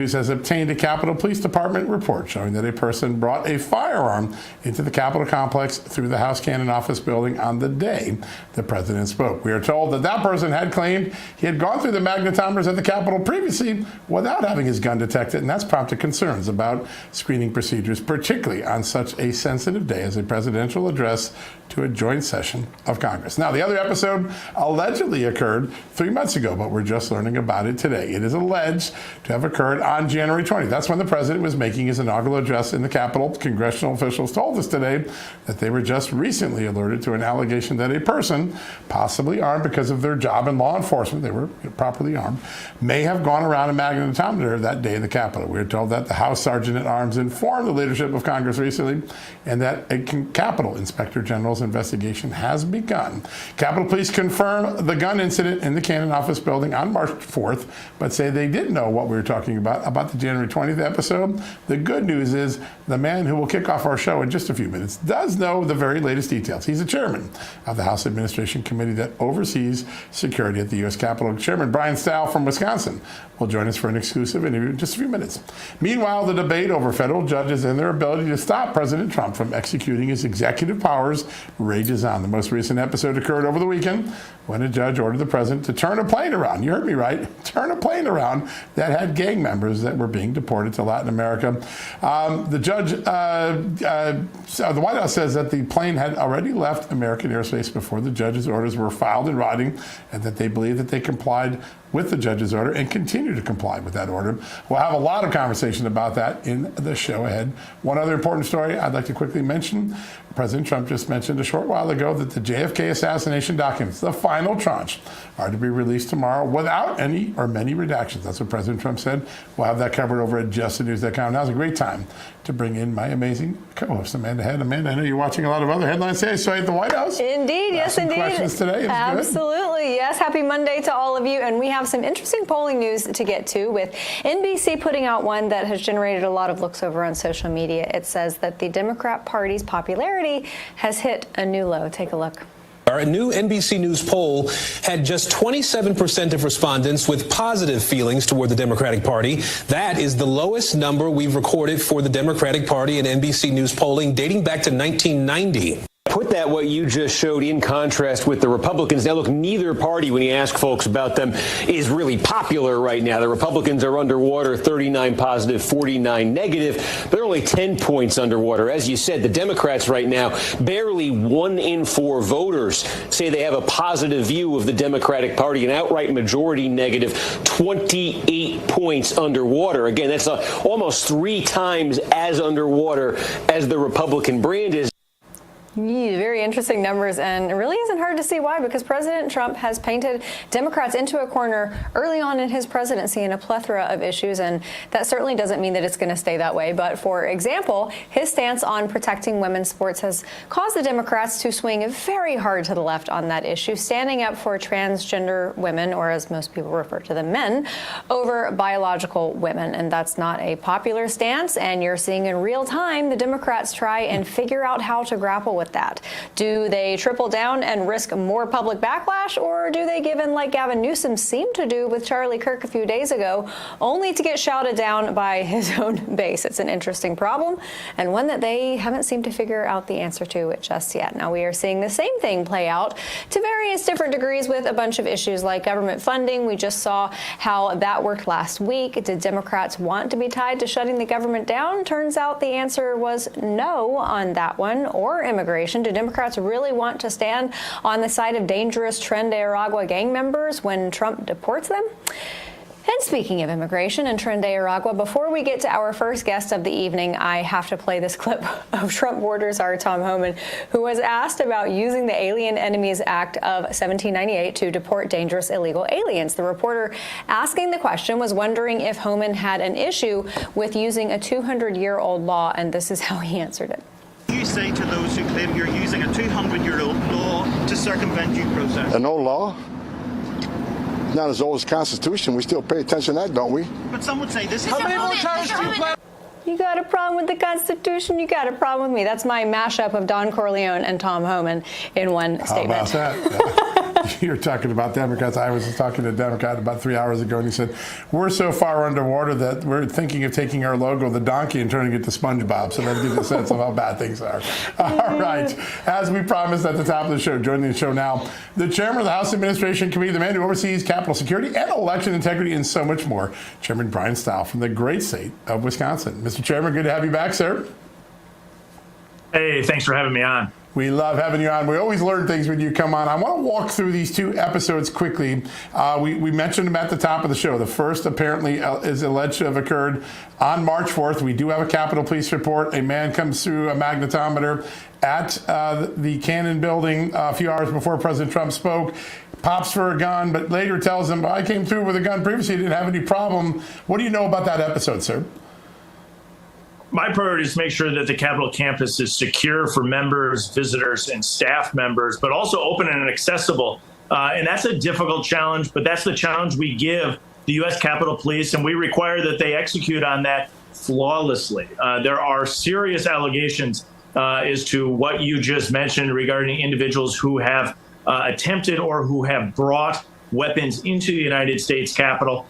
News has obtained a Capitol Police Department report showing that a person brought a firearm into the Capitol complex through the House Cannon office building on the day the president spoke. We are told that that person had claimed he had gone through the magnetometers at the Capitol previously without having his gun detected, and that's prompted concerns about screening procedures, particularly on such a sensitive day as a presidential address to a joint session of Congress. Now, the other episode allegedly occurred 3 months ago, but we're just learning about it today. It is alleged to have occurred on January 20th. That's when the president was making his inaugural address in the Capitol. Congressional officials told us today that they were just recently alerted to an allegation that a person, possibly armed because of their job in law enforcement, they were properly armed, may have gone around a magnetometer that day in the Capitol. We were told that the House Sergeant at Arms informed the leadership of Congress recently and that a Capitol Inspector General's investigation has begun. Capitol Police confirm the gun incident in the Cannon office building on March 4th, but say they didn't know what we were talking about the January 20th episode. The good news is the man who will kick off our show in just a few minutes does know the very latest details. He's the chairman of the House Administration Committee that oversees security at the U.S. Capitol. Chairman Brian Steil from Wisconsin will join us for an exclusive interview in just a few minutes. Meanwhile, the debate over federal judges and their ability to stop President Trump from executing his executive powers rages on. The most recent episode occurred over the weekend when a judge ordered the president to turn a plane around. You heard me right. Turn a plane around that had gang members that were being deported to Latin America. The White House says that the plane had already left American airspace before the judge's orders were filed in writing, and that they believe that they complied with the judge's order and continue to comply with that order. We'll have a lot of conversation about that in the show ahead. One other important story I'd like to quickly mention. President Trump just mentioned a short while ago that the JFK assassination documents, the final tranche, are to be released tomorrow without any or many redactions. That's what President Trump said. We'll have that covered over at justthenews.com. Now's a great time to bring in my amazing co-host, Amanda Head. Amanda, I know you're watching a lot of other headlines today, so at the White House. Indeed, yes, indeed. Questions today. Absolutely, yes. Happy Monday to all of you. And we have some interesting polling news to get to, with NBC putting out one that has generated a lot of looks over on social media. It says that the Democrat Party's popularity has hit a new low. Take a look. A new NBC News poll had just 27% of respondents with positive feelings toward the Democratic Party. That is the lowest number we've recorded for the Democratic Party in NBC News polling dating back to 1990. Put that, what you just showed, in contrast with the Republicans. Now, look, neither party, when you ask folks about them, is really popular right now. The Republicans are underwater, 39 positive, 49 negative. They're only 10 points underwater. As you said, the Democrats right now, barely 1 in 4 voters say they have a positive view of the Democratic Party. An outright majority negative, 28 points underwater. Again, that's almost 3 times as underwater as the Republican brand is. Very interesting numbers, and it really isn't hard to see why, because President Trump has painted Democrats into a corner early on in his presidency in a plethora of issues, and that certainly doesn't mean that it's going to stay that way. But for example, his stance on protecting women's sports has caused the Democrats to swing very hard to the left on that issue, standing up for transgender women, or as most people refer to them, men, over biological women. And that's not a popular stance, and you're seeing in real time the Democrats try and figure out how to grapple with that. Do they triple down and risk more public backlash, or do they give in like Gavin Newsom seemed to do with Charlie Kirk a few days ago, only to get shouted down by his own base? It's an interesting problem, and one that they haven't seemed to figure out the answer to it just yet. Now, we are seeing the same thing play out to various different degrees with a bunch of issues like government funding. We just saw how that worked last week. Did Democrats want to be tied to shutting the government down? Turns out the answer was no on that one. Or immigration. Do Democrats really want to stand on the side of dangerous Tren de Aragua gang members when Trump deports them? And speaking of immigration and Tren de Aragua, before we get to our first guest of the evening, I have to play this clip of Trump border czar Tom Homan, who was asked about using the Alien Enemies Act of 1798 to deport dangerous illegal aliens. The reporter asking the question was wondering if Homan had an issue with using a 200-year-old law, and this is how he answered it. You say to those who claim you're using a 200-year-old law to circumvent due process? An old law? Not as old as the Constitution. We still pay attention to that, don't we? But some would say this is... How many more times do you plan? You got a problem with the Constitution? You got a problem with me. That's my mashup of Don Corleone and Tom Homan in one statement. How about that? You're talking about Democrats. I was talking to a Democrat about 3 hours ago, and he said, we're so far underwater that we're thinking of taking our logo, the donkey, and turning it to SpongeBob. So that gives you a sense of how bad things are. All right. As we promised at the top of the show, joining the show now, the chairman of the House Administration Committee, the man who oversees Capitol security and election integrity and so much more, Chairman Brian Steil from the great state of Wisconsin. Mr. Chairman, good to have you back, sir. Hey, thanks for having me on. We love having you on. We always learn things when you come on. I want to walk through these two episodes quickly. We mentioned them at the top of the show. The first apparently is alleged to have occurred on March 4th. We do have a Capitol Police report. A man comes through a magnetometer at the Cannon building a few hours before President Trump spoke, pops for a gun, but later tells him, I came through with a gun previously, didn't have any problem. What do you know about that episode, sir? My priority is to make sure that the Capitol campus is secure for members, visitors, and staff members, but also open and accessible. And that's a difficult challenge, but that's the challenge we give the U.S. Capitol Police, and we require that they execute on that flawlessly. There are serious allegations as to what you just mentioned regarding individuals who have attempted or who have brought weapons into the United States Capitol.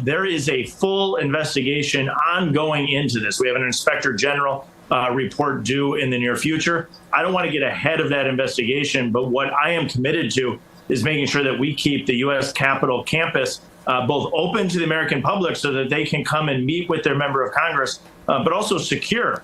There is a full investigation ongoing into this. We have an Inspector General report due in the near future. I don't want to get ahead of that investigation, but what I am committed to is making sure that we keep the U.S. Capitol campus both open to the American public so that they can come and meet with their member of Congress, but also secure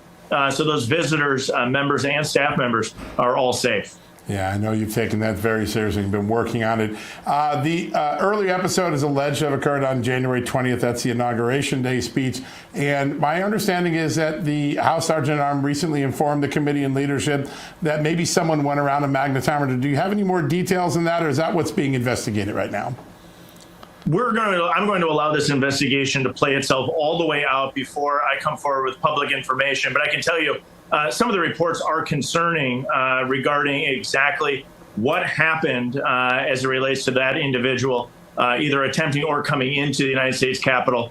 so those visitors, members, and staff members are all safe. Yeah, I know you've taken that very seriously and been working on it. The early episode is alleged to have occurred on January 20th. That's the Inauguration Day speech. And my understanding is that the House Sergeant at Arms recently informed the committee and leadership that maybe someone went around a magnetometer. Do you have any more details on that, or is that what's being investigated right now? I'm going to allow this investigation to play itself all the way out before I come forward with public information. But I can tell you, some of the reports are concerning regarding exactly what happened as it relates to that individual either attempting or coming into the United States Capitol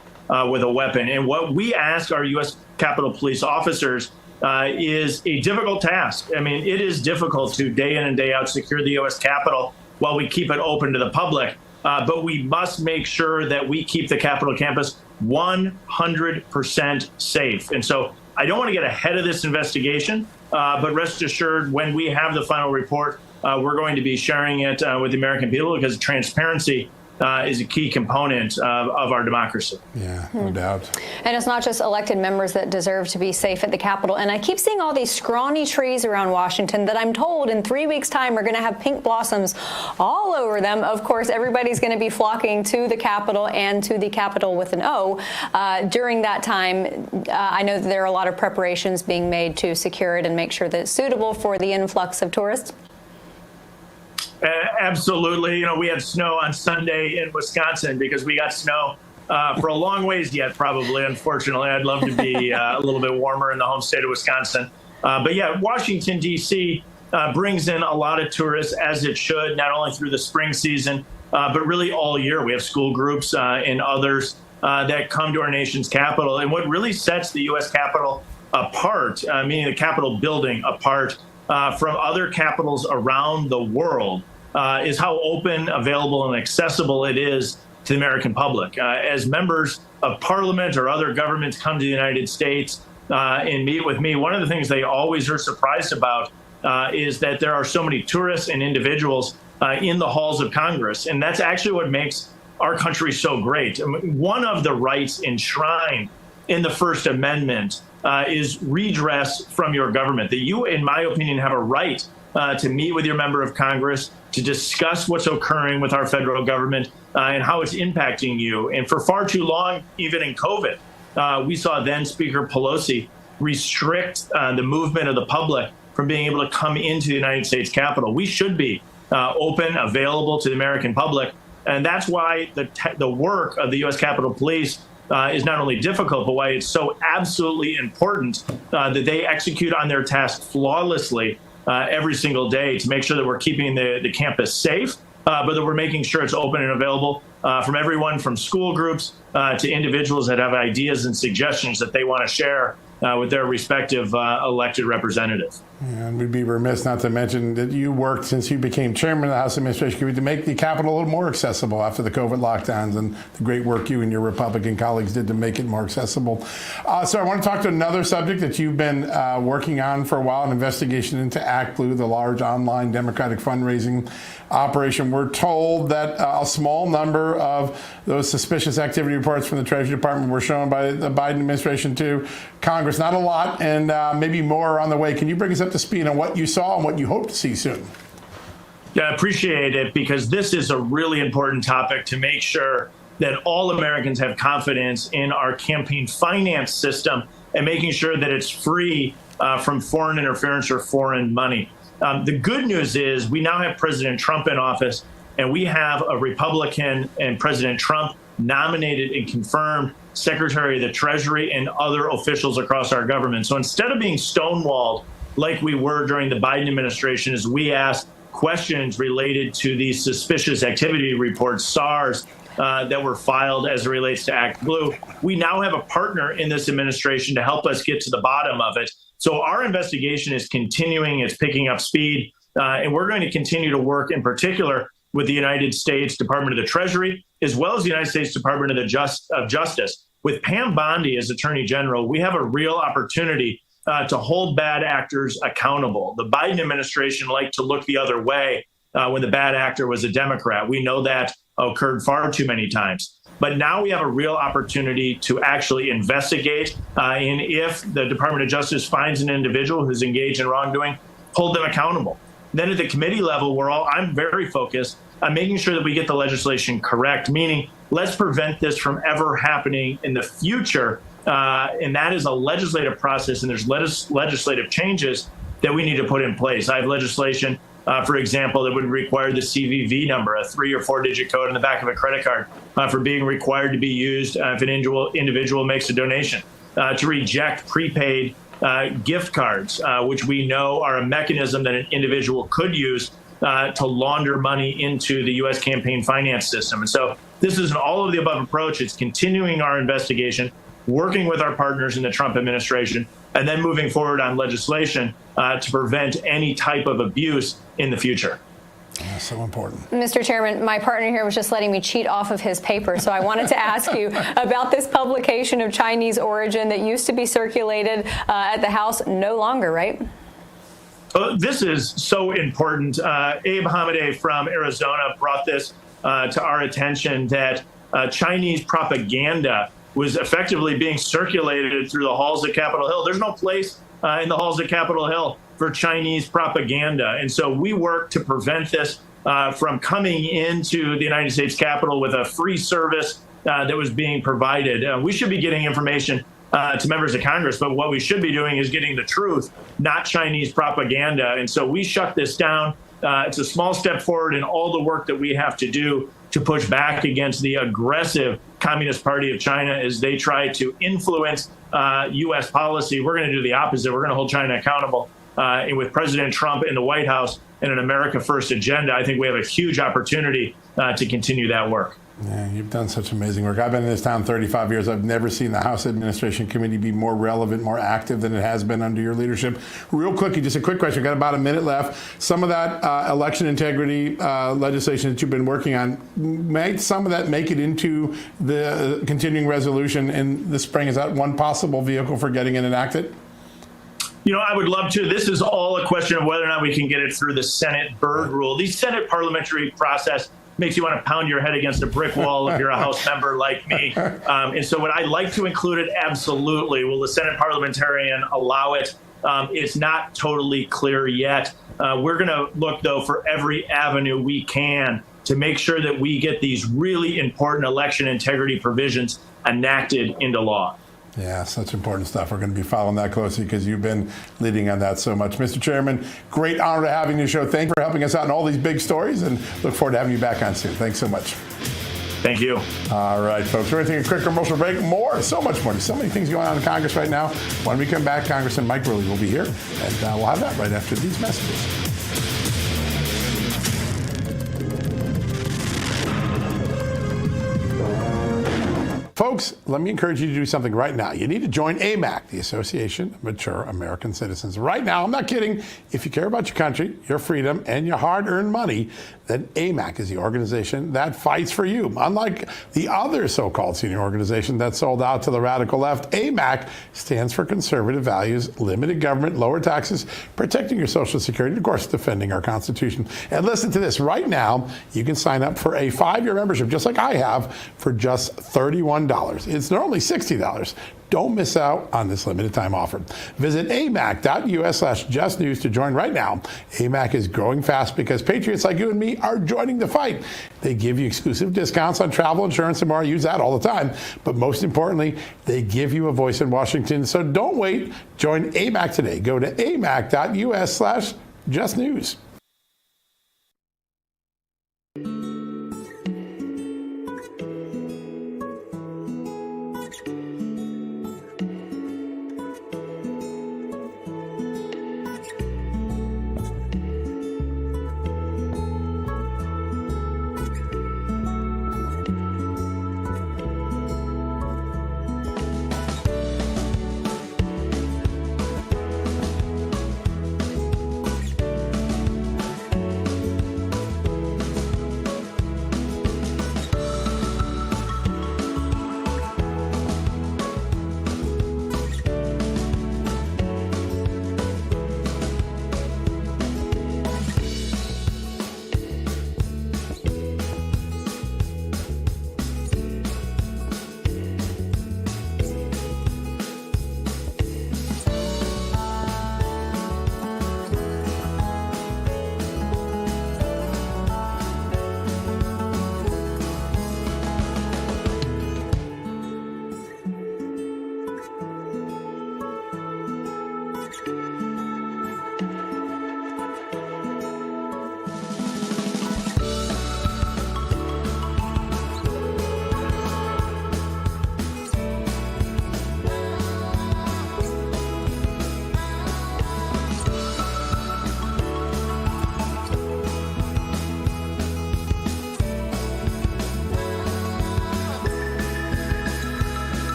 with a weapon. And what we ask our U.S. Capitol Police officers is a difficult task. I mean, it is difficult to day in and day out secure the U.S. Capitol while we keep it open to the public. But we must make sure that we keep the Capitol campus 100% safe. And so I don't want to get ahead of this investigation, but rest assured, when we have the final report, we're going to be sharing it with the American people, because transparency is a key component of our democracy. Yeah, no doubt. And it's not just elected members that deserve to be safe at the Capitol. And I keep seeing all these scrawny trees around Washington that I'm told in 3 weeks' time are going to have pink blossoms all over them. Of course, everybody's going to be flocking to the Capitol and to the Capitol with an O. During that time, I know that there are a lot of preparations being made to secure it and make sure that it's suitable for the influx of tourists. Absolutely. You know, we had snow on Sunday in Wisconsin because we got snow for a long ways yet, probably. Unfortunately, I'd love to be a little bit warmer in the home state of Wisconsin. But yeah, Washington, D.C. Brings in a lot of tourists, as it should, not only through the spring season, but really all year. We have school groups and others that come to our nation's capital. And what really sets the U.S. Capitol apart, meaning the Capitol building apart from other capitals around the world, is how open, available, and accessible it is to the American public. As members of Parliament or other governments come to the United States and meet with me, one of the things they always are surprised about is that there are so many tourists and individuals in the halls of Congress. And that's actually what makes our country so great. I mean, one of the rights enshrined in the First Amendment is redress from your government, that you, in my opinion, have a right to meet with your member of Congress, to discuss what's occurring with our federal government and how it's impacting you. And for far too long, even in COVID, we saw then Speaker Pelosi restrict the movement of the public from being able to come into the United States Capitol. We should be open, available to the American public. And that's why the work of the U.S. Capitol Police is not only difficult, but why it's so absolutely important that they execute on their task flawlessly every single day to make sure that we're keeping the campus safe, but that we're making sure it's open and available from everyone from school groups to individuals that have ideas and suggestions that they want to share with their respective elected representatives. And we'd be remiss not to mention that you worked since you became chairman of the House Administration Committee to make the Capitol a little more accessible after the COVID lockdowns, and the great work you and your Republican colleagues did to make it more accessible. So I want to talk to another subject that you've been working on for a while, an investigation into Act Blue, the large online Democratic fundraising operation. We're told that a small number of those suspicious activity reports from the Treasury Department were shown by the Biden administration to Congress. Not a lot, and maybe more are on the way. Can you bring us up to speed on what you saw and what you hope to see soon? Yeah, I appreciate it, because this is a really important topic to make sure that all Americans have confidence in our campaign finance system and making sure that it's free from foreign interference or foreign money. The good news is we now have President Trump in office, and we have a Republican and President Trump nominated and confirmed Secretary of the Treasury and other officials across our government. So instead of being stonewalled like we were during the Biden administration, as we asked questions related to these suspicious activity reports, SARS, that were filed as it relates to Act Blue, we now have a partner in this administration to help us get to the bottom of it. So our investigation is continuing, it's picking up speed, and we're going to continue to work in particular with the United States Department of the Treasury, as well as the United States Department of Justice. With Pam Bondi as Attorney General, we have a real opportunity to hold bad actors accountable. The Biden administration liked to look the other way when the bad actor was a Democrat. We know that occurred far too many times. But now we have a real opportunity to actually investigate, and if the Department of Justice finds an individual who's engaged in wrongdoing, hold them accountable. Then at the committee level, I'm very focused on making sure that we get the legislation correct, meaning let's prevent this from ever happening in the future. And that is a legislative process, and there's legislative changes that we need to put in place. I have legislation, for example, that would require the CVV number, a 3 or 4 digit code in the back of a credit card, for being required to be used if an individual makes a donation, to reject prepaid gift cards, which we know are a mechanism that an individual could use to launder money into the U.S. campaign finance system. And so this is an all of the above approach. It's continuing our investigation, working with our partners in the Trump administration, and then moving forward on legislation to prevent any type of abuse in the future. That's so important. Mr. Chairman, my partner here was just letting me cheat off of his paper, so I wanted to ask you about this publication of Chinese origin that used to be circulated at the House, no longer, right? This is so important. Abe Hamadeh from Arizona brought this to our attention, that Chinese propaganda was effectively being circulated through the halls of Capitol Hill. There's no place in the halls of Capitol Hill for Chinese propaganda. And so we work to prevent this from coming into the United States Capitol with a free service that was being provided. We should be getting information to members of Congress, but what we should be doing is getting the truth, not Chinese propaganda. And so we shut this down. It's a small step forward in all the work that we have to do to push back against the aggressive Communist Party of China as they try to influence U.S. policy. We're going to do the opposite. We're going to hold China accountable. And with President Trump in the White House and an America First agenda, I think we have a huge opportunity to continue that work. Yeah, you've done such amazing work. I've been in this town 35 years. I've never seen the House Administration Committee be more relevant, more active than it has been under your leadership. Real quickly, just a quick question. We've got about a minute left. Some of that election integrity legislation that you've been working on, might some of that make it into the continuing resolution in the spring? Is that one possible vehicle for getting it enacted? You know, I would love to. This is all a question of whether or not we can get it through the Senate Byrd rule. The Senate parliamentary process makes you want to pound your head against a brick wall if you're a House member like me. And so would I like to include it? Absolutely. Will the Senate parliamentarian allow it? It's not totally clear yet. We're going to look, though, for every avenue we can to make sure that we get these really important election integrity provisions enacted into law. Yeah, such important stuff. We're going to be following that closely because you've been leading on that so much. Mr. Chairman, great honor to having you show. Thank you for helping us out in all these big stories, and look forward to having you back on soon. Thanks so much. Thank you. All right, folks. We're going to take a quick commercial break. More, so much more. There's so many things going on in Congress right now. When we come back, Congressman Mike Rulli will be here, and we'll have that right after these messages. Folks, let me encourage you to do something right now. You need to join AMAC, the Association of Mature American Citizens. Right now, I'm not kidding. If you care about your country, your freedom, and your hard-earned money, then AMAC is the organization that fights for you. Unlike the other so-called senior organization that sold out to the radical left, AMAC stands for conservative values, limited government, lower taxes, protecting your Social Security, and of course, defending our Constitution. And listen to this. Right now, you can sign up for a 5-year membership, just like I have, for just $31. It's normally $60. Don't miss out on this limited time offer. Visit amac.us/justnews to join right now. AMAC is growing fast because patriots like you and me are joining the fight. They give you exclusive discounts on travel insurance and more. I use that all the time. But most importantly, they give you a voice in Washington. So don't wait. Join AMAC today. Go to amac.us/justnews.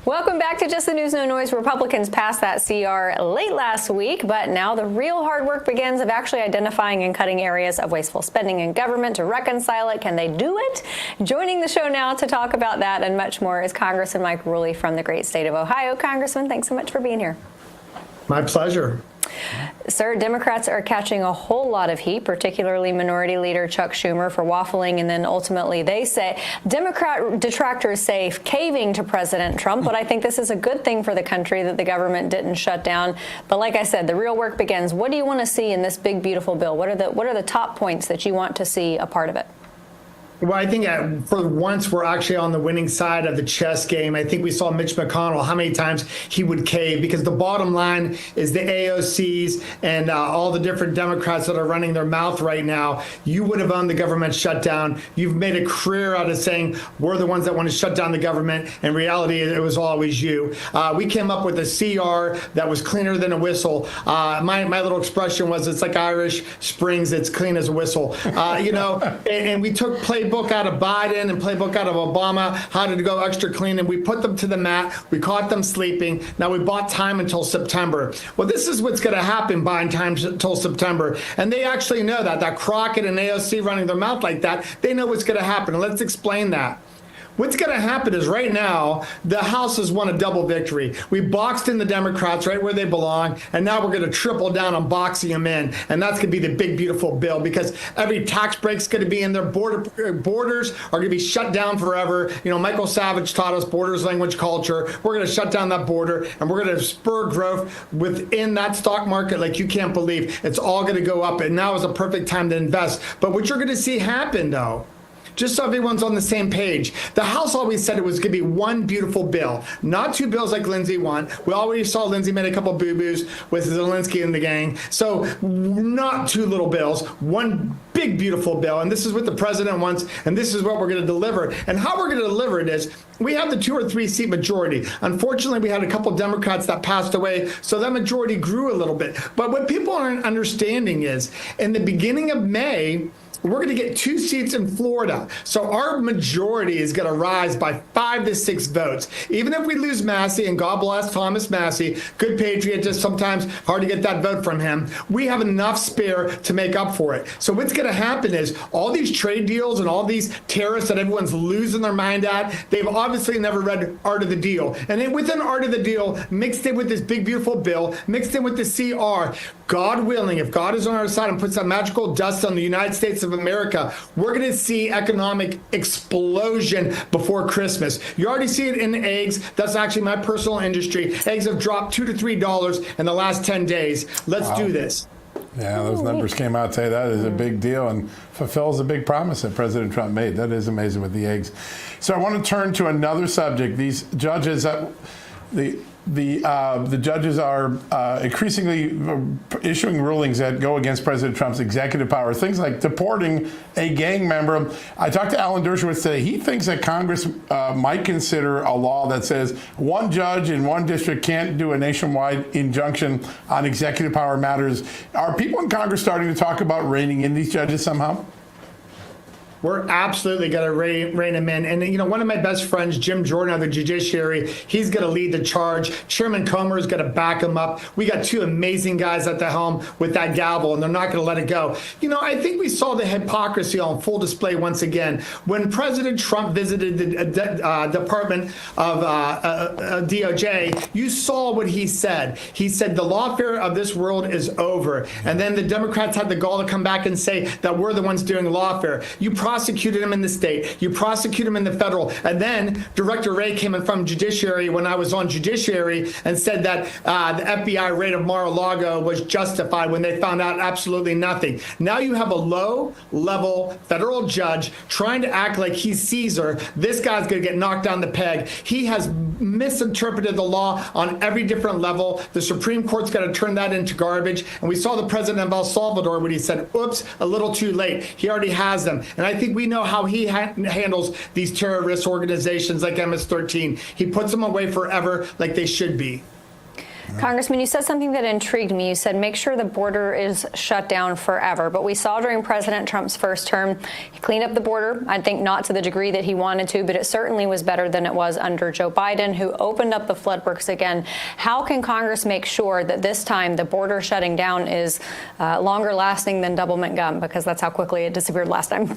Welcome back to Just the News, No Noise. Republicans passed that CR late last week, but now the real hard work begins of actually identifying and cutting areas of wasteful spending in government to reconcile it. Can they do it? Joining the show now to talk about that and much more is Congressman Mike Rulli from the great state of Ohio. Congressman, thanks so much for being here. My pleasure. Sir, Democrats are catching a whole lot of heat, particularly Minority Leader Chuck Schumer for waffling, and then ultimately they say, Democrat detractors say, caving to President Trump. But I think this is a good thing for the country that the government didn't shut down. But like I said, the real work begins. What do you want to see in this big, beautiful bill? What are the top points that you want to see a part of it? Well, I think for once we're actually on the winning side of the chess game. I think we saw Mitch McConnell, how many times he would cave, because the bottom line is the AOCs and all the different Democrats that are running their mouth right now. You would have owned the government shutdown. You've made a career out of saying we're the ones that want to shut down the government. In reality, it was always you. We came up with a CR that was cleaner than a whistle. My little expression was, it's like Irish Springs, it's clean as a whistle. And we took playbook out of Biden and playbook out of Obama, how to go extra clean, and we put them to the mat. We caught them sleeping. Now we bought time until September. Well, this is what's going to happen, buying time until September. And they actually know that Crockett and AOC running their mouth like that, they know what's going to happen. And let's explain that. What's going to happen is right now, the House has won a double victory. We boxed in the Democrats right where they belong, and now we're going to triple down on boxing them in. And that's going to be the big, beautiful bill, because every tax break's going to be in there. Borders are going to be shut down forever. Michael Savage taught us borders, language, culture. We're going to shut down that border, and we're going to spur growth within that stock market like you can't believe. It's all going to go up, and now is a perfect time to invest. But what you're going to see happen, though, just so everyone's on the same page. The House always said it was going to be one beautiful bill, not two bills like Lindsey want. We already saw Lindsey made a couple boo-boos with Zelensky and the gang. So not two little bills, one big beautiful bill. And this is what the president wants, and this is what we're going to deliver. And how we're going to deliver it is we have the 2 or 3 seat majority. Unfortunately, we had a couple Democrats that passed away, so that majority grew a little bit. But what people aren't understanding is in the beginning of May, we're going to get 2 seats in Florida. So our majority is going to rise by 5 to 6 votes. Even if we lose Massey, and God bless Thomas Massey, good patriot, just sometimes hard to get that vote from him, we have enough spare to make up for it. So what's going to happen is all these trade deals and all these tariffs that everyone's losing their mind at, they've obviously never read Art of the Deal. And then within Art of the Deal, mixed in with this big, beautiful bill, mixed in with the CR, God willing, if God is on our side and puts that magical dust on the United States of America, we're going to see economic explosion before Christmas. You already see it in eggs. That's actually my personal industry. Eggs have dropped $2 to $3 in the last 10 days. Let's do this. Yeah, those numbers came out today. That is a big deal and fulfills a big promise that President Trump made. That is amazing with the eggs. So I want to turn to another subject. These judges that the judges are increasingly issuing rulings that go against President Trump's executive power, things like deporting a gang member. I talked to Alan Dershowitz today. He thinks that Congress might consider a law that says one judge in one district can't do a nationwide injunction on executive power matters. Are people in Congress starting to talk about reining in these judges somehow? We're absolutely going to rein him in. And, you know, one of my best friends, Jim Jordan of the Judiciary, he's going to lead the charge. Chairman Comer is going to back him up. We got 2 amazing guys at the helm with that gavel, and they're not going to let it go. You know, I think we saw the hypocrisy on full display once again. When President Trump visited the Department of DOJ, you saw what he said. He said the lawfare of this world is over. And then the Democrats had the gall to come back and say that we're the ones doing lawfare. You prosecuted him in the state. You prosecute him in the federal. And then Director Wray came in from Judiciary when I was on Judiciary and said that the FBI raid of Mar-a-Lago was justified when they found out absolutely nothing. Now you have a low-level federal judge trying to act like he's Caesar. This guy's going to get knocked down the peg. He has misinterpreted the law on every different level. The Supreme Court's got to turn that into garbage. And we saw the president of El Salvador when he said, oops, a little too late. He already has them. And I think we know how he handles these terrorist organizations like MS-13. He puts them away forever like they should be. Congressman, you said something that intrigued me. You said make sure the border is shut down forever. But we saw during President Trump's first term, he cleaned up the border. I think not to the degree that he wanted to, but it certainly was better than it was under Joe Biden, who opened up the floodworks again. How can Congress make sure that this time the border shutting down is longer lasting than doublemint gum? Because that's how quickly it disappeared last time.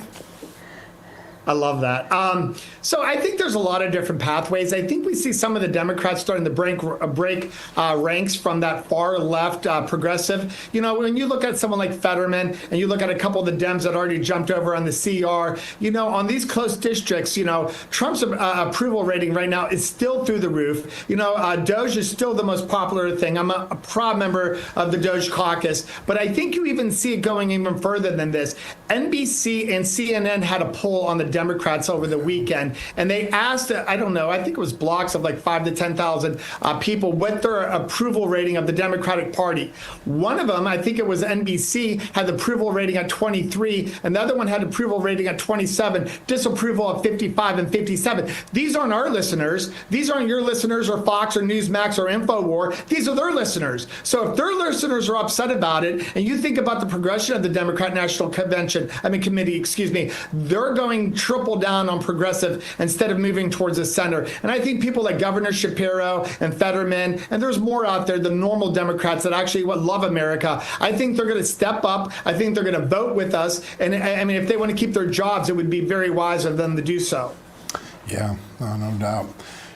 I love that. So I think there's a lot of different pathways. I think we see some of the Democrats starting to break ranks from that far left progressive. You know, when you look at someone like Fetterman and you look at a couple of the Dems that already jumped over on the CR, you know, on these close districts, you know, Trump's approval rating right now is still through the roof. You know, Doge is still the most popular thing. I'm a proud member of the Doge caucus, but I think you even see it going even further than this. NBC and CNN had a poll on the Democrats over the weekend, and they asked, I don't know, I think it was blocks of like 5,000 to 10,000 people what their approval rating of the Democratic Party. One of them, I think it was NBC, had the approval rating at 23, and the other one had approval rating at 27, disapproval of 55 and 57. These aren't our listeners. These aren't your listeners or Fox or Newsmax or InfoWar. These are their listeners. So if their listeners are upset about it, and you think about the progression of the Democrat National Committee, they're going triple down on progressive instead of moving towards the center. And I think people like Governor Shapiro and Fetterman, and there's more out there, the normal Democrats that actually love America, I think they're going to step up. I think they're going to vote with us. And I mean, if they want to keep their jobs, it would be very wise of them to do so. Yeah, no doubt.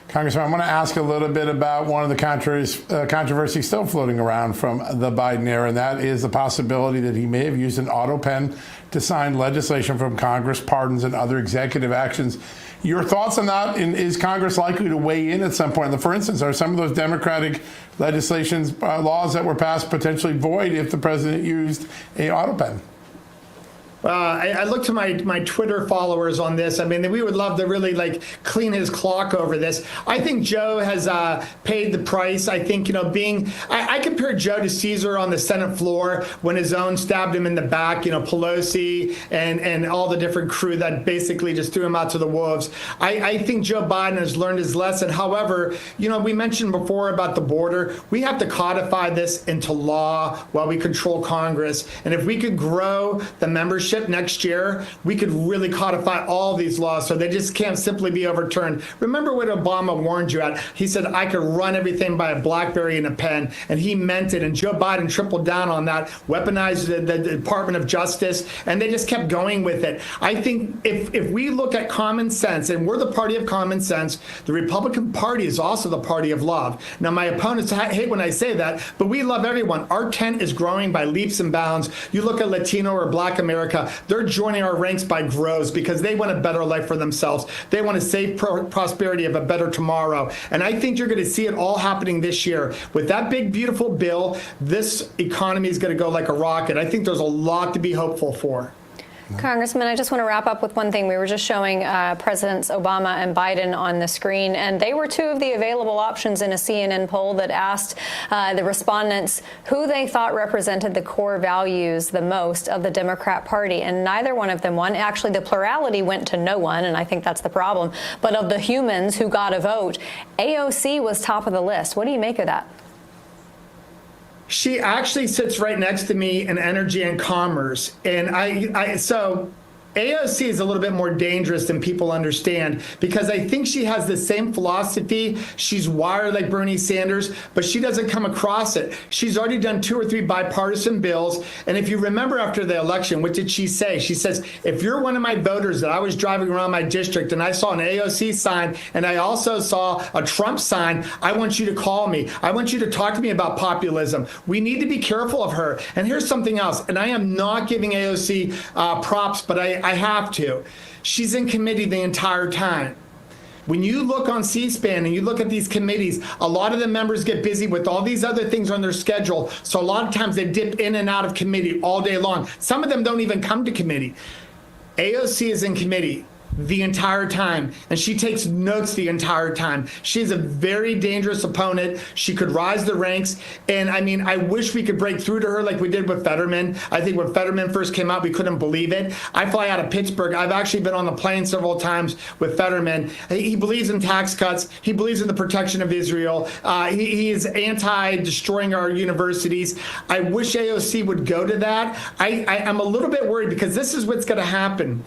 Congressman, I want to ask a little bit about one of the controversies still floating around from the Biden era, and that is the possibility that he may have used an auto pen to sign legislation from Congress, pardons, and other executive actions. Your thoughts on that? And is Congress likely to weigh in at some point? For instance, are some of those Democratic laws that were passed potentially void if the president used an auto pen? I look to my Twitter followers on this. I mean, we would love to really clean his clock over this. I think Joe has paid the price. I think, I compare Joe to Caesar on the Senate floor when his own stabbed him in the back, Pelosi and all the different crew that basically just threw him out to the wolves. I think Joe Biden has learned his lesson. However, we mentioned before about the border. We have to codify this into law while we control Congress. And if we could grow the membership next year, we could really codify all these laws so they just can't simply be overturned. Remember what Obama warned you at? He said, I could run everything by a BlackBerry and a pen, and he meant it. And Joe Biden tripled down on that, weaponized the Department of Justice, and they just kept going with it. I think if we look at common sense, and we're the party of common sense, the Republican Party is also the party of love. Now, my opponents hate when I say that, but we love everyone. Our tent is growing by leaps and bounds. You look at Latino or Black America, they're joining our ranks by groves because they want a better life for themselves. They want to save prosperity of a better tomorrow. And I think you're going to see it all happening this year. With that big, beautiful bill, this economy is going to go like a rocket. I think there's a lot to be hopeful for. Congressman, I just want to wrap up with one thing. We were just showing Presidents Obama and Biden on the screen, and they were two of the available options in a CNN poll that asked the respondents who they thought represented the core values the most of the Democrat Party, and neither one of them won. Actually, the plurality went to no one, and I think that's the problem. But of the humans who got a vote, AOC was top of the list. What do you make of that? She actually sits right next to me in energy and commerce. And so AOC is a little bit more dangerous than people understand because I think she has the same philosophy. She's wired like Bernie Sanders, but she doesn't come across it. She's already done 2 or 3 bipartisan bills. And if you remember after the election, what did she say? She says, if you're one of my voters that I was driving around my district and I saw an AOC sign and I also saw a Trump sign, I want you to call me. I want you to talk to me about populism. We need to be careful of her. And here's something else. And I am not giving AOC props, but I have to. She's in committee the entire time. When you look on C-SPAN and you look at these committees, a lot of the members get busy with all these other things on their schedule. So a lot of times they dip in and out of committee all day long. Some of them don't even come to committee. AOC is in committee the entire time, and she takes notes the entire time. She's a very dangerous opponent. She could rise the ranks, and I mean, I wish we could break through to her like we did with Fetterman. I think when Fetterman first came out, we couldn't believe it. I fly out of Pittsburgh. I've actually been on the plane several times with Fetterman. He believes in tax cuts. He believes in the protection of Israel. He is anti-destroying our universities. I wish AOC would go to that. I'm a little bit worried because this is what's going to happen.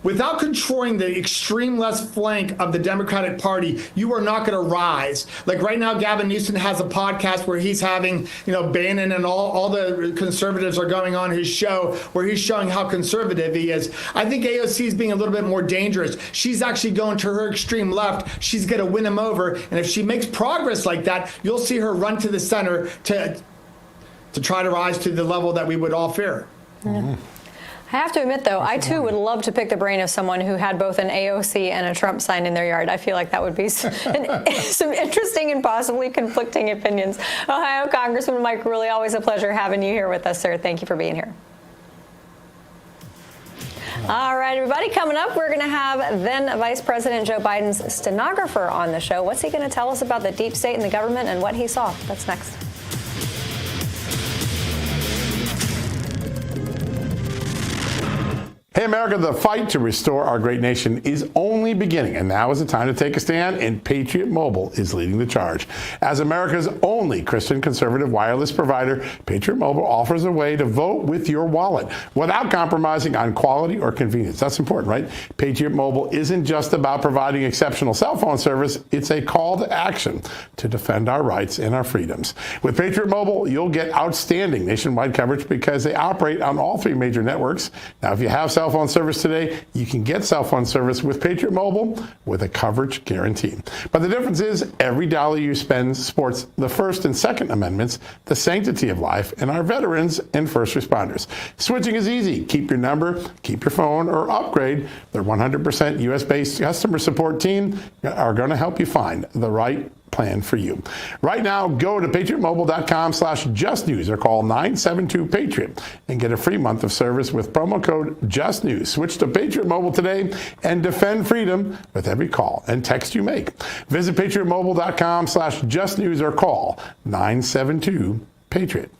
Without controlling the extreme left flank of the Democratic Party, you are not going to rise. Like right now, Gavin Newsom has a podcast where he's having, Bannon and all the conservatives are going on his show where he's showing how conservative he is. I think AOC is being a little bit more dangerous. She's actually going to her extreme left. She's going to win him over. And if she makes progress like that, you'll see her run to the center to try to rise to the level that we would all fear. Mm-hmm. I have to admit, though, I, too, would love to pick the brain of someone who had both an AOC and a Trump sign in their yard. I feel like that would be some interesting and possibly conflicting opinions. Ohio Congressman Mike Rulli, always a pleasure having you here with us, sir. Thank you for being here. All right, everybody, coming up, we're going to have then Vice President Joe Biden's stenographer on the show. What's he going to tell us about the deep state and the government and what he saw? That's next. Hey, America, the fight to restore our great nation is only beginning, and now is the time to take a stand, and Patriot Mobile is leading the charge. As America's only Christian conservative wireless provider, Patriot Mobile offers a way to vote with your wallet without compromising on quality or convenience. That's important, right? Patriot Mobile isn't just about providing exceptional cell phone service. It's a call to action to defend our rights and our freedoms. With Patriot Mobile, you'll get outstanding nationwide coverage because they operate on all 3 major networks. Now, if you have cell phone service today, you can get cell phone service with Patriot Mobile with a coverage guarantee. But the difference is every dollar you spend supports the First and Second Amendments, the sanctity of life, and our veterans and first responders. Switching is easy. Keep your number, keep your phone, or upgrade. Their 100% U.S.-based customer support team are going to help you find the right plan for you. Right now, go to patriotmobile.com/justnews or call 972-PATRIOT and get a free month of service with promo code JUSTNEWS. Switch to Patriot Mobile today and defend freedom with every call and text you make. Visit patriotmobile.com/justnews or call 972-PATRIOT.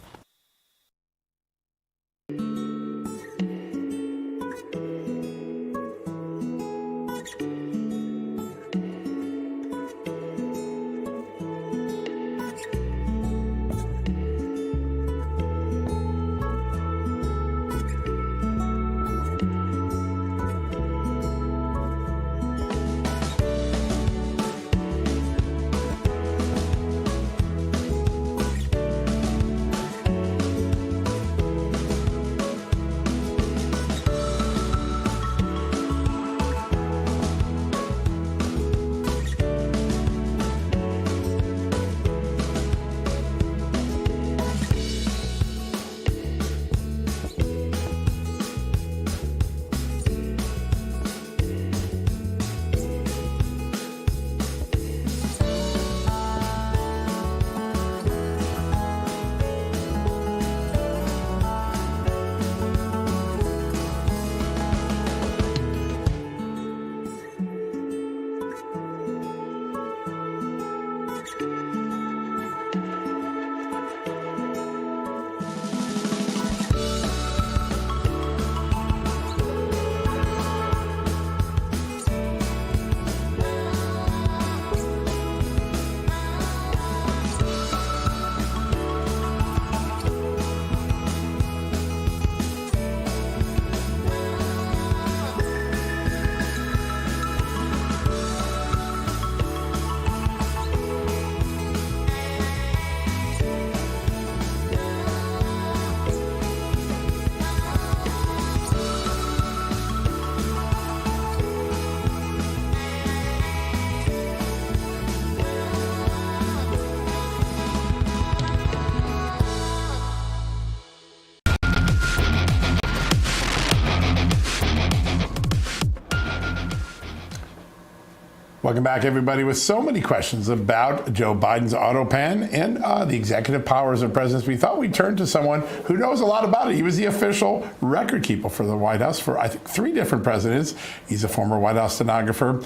Welcome back, everybody. With so many questions about Joe Biden's auto pen and the executive powers of presidents, we thought we'd turn to someone who knows a lot about it. He was the official record keeper for the White House for, I think, 3 different presidents. He's a former White House stenographer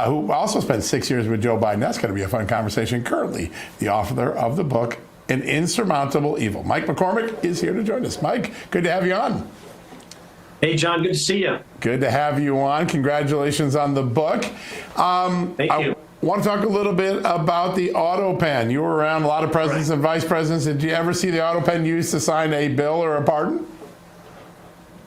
who also spent 6 years with Joe Biden. That's going to be a fun conversation. Currently, the author of the book, An Insurmountable Evil. Mike McCormick is here to join us. Mike, good to have you on. Hey, John, good to see you. Good to have you on. Congratulations on the book. Thank you. I want to talk a little bit about the auto pen. You were around a lot of presidents and vice presidents. Did you ever see the auto pen used to sign a bill or a pardon?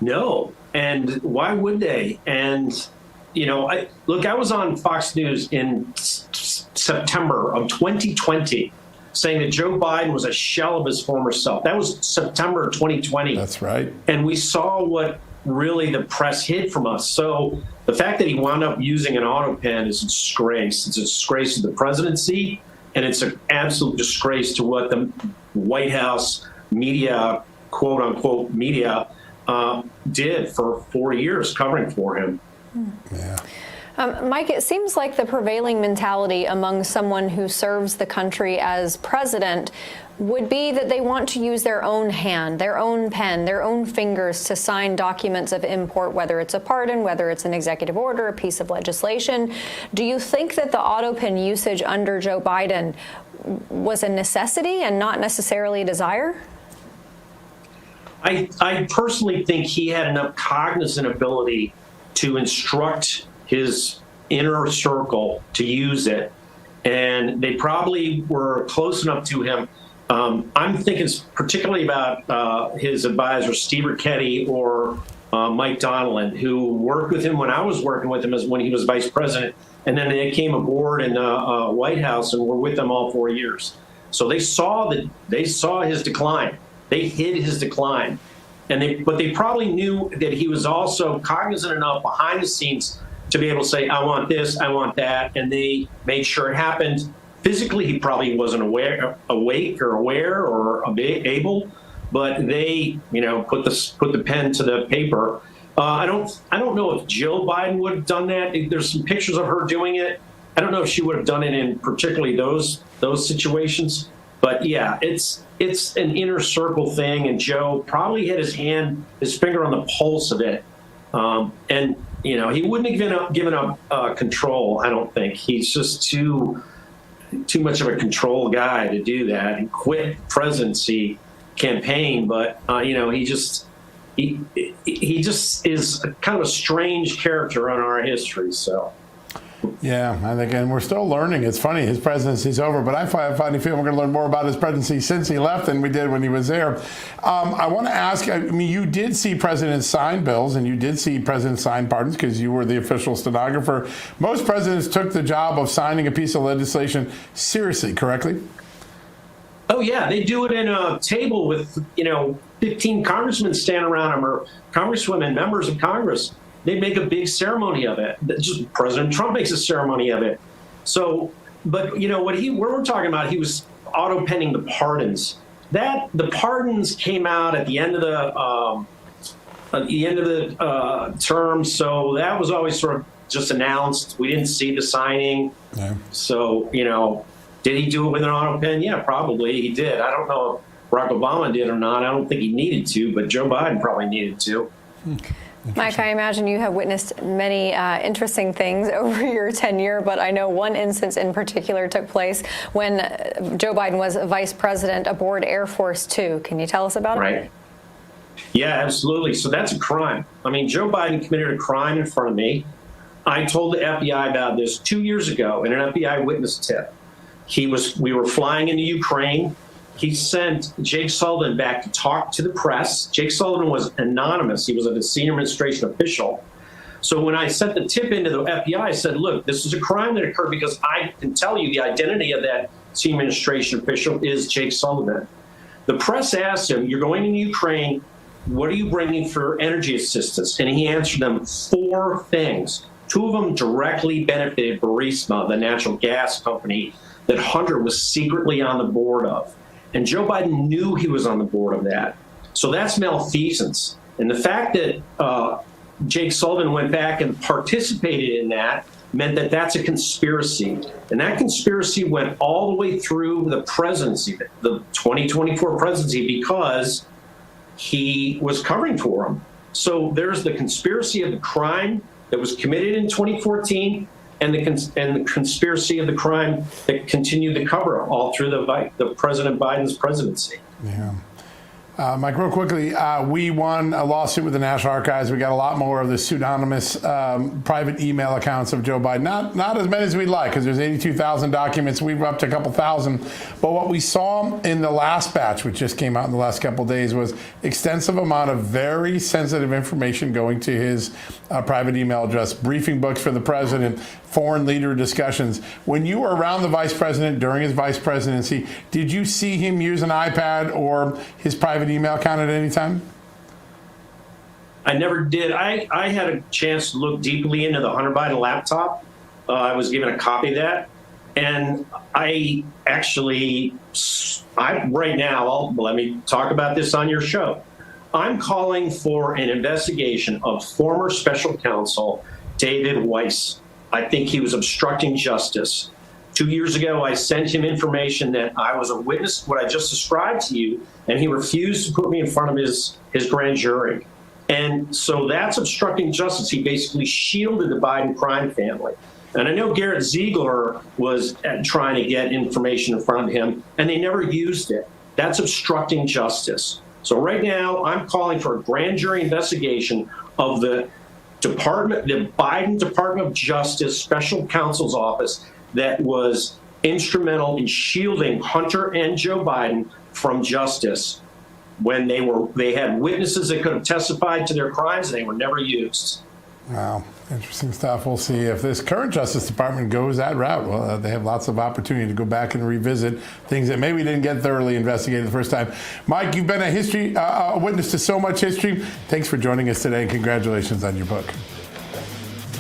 No. And why would they? And, you know, I was on Fox News in September of 2020 saying that Joe Biden was a shell of his former self. That was September 2020. That's right. And we saw what really the press hid from us. So the fact that he wound up using an auto pen is a disgrace. It's a disgrace to the presidency, and it's an absolute disgrace to what the White House media, quote unquote media, did for 4 years covering for him. Yeah. Mike, it seems like the prevailing mentality among someone who serves the country as president would be that they want to use their own hand, their own pen, their own fingers to sign documents of import, whether it's a pardon, whether it's an executive order, a piece of legislation. Do you think that the auto pen usage under Joe Biden was a necessity and not necessarily a desire? I personally think he had enough cognizant ability to instruct his inner circle to use it, and they probably were close enough to him. I'm thinking particularly about his advisor, Steve Ricchetti, or Mike Donilon, who worked with him when I was working with him when he was vice president, and then they came aboard in the White House and were with them all 4 years. So they saw his decline. They hid his decline, but they probably knew that he was also cognizant enough behind the scenes to be able to say, I want this, I want that, and they made sure it happened. Physically, he probably wasn't awake or aware or able, but they, put the pen to the paper. I don't know if Jill Biden would have done that. There's some pictures of her doing it. I don't know if she would have done it in particularly those situations, but yeah, it's an inner circle thing, and Joe probably had his finger on the pulse of it, and he wouldn't have given up control. I don't think he's just too much of a control guy to do that and quit presidency campaign, but he just is kind of a strange character on our history. So. Yeah, I think, and we're still learning. It's funny, his presidency's over, but I finally feel we're going to learn more about his presidency since he left than we did when he was there. I want to ask, I mean, you did see presidents sign bills, and you did see presidents sign pardons because you were the official stenographer. Most presidents took the job of signing a piece of legislation seriously, correctly? Oh, yeah, they do it in a table with, 15 congressmen standing around them, or congresswomen, members of Congress. They make a big ceremony of it. Just President Trump makes a ceremony of it. So, but what we're talking about, he was auto penning the pardons. The pardons came out at the end of the term, so that was always sort of just announced. We didn't see the signing. Yeah. So did he do it with an auto pen? Yeah, probably he did. I don't know if Barack Obama did or not. I don't think he needed to, but Joe Biden probably needed to. Mike, I imagine you have witnessed many interesting things over your tenure, but I know one instance in particular took place when Joe Biden was vice president aboard Air Force Two. Can you tell us about it? Right. Yeah, absolutely. So that's a crime. I mean, Joe Biden committed a crime in front of me. I told the FBI about this 2 years ago in an FBI witness tip. We were flying into Ukraine. He sent Jake Sullivan back to talk to the press. Jake Sullivan was anonymous. He was a senior administration official. So when I sent the tip into the FBI, I said, look, this is a crime that occurred because I can tell you the identity of that senior administration official is Jake Sullivan. The press asked him, you're going into Ukraine, what are you bringing for energy assistance? And he answered them 4 things. 2 of them directly benefited Burisma, the natural gas company that Hunter was secretly on the board of. And Joe Biden knew he was on the board of that. So that's malfeasance. And the fact that Jake Sullivan went back and participated in that meant that that's a conspiracy. And that conspiracy went all the way through the presidency, the 2024 presidency, because he was covering for him. So there's the conspiracy of the crime that was committed in 2014 and the conspiracy of the crime that continued to cover all through the President Biden's presidency. Yeah. Mike, real quickly, we won a lawsuit with the National Archives. We got a lot more of the pseudonymous private email accounts of Joe Biden. Not as many as we'd like, because there's 82,000 documents. We were up to a couple thousand. But what we saw in the last batch, which just came out in the last couple of days, was extensive amount of very sensitive information going to his private email address, briefing books for the president, foreign leader discussions. When you were around the vice president during his vice presidency, did you see him use an iPad or his private email account at any time? I never did. I had a chance to look deeply into the Hunter Biden laptop. I was given a copy of that. And right now, let me talk about this on your show. I'm calling for an investigation of former special counsel David Weiss. I think he was obstructing justice. 2 years ago, I sent him information that I was a witness, what I just described to you, and he refused to put me in front of his grand jury. And so that's obstructing justice. He basically shielded the Biden crime family. And I know Garrett Ziegler was trying to get information in front of him, and they never used it. That's obstructing justice. So right now, I'm calling for a grand jury investigation of the Biden Department of Justice Special Counsel's Office that was instrumental in shielding Hunter and Joe Biden from justice when they had witnesses that could have testified to their crimes and they were never used. Wow, interesting stuff. We'll see if this current Justice Department goes that route. Well, they have lots of opportunity to go back and revisit things that maybe didn't get thoroughly investigated the first time. Mike, you've been a witness to so much history. Thanks for joining us today, and congratulations on your book.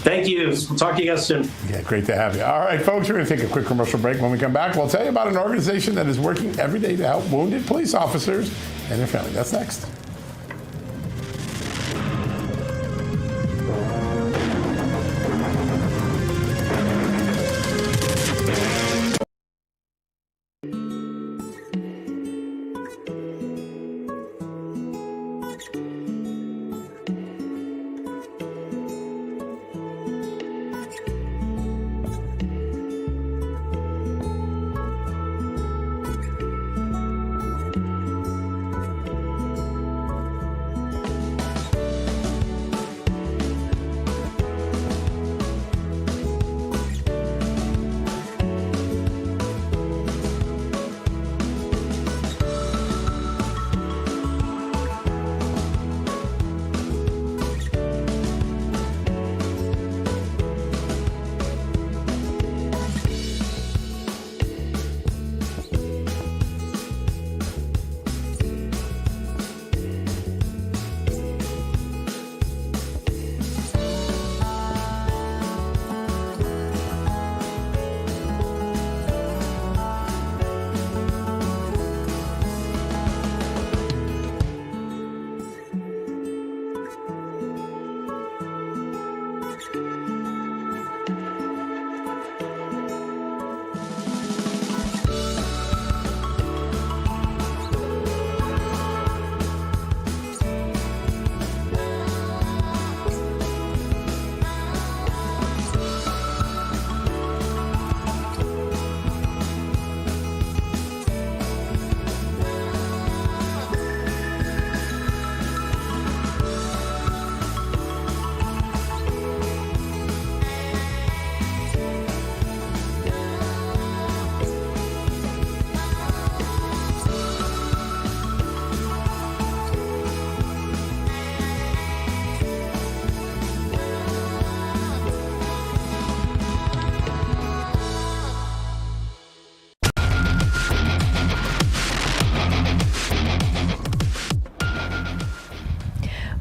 Thank you. We'll talk to you guys soon. Yeah, great to have you. All right, folks, we're going to take a quick commercial break. When we come back, we'll tell you about an organization that is working every day to help wounded police officers and their family. That's next.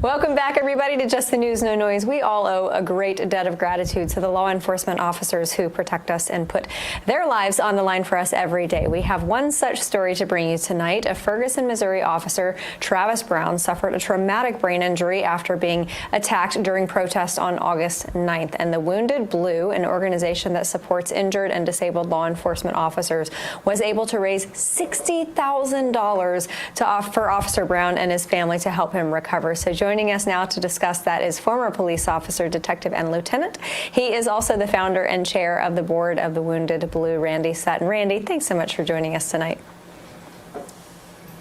Welcome back, everybody, to Just the News, No Noise. We all owe a great debt of gratitude to the law enforcement officers who protect us and put their lives on the line for us every day. We have one such story to bring you tonight. A Ferguson, Missouri officer, Travis Brown, suffered a traumatic brain injury after being attacked during protest on August 9th. And the Wounded Blue, an organization that supports injured and disabled law enforcement officers, was able to raise $60,000 for Officer Brown and his family to help him recover. So joining us now to discuss that is former police officer, detective, and lieutenant. He is also the founder and chair of the board of the Wounded Blue, Randy Sutton. Randy, thanks so much for joining us tonight.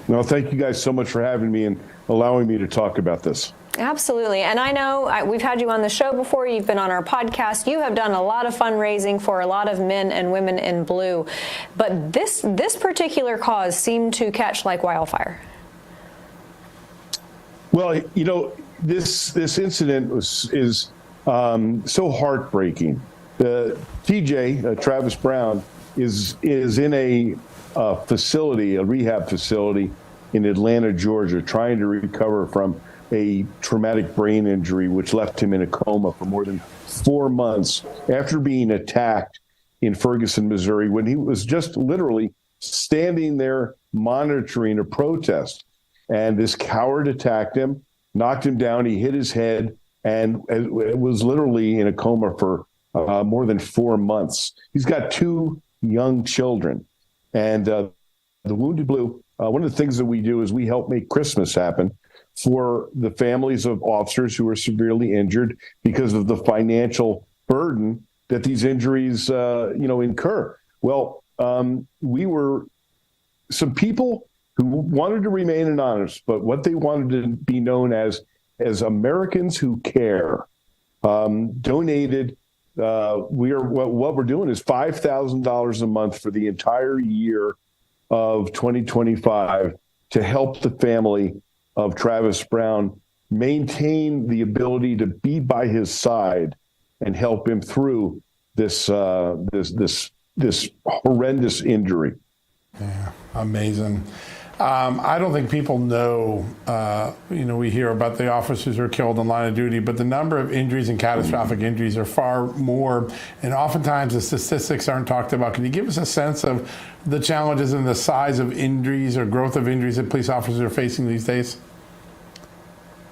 No, thank you guys so much for having me and allowing me to talk about this. Absolutely. And I know we've had you on the show before. You've been on our podcast. You have done a lot of fundraising for a lot of men and women in blue. But this particular cause seemed to catch like wildfire. Well, you know, this incident is so heartbreaking. TJ, Travis Brown, is in a facility, a rehab facility in Atlanta, Georgia, trying to recover from a traumatic brain injury, which left him in a coma for more than 4 months after being attacked in Ferguson, Missouri, when he was just literally standing there monitoring a protest. And this coward attacked him, knocked him down. He hit his head and was literally in a coma for more than 4 months. He's got 2 young children. And the Wounded Blue, one of the things that we do is we help make Christmas happen for the families of officers who are severely injured because of the financial burden that these injuries, incur. Well, we were some people who wanted to remain anonymous, but what they wanted to be known as Americans who care, donated. What we're doing is $5,000 a month for the entire year of 2025 to help the family of Travis Brown maintain the ability to be by his side and help him through this horrendous injury. Yeah, amazing. I don't think people know, we hear about the officers who are killed in line of duty, but the number of injuries and catastrophic injuries are far more, and oftentimes the statistics aren't talked about. Can you give us a sense of the challenges and the size of injuries or growth of injuries that police officers are facing these days?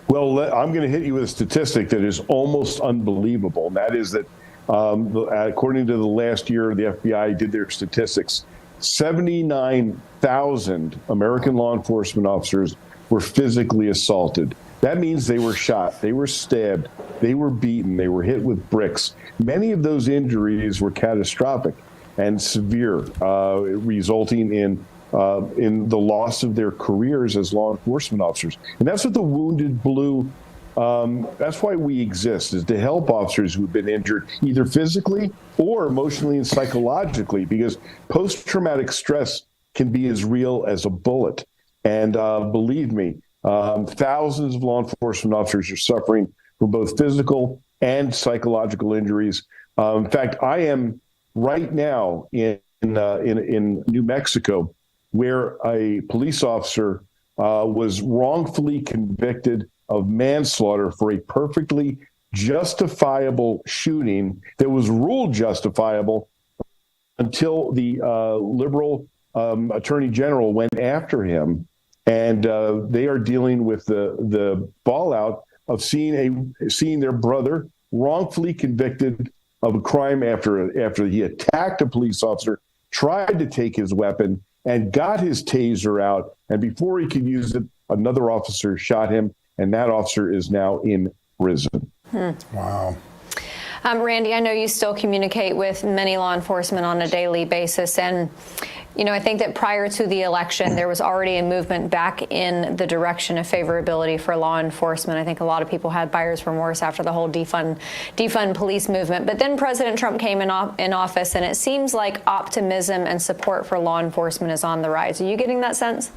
Well, I'm going to hit you with a statistic that is almost unbelievable, and that is that according to the last year, the FBI did their statistics, 79,000 American law enforcement officers were physically assaulted. That means they were shot, they were stabbed, they were beaten, they were hit with bricks. Many of those injuries were catastrophic and severe, resulting in the loss of their careers as law enforcement officers. And that's what the Wounded Blue, that's why we exist, is to help officers who've been injured either physically or emotionally and psychologically, because post-traumatic stress can be as real as a bullet. And believe me, thousands of law enforcement officers are suffering from both physical and psychological injuries. In fact, I am right now in New Mexico, where a police officer was wrongfully convicted of manslaughter for a perfectly justifiable shooting that was ruled justifiable until the liberal attorney general went after him. And they are dealing with the fallout of seeing their brother wrongfully convicted of a crime after he attacked a police officer, tried to take his weapon, and got his taser out. And before he could use it, another officer shot him, and that officer is now in prison. Wow. Randy, I know you still communicate with many law enforcement on a daily basis. And, I think that prior to the election, there was already a movement back in the direction of favorability for law enforcement. I think a lot of people had buyer's remorse after the whole defund police movement. But then President Trump came in office, and it seems like optimism and support for law enforcement is on the rise. Are you getting that sense?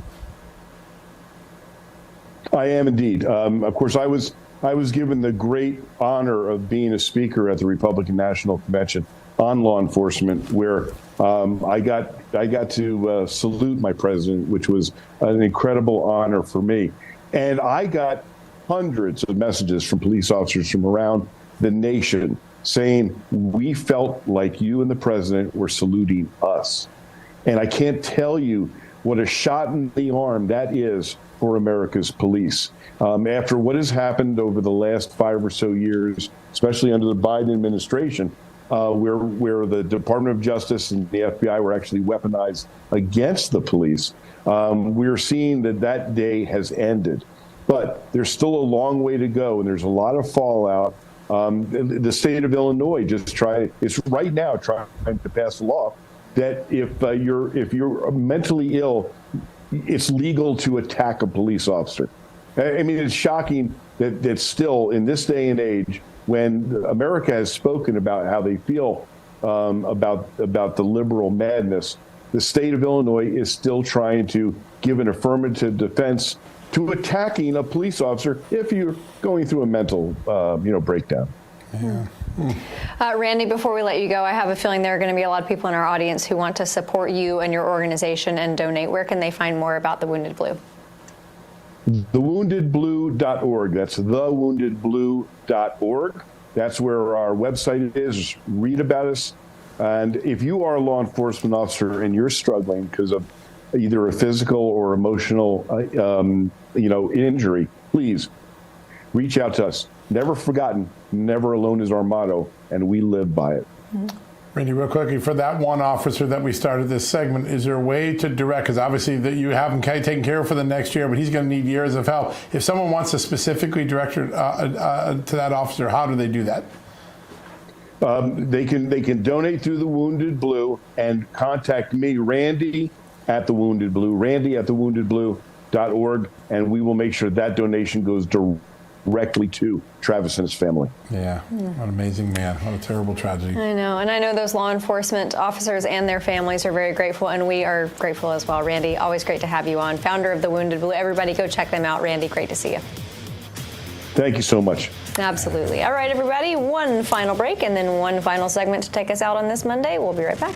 I am indeed. Of course, I was given the great honor of being a speaker at the Republican National Convention on law enforcement, where I got to salute my president, which was an incredible honor for me. And I got hundreds of messages from police officers from around the nation saying, we felt like you and the president were saluting us. And I can't tell you what a shot in the arm that is for America's police. After what has happened over the last 5 or so years, especially under the Biden administration, where the Department of Justice and the FBI were actually weaponized against the police, we're seeing that day has ended. But there's still a long way to go, and there's a lot of fallout. The state of Illinois is right now trying to pass a law that if you're mentally ill, it's legal to attack a police officer. I mean, it's shocking that still in this day and age, when America has spoken about how they feel about the liberal madness, the state of Illinois is still trying to give an affirmative defense to attacking a police officer if you're going through a mental, breakdown. Yeah. Randy, before we let you go, I have a feeling there are going to be a lot of people in our audience who want to support you and your organization and donate. Where can they find more about the Wounded Blue? TheWoundedBlue.org. That's TheWoundedBlue.org. That's where our website is. Read about us. And if you are a law enforcement officer and you're struggling because of either a physical or emotional, injury, please reach out to us. Never forgotten, never alone is our motto, and we live by it. Randy, real quickly, for that one officer that we started this segment, is there a way to direct, because obviously that you have him taken care of for the next year, but he's going to need years of help. If someone wants to specifically direct to that officer, how do they do that? They can donate through the Wounded Blue and contact me, Randy at the Wounded Blue, Randy at thewoundedblue.org, and we will make sure that donation goes directly to Travis and his family. Yeah, what an amazing man. What a terrible tragedy. I know, and I know those law enforcement officers and their families are very grateful, and we are grateful as well. Randy, always great to have you on. Founder of the Wounded Blue. Everybody go check them out. Randy, great to see you. Thank you so much. Absolutely. All right, everybody, one final break and then one final segment to take us out on this Monday. We'll be right back.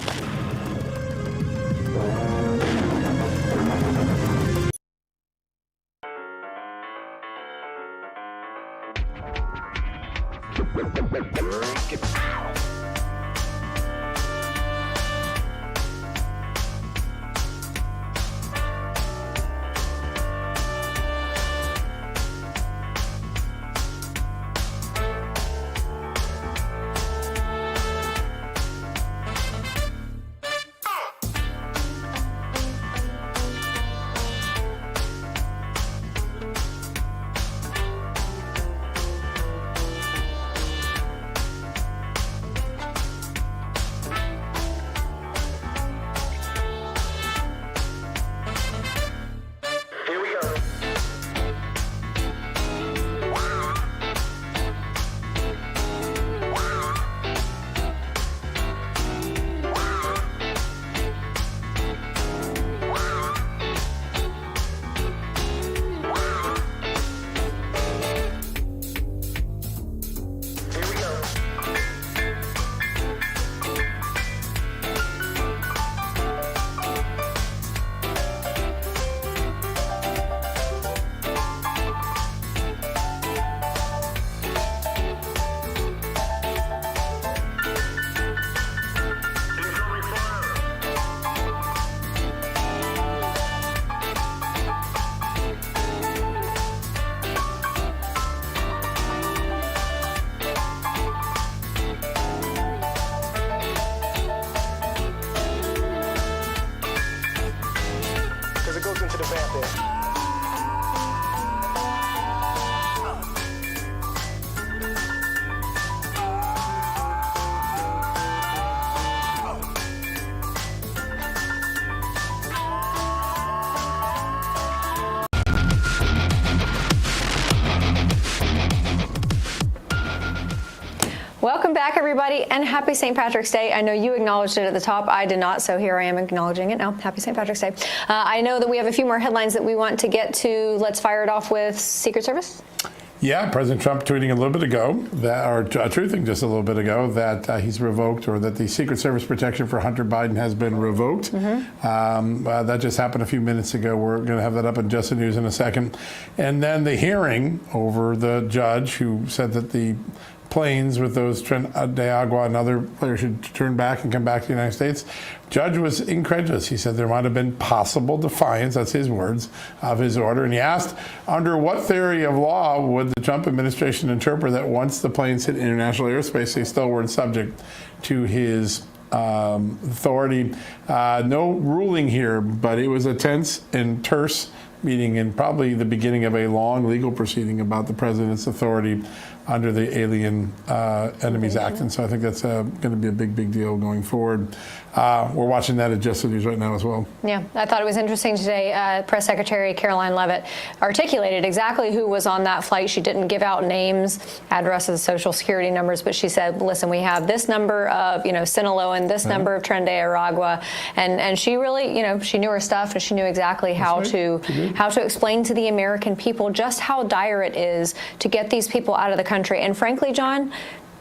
Welcome back, everybody, and happy St. Patrick's Day. I know you acknowledged it at the top. I did not, so here I am acknowledging it now. Happy St. Patrick's Day. I know that we have a few more headlines that we want to get to. Let's fire it off with Secret Service. Yeah, President Trump tweeting a little bit ago, truthing just a little bit ago, that he's revoked, or that the Secret Service protection for Hunter Biden has been revoked. That just happened a few minutes ago. We're going to have that up in Just the News in a second. And then the hearing over the judge who said that the planes with those de Agua and other players should turn back and come back to the United States. Judge was incredulous. He said there might have been possible defiance, that's his words, of his order. And he asked, under what theory of law would the Trump administration interpret that once the planes hit international airspace, they still weren't subject to his authority? No ruling here, but it was a tense and terse meeting and probably the beginning of a long legal proceeding about the president's authority under the Alien Enemies Act. And so I think that's going to be a big deal going forward. We're watching that at Just the News right now as well. Yeah, I thought it was interesting today. Press Secretary Caroline Leavitt articulated exactly who was on that flight. She didn't give out names, addresses, social security numbers, but she said, listen, we have this number of, Sinaloa and this number of Tren de Aragua. And she really, she knew her stuff, and she knew exactly how to explain to the American people just how dire it is to get these people out of the country. And frankly, John,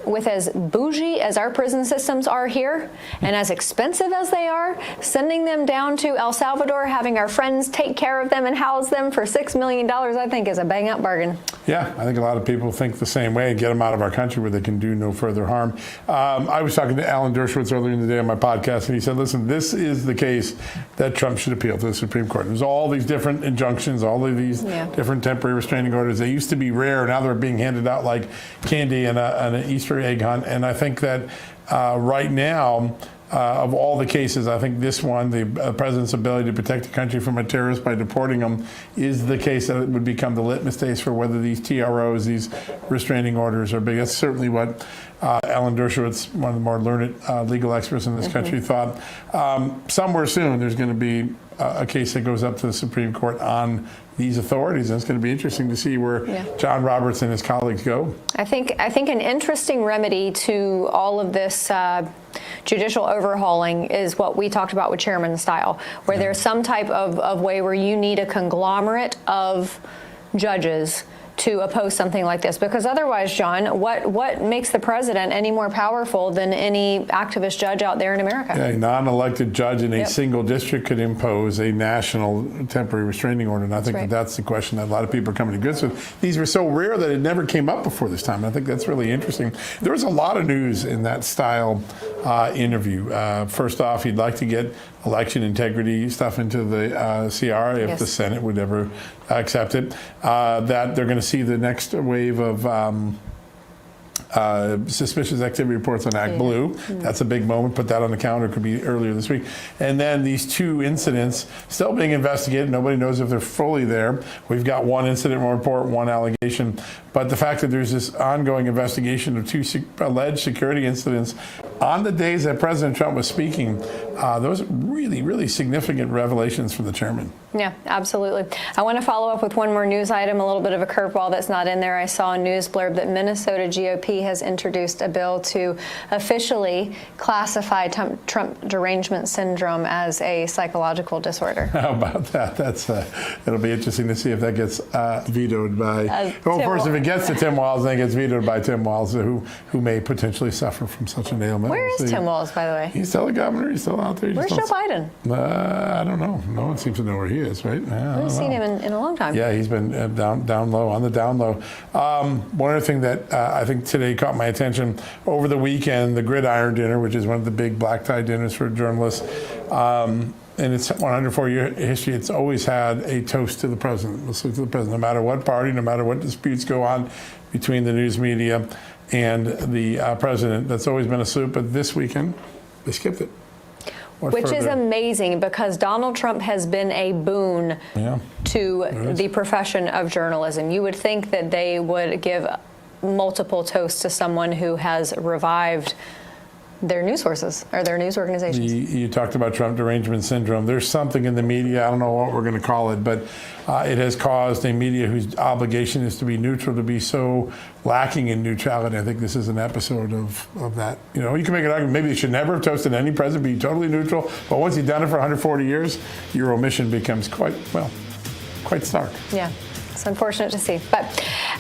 with as bougie as our prison systems are here and as expensive as they are, sending them down to El Salvador, having our friends take care of them and house them for $6 million, I think is a bang-up bargain. Yeah, I think a lot of people think the same way, and get them out of our country where they can do no further harm. I was talking to Alan Dershowitz earlier in the day on my podcast, and he said, listen, this is the case that Trump should appeal to the Supreme Court. There's all these different injunctions, all of these different temporary restraining orders. They used to be rare. Now they're being handed out like candy and an Easter egg hunt. And I think that right now, of all the cases, I think this one, the president's ability to protect the country from a terrorist by deporting them, is the case that it would become the litmus test for whether these TROs, these restraining orders, are big. That's certainly what Alan Dershowitz, one of the more learned legal experts in this country, thought. Somewhere soon, there's going to be a case that goes up to the Supreme Court on these authorities, and it's going to be interesting to see where John Roberts and his colleagues go. I think an interesting remedy to all of this judicial overhauling is what we talked about with Chairman Steil, where there's some type of way where you need a conglomerate of judges to oppose something like this, because otherwise, John, what makes the president any more powerful than any activist judge out there in America? Yeah, a non-elected judge in a single district could impose a national temporary restraining order, and I think that's the question that a lot of people are coming to grips with. These were so rare that it never came up before this time. I think that's really interesting. There was a lot of news in that Steil interview. First off, he'd like to get election integrity stuff into the CR if the Senate would ever accept it. That they're going to see the next wave of suspicious activity reports on Act Blue. That's a big moment. Put that on the calendar. Could be earlier this week. And then these two incidents still being investigated. Nobody knows if they're fully there. We've got one incident report, one allegation. But the fact that there's this ongoing investigation of two alleged security incidents on the days that President Trump was speaking, those are really significant revelations from the chairman. Yeah, absolutely. I want to follow up with one more news item, a little bit of a curveball that's not in there. I saw a news blurb that Minnesota GOP has introduced a bill to officially classify Trump derangement syndrome as a psychological disorder. How about that? It'll be interesting to see if that gets vetoed by, first, if it gets to Tim Walz, then it gets vetoed by Tim Walz, who may potentially suffer from such an ailment. Where is Tim Walz, by the way? He's still a governor. He's still out there. Where's Joe Biden? I don't know. No one seems to know where he is, right? I haven't seen him in a long time. Yeah, he's been down low, on the down low. One other thing that I think today caught my attention over the weekend, the Gridiron Dinner, which is one of the big black tie dinners for journalists. In its 104-year history, it's always had a toast to the president. Let's look to the president, no matter what party, no matter what disputes go on between the news media and the president. That's always been a salute, but this weekend, they skipped it. Which is amazing, because Donald Trump has been a boon to the profession of journalism. You would think that they would give multiple toasts to someone who has revived their news sources or their news organizations. You talked about Trump derangement syndrome. There's something in the media, I don't know what we're going to call it, but it has caused a media whose obligation is to be neutral to be so lacking in neutrality. I think this is an episode of that. You can make an argument, maybe they should never have toasted any president, be totally neutral, but once you've done it for 140 years, your omission becomes quite stark. Yeah. It's unfortunate to see. But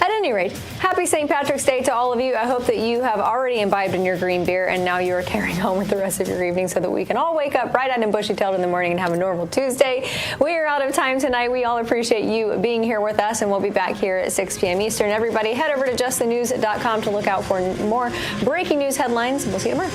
at any rate, happy St. Patrick's Day to all of you. I hope that you have already imbibed in your green beer and now you are carrying home with the rest of your evening so that we can all wake up bright-eyed and bushy-tailed in the morning and have a normal Tuesday. We are out of time tonight. We all appreciate you being here with us, and we'll be back here at 6 p.m. Eastern. Everybody, head over to justthenews.com to look out for more breaking news headlines. We'll see you tomorrow.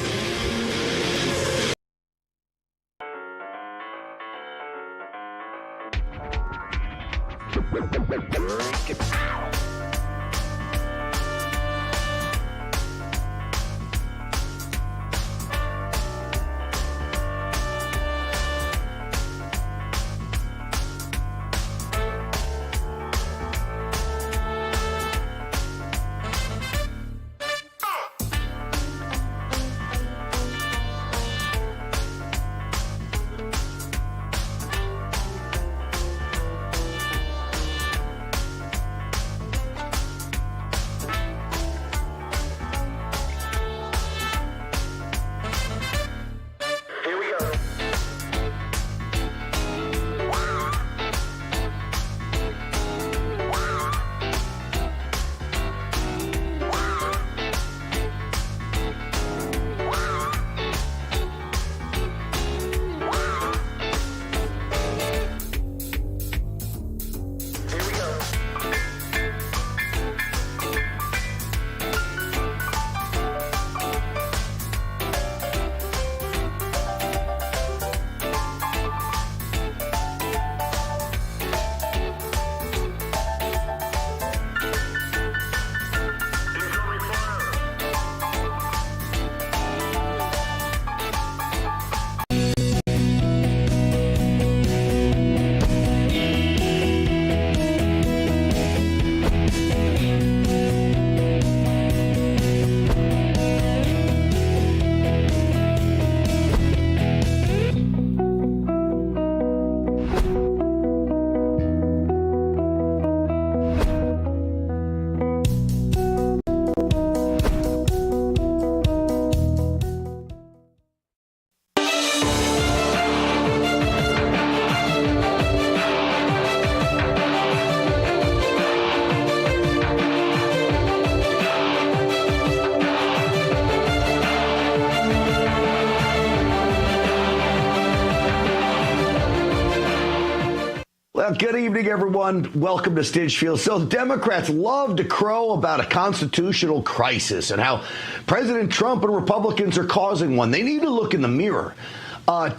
Well, good evening, everyone. Welcome to Stinchfield. So Democrats love to crow about a constitutional crisis and how President Trump and Republicans are causing one. They need to look in the mirror.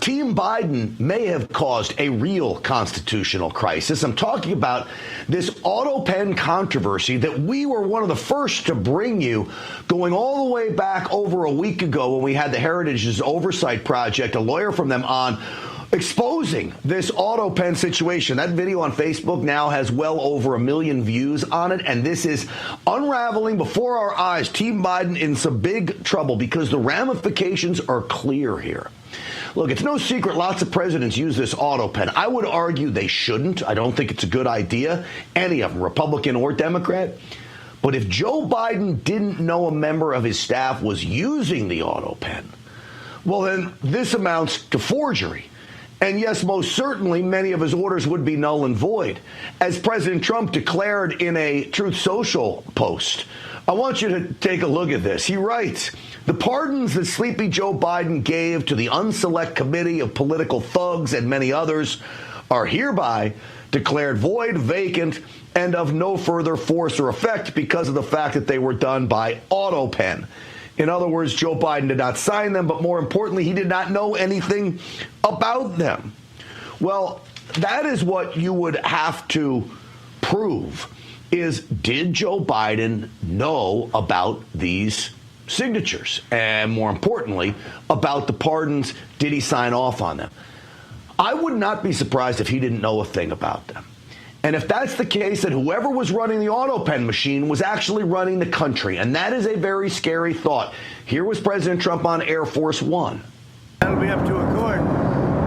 Team Biden may have caused a real constitutional crisis. I'm talking about this auto pen controversy that we were one of the first to bring you, going all the way back over a week ago when we had the Heritage's Oversight Project, a lawyer from them on, exposing this auto pen situation. That video on Facebook now has well over 1 million views on it, and this is unraveling before our eyes. Team Biden in some big trouble because the ramifications are clear here. Look, it's no secret lots of presidents use this auto pen. I would argue they shouldn't. I don't think it's a good idea, any of them, Republican or Democrat. But if Joe Biden didn't know a member of his staff was using the auto pen, well, then this amounts to forgery. And yes, most certainly, many of his orders would be null and void. As President Trump declared in a Truth Social post, I want you to take a look at this. He writes, the pardons that Sleepy Joe Biden gave to the unselect committee of political thugs and many others are hereby declared void, vacant, and of no further force or effect because of the fact that they were done by auto pen. In other words, Joe Biden did not sign them, but more importantly, he did not know anything about them. Well, that is what you would have to prove is, did Joe Biden know about these signatures? And more importantly, about the pardons, did he sign off on them? I would not be surprised if he didn't know a thing about them. And if that's the case, then whoever was running the auto pen machine was actually running the country. And that is a very scary thought. Here was President Trump on Air Force One. That'll be up to a court.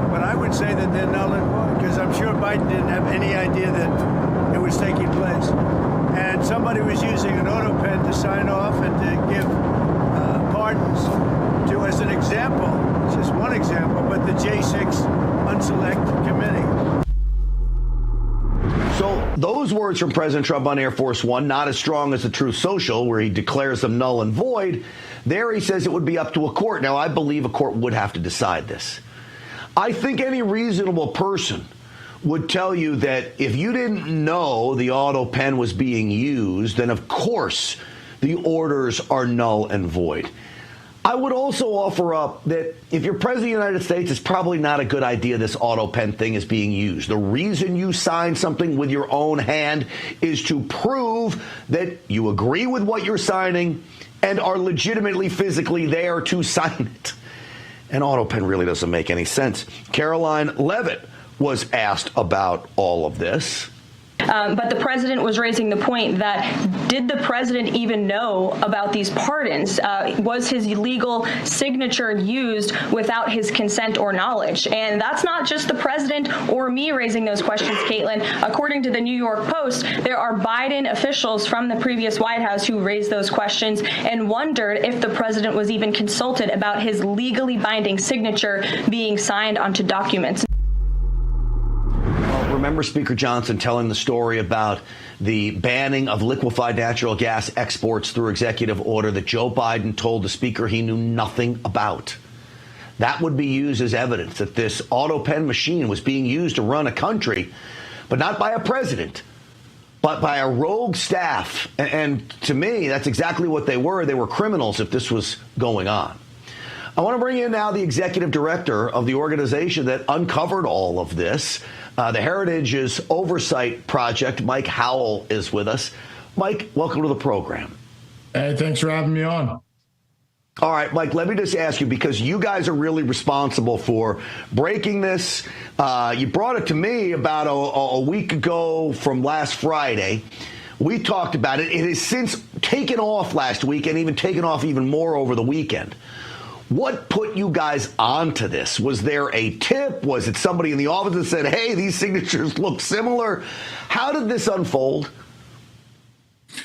But I would say that they're null and void because I'm sure Biden didn't have any idea that it was taking place. And somebody was using an auto pen to sign off and to give pardons to, as an example, just one example, but the J6 Unselect Committee. So those words from President Trump on Air Force One, not as strong as the Truth Social, where he declares them null and void. There he says it would be up to a court. Now, I believe a court would have to decide this. I think any reasonable person would tell you that if you didn't know the auto pen was being used, then of course the orders are null and void. I would also offer up that if you're president of the United States, it's probably not a good idea this auto pen thing is being used. The reason you sign something with your own hand is to prove that you agree with what you're signing and are legitimately physically there to sign it. An auto pen really doesn't make any sense. Caroline Levitt was asked about all of this. But the president was raising the point that did the president even know about these pardons? Was his legal signature used without his consent or knowledge? And that's not just the president or me raising those questions, Caitlin. According to the New York Post, there are Biden officials from the previous White House who raised those questions and wondered if the president was even consulted about his legally binding signature being signed onto documents. Remember Speaker Johnson telling the story about the banning of liquefied natural gas exports through executive order that Joe Biden told the speaker he knew nothing about. That would be used as evidence that this auto pen machine was being used to run a country, but not by a president, but by a rogue staff. And to me, that's exactly what they were. They were criminals if this was going on. I want to bring in now the executive director of the organization that uncovered all of this. The Heritage's Oversight Project, Mike Howell, is with us. Mike, welcome to the program. Hey, thanks for having me on. All right, Mike, let me just ask you, because you guys are really responsible for breaking this. You brought it to me about a week ago from last Friday. We talked about it. It has since taken off last week and even taken off even more over the weekend. What put you guys onto this? Was there a tip? Was it somebody in the office that said, hey, these signatures look similar? How did this unfold?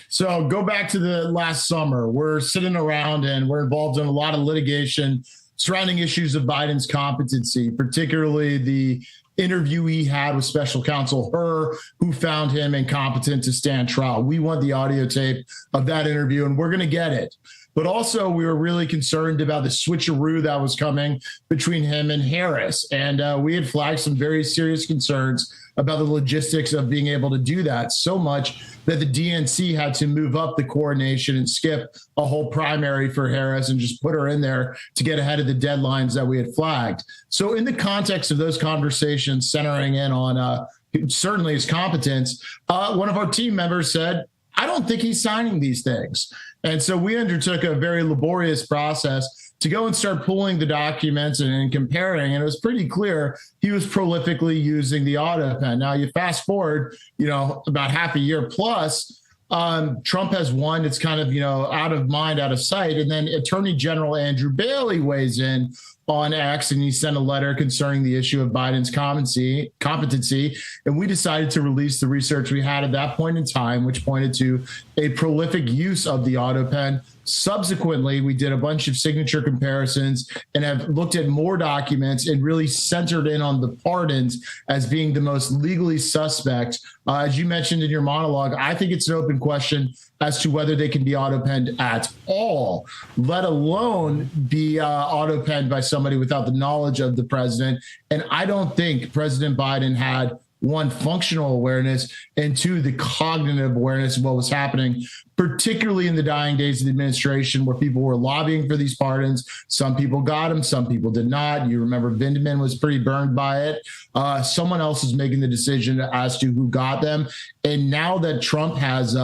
So go back to the last summer. We're sitting around and we're involved in a lot of litigation surrounding issues of Biden's competency, particularly the interview he had with special counsel Hur, who found him incompetent to stand trial. We want the audio tape of that interview, and we're going to get it. But also, we were really concerned about the switcheroo that was coming between him and Harris. And we had flagged some very serious concerns about the logistics of being able to do that, so much that the DNC had to move up the coordination and skip a whole primary for Harris and just put her in there to get ahead of the deadlines that we had flagged. So in the context of those conversations centering in on certainly his competence, one of our team members said, I don't think he's signing these things. And so we undertook a very laborious process to go and start pulling the documents and comparing. And it was pretty clear he was prolifically using the auto pen. Now you fast forward, about half a year plus, Trump has won. It's kind of, out of mind, out of sight. And then Attorney General Andrew Bailey weighs in on X, and he sent a letter concerning the issue of Biden's competency. And we decided to release the research we had at that point in time, which pointed to a prolific use of the auto pen. Subsequently, we did a bunch of signature comparisons and have looked at more documents and really centered in on the pardons as being the most legally suspect. As you mentioned in your monologue, I think it's an open question as to whether they can be auto-penned at all, let alone be auto-penned by somebody without the knowledge of the president. And I don't think President Biden had, one, functional awareness, and two, the cognitive awareness of what was happening, particularly in the dying days of the administration where people were lobbying for these pardons. Some people got them, some people did not. You remember Vindman was pretty burned by it. Someone else is making the decision as to who got them. And now that Trump has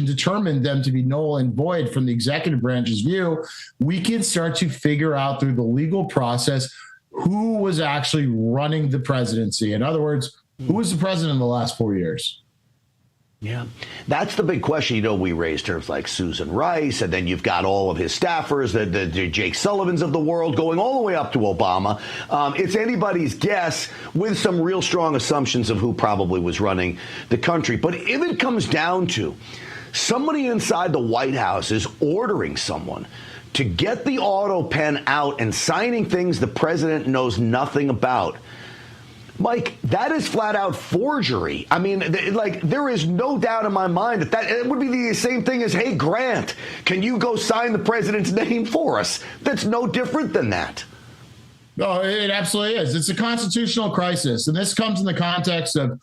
determined them to be null and void from the executive branch's view, we can start to figure out through the legal process who was actually running the presidency. In other words, who was the president in the last 4 years? Yeah, that's the big question. We raised terms like Susan Rice, and then you've got all of his staffers, the Jake Sullivans of the world, going all the way up to Obama. It's anybody's guess with some real strong assumptions of who probably was running the country. But if it comes down to somebody inside the White House is ordering someone to get the auto pen out and signing things the president knows nothing about, Mike, that is flat out forgery. I mean, there is no doubt in my mind that it would be the same thing as, hey, Grant, can you go sign the president's name for us? That's no different than that. No, it absolutely is. It's a constitutional crisis. And this comes in the context of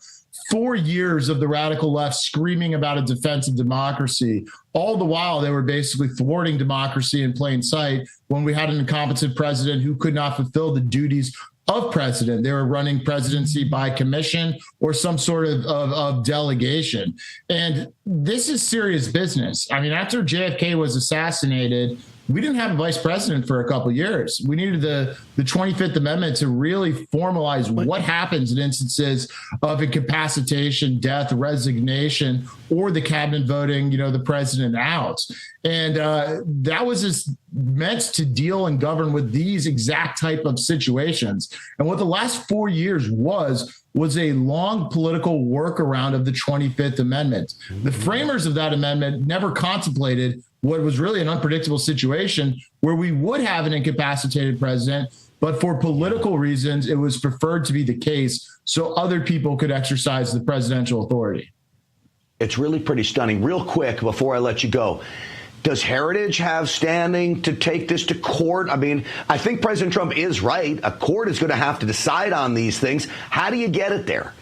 4 years of the radical left screaming about a defense of democracy. All the while, they were basically thwarting democracy in plain sight when we had an incompetent president who could not fulfill the duties of president. They were running presidency by commission or some sort of delegation. And this is serious business. I mean, after JFK was assassinated, we didn't have a vice president for a couple of years. We needed the 25th Amendment to really formalize what happens in instances of incapacitation, death, resignation, or the cabinet voting, the president out. And that was just meant to deal and govern with these exact type of situations. And what the last 4 years was a long political workaround of the 25th Amendment. The framers of that amendment never contemplated what was really an unpredictable situation where we would have an incapacitated president, but for political reasons, it was preferred to be the case so other people could exercise the presidential authority. It's really pretty stunning. Real quick, before I let you go, does Heritage have standing to take this to court? I mean, I think President Trump is right. A court is going to have to decide on these things. How do you get it there?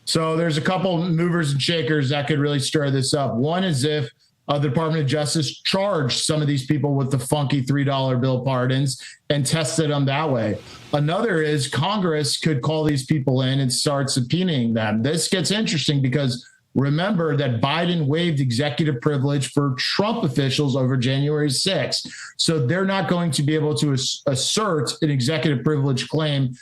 So there's a couple movers and shakers that could really stir this up. One is if the Department of Justice charged some of these people with the funky $3 bill pardons and tested them that way. Another is Congress could call these people in and start subpoenaing them. This gets interesting because remember that Biden waived executive privilege for Trump officials over January 6th. So they're not going to be able to assert an executive privilege claim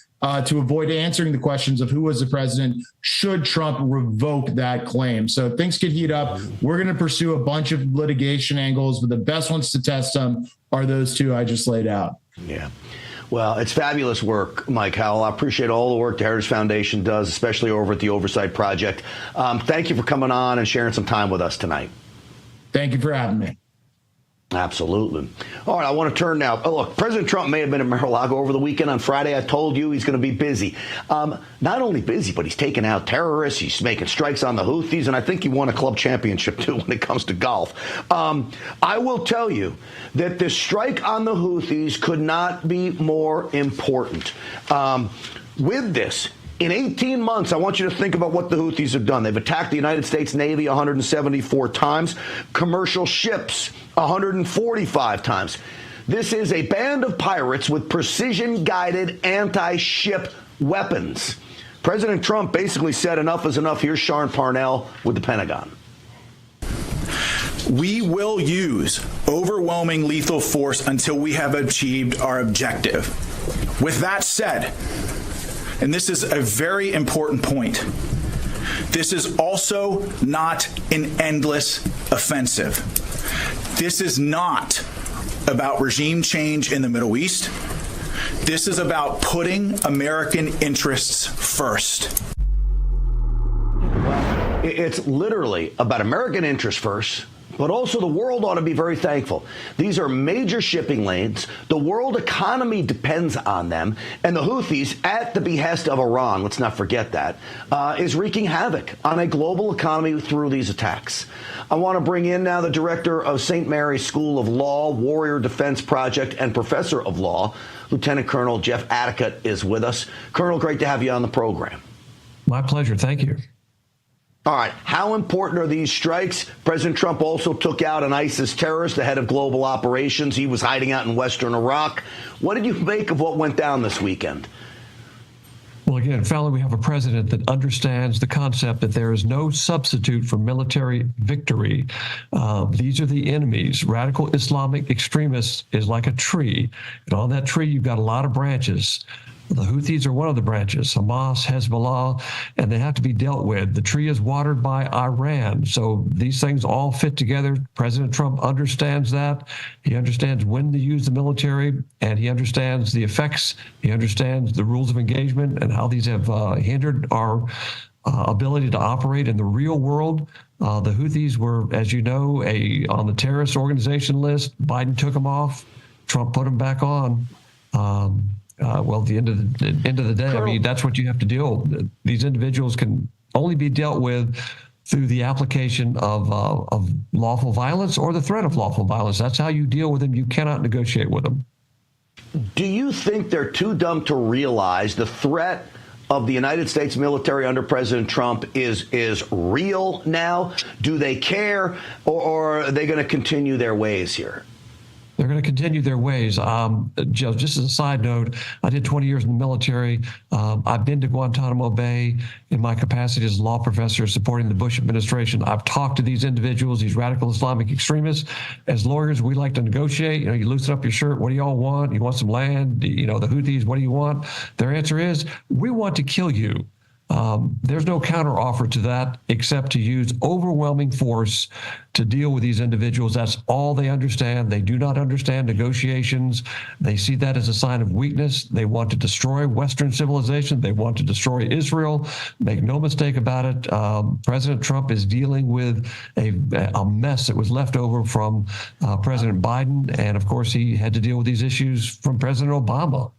to avoid answering the questions of who was the president should Trump revoke that claim. So things could heat up. We're going to pursue a bunch of litigation angles, but the best ones to test them are those two I just laid out. Yeah. Well, it's fabulous work, Mike Howell. I appreciate all the work the Heritage Foundation does, especially over at the Oversight Project. Thank you for coming on and sharing some time with us tonight. Thank you for having me. Absolutely. All right, I want to turn now. Oh, look, President Trump may have been in Mar-a-Lago over the weekend. On Friday, I told you he's going to be busy. Not only busy, but he's taking out terrorists. He's making strikes on the Houthis, and I think he won a club championship, too, when it comes to golf. I will tell you that the strike on the Houthis could not be more important. With this, in 18 months, I want you to think about what the Houthis have done. They've attacked the United States Navy 174 times, commercial ships 145 times. This is a band of pirates with precision-guided anti-ship weapons. President Trump basically said enough is enough. Here's Sean Parnell with the Pentagon. We will use overwhelming lethal force until we have achieved our objective. With that said, and this is a very important point, this is also not an endless offensive. This is not about regime change in the Middle East. This is about putting American interests first. It's literally about American interests first. But also the world ought to be very thankful. These are major shipping lanes. The world economy depends on them. And the Houthis, at the behest of Iran, let's not forget that, is wreaking havoc on a global economy through these attacks. I want to bring in now the director of St. Mary's School of Law, Warrior Defense Project, and professor of law, Lieutenant Colonel Jeff Addicott is with us. Colonel, great to have you on the program. My pleasure. Thank you. All right. How important are these strikes? President Trump also took out an ISIS terrorist, the head of global operations. He was hiding out in western Iraq. What did you make of what went down this weekend? Well, again, Fallon, we have a president that understands the concept that there is no substitute for military victory. These are the enemies. Radical Islamic extremists is like a tree. And on that tree, you've got a lot of branches. The Houthis are one of the branches, Hamas, Hezbollah, and they have to be dealt with. The tree is watered by Iran. So these things all fit together. President Trump understands that. He understands when to use the military, and he understands the effects. He understands the rules of engagement and how these have hindered our ability to operate in the real world. The Houthis were, as you know, on the terrorist organization list. Biden took them off. Trump put them back on. Well, at the end of the day, I mean, that's what you have to deal. These individuals can only be dealt with through the application of lawful violence or the threat of lawful violence. That's how you deal with them. You cannot negotiate with them. Do you think they're too dumb to realize the threat of the United States military under President Trump is real now? Do they care, or are they going to continue their ways here? They're going to continue their ways. Joe, just as a side note, I did 20 years in the military. I've been to Guantanamo Bay in my capacity as a law professor supporting the Bush administration. I've talked to these individuals, these radical Islamic extremists. As lawyers, we like to negotiate. You know, you loosen up your shirt. What do y'all want? You want some land? You know, the Houthis, what do you want? Their answer is, we want to kill you. There's no counteroffer to that except to use overwhelming force to deal with these individuals. That's all they understand. They do not understand negotiations. They see that as a sign of weakness. They want to destroy Western civilization. They want to destroy Israel. Make no mistake about it. President Trump is dealing with a mess that was left over from President Biden. And of course, he had to deal with these issues from President Obama.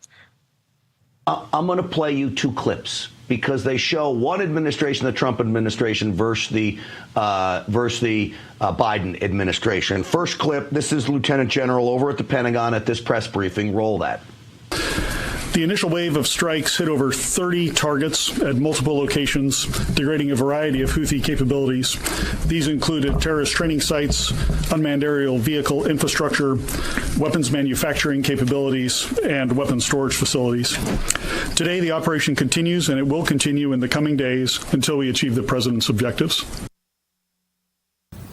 I'm going to play you two clips because they show one administration, the Trump administration, versus the Biden administration. First clip, this is Lieutenant General over at the Pentagon at this press briefing. Roll that. The initial wave of strikes hit over 30 targets at multiple locations, degrading a variety of Houthi capabilities. These included terrorist training sites, unmanned aerial vehicle infrastructure, weapons manufacturing capabilities, and weapons storage facilities. Today, the operation continues, and it will continue in the coming days until we achieve the president's objectives.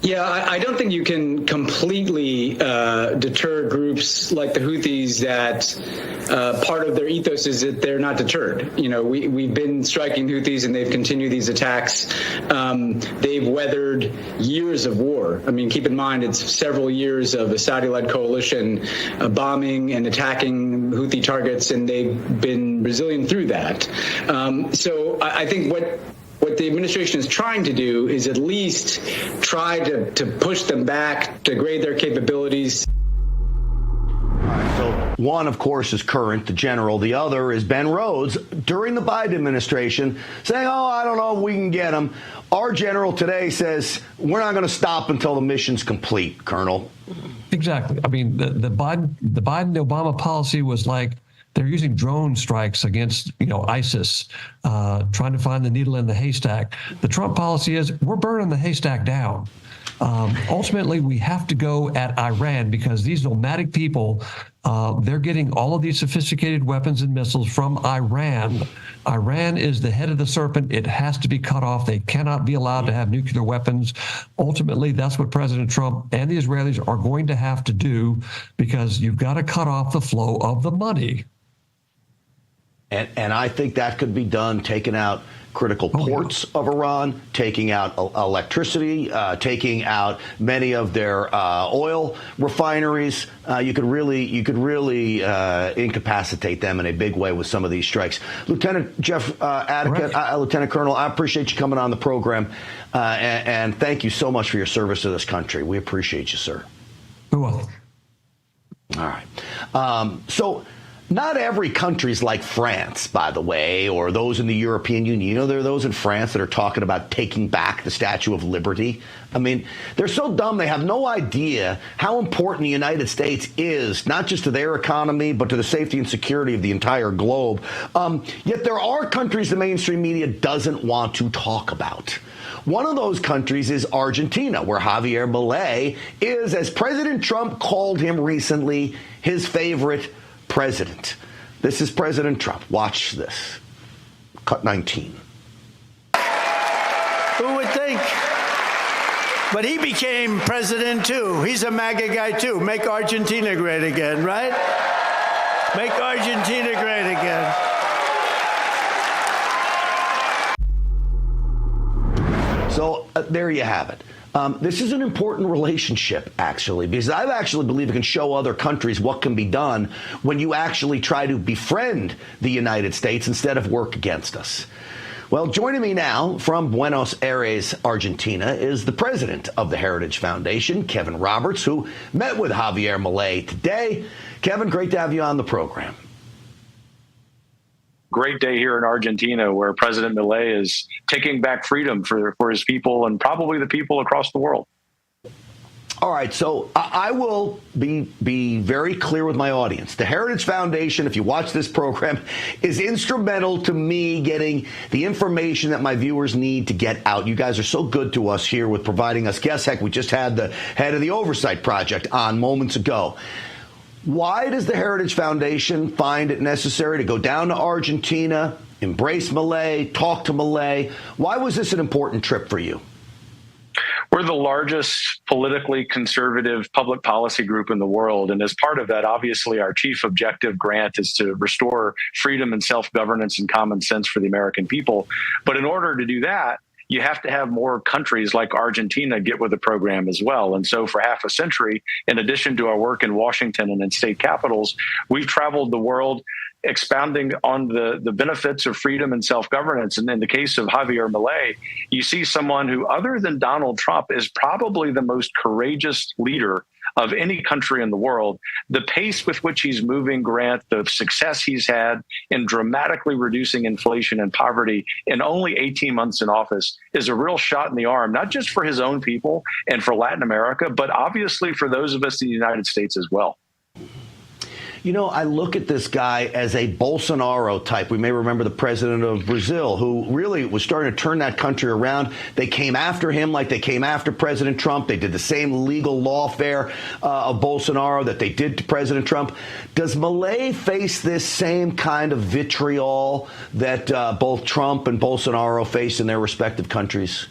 Yeah, I don't think you can completely deter groups like the Houthis that part of their ethos is that they're not deterred. You know, we've been striking Houthis and they've continued these attacks. They've weathered years of war. I mean, keep in mind, it's several years of a Saudi-led coalition bombing and attacking Houthi targets, and they've been resilient through that. So I think what the administration is trying to do is at least try to push them back, degrade their capabilities. So one, of course, is current, the general. The other is Ben Rhodes during the Biden administration saying, oh, I don't know if we can get him. Our general today says we're not going to stop until the mission's complete, Colonel. Exactly. I mean, the Biden-Obama policy was like, they're using drone strikes against, ISIS, trying to find the needle in the haystack. The Trump policy is we're burning the haystack down. Ultimately, we have to go at Iran because these nomadic people, they're getting all of these sophisticated weapons and missiles from Iran. Iran is the head of the serpent. It has to be cut off. They cannot be allowed to have nuclear weapons. Ultimately, that's what President Trump and the Israelis are going to have to do because you've got to cut off the flow of the money. And I think that could be done, taking out critical ports of Iran, taking out electricity, taking out many of their oil refineries. You could really incapacitate them in a big way with some of these strikes. Lieutenant Jeff Addicott, Lieutenant Colonel, I appreciate you coming on the program, and thank you so much for your service to this country. We appreciate you, sir. You're welcome. All right. So not every country is like France, by the way, or those in the European Union. There are those in France that are talking about taking back the Statue of Liberty. I mean, they're so dumb they have no idea how important the United States is, not just to their economy, but to the safety and security of the entire globe. Yet there are countries the mainstream media doesn't want to talk about. One of those countries is Argentina, where Javier Milei is, as President Trump called him recently, his favorite president. This is President Trump. Watch this. Cut 19. Who would think? But he became president, too. He's a MAGA guy, too. Make Argentina great again, right? Make Argentina great again. So there you have it. This is an important relationship, actually, because I actually believe it can show other countries what can be done when you actually try to befriend the United States instead of work against us. Well, joining me now from Buenos Aires, Argentina, is the president of the Heritage Foundation, Kevin Roberts, who met with Javier Milei today. Kevin, great to have you on the program. great day here in Argentina where President Milei is taking back freedom for his people and probably the people across the world. All right, so I will be very clear with my audience. The Heritage Foundation, if you watch this program, is instrumental to me getting the information that my viewers need to get out. You guys are so good to us here with providing us guests. Heck, we just had the head of the Oversight Project on moments ago. Why does the Heritage Foundation find it necessary to go down to Argentina, embrace Milei, talk to Milei? Why was this an important trip for you? We're the largest politically conservative public policy group in the world. And as part of that, obviously, our chief objective grant is to restore freedom and self-governance and common sense for the American people. But in order to do that, you have to have more countries like Argentina get with the program as well. And so for half a century, in addition to our work in Washington and in state capitals, we've traveled the world expounding on the benefits of freedom and self-governance. And in the case of Javier Milei, you see someone who, other than Donald Trump, is probably the most courageous leader of any country in the world. The pace with which he's moving, Grant, the success he's had in dramatically reducing inflation and poverty in only 18 months in office is a real shot in the arm, not just for his own people and for Latin America, but obviously for those of us in the United States as well. You know, I look at this guy as a Bolsonaro type. We may remember the president of Brazil, who really was starting to turn that country around. They came after him like they came after President Trump. They did the same legal lawfare of Bolsonaro that they did to President Trump. Does Milei face this same kind of vitriol that both Trump and Bolsonaro face in their respective countries?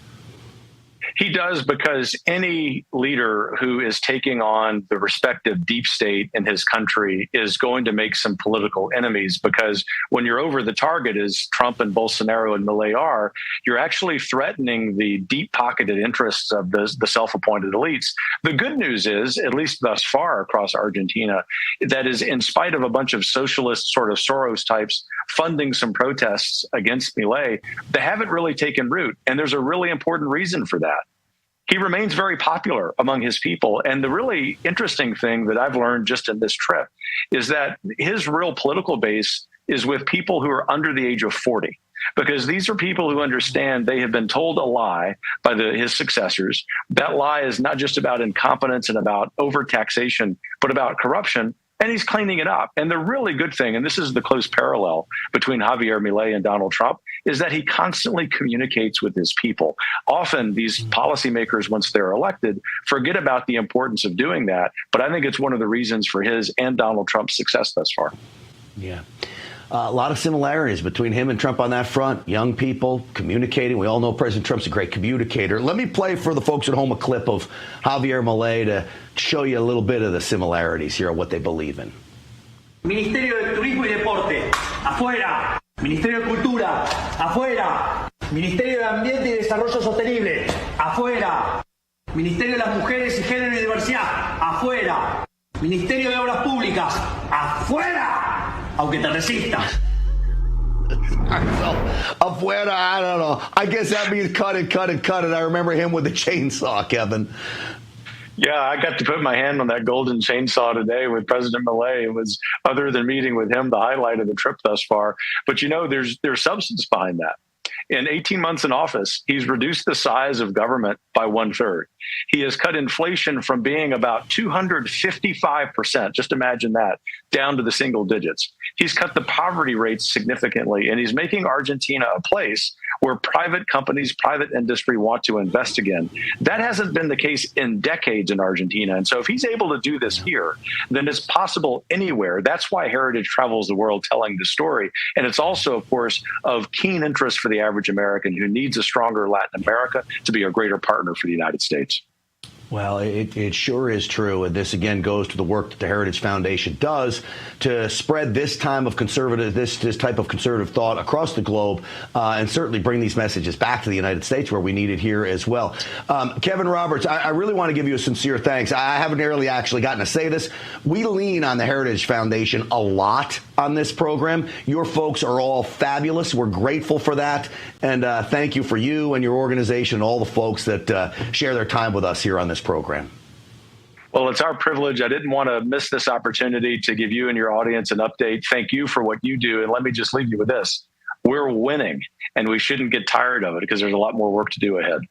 He does, because any leader who is taking on the respective deep state in his country is going to make some political enemies, because when you're over the target, as Trump and Bolsonaro and Milei are, you're actually threatening the deep-pocketed interests of the self-appointed elites. The good news is, at least thus far across Argentina, that is, in spite of a bunch of socialist sort of Soros types funding some protests against Milei, they haven't really taken root. And there's a really important reason for that. He remains very popular among his people. And the really interesting thing that I've learned just in this trip is that his real political base is with people who are under the age of 40, because these are people who understand they have been told a lie by his successors. That lie is not just about incompetence and about overtaxation, but about corruption. And he's cleaning it up. And the really good thing, and this is the close parallel between Javier Milei and Donald Trump, is that he constantly communicates with his people. Often these policymakers, once they're elected, forget about the importance of doing that. But I think it's one of the reasons for his and Donald Trump's success thus far. Yeah. A lot of similarities between him and Trump on that front. Young people communicating. We all know President Trump's a great communicator. Let me play for the folks at home a clip of Javier Milei to show you a little bit of the similarities here of what they believe in. Ministerio de Turismo y Deporte, afuera. Ministerio de Cultura, afuera. Ministerio de Ambiente y Desarrollo Sostenible, afuera. Ministerio de las Mujeres y Género y Diversidad, afuera. Ministerio de Obras Públicas, afuera. Aunque te resistas. Afuera, I don't know. I guess that means cut it, cut it, cut it. I remember him with the chainsaw, Kevin. Yeah, I got to put my hand on that golden chainsaw today with President Milei. It was, other than meeting with him, the highlight of the trip thus far. But, you know, there's substance behind that. In 18 months in office, he's reduced the size of government by 1/3. He has cut inflation from being about 255%, just imagine that, down to the single digits. He's cut the poverty rates significantly, and he's making Argentina a place where private companies, private industry want to invest again. That hasn't been the case in decades in Argentina. And so if he's able to do this here, then it's possible anywhere. That's why Heritage travels the world telling the story. And it's also, of course, of keen interest for the average American who needs a stronger Latin America to be a greater partner for the United States. Well, it sure is true. And this, again, goes to the work that the Heritage Foundation does to spread this time of conservative, this type of conservative thought across the globe, and certainly bring these messages back to the United States where we need it here as well. Kevin Roberts, I really want to give you a sincere thanks. I haven't really actually gotten to say this. We lean on the Heritage Foundation a lot on this program. Your folks are all fabulous. We're grateful for that. And thank you for you and your organization and all the folks that share their time with us here on this program. Well, it's our privilege. I didn't want to miss this opportunity to give you and your audience an update. Thank you for what you do. And let me just leave you with this. We're winning, and we shouldn't get tired of it because there's a lot more work to do ahead.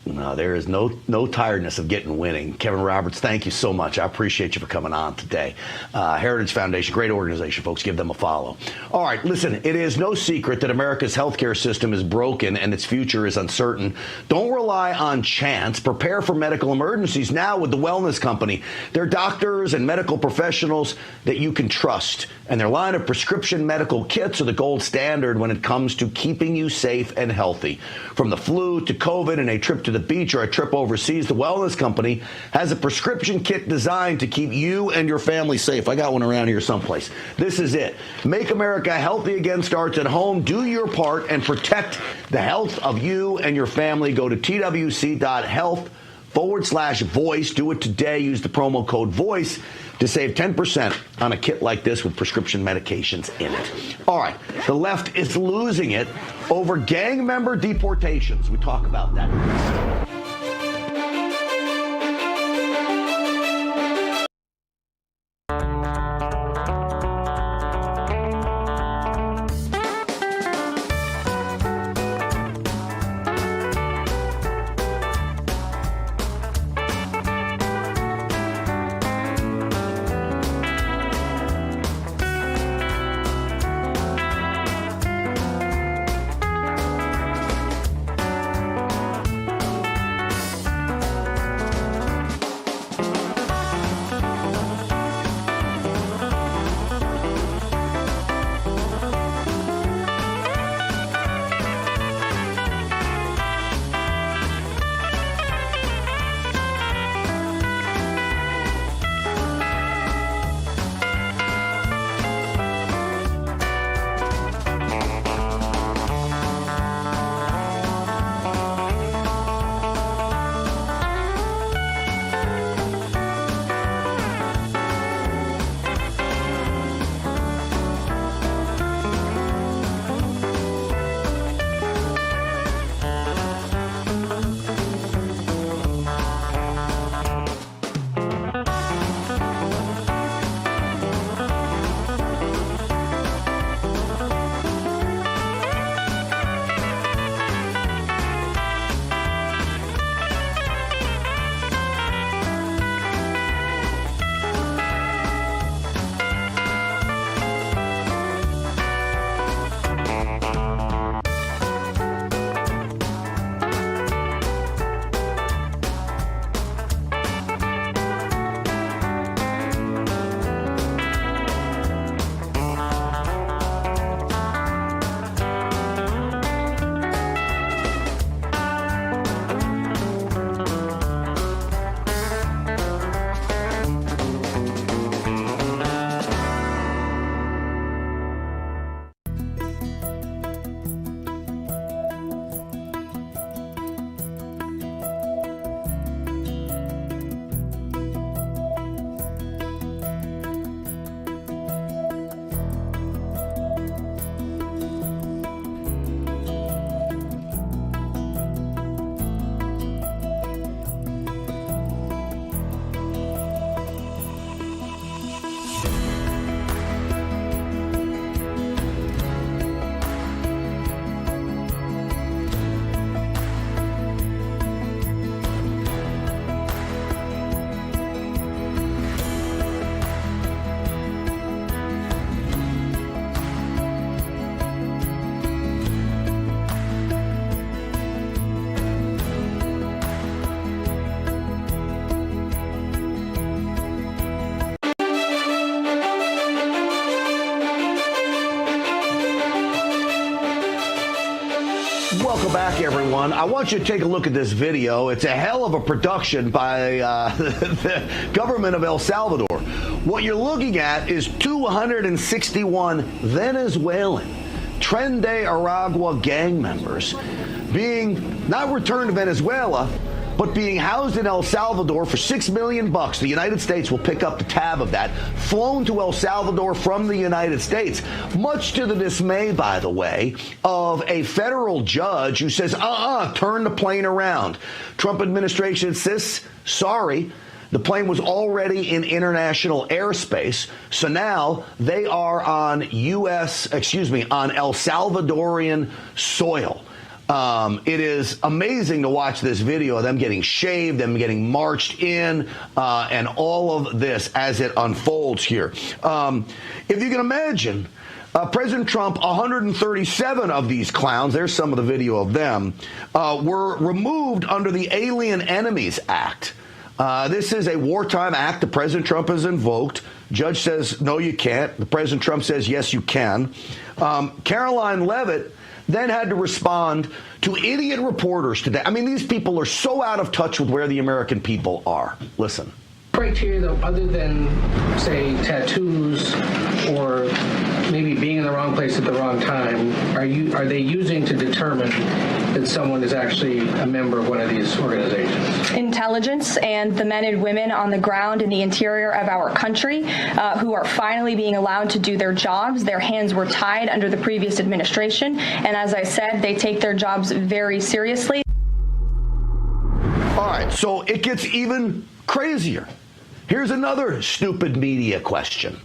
No, there is no tiredness of getting winning. Kevin Roberts, thank you so much. I appreciate you for coming on today. Heritage Foundation, great organization, folks. Give them a follow. All right, listen, it is no secret that America's healthcare system is broken and its future is uncertain. Don't rely on chance. Prepare for medical emergencies now with the Wellness Company. They're doctors and medical professionals that you can trust. And their line of prescription medical kits are the gold standard when it comes to keeping you safe and healthy. From the flu to COVID and a trip to the beach or a trip overseas, the Wellness Company has a prescription kit designed to keep you and your family safe. I got one around here someplace. This is it. Make America healthy again starts at home. Do your part and protect the health of you and your family. Go to twc.health/voice. Do it today. Use the promo code VOICE to save 10% on a kit like this with prescription medications in it. All right, the left is losing it over gang member deportations. We talk about that. Welcome back, everyone. I want you to take a look at this video. It's a hell of a production by the government of El Salvador. What you're looking at is 261 Venezuelan Tren de Aragua gang members being not returned to Venezuela, but being housed in El Salvador for $6 million. The United States will pick up the tab of that, flown to El Salvador from the United States, much to the dismay, by the way, of a federal judge who says, turn the plane around. Trump administration insists, sorry, The plane was already in international airspace, so now they are on on El Salvadorian soil. It is amazing to watch this video of them getting shaved, them getting marched in, and all of this as it unfolds here. If you can imagine, President Trump, 137 of these clowns, there's some of the video of them, were removed under the Alien Enemies Act. This is a wartime act that President Trump has invoked. Judge says, no, you can't. The President Trump says, yes, you can. Caroline Leavitt then had to respond to idiot reporters today. I mean, these people are so out of touch with where the American people are. Listen. Criteria, though, other than, say, tattoos or maybe being in the wrong place at the wrong time, are they using to determine that someone is actually a member of one of these organizations? Intelligence and the men and women on the ground in the interior of our country who are finally being allowed to do their jobs. Their hands were tied under the previous administration, and as I said, they take their jobs very seriously. All right, so it gets even crazier. Here's another stupid media question.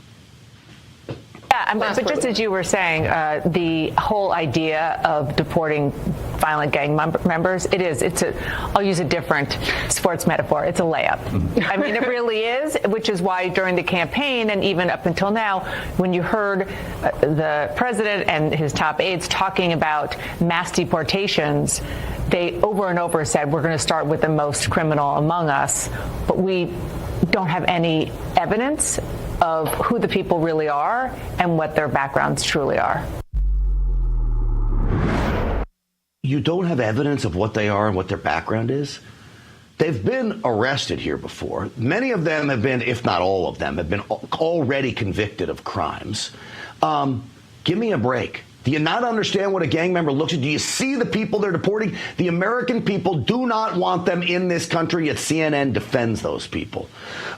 Yeah, but just as you were saying, the whole idea of deporting violent gang members, I'll use a different sports metaphor. It's a layup. I mean, it really is, which is why during the campaign and even up until now, when you heard the president and his top aides talking about mass deportations, they over and over said, we're going to start with the most criminal among us, but we don't have any evidence of who the people really are and what their backgrounds truly are. You don't have evidence of what they are and what their background is? They've been arrested here before. Many of them have been, if not all of them, have been already convicted of crimes. Give me a break. Do you not understand what a gang member looks like? Do you see the people they're deporting? The American people do not want them in this country, yet CNN defends those people.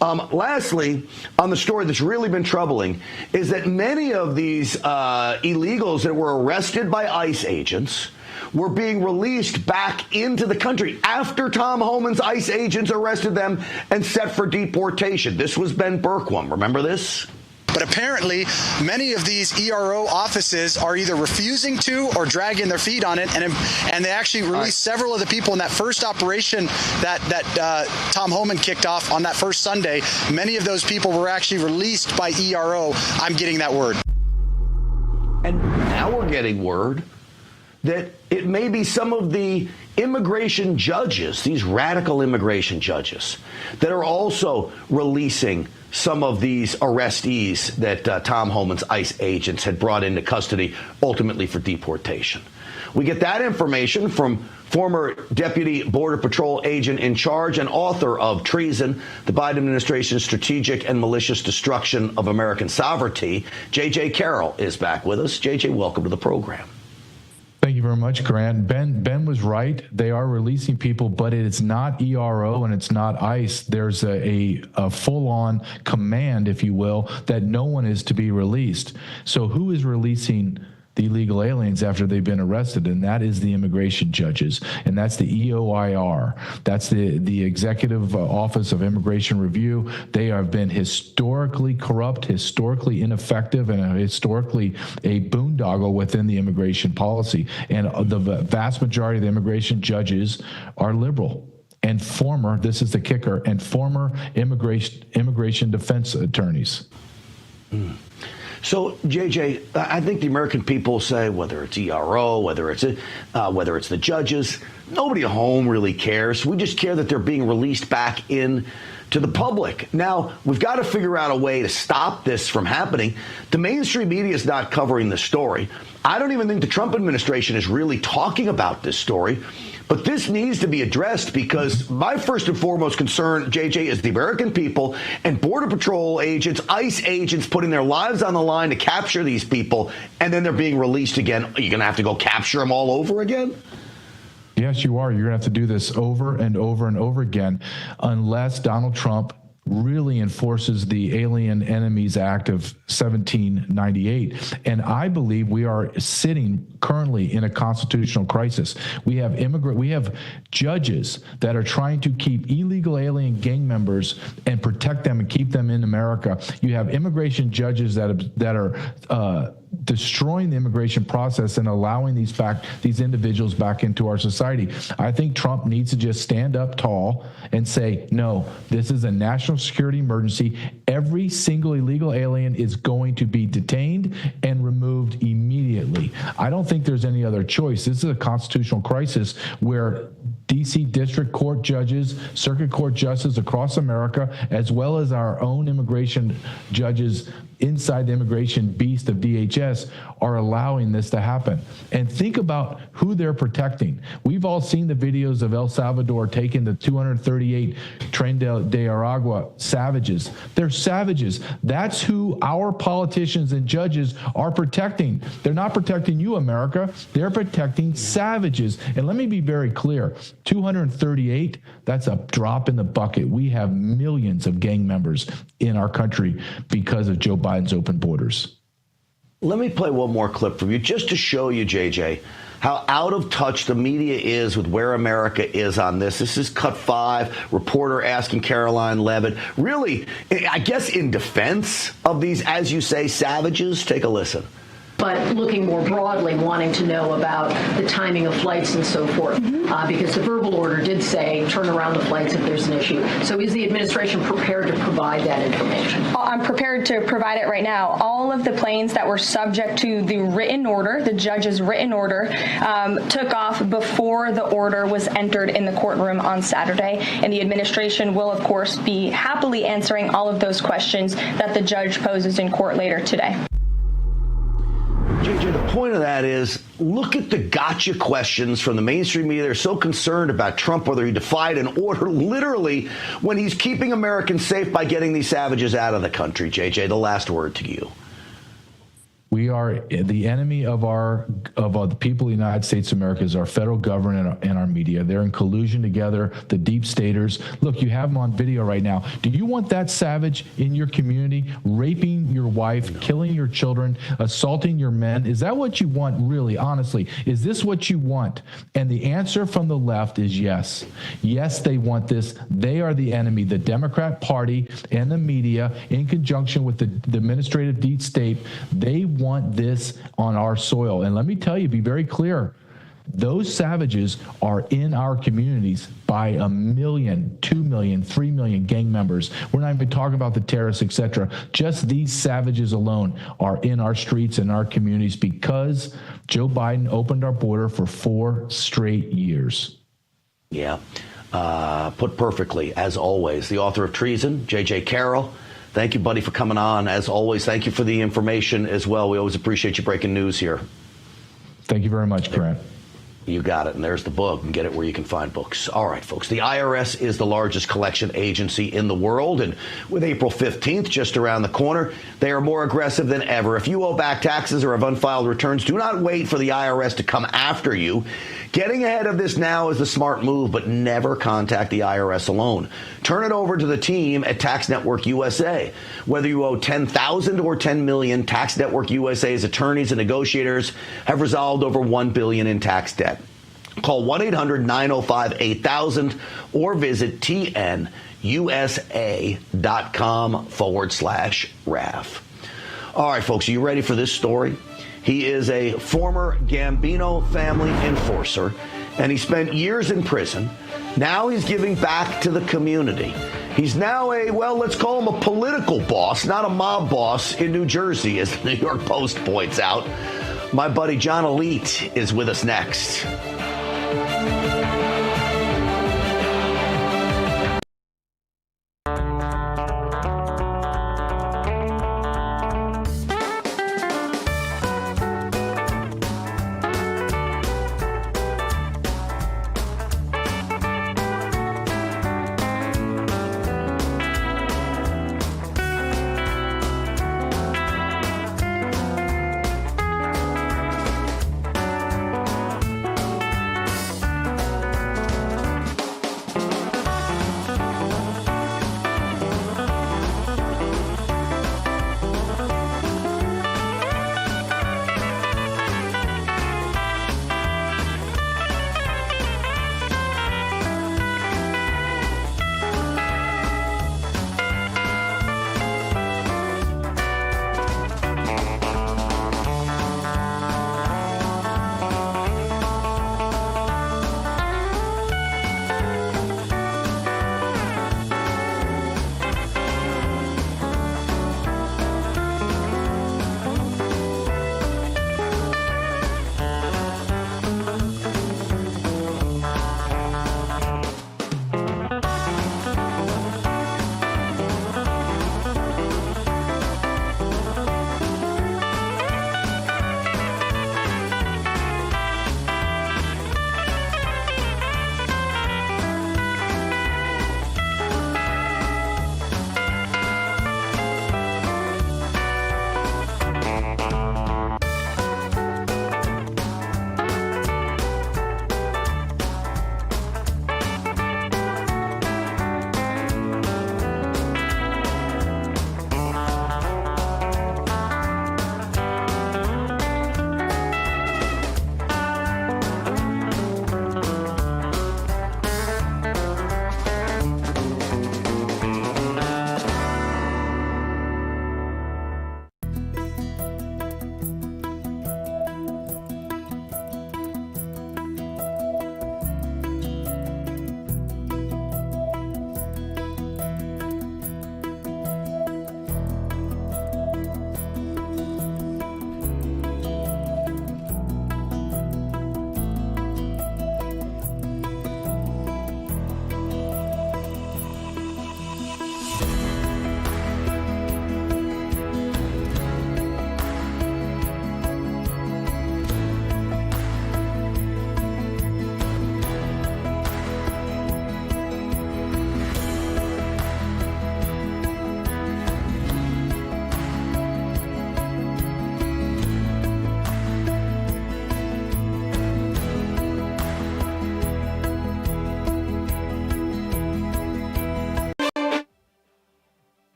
Lastly, on the story that's really been troubling, is that many of these illegals that were arrested by ICE agents were being released back into the country after Tom Homan's ICE agents arrested them and set for deportation. This was Ben Bergquam. Remember this? But apparently, many of these ERO offices are either refusing to or dragging their feet on it, and they actually released several of the people in that first operation that Tom Homan kicked off on that first Sunday. Many of those people were actually released by ERO. I'm getting that word. And now we're getting word that it may be some of the immigration judges, these radical immigration judges, that are also releasing some of these arrestees that Tom Homan's ICE agents had brought into custody, ultimately for deportation. We get that information from former Deputy Border Patrol agent in charge and author of Treason, the Biden administration's strategic and malicious destruction of American sovereignty. J.J. Carroll is back with us. J.J., welcome to the program. Thank you very much, Grant. Ben was right. They are releasing people, but it's not ERO and it's not ICE. There's a full-on command, if you will, that no one is to be released. So who is releasing the illegal aliens after they've been arrested? And that is the immigration judges, and that's the EOIR. That's the Executive Office of Immigration Review. They have been historically corrupt, historically ineffective, and historically a boondoggle within the immigration policy. And the vast majority of the immigration judges are liberal and former, this is the kicker, and former immigration defense attorneys. So, JJ, I think the American people say, whether it's ERO, whether it's the judges, nobody at home really cares. We just care that they're being released back in to the public. Now, we've got to figure out a way to stop this from happening. The mainstream media is not covering the story. I don't even think the Trump administration is really talking about this story. But this needs to be addressed, because my first and foremost concern, JJ, is the American people and Border Patrol agents, ICE agents putting their lives on the line to capture these people, and then they're being released again. Are you going to have to go capture them all over again? Yes, you are. You're going to have to do this over and over and over again, unless Donald Trump really enforces the Alien Enemies Act of 1798. And I believe we are sitting currently in a constitutional crisis. We have judges that are trying to keep illegal alien gang members and protect them and keep them in America. You have immigration judges that are destroying the immigration process and allowing these individuals back into our society. I think Trump needs to just stand up tall and say, no, this is a national security emergency. Every single illegal alien is going to be detained and removed immediately. I don't think there's any other choice. This is a constitutional crisis where D.C. District Court judges, Circuit Court justices across America, as well as our own immigration judges inside the immigration beast of DHS are allowing this to happen. And think about who they're protecting. We've all seen the videos of El Salvador taking the 238 Tren de Aragua savages. They're savages. That's who our politicians and judges are protecting. They're not protecting you, America. They're protecting savages. And let me be very clear. 238, that's a drop in the bucket. We have millions of gang members in our country because of Joe Biden's open borders. Let me play one more clip from you just to show you, JJ, how out of touch the media is with where America is on this. This is cut 5, reporter asking Caroline Levitt, really, I guess in defense of these, as you say, savages. Take a listen. But looking more broadly, wanting to know about the timing of flights and so forth, because the verbal order did say turn around the flights if there's an issue. So is the administration prepared to provide that information? I'm prepared to provide it right now. All of the planes that were subject to the written order, the judge's written order, took off before the order was entered in the courtroom on Saturday. And the administration will, of course, be happily answering all of those questions that the judge poses in court later today. JJ, the point of that is, look at the gotcha questions from the mainstream media. They're so concerned about Trump, whether he defied an order, literally, when he's keeping Americans safe by getting these savages out of the country. JJ, the last word to you. We are the enemy of the people of the United States of America is our federal government and our media. They're in collusion together, the deep staters. Look, you have them on video right now. Do you want that savage in your community, raping your wife, killing your children, assaulting your men? Is that what you want, really, honestly? Is this what you want? And the answer from the left is yes. Yes, they want this. They are the enemy. The Democrat Party and the media, in conjunction with the administrative deep state, they want this on our soil. And let me tell you, be very clear, those savages are in our communities by 1 million, 2 million, 3 million gang members. We're not even talking about the terrorists, etc. Just these savages alone are in our streets and our communities because Joe Biden opened our border for 4 straight years. Yeah, put perfectly, as always. The author of Treason, J.J. Carroll. Thank you, buddy, for coming on. As always, thank you for the information as well. We always appreciate you breaking news here. Thank you very much, Grant. You got it. And there's the book. And get it where you can find books. All right, folks. The IRS is the largest collection agency in the world. And with April 15th just around the corner, they are more aggressive than ever. If you owe back taxes or have unfiled returns, do not wait for the IRS to come after you. Getting ahead of this now is the smart move, but never contact the IRS alone. Turn it over to the team at Tax Network USA. Whether you owe $10,000 or $10 million, Tax Network USA's attorneys and negotiators have resolved over $1 billion in tax debt. Call 1-800-905-8000 or visit tnusa.com/RAF. All right, folks, are you ready for this story? He is a former Gambino family enforcer, and he spent years in prison. Now he's giving back to the community. He's now let's call him a political boss, not a mob boss in New Jersey, as the New York Post points out. My buddy John Elite is with us next.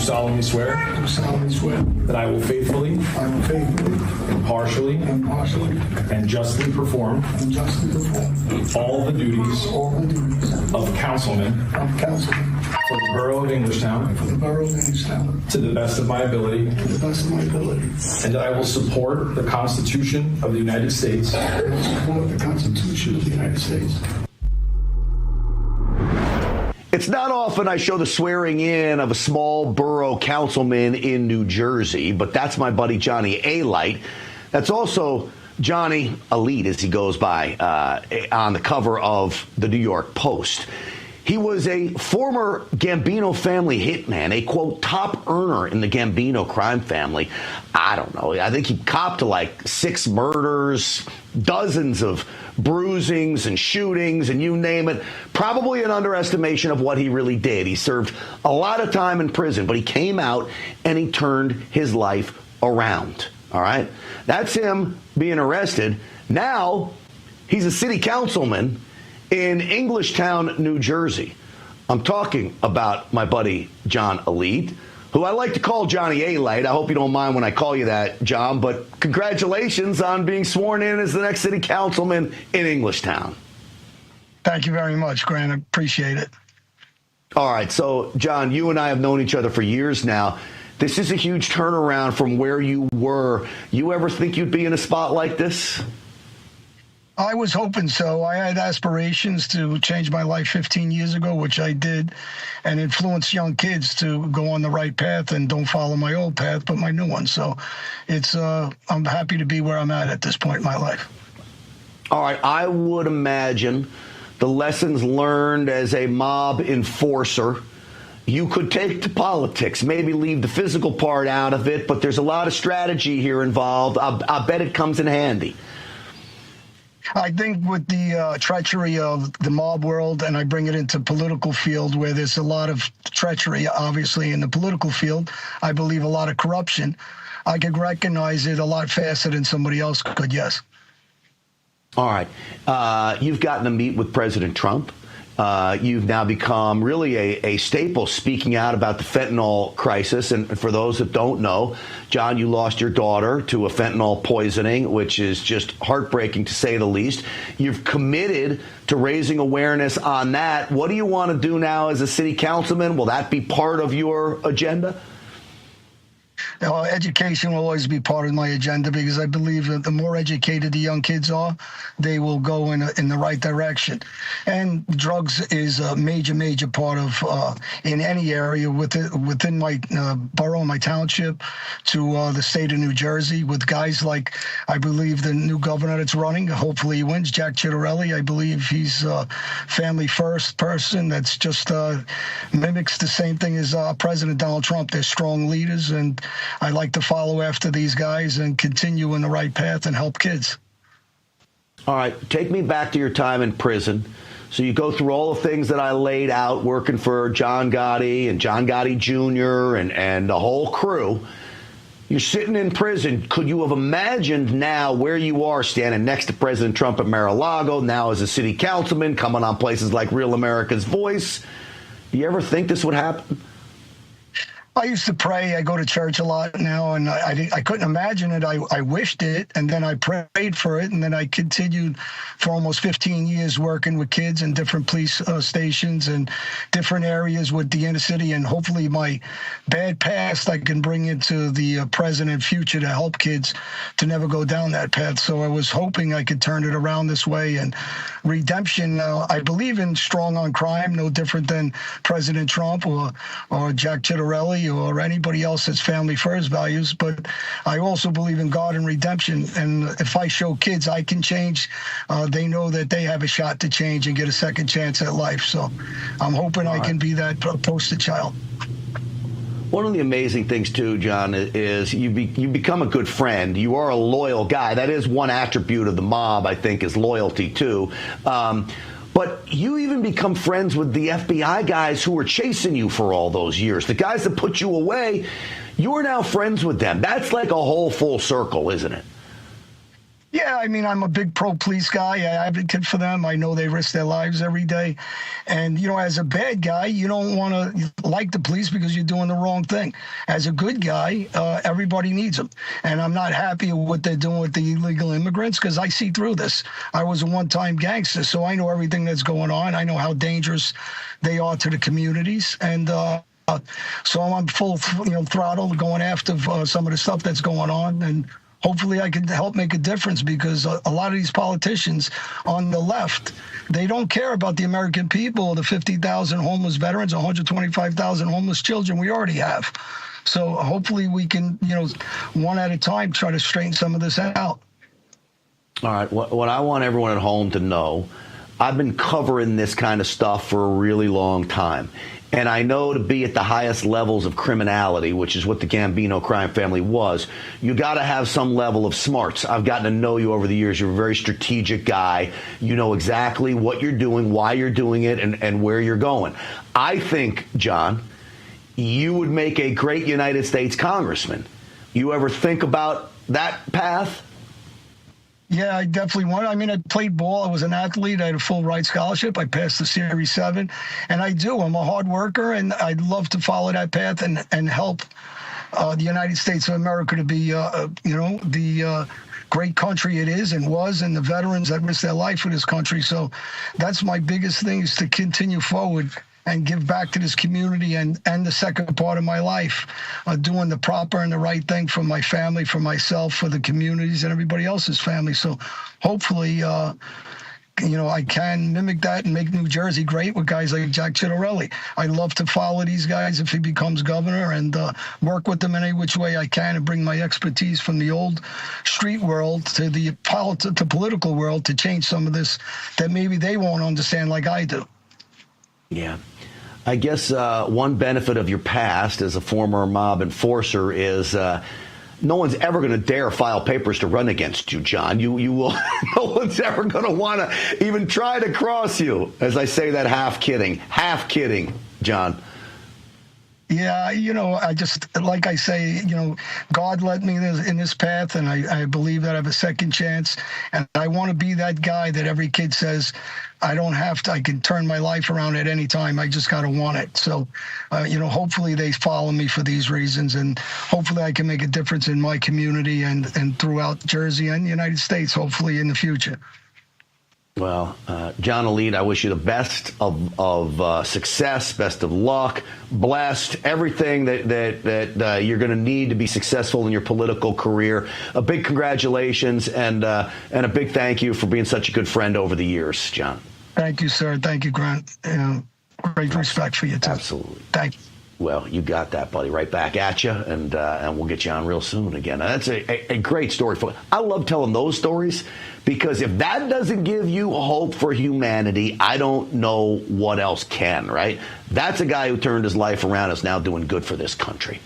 solemnly swear. Do solemnly swear. That I will faithfully. Impartially. And justly perform. All the duties. Of councilman. For the borough of Englishtown. To the best of my ability. And that I will support the Constitution of the United States. It's not often I show the swearing in of a small borough councilman in New Jersey, but that's my buddy Johnny A-Light. That's also Johnny Elite, as he goes by on the cover of the New York Post. He was a former Gambino family hitman, a, quote, top earner in the Gambino crime family. I don't know. I think he copped to like 6 murders, dozens of bruisings and shootings, and you name it. Probably an underestimation of what he really did. He served a lot of time in prison, but he came out and he turned his life around. All right? That's him being arrested. Now he's a city councilman in Englishtown, New Jersey. I'm talking about my buddy John Elite, who I like to call Johnny A-Light. I hope you don't mind when I call you that, John, but congratulations on being sworn in as the next city councilman in Englishtown. Thank you very much, Grant. I appreciate it. All right, so, John, you and I have known each other for years now. This is a huge turnaround from where you were. You ever think you'd be in a spot like this? I was hoping so. I had aspirations to change my life 15 years ago, which I did, and influence young kids to go on the right path and don't follow my old path, but my new one. So it's I'm happy to be where I'm at this point in my life. All right. I would imagine the lessons learned as a mob enforcer you could take to politics, maybe leave the physical part out of it, but there's a lot of strategy here involved. I bet it comes in handy. I think with the treachery of the mob world, and I bring it into political field where there's a lot of treachery, obviously, in the political field, I believe a lot of corruption. I could recognize it a lot faster than somebody else could, yes. All right. You've gotten to meet with President Trump. You've now become really a staple speaking out about the fentanyl crisis. And for those that don't know, John, you lost your daughter to a fentanyl poisoning, which is just heartbreaking to say the least. You've committed to raising awareness on that. What do you want to do now as a city councilman? Will that be part of your agenda? Education will always be part of my agenda because I believe that the more educated the young kids are, they will go in the right direction. And drugs is a major part of in any area within my borough, my township, to the state of New Jersey, with guys like, I believe, the new governor that's running. Hopefully he wins, Jack Ciattarelli. I believe he's a family first person that's just mimics the same thing as President Donald Trump. They're strong leaders, and I like to follow after these guys and continue in the right path and help kids. All right. Take me back to your time in prison. So you go through all the things that I laid out, working for John Gotti and John Gotti Jr. and the whole crew. You're sitting in prison. Could you have imagined now where you are standing next to President Trump at Mar-a-Lago, now as a city councilman, coming on places like Real America's Voice? Do you ever think this would happen? I used to pray. I go to church a lot now, and I couldn't imagine it. I wished it, and then I prayed for it, and then I continued for almost 15 years working with kids in different police stations and different areas with the inner city, and hopefully my bad past I can bring into the present and future to help kids to never go down that path. So I was hoping I could turn it around this way. And redemption, I believe in strong on crime, no different than President Trump or Jack Ciattarelli or anybody else that's family first values, but I also believe in God and redemption. And if I show kids I can change, they know that they have a shot to change and get a second chance at life. So I'm hoping I can be that poster child. One of the amazing things, too, John, is you become a good friend. You are a loyal guy. That is one attribute of the mob, I think, is loyalty, too. But you even become friends with the FBI guys who were chasing you for all those years. The guys that put you away, you are now friends with them. That's like a whole full circle, isn't it? Yeah, I mean, I'm a big pro-police guy. I advocate for them. I know they risk their lives every day. And, as a bad guy, you don't want to like the police because you're doing the wrong thing. As a good guy, everybody needs them. And I'm not happy with what they're doing with the illegal immigrants because I see through this. I was a one-time gangster, so I know everything that's going on. I know how dangerous they are to the communities. And so I'm full, throttle going after some of the stuff that's going on. And hopefully I can help make a difference because a lot of these politicians on the left, they don't care about the American people, the 50,000 homeless veterans, 125,000 homeless children we already have. So hopefully we can, one at a time, try to straighten some of this out. All right. What I want everyone at home to know, I've been covering this kind of stuff for a really long time. And I know to be at the highest levels of criminality, which is what the Gambino crime family was, you got to have some level of smarts. I've gotten to know you over the years. You're a very strategic guy. You know exactly what you're doing, why you're doing it, and where you're going. I think, John, you would make a great United States congressman. You ever think about that path? Yeah, I definitely want. I mean, I played ball. I was an athlete. I had a full ride scholarship. I passed the Series 7, and I do. I'm a hard worker, and I'd love to follow that path and help the United States of America to be, the great country it is and was, and the veterans that risked their life for this country. So that's my biggest thing, is to continue forward and give back to this community and the second part of my life, doing the proper and the right thing for my family, for myself, for the communities and everybody else's family. So hopefully, I can mimic that and make New Jersey great with guys like Jack Ciattarelli. I love to follow these guys if he becomes governor and work with them in any which way I can and bring my expertise from the old street world to the political world to change some of this that maybe they won't understand like I do. Yeah. I guess one benefit of your past as a former mob enforcer is no one's ever going to dare file papers to run against you, John. You will. No one's ever going to want to even try to cross you. As I say that half kidding, John. Yeah, I just, like I say, God led me in this path, and I believe that I have a second chance. And I want to be that guy that every kid says, I don't have to, I can turn my life around at any time. I just got to want it. So, hopefully they follow me for these reasons, and hopefully I can make a difference in my community and throughout Jersey and the United States, hopefully in the future. Well, John Alide, I wish you the best of success, best of luck, blessed, everything that you're going to need to be successful in your political career. A big congratulations and a big thank you for being such a good friend over the years, John. Thank you, sir. Thank you, Grant. Great respect for you, too. Absolutely. Thank you. Well, you got that, buddy. Right back at you, and we'll get you on real soon again. Now, that's a great story. I love telling those stories because if that doesn't give you hope for humanity, I don't know what else can, right? That's a guy who turned his life around, is now doing good for this country.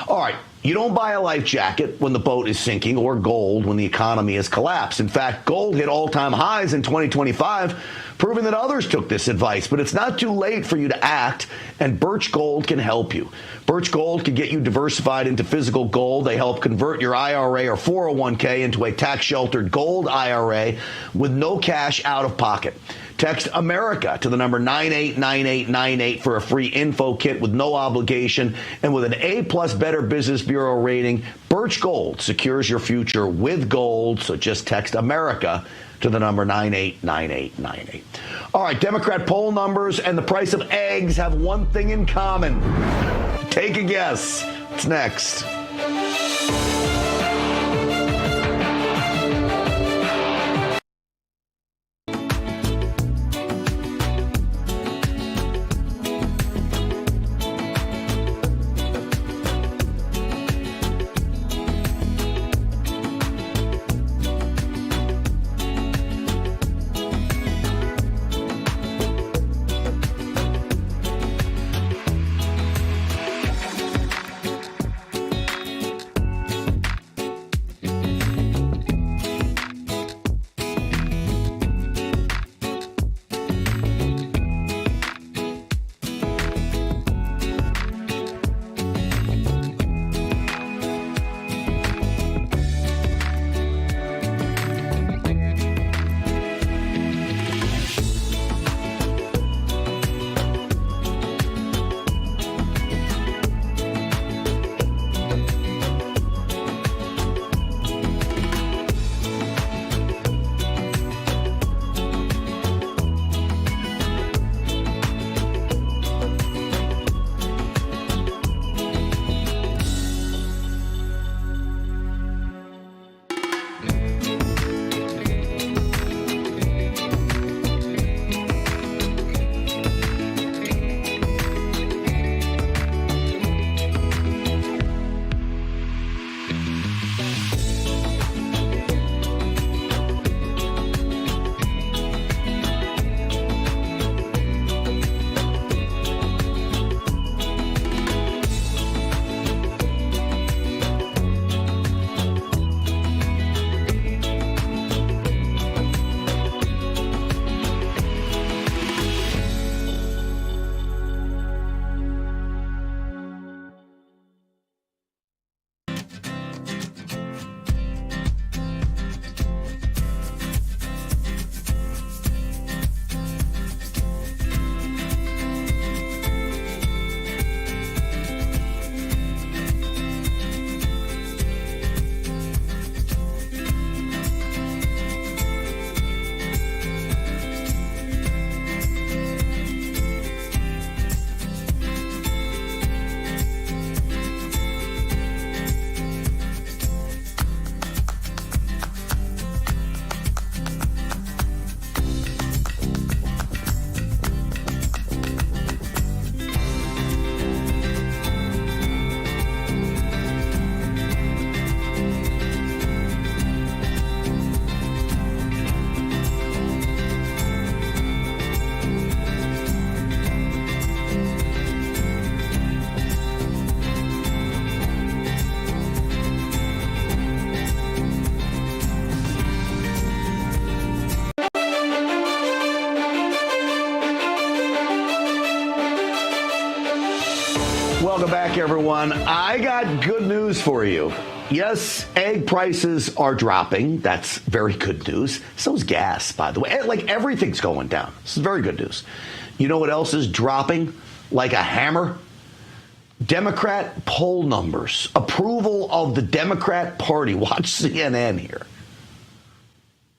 All right. You don't buy a life jacket when the boat is sinking or gold when the economy has collapsed. In fact, gold hit all-time highs in 2025, proving that others took this advice. But it's not too late for you to act, and Birch Gold can help you. Birch Gold can get you diversified into physical gold. They help convert your IRA or 401k into a tax-sheltered gold IRA with no cash out of pocket. Text America to the number 989898 for a free info kit with no obligation. And with an A+ Better Business Bureau rating, Birch Gold secures your future with gold. So just text America to the number 989898. All right, Democrat poll numbers and the price of eggs have one thing in common. Take a guess. It's next. Welcome back, everyone. I got good news for you. Yes, egg prices are dropping. That's very good news. So is gas, by the way. Like, everything's going down. This is very good news. You know what else is dropping like a hammer? Democrat poll numbers. Approval of the Democrat Party. Watch CNN here.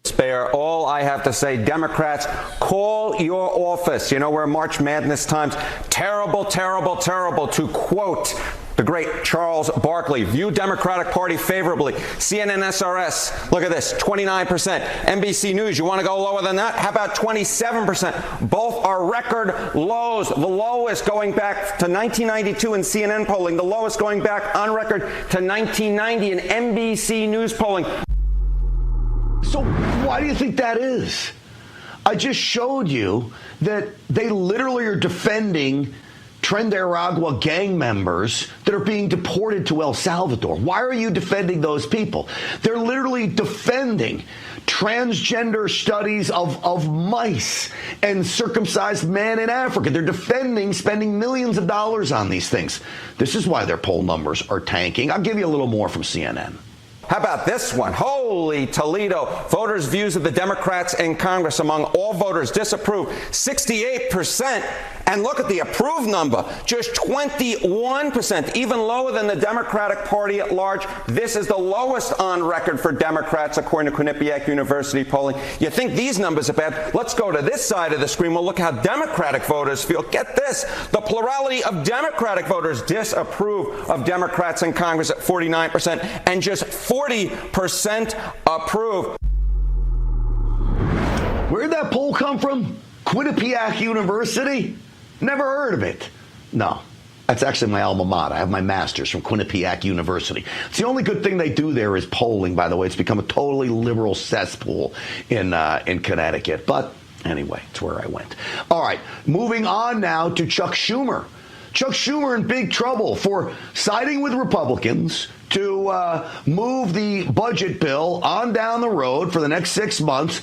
Spare. All I have to say, Democrats, call your office. You know, we're March Madness times. Terrible, terrible, terrible. To quote the great Charles Barkley, view Democratic Party favorably. CNN SRS, look at this, 29%. NBC News, you want to go lower than that? How about 27%? Both are record lows. The lowest going back to 1992 in CNN polling, the lowest going back on record to 1990 in NBC News polling. So why do you think that is? I just showed you that they literally are defending Tren de Aragua gang members that are being deported to El Salvador. Why are you defending those people? They're literally defending transgender studies of mice and circumcised men in Africa. They're defending spending millions of dollars on these things. This is why their poll numbers are tanking. I'll give you a little more from CNN. How about this one? Holy Toledo. Voters' views of the Democrats in Congress among all voters disapprove, 68%. And look at the approved number, just 21%, even lower than the Democratic Party at large. This is the lowest on record for Democrats, according to Quinnipiac University polling. You think these numbers are bad? Let's go to this side of the screen. We'll look how Democratic voters feel. Get this. The plurality of Democratic voters disapprove of Democrats in Congress at 49%, and just 40% approve. Where'd that poll come from? Quinnipiac University? Never heard of it. No, that's actually my alma mater. I have my master's from Quinnipiac University. It's the only good thing they do there is polling, by the way. It's become a totally liberal cesspool in Connecticut. But anyway, it's where I went. All right, moving on now to Chuck Schumer. Chuck Schumer in big trouble for siding with Republicans to move the budget bill on down the road for the next 6 months.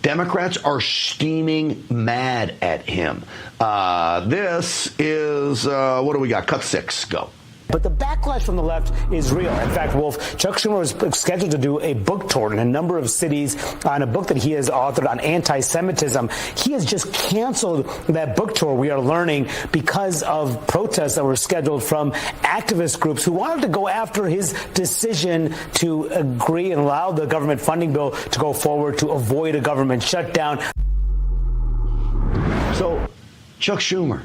Democrats are steaming mad at him. This is, what do we got? Cut 6, go. But the backlash from the left is real. In fact, Wolf, Chuck Schumer is scheduled to do a book tour in a number of cities on a book that he has authored on anti-Semitism. He has just canceled that book tour, we are learning, because of protests that were scheduled from activist groups who wanted to go after his decision to agree and allow the government funding bill to go forward to avoid a government shutdown. So Chuck Schumer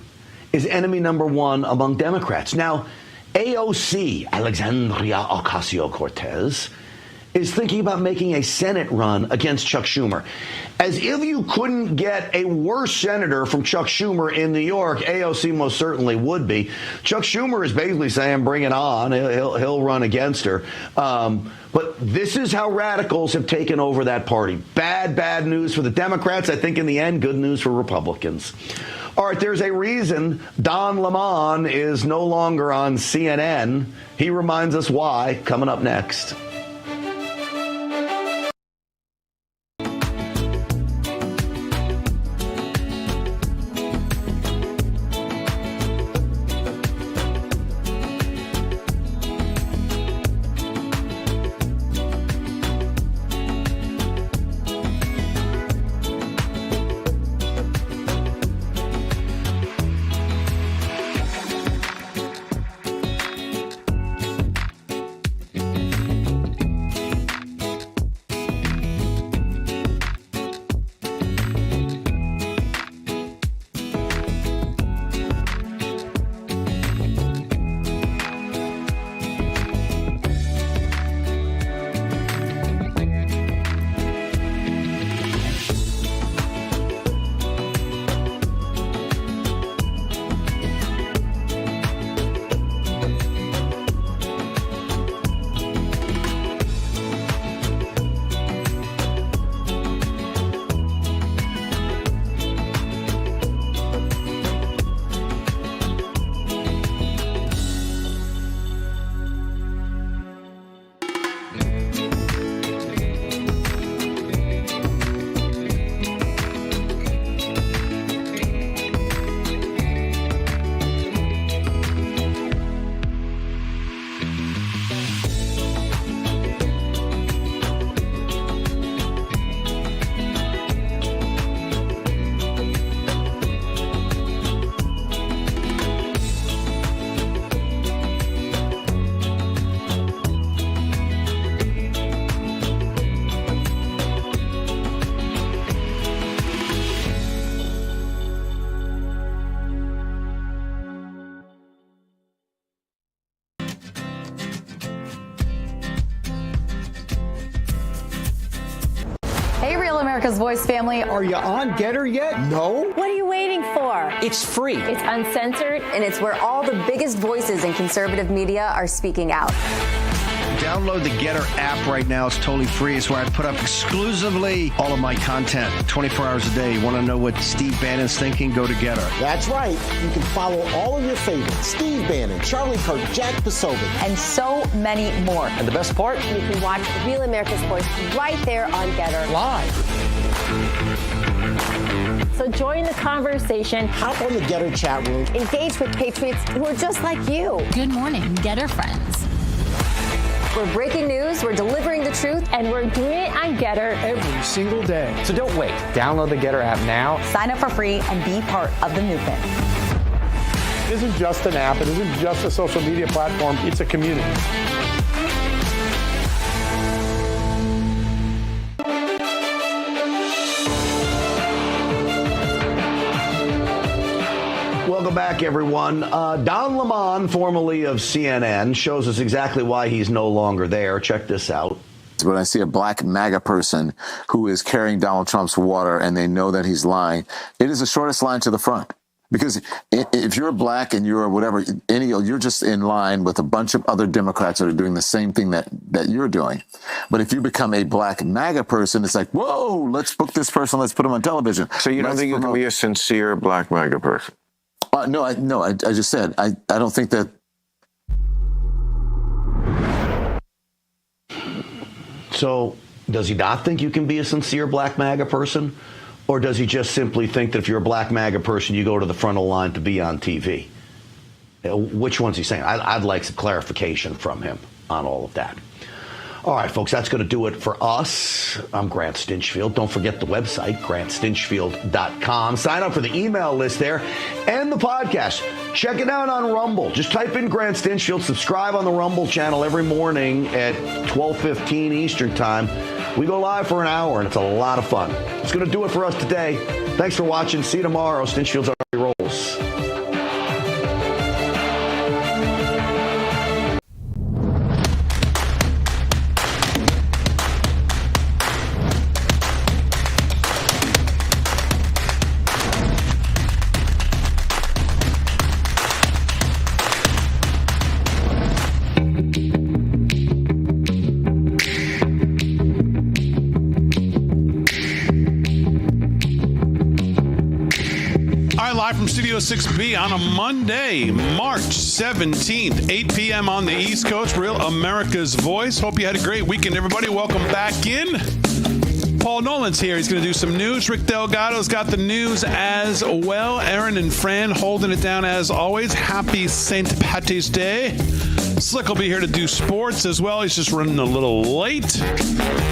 is enemy number one among Democrats. Now, AOC, Alexandria Ocasio-Cortez, is thinking about making a Senate run against Chuck Schumer. As if you couldn't get a worse senator from Chuck Schumer in New York, AOC most certainly would be. Chuck Schumer is basically saying, bring it on. He'll run against her. But this is how radicals have taken over that party. Bad news for the Democrats. I think in the end, good news for Republicans. All right, there's a reason Don Lemon is no longer on CNN. He reminds us why, coming up next. Real America's Voice family. Are you on Getter yet? No? What are you waiting for? It's free. It's uncensored, and it's where all the biggest voices in conservative media are speaking out. Download the Getter app right now. It's totally free. It's where I put up exclusively all of my content 24 hours a day. You want to know what Steve Bannon's thinking? Go to Getter. That's right. You can follow all of your favorites. Steve Bannon, Charlie Kirk, Jack Posobiec. And so many more. And the best part? You can watch Real America's Voice right there on Getter. Live. So join the conversation. Hop on the Getter chat room. Engage with patriots who are just like you. Good morning, Getter friends. We're breaking news, we're delivering the truth, and we're doing it on Getter every single day. So don't wait. Download the Getter app now. Sign up for free and be part of the movement. It isn't just an app. It isn't just a social media platform. It's a community. Welcome back, everyone. Don Lemon, formerly of CNN, shows us exactly why he's no longer there. Check this out. When I see a black MAGA person who is carrying Donald Trump's water and they know that he's lying, it is the shortest line to the front. Because if you're black and you're whatever, you're just in line with a bunch of other Democrats that are doing the same thing that you're doing. But if you become a black MAGA person, it's like, whoa, let's book this person, let's put him on television. So you don't think you can be a sincere black MAGA person? No, I just said, I don't think that. So does he not think you can be a sincere black MAGA person? Or does he just simply think that if you're a black MAGA person, you go to the front of the line to be on TV? Which one's he saying? I'd like some clarification from him on all of that. All right, folks, that's going to do it for us. I'm Grant Stinchfield. Don't forget the website, GrantStinchfield.com. Sign up for the email list there and the podcast. Check it out on Rumble. Just type in Grant Stinchfield. Subscribe on the Rumble channel every morning at 12:15 Eastern Time. We go live for an hour, and it's a lot of fun. It's going to do it for us today. Thanks for watching. See you tomorrow. Stinchfield's already rolls. From Studio 6B on a Monday, March 17th, 8 p.m. on the East Coast. Real America's Voice. Hope you had a great weekend, everybody. Welcome back in. Paul Nolan's here. He's going to do some news. Rick Delgado's got the news as well. Aaron and Fran holding it down as always. Happy St. Patty's Day. Slick will be here to do sports as well. He's just running a little late.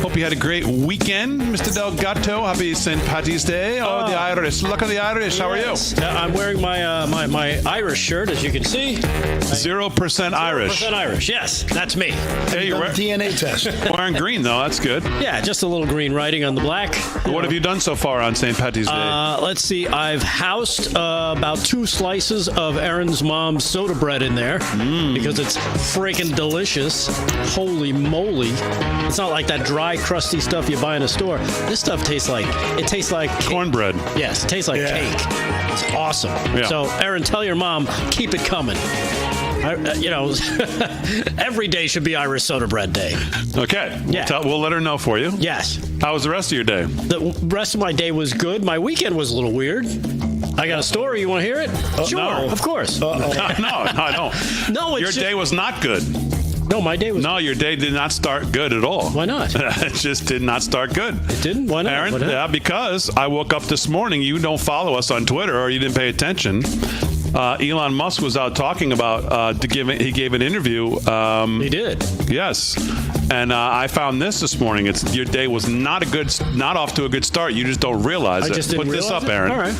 Hope you had a great weekend, Mr. Delgado. Happy St. Patty's Day. Oh, the Irish. Look at the Irish. How are you? I'm wearing my my Irish shirt, as you can see. 0% Irish. 0% Irish. Yes, that's me. Hey, you're wearing DNA test. Wearing green, though. That's good. Yeah, just a little green writing on the black. What have you done so far on St. Patty's Day? Let's see. I've housed about 2 slices of Aaron's mom's soda bread in there because it's freaking delicious. Holy moly. It's not like that dry, crusty stuff you buy in a store. This stuff tastes like cornbread. Yes, it tastes like cake. It's awesome. Yeah. So, Aaron, tell your mom, keep it coming. Every day should be Irish soda bread day. Okay. Yeah. We'll let her know for you. Yes. How was the rest of your day? The rest of my day was good. My weekend was a little weird. I got a story. You want to hear it? Sure. No. Of course. No, I don't. No, your day was not good. No, my day was. No, your day did not start good at all. Why not? It just did not start good. It didn't? Why not? Aaron, yeah, because I woke up this morning. You don't follow us on Twitter, or you didn't pay attention. Elon Musk was out talking about he gave an interview. He did. Yes. And I found this morning. Your day was not off to a good start. You just don't realize it. Just didn't Put this realize up, it? Aaron. All right.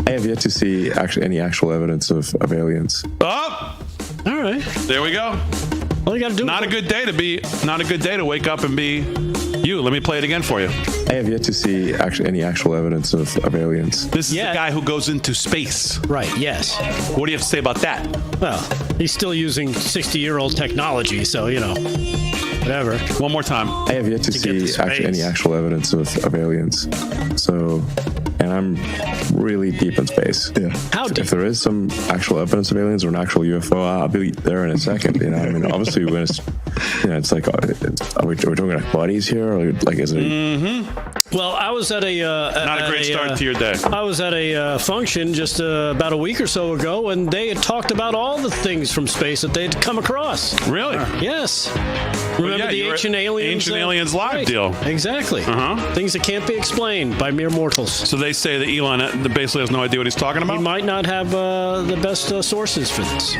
I have yet to see any actual evidence of aliens. Oh! All right. There we go. All you got to do. Not a good day to wake up and be you. Let me play it again for you. I have yet to see any actual evidence of aliens. This is the guy who goes into space. Right, yes. What do you have to say about that? Well, he's still using 60-year-old technology, so, whatever. One more time. I have yet to see any actual evidence of aliens. So, and I'm really deep in space. Yeah. How deep? If there is some actual evidence of aliens or an actual UFO, I'll be there in a second. You know, I mean, obviously, when it's, you know, it's like, are we talking like buddies here, or like, is it? Well, I was at a not a great start to your day. I was at a function just about a week or so ago, and they had talked about all the things from space that they'd come across. Really? Yes. Remember the Ancient Aliens? Ancient Aliens Live deal. Exactly. Things that can't be explained by mere mortals. So they say that Elon basically has no idea what he's talking about? He might not have the best sources for this.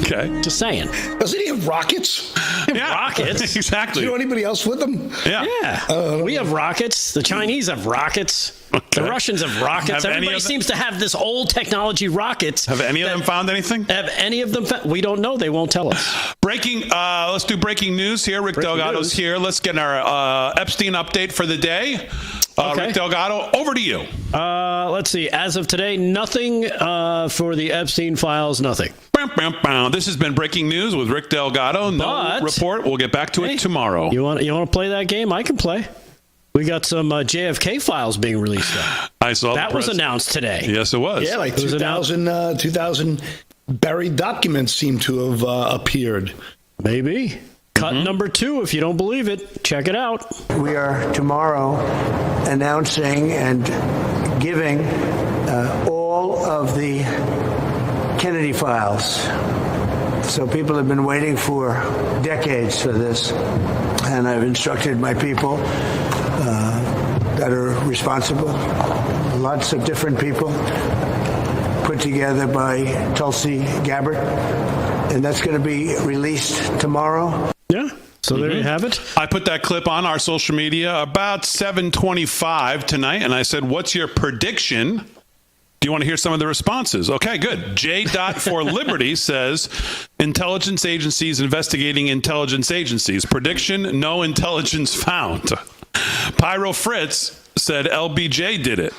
Okay. Just saying. Doesn't he have rockets? Rockets? Exactly. Do you know anybody else with them? Yeah. We have rockets. The Chinese have rockets. Okay. The Russians have rockets. Everybody seems to have this old technology rockets. Have any of them found anything? Have any of them found? We don't know. They won't tell us. Let's do breaking news here. Rick Delgado's here. Let's get our Epstein update for the day. Rick Delgado, over to you. Let's see. As of today, nothing for the Epstein files, nothing. This has been breaking news with Rick Delgado. No report. We'll get back to it tomorrow. You want to play that game? I can play. We got some JFK files being released. I saw that was announced today. Yes, it was. Yeah, like 2,000 buried documents seem to have appeared. Maybe. Cut number 2, if you don't believe it, check it out. We are tomorrow announcing and giving all of the Kennedy files. So people have been waiting for decades for this, and I've instructed my people that are responsible, lots of different people, put together by Tulsi Gabbard, and that's going to be released tomorrow. Yeah. So there you have it. I put that clip on our social media about 7:25 tonight, and I said, what's your prediction? Do you want to hear some of the responses? Okay, good. J. for Liberty says, intelligence agencies investigating intelligence agencies. Prediction, no intelligence found. Pyro Fritz said LBJ did it.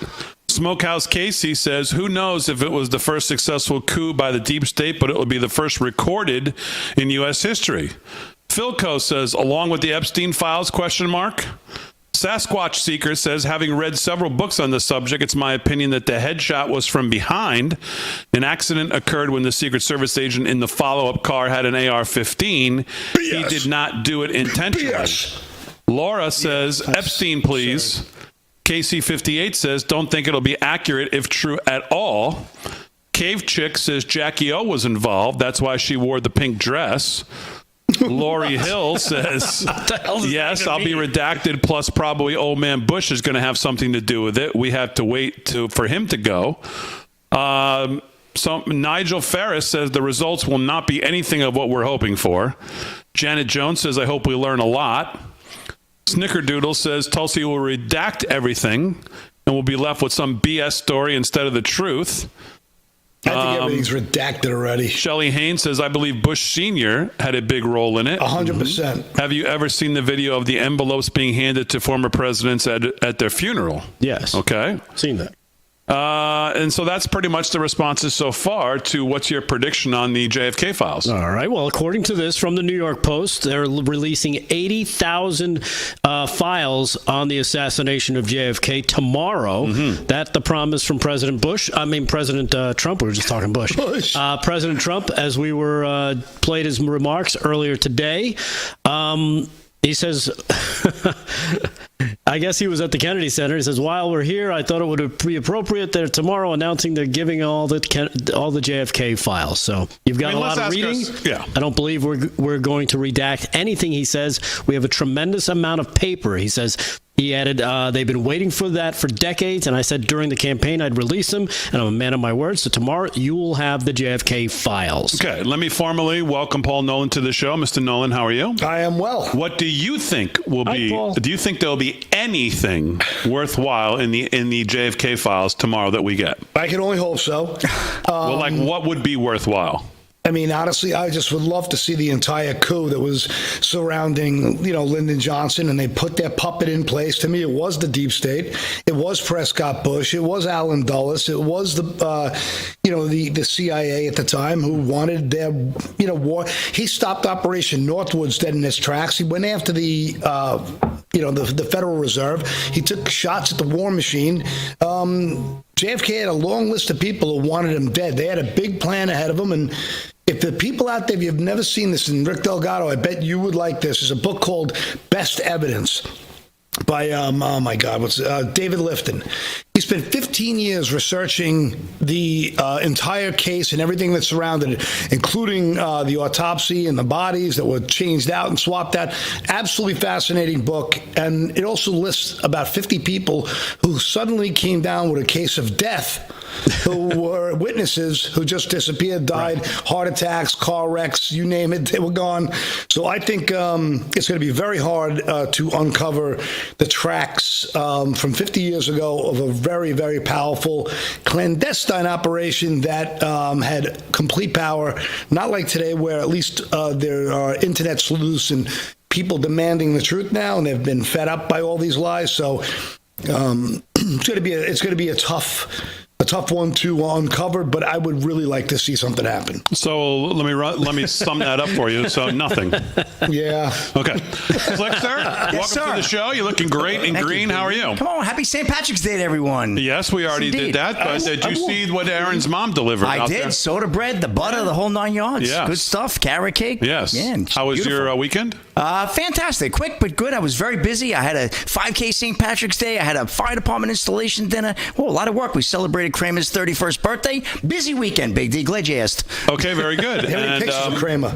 Smokehouse Casey says, who knows if it was the first successful coup by the deep state, but it will be the first recorded in U.S. history. Philco says, along with the Epstein files, ? Sasquatch Seeker says, having read several books on the subject, it's my opinion that the headshot was from behind. An accident occurred when the Secret Service agent in the follow-up car had an AR-15. He did not do it intentionally. Laura says, Epstein, please. KC58 says, don't think it'll be accurate if true at all. Cave Chick says Jackie O was involved. That's why she wore the pink dress. Lori Hill says, yes, I'll be redacted, plus probably old man Bush is going to have something to do with it. We have to wait for him to go. So Nigel Ferris says the results will not be anything of what we're hoping for. Janet Jones says, I hope we learn a lot. Snickerdoodle says Tulsi will redact everything and we'll be left with some BS story instead of the truth. I think everything's redacted already. Shelley Haynes says, I believe Bush Sr. had a big role in it. 100%. Have you ever seen the video of the envelopes being handed to former presidents at their funeral? Yes. Okay. Seen that. And so that's pretty much the responses so far to what's your prediction on the JFK files. All right. Well, according to this from the New York Post, they're releasing 80,000 files on the assassination of JFK tomorrow. That the promise from President Trump. We were just talking Bush. President Trump, as we were played his remarks earlier today. He says, I guess he was at the Kennedy Center. He says, while we're here, I thought it would be appropriate that tomorrow announcing they're giving all the JFK files. So you've got a lot of reading. I don't believe we're going to redact anything he says. We have a tremendous amount of paper. He says, he added, they've been waiting for that for decades, and I said during the campaign I'd release them, and I'm a man of my word, so tomorrow you will have the JFK files. Okay, let me formally welcome Paul Nolan to the show. Mr. Nolan, how are you? I am well. What do you think will be, do you think there'll be anything worthwhile in the JFK files tomorrow that we get? I can only hope so. Well, like what would be worthwhile? I mean, honestly, I just would love to see the entire coup that was surrounding, Lyndon Johnson, and they put their puppet in place. To me, it was the deep state. It was Prescott Bush. It was Allen Dulles. It was the CIA at the time who wanted their, war. He stopped Operation Northwoods dead in its tracks. He went after the Federal Reserve. He took shots at the war machine. JFK had a long list of people who wanted him dead. They had a big plan ahead of them, and if the people out there, if you've never seen this, and Rick Delgado, I bet you would like this. There's a book called Best Evidence by, David Lifton. He spent 15 years researching the entire case and everything that surrounded it, including the autopsy and the bodies that were changed out and swapped out. Absolutely fascinating book. And it also lists about 50 people who suddenly came down with a case of death, who were witnesses who just disappeared, died, heart attacks, car wrecks, you name it, they were gone. So I think it's going to be very hard to uncover the tracks from 50 years ago of a very, very powerful clandestine operation that had complete power, not like today where at least there are internet sleuths and people demanding the truth now, and they've been fed up by all these lies. So it's going to be a tough one to uncover, but I would really like to see something happen. So let me sum that up for you. So nothing. Yeah. Okay. Slick, sir. Yes, welcome to the show. You're looking great in green. How are you? Come on, happy St. Patrick's Day to everyone. Yes, we already did that. But did you see what Aaron's mom delivered? I did. There? Soda bread, the butter, the whole 9 yards. Yes. Good stuff. Carrot cake. Yes. Yeah, how was your weekend? Fantastic. Quick but good. I was very busy. I had a 5K St. Patrick's Day. I had a fire department installation dinner. Oh, a lot of work. We celebrated Kramer's 31st birthday. Busy weekend, Big D. Glad you asked. Okay, very good. Any pictures of Kramer?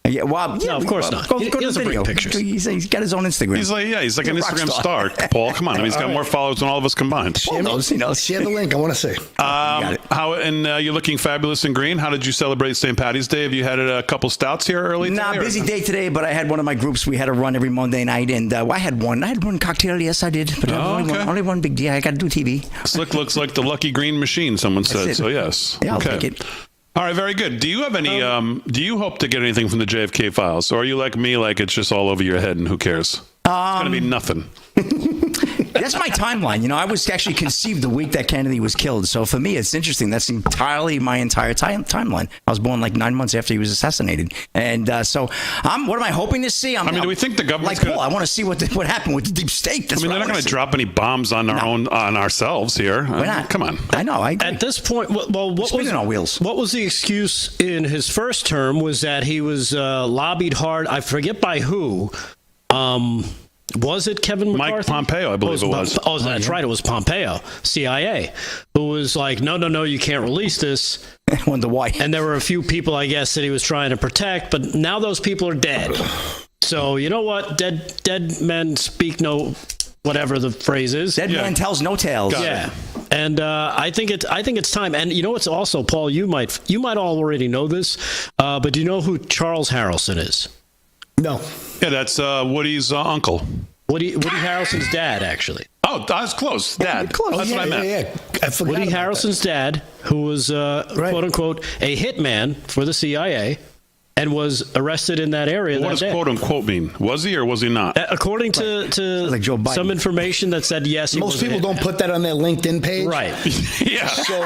Yeah, well, no, of course not. Go he to the doesn't video. bring pictures. He's got his own Instagram. He's like an Instagram star, Paul. Come on. I mean, he's got more followers than all of us combined. Share the link. I want to see. You're looking fabulous in green. How did you celebrate St. Patty's Day? Have you had a couple stouts here early today? Busy day today, but I had one of my groups. We had a run every Monday night, and I had one cocktail. Yes, I did. But only one Big D. I got to do TV. Slick looks like the lucky green machine, someone said. So, yes. Yeah, I'll take it. All right, very good. Do you have any? Do you hope to get anything from the JFK files, or are you like me, like it's just all over your head and who cares? It's going to be nothing. That's my timeline. I was actually conceived the week that Kennedy was killed. So for me, it's interesting. That's entirely my entire timeline. I was born like 9 months after he was assassinated. And so what am I hoping to see? Do we think the government's Paul, I want to see what happened with the deep state. That's they're not going to drop any bombs on on ourselves here. We're not. Come on. I know. I agree. At this point, what was the excuse in his first term was that he was lobbied hard. I forget by who. Was it Kevin McCarthy? Mike Pompeo, I believe it was. Oh, that's right. It was Pompeo, CIA, who was like, no, you can't release this. I wonder why. And there were a few people, I guess, that he was trying to protect, but now those people are dead. So you know what? Dead men speak no, whatever the phrase is. Dead man tells no tales. Yeah. And I think it's time. And you know what's also, Paul, you might already know this, but do you know who Charles Harrelson is? No. Yeah, that's Woody's uncle. Woody Harrelson's dad, actually. Oh, that was close. Dad. Close. That's what I meant. Yeah. Woody Harrelson's dad, who was, quote unquote, a hitman for the CIA, and was arrested in that area. What does quote unquote mean? Was he or was he not? According to like Joe Biden. Some information that said yes. Most people don't put that on their LinkedIn page, right? Yeah. So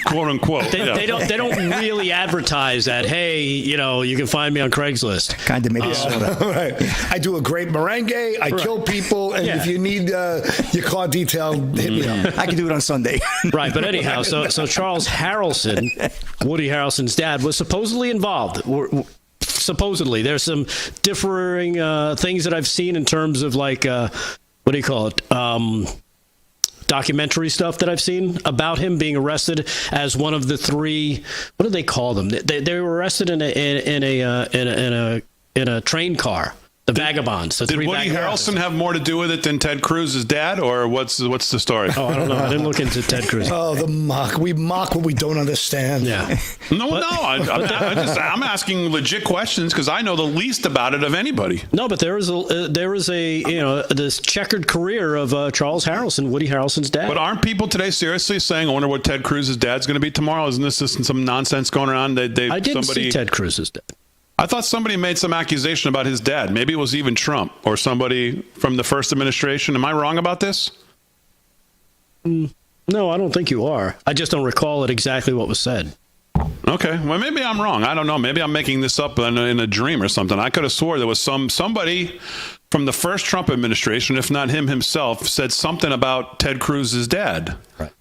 quote unquote. They don't really advertise that. Hey, you can find me on Craigslist. Kind of maybe soda. Right. I do a great merengue. I kill people, and if you need your car detailed, hit me up. I can do it on Sunday. Right, but anyhow, so Charles Harrelson, Woody Harrelson's dad, was supposedly involved. Supposedly, there's some differing things that I've seen in terms of like what do you call it? Documentary stuff that I've seen about him being arrested as one of the three. What do they call them? They were arrested in a train car The vagabonds. The Did Woody Harrelson have more to do with it than Ted Cruz's dad, or what's the story? Oh, I don't know. I didn't look into Ted Cruz. Oh, the mock. We mock what we don't understand. Yeah. I'm asking legit questions because I know the least about it of anybody. No, but there is this checkered career of Charles Harrelson, Woody Harrelson's dad. But aren't people today seriously saying, I wonder what Ted Cruz's dad's going to be tomorrow? Isn't this just some nonsense going around? I didn't see Ted Cruz's dad. I thought somebody made some accusation about his dad. Maybe it was even Trump or somebody from the first administration. Am I wrong about this? No, I don't think you are. I just don't recall it exactly what was said. Okay. Well, maybe I'm wrong. I don't know. Maybe I'm making this up in a dream or something. I could have swore there was somebody from the first Trump administration, if not him himself, said something about Ted Cruz's dad. Right.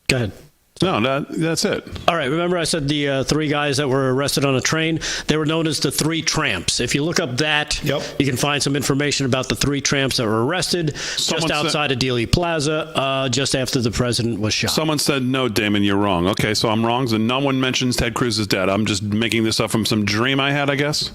Go ahead. No, that's it. All right. Remember I said the three guys that were arrested on a train? They were known as the three tramps. If you look up that, you can find some information about the three tramps that were arrested just outside of Dealey Plaza just after the president was shot. Someone said, no, Damon, you're wrong. Okay, so I'm wrong. So no one mentions Ted Cruz's dad. I'm just making this up from some dream I had, I guess.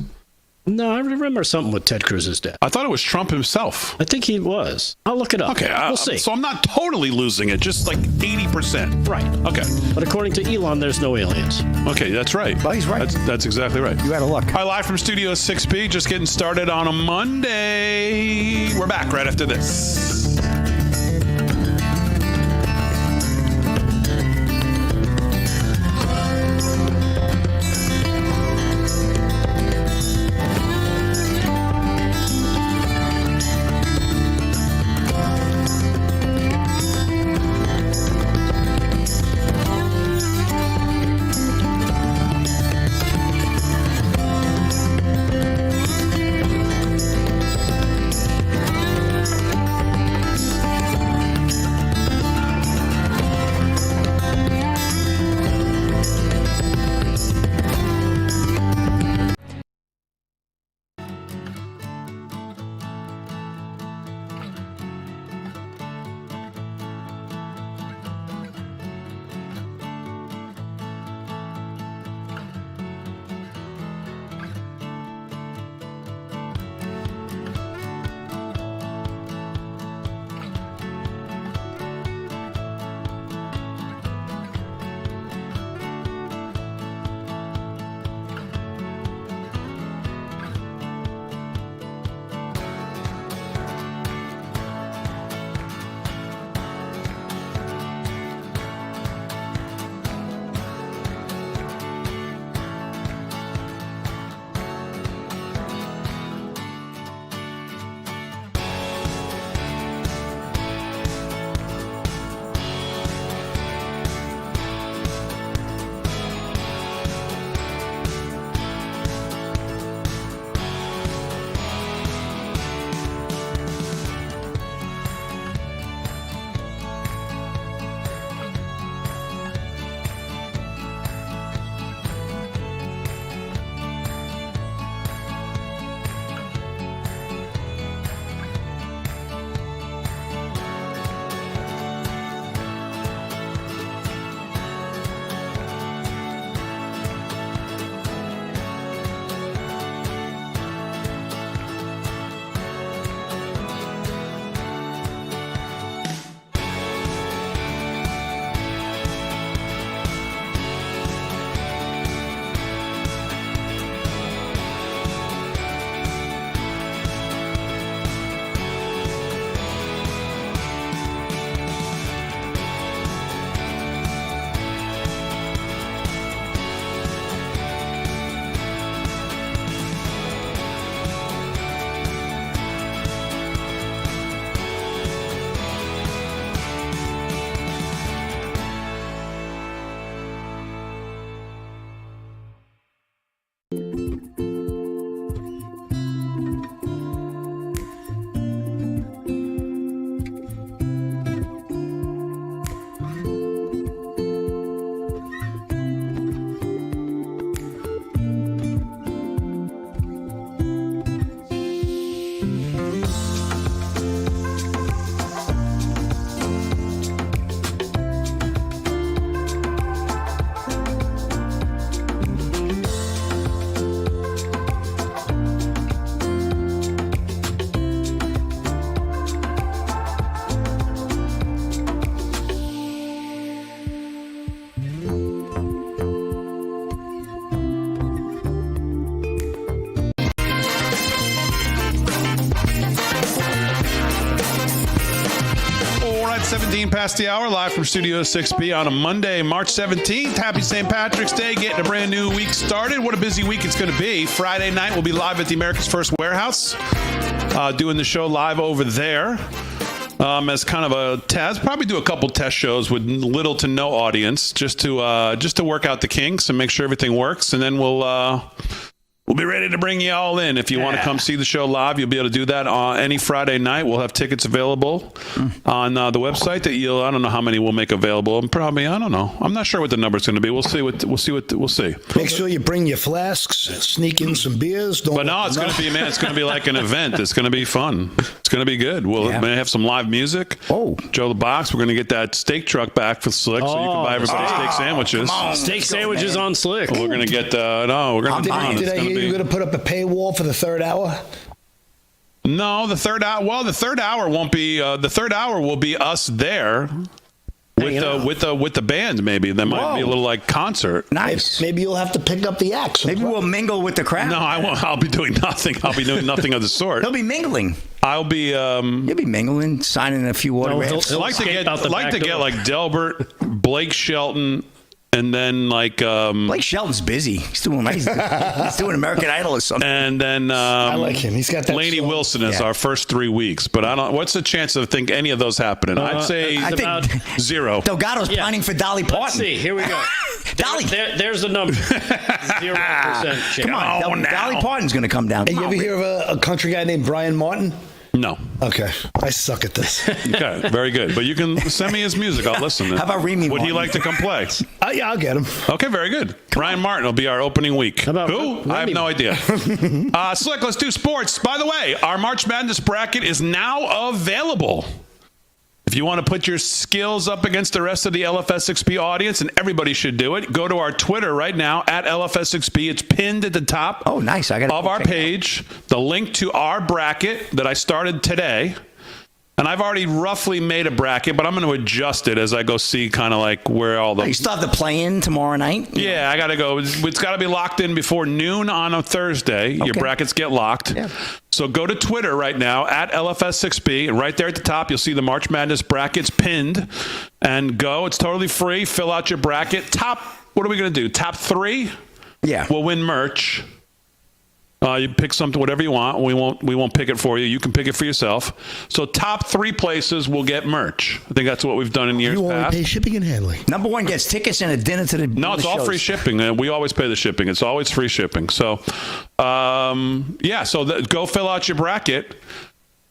No, I remember something with Ted Cruz's dad. I thought it was Trump himself. I think he was. I'll look it up. Okay, we'll see. So I'm not totally losing it, just like 80%. Right. Okay. But according to Elon, there's no aliens. Okay, that's right. Well, he's right. That's exactly right. You had a look. Hi, live from Studio 6B, just getting started on a Monday. We're back right after this. right, 17 past the hour, live from Studio 6B on a Monday, March 17th. Happy St. Patrick's Day, getting a brand new week started. What a busy week it's going to be. Friday night, we'll be live at the America's First Warehouse, doing the show live over there as kind of a test. Probably do a couple test shows with little to no audience, just to work out the kinks and make sure everything works, and then we'll be ready to bring you all in. If you want to come see the show live, you'll be able to do that on any Friday night. We'll have tickets available on the website that I don't know how many we'll make available. Probably, I don't know. I'm not sure what the number's going to be. We'll see. We'll see. Make sure you bring your flasks, sneak in some beers. But no, it's going to be, man, it's going to be like an event. It's going to be fun. It's going to be good. We'll may have some live music. Oh. Joe the Box, we're going to get that steak truck back for Slick so you can buy everybody steak sandwiches. Steak sandwiches on Slick. We're going to get, we're going to Did I hear you're going to put up a paywall for the third hour? No, the third hour. Well, the third hour won't be. The third hour will be us there with the band. Maybe there might be a little like concert. Nice. Maybe you'll have to pick up the acts. Maybe we'll mingle with the crowd. No, I won't. I'll be doing nothing. I'll be doing nothing of the sort. He'll be mingling. I'll be. You'll be mingling, signing a few autographs. I'd like to get like Delbert, Blake Shelton. And then Blake Shelton's busy. He's doing American Idol or something. And then I like him. He's got that. Lainey Wilson is our first 3 weeks, but I don't. What's the chance of any of those happening? I'd say I think zero. Delgado's planning for Dolly Parton. Let's see. Here we go. Dolly. There's the number. 0% chance. Come on, Dolly Parton's going to come down. Hey, you ever hear of a country guy named Brian Martin? No. Okay. I suck at this. Okay. Very good. But you can send me his music. I'll listen. How about Remy Would Martin? he like to come play? Yeah, I'll get him. Okay. Very good. Brian Martin will be our opening week. How about who? I have no idea. Slick, let's do sports. By the way, our March Madness bracket is now available. If you want to put your skills up against the rest of the LFS6B audience, and everybody should do it, go to our Twitter right now, at LFS6B. It's pinned at the top of our page, the link to our bracket that I started today. And I've already roughly made a bracket, but I'm going to adjust it as I go see kind of like where all the... You still have to play in tomorrow night? Yeah, I got to go. It's got to be locked in before noon on a Thursday. Okay. Your brackets get locked. Yeah. So go to Twitter right now, at LFS6B, and right there at the top, you'll see the March Madness brackets pinned. And go. It's totally free. Fill out your bracket. What are we going to do? Top 3? Yeah. We'll win merch. You pick something, whatever you want. We won't pick it for you. You can pick it for yourself. So top 3 places will get merch. I think that's what we've done in years past. You only pay shipping and handling. Number 1 gets tickets and a dinner to the No, it's all shows. free shipping. We always pay the shipping. It's always free shipping. So, go fill out your bracket.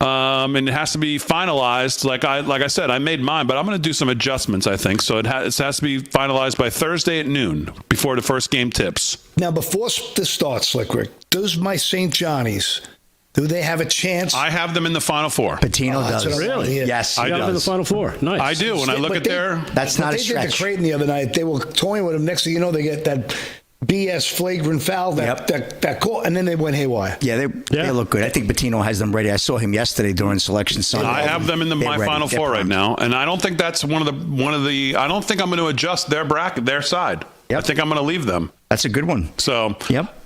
And it has to be finalized. Like I said, I made mine, but I'm going to do some adjustments, I think. So it has to be finalized by Thursday at noon before the first game tips. Now, before this starts, Slick Rick, does my St. Johnny's, do they have a chance? I have them in the Final Four. Patino does. Really? Yes, I got them in the Final Four. Nice. I do. When I look at That's not a stretch. stretch. They did the Creighton the other night. They were toying with them. Next thing you know, they get that BS flagrant foul that call, and then they went haywire. Yeah, they look good. I think Patino has them ready. I saw him yesterday during selection Sunday. I have them in my Final Four right now, and I don't think that's one of the. I don't think I'm going to adjust their bracket, their side. Yep. I think I'm going to leave them. That's a good one. So,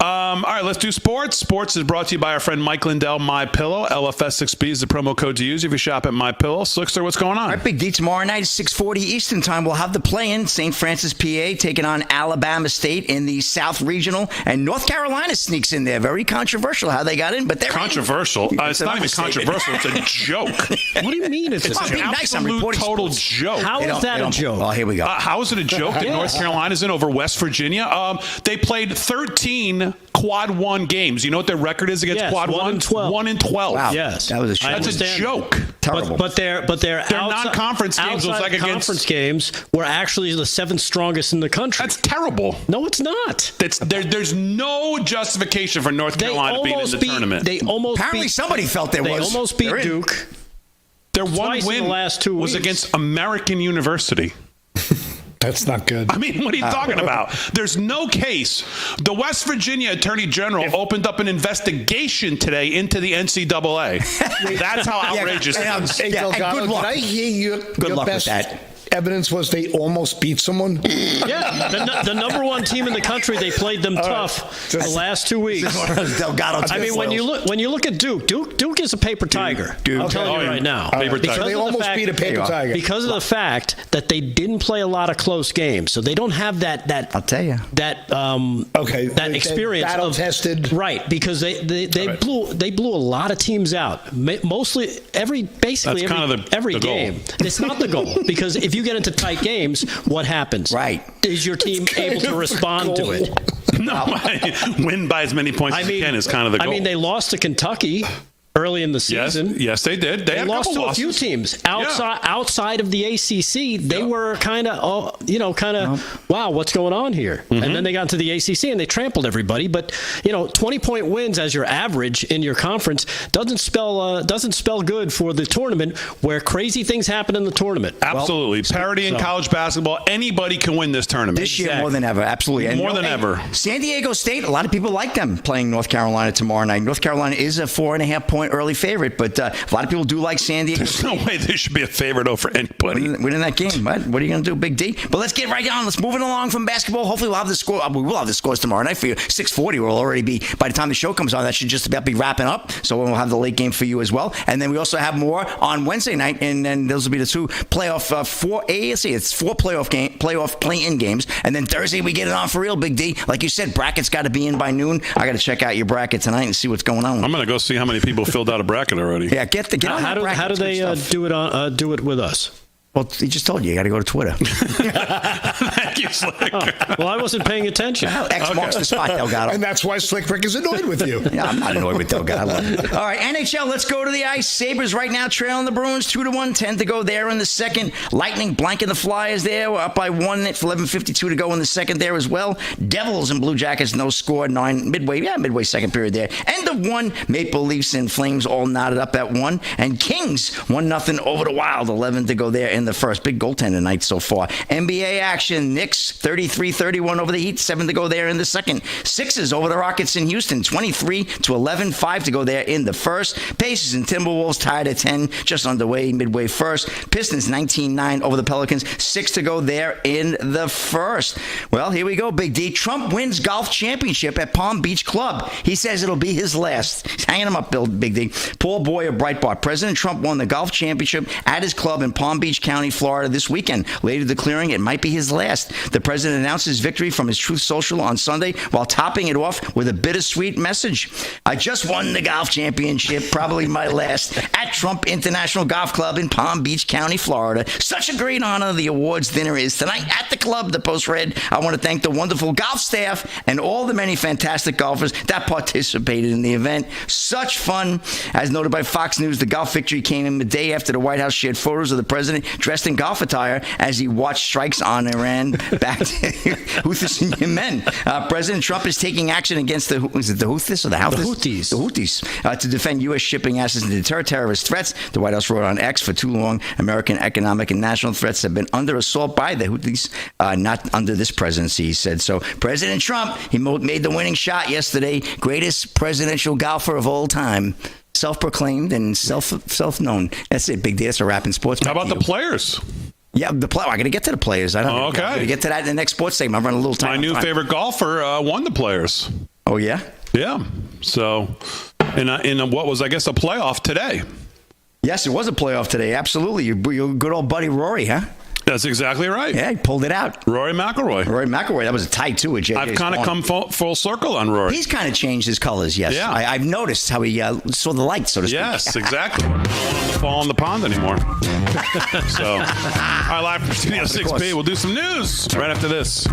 all right, let's do sports. Sports is brought to you by our friend Mike Lindell, MyPillow. LFS6B is the promo code to use if you shop at MyPillow. Slickster, what's going on? All right, Big D, tomorrow night at 6:40 Eastern Time, we'll have the play-in. St. Francis, PA, taking on Alabama State in the South Regional, and North Carolina sneaks in there. Very controversial how they got in, but they're controversial. It's not even controversial. It's a joke. What do you mean? It's an absolute total joke. How is that a joke? Oh, here we go. How is it a joke that North Carolina's in over West Virginia? They played 13 Quad 1 games. You know what their record is against Quad 1? 1 and 12. Wow. Yes. That was a shame. That's a joke. Terrible. But their non-conference games was like conference games were actually the 7th strongest in the country. That's terrible. No, it's not. There's no justification for North Carolina being in the tournament. Apparently somebody felt there was. They almost beat Duke. Their one win in the last 2 was weeks. against American University. That's not good. I mean, what are you talking about? There's no case. The West Virginia Attorney General opened up an investigation today into the NCAA. That's how outrageous it is. Hey, Delgado, good luck. did I hear your luck best with that. evidence was they almost beat someone? Yeah, the number one team in the country. They played them tough the last 2 weeks. I mean, when you look at Duke is a paper tiger. I'm telling you right now. They almost beat a paper tiger because of the fact that they didn't play a lot of close games, so they don't have that. I'll tell you that experience battle tested, right? Because they blew a lot of teams out. Mostly every game. It's not the goal, because if you get into tight games, what happens? Right. Is your team able to respond to it? No, win by as many points as you can is kind of the goal. I mean, they lost to Kentucky early in the season. Yes, they did. They lost to a few teams outside of the ACC. They were kind of, wow, what's going on here? Mm-hmm. And then they got into the ACC and they trampled everybody. But 20-point wins as your average in your conference doesn't spell good for the tournament, where crazy things happen in the tournament. Absolutely, parity in college basketball. Anybody can win this tournament this year more than ever. Absolutely, and more than ever. San Diego State. A lot of people like them playing North Carolina tomorrow night. North Carolina is a 4.5-point early favorite, but a lot of people do like San Diego. There's no way they should be a favorite over anybody. Winning that game. What are you going to do, Big D? But let's get right on. Let's move it along from basketball. Hopefully we'll have the score. We will have the scores tomorrow night for you. 6:40 will already be, by the time the show comes on, that should just about be wrapping up. So we'll have the late game for you as well. And then we also have more on Wednesday night, and then those will be the two playoff, four playoff play-in games. And then Thursday we get it on for real, Big D. Like you said, brackets got to be in by noon. I got to check out your bracket tonight and see what's going on. I'm going to go see how many people filled out a bracket already. Yeah, get on that bracket. How do they do it with us? Well, he just told you got to go to Twitter. Thank you, Slick. Well, I wasn't paying attention. Well, X marks the spot, Delgado. And that's why Slick Rick is annoyed with you. Yeah, I'm not annoyed with Delgado. All right, NHL, let's go to the ice. Sabres right now trailing the Bruins 2-1, 10 to go there in the second. Lightning blanking the Flyers there. We're up by 1 at 11:52 to go in the second there as well. Devils and Blue Jackets, no score. Midway second period there. End of 1. Maple Leafs and Flames all knotted up at 1. And Kings 1-0 over the Wild. 11 to go there in the first. Big goaltender tonight so far. NBA action. Knicks 33-31 over the Heat. 7 to go there in the second. Sixers over the Rockets in Houston. 23-11. 5 to go there in the first. Pacers and Timberwolves tied at 10. Just underway midway first. Pistons 19-9 over the Pelicans. 6 to go there in the first. Well, here we go, Big D. Trump wins golf championship at Palm Beach Club. He says it'll be his last. He's hanging him up, Big D. Paul Boyer, Breitbart. President Trump won the golf championship at his club in Palm Beach County, Florida this weekend, later declaring it might be his last. The president announced his victory from his Truth Social on Sunday while topping it off with a bittersweet message. I just won the golf championship, probably my last, at Trump International Golf Club in Palm Beach County, Florida. Such a great honor. The awards dinner is tonight at the club, the Post read. I want to thank the wonderful golf staff and all the many fantastic golfers that participated in the event. Such fun. As noted by Fox News, the golf victory came in the day after the White House shared photos of the president dressed in golf attire as he watched strikes on Iran back to Houthis and Yemen. President Trump is taking action against the Houthis or the Houthis? The Houthis to defend U.S. shipping assets and deter terrorist threats. The White House wrote on X, for too long, American economic and national threats have been under assault by the Houthis, not under this presidency, he said. So President Trump, he made the winning shot yesterday. Greatest presidential golfer of all time. Self-proclaimed and self-known. That's it, Big D. That's a wrap in sports. How about the players? Yeah, I'm going to get to the players. I'm going to get to that in the next sports segment. I'm running a little time. My new favorite golfer won the players. Oh, yeah? Yeah. So, in what was, I guess, a playoff today. Yes, it was a playoff today. Absolutely. Your good old buddy Rory, huh? That's exactly right. Yeah, he pulled it out. Rory McIlroy. That was a tie, too, with J.J. I've kind of come full circle on Rory. He's kind of changed his colors, yes. Yeah. I've noticed how he saw the light, so to speak. Yes, exactly. I don't want him to fall in the pond anymore. So, our live from Studio 6B. We'll do some news right after this.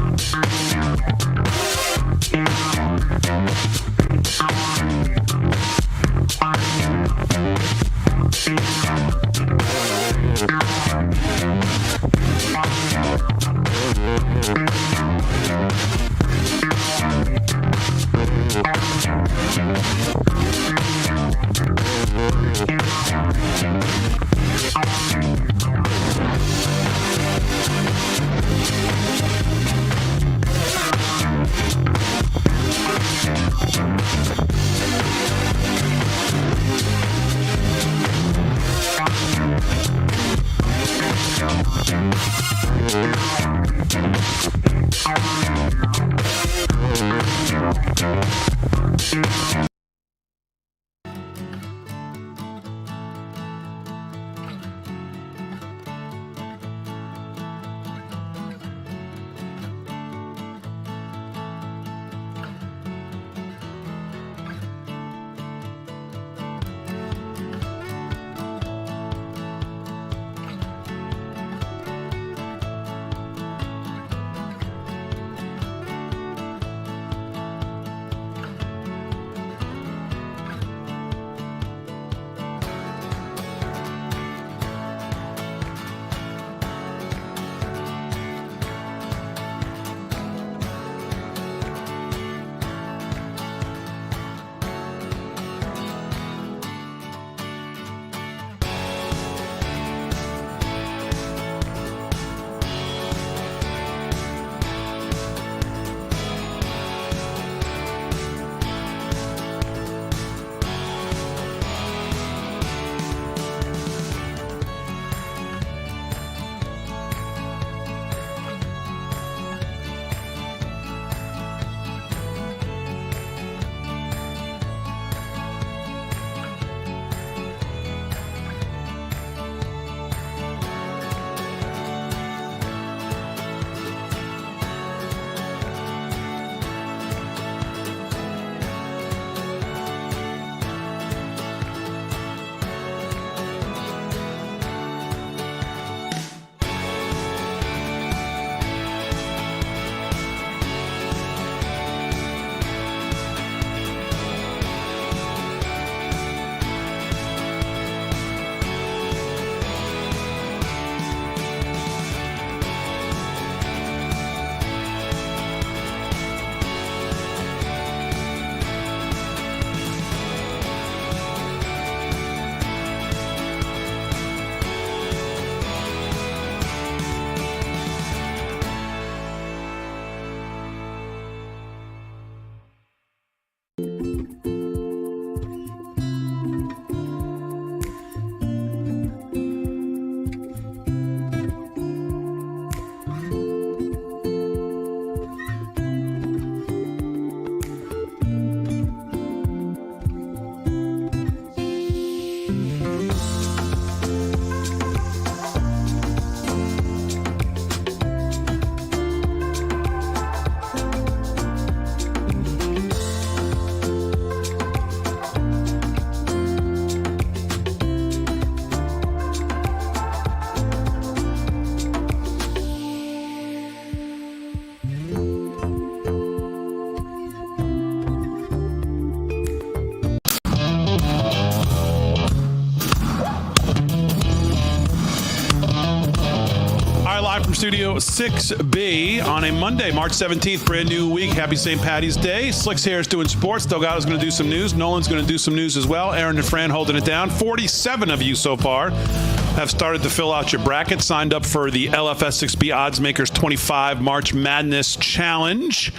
live from Studio 6B on a Monday, March 17th, brand new week. Happy St. Patty's Day. Slick's here is doing sports. Delgado's going to do some news. Nolan's going to do some news as well. Aaron and Fran holding it down. 47 of you so far have started to fill out your bracket, signed up for the LFS 6B Odds Makers 25 March Madness Challenge.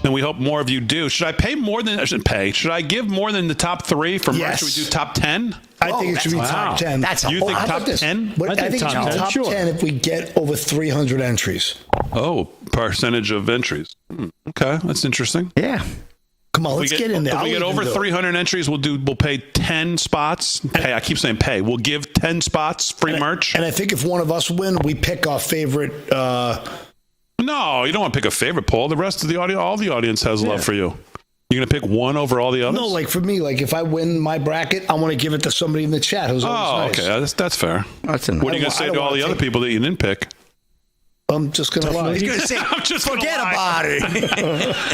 And we hope more of you do. Should I pay more than I should pay? Should I give more than the top 3 for March? Should we do top 10? I think it should be top 10. You think top 10? I think it should be top 10 if we get over 300 entries. Oh, percentage of entries. Okay, that's interesting. Yeah. Come on, let's get in there. If we get over 300 entries, we'll pay 10 spots. Hey, I keep saying pay. We'll give 10 spots free merch. And I think if one of us win, we pick our favorite. No, you don't want to pick a favorite, Paul. The rest of the audience, all the audience has love for you. You're going to pick one over all the others? No, like for me, like if I win my bracket, I want to give it to somebody in the chat who's always nice. Okay. That's fair. What are you going to say to all the other people that you didn't pick? I'm just going to lie. He's going to say, forget about it.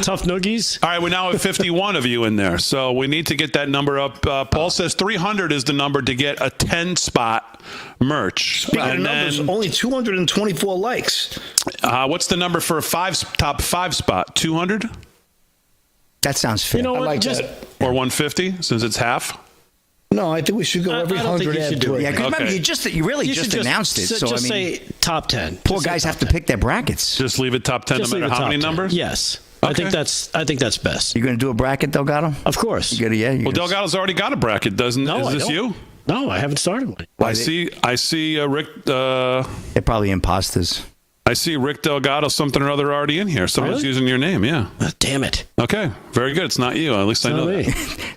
Tough noogies. All right, we now have 51 of you in there, so we need to get that number up. Paul says 300 is the number to get a 10-spot merch. Speaking of numbers, only 224 likes. What's the number for a top 5 spot? 200? That sounds fair. You know what? I like that. Or 150, since it's half? No, I think we should go every 100 add to it. Yeah, because remember, you just announced it. So, just I mean, say top 10. Poor guys have to pick their brackets. Just leave it top 10 no matter how many numbers? Yes. Okay. I think that's best. You're going to do a bracket, Delgado? Of course. You gotta, yeah. Well, Delgado's already got a bracket, doesn't? No, is this you? No, I haven't started one. I see Rick. They're probably imposters. I see Rick Delgado something or other already in here. Someone's using your name, yeah. Damn it. Okay, very good. It's not you. At least I know that.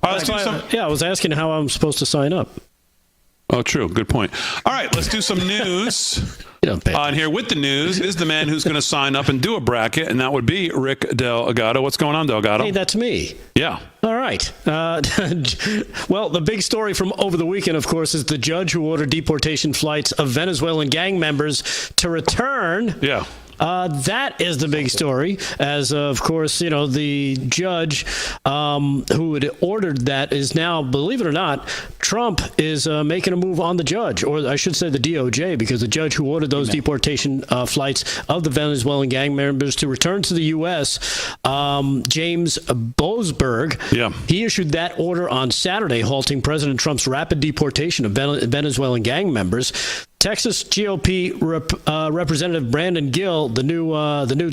All right, let's do some. Yeah, I was asking how I'm supposed to sign up. Oh, true. Good point. All right, let's do some news. On here with the news is the man who's going to sign up and do a bracket, and that would be Rick Delgado. What's going on, Delgado? Hey, that's me. Yeah. All right. Well, the big story from over the weekend, of course, is the judge who ordered deportation flights of Venezuelan gang members to return. Yeah. That is the big story, as of course, the judge who had ordered that is now, believe it or not, Trump is making a move on the judge, or I should say the DOJ, because the judge who ordered those deportation flights of the Venezuelan gang members to return to the U.S., James Boasberg, he issued that order on Saturday, halting President Trump's rapid deportation of Venezuelan gang members. Texas GOP Representative Brandon Gill, the new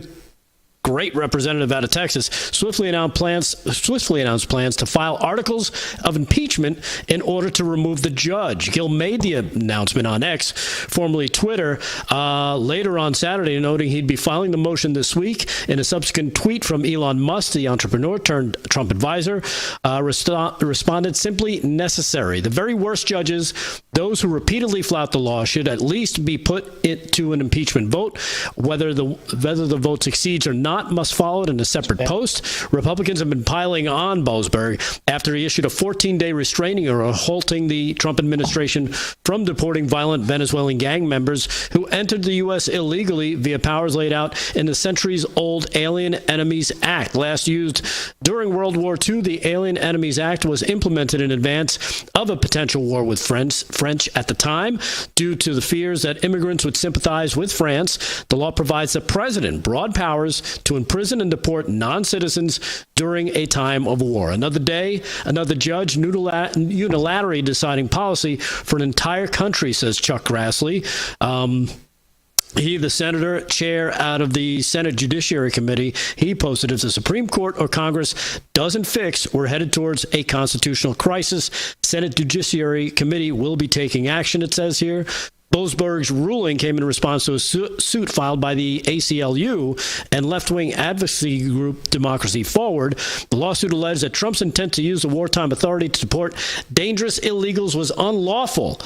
great representative out of Texas, swiftly announced plans to file articles of impeachment in order to remove the judge. Gill made the announcement on X, formerly Twitter, later on Saturday, noting he'd be filing the motion this week. In a subsequent tweet from Elon Musk, the entrepreneur turned Trump advisor, responded, simply necessary. The very worst judges, those who repeatedly flout the law, should at least be put to an impeachment vote. Whether the vote succeeds or not must follow it in a separate post. Republicans have been piling on Boasberg after he issued a 14-day restraining order halting the Trump administration from deporting violent Venezuelan gang members who entered the U.S. illegally via powers laid out in the centuries-old Alien Enemies Act. Last used during World War II, the Alien Enemies Act was implemented in advance of a potential war with French at the time. Due to the fears that immigrants would sympathize with France, the law provides the president broad powers to imprison and deport non-citizens during a time of war. Another day, another judge unilaterally deciding policy for an entire country, says Chuck Grassley. He, the senator, chair out of the Senate Judiciary Committee, he posted, if the Supreme Court or Congress doesn't fix, we're headed towards a constitutional crisis. Senate Judiciary Committee will be taking action, it says here. Boasberg's ruling came in response to a suit filed by the ACLU and left-wing advocacy group Democracy Forward. The lawsuit alleged that Trump's intent to use the wartime authority to deport dangerous illegals was unlawful,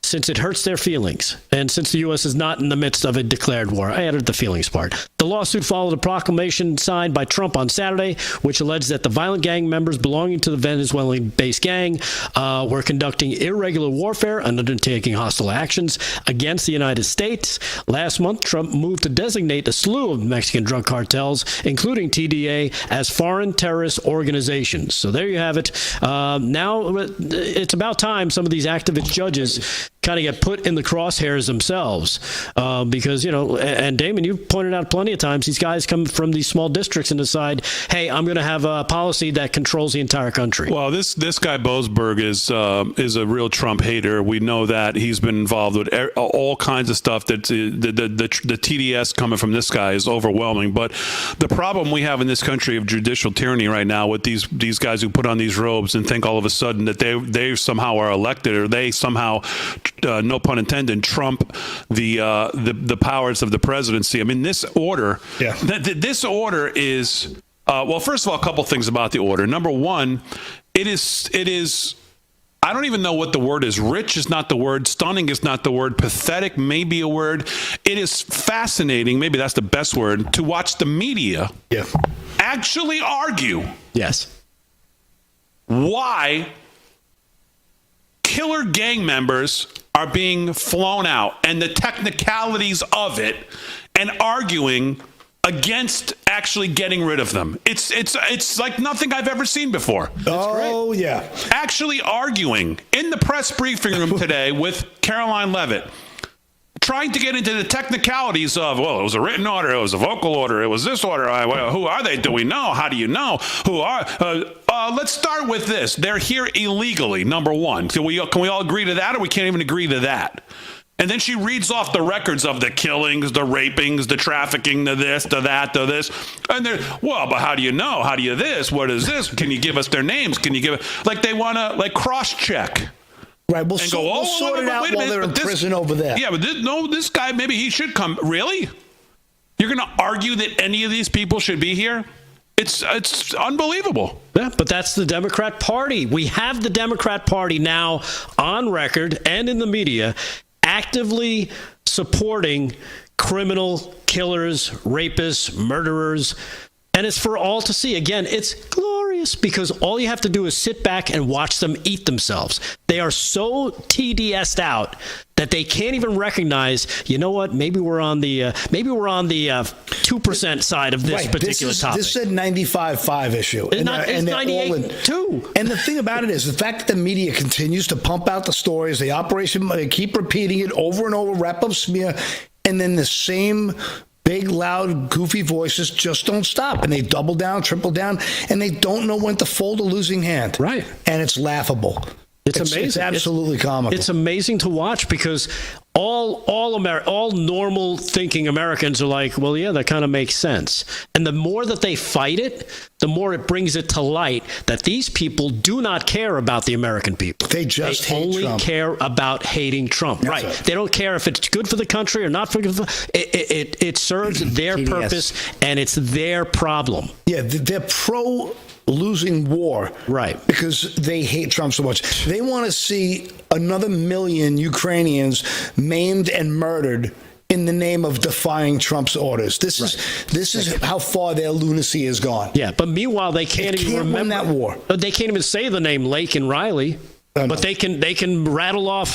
since it hurts their feelings, and since the U.S. is not in the midst of a declared war. I added the feelings part. The lawsuit followed a proclamation signed by Trump on Saturday, which alleged that the violent gang members belonging to the Venezuelan-based gang were conducting irregular warfare and undertaking hostile actions against the United States. Last month, Trump moved to designate a slew of Mexican drug cartels, including TDA, as foreign terrorist organizations. So there you have it. Now it's about time some of these activist judges kind of get put in the crosshairs themselves because, and Damon, you've pointed out plenty of times, these guys come from these small districts and decide, hey, I'm going to have a policy that controls the entire country. Well, this guy Boasberg is a real Trump hater. We know that. He's been involved with all kinds of stuff. That the TDS coming from this guy is overwhelming. But the problem we have in this country of judicial tyranny right now with these guys who put on these robes and think all of a sudden that they somehow are elected, or they somehow, no pun intended, trump the powers of the presidency. I mean, this order, this order is, well, first of all, a couple things about the order. Number one, it is, I don't even know what the word is. Rich is not the word. Stunning is not the word. Pathetic may be a word. It is fascinating, maybe that's the best word, to watch the media actually argue why killer gang members are being flown out and the technicalities of it, and arguing against actually getting rid of them. It's like nothing I've ever seen before. Oh, yeah. Actually arguing in the press briefing room today with Caroline Leavitt, trying to get into the technicalities of, well, it was a written order, it was a vocal order, it was this order. Who are they? Do we know? How do you know? Who are? Let's start with this. They're here illegally, number one. Can we all agree to that, or we can't even agree to that? And then she reads off the records of the killings, the rapings, the trafficking, the this, the that, the this. And they're, well, but how do you know? How do you this? What is this? Can you give us their names? Can you give it? Like they want to cross-check. Right, we'll sort it out while they're in prison over there. Yeah, but this guy, maybe he should come. Really? You're going to argue that any of these people should be here? It's unbelievable. Yeah, but that's the Democrat Party. We have the Democrat Party now on record and in the media actively supporting criminal killers, rapists, murderers. And it's for all to see. Again, it's glorious because all you have to do is sit back and watch them eat themselves. They are so TDS'd out that they can't even recognize, you know what, maybe we're on the 2% side of this particular topic. This is a 95-5 issue. It's 98-2. And the thing about it is the fact that the media continues to pump out the stories, they keep repeating it over and over, wrap up smear, and then the same big, loud, goofy voices just don't stop. And they double down, triple down, and they don't know when to fold a losing hand. Right. And it's laughable. It's amazing. It's absolutely comical. It's amazing to watch because all normal thinking Americans are like, well, yeah, that kind of makes sense. And the more that they fight it, the more it brings it to light that these people do not care about the American people. They just hate only Trump. Care about hating Trump. That's right. right. They don't care if it's good for the country or not for it serves their purpose and it's their problem. Yeah, they're pro-losing war. Right. Because they hate Trump so much. They want to see another million Ukrainians maimed and murdered in the name of defying Trump's orders. This is how far their lunacy has gone. Yeah, but meanwhile they can't even remember win that war. They can't even say the name Lake and Riley. But they can rattle off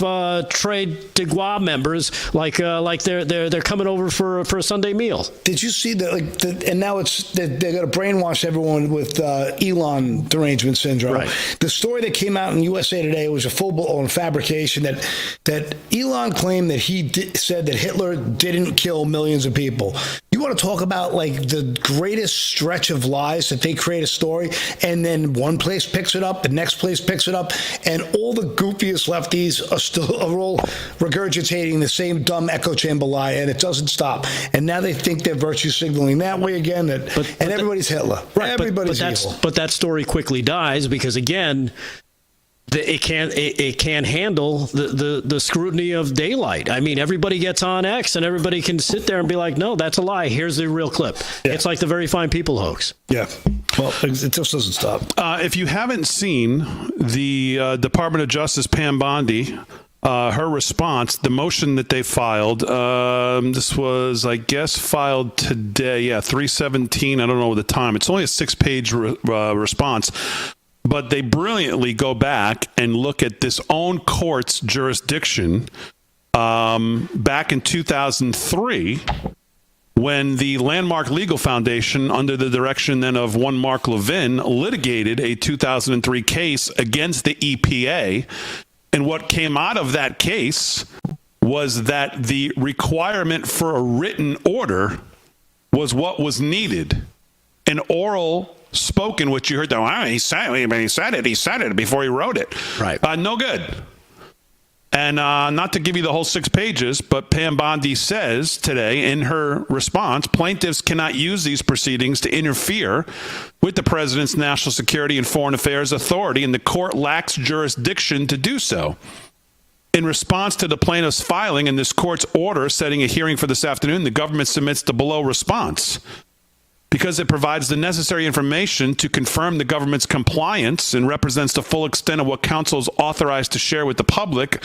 Trey DeGua members like they're coming over for a Sunday meal. Did you see that? And now they're going to brainwash everyone with Elon derangement syndrome. Right. The story that came out in USA Today was a full-blown fabrication that Elon claimed that he said that Hitler didn't kill millions of people. You want to talk about like the greatest stretch of lies that they create a story and then one place picks it up, the next place picks it up, and all the goofiest lefties are all regurgitating the same dumb echo chamber lie, and it doesn't stop. And now they think they're virtue signaling that way again, and everybody's Hitler. Right, everybody's evil. But that story quickly dies because again, it can't handle the scrutiny of daylight. I mean, everybody gets on X and everybody can sit there and be like, no, that's a lie. Here's the real clip. Yeah. It's like the Very Fine People hoax. Yeah. Well, it just doesn't stop. If you haven't seen the Department of Justice Pam Bondi, her response, the motion that they filed, this was, I guess, filed today. Yeah, 3/17. I don't know the time. It's only a 6-page response. But they brilliantly go back and look at this own court's jurisdiction back in 2003 when the Landmark Legal Foundation, under the direction then of one Mark Levin, litigated a 2003 case against the EPA And what came out of that case was that the requirement for a written order was what was needed. An oral spoken, which you heard that, well, he said it before he wrote it. Right. No good. And not to give you the whole 6 pages, but Pam Bondi says today in her response, plaintiffs cannot use these proceedings to interfere with the president's national security and foreign affairs authority, and the court lacks jurisdiction to do so. In response to the plaintiff's filing and this court's order setting a hearing for this afternoon, the government submits the below response. Because it provides the necessary information to confirm the government's compliance and represents the full extent of what counsel is authorized to share with the public,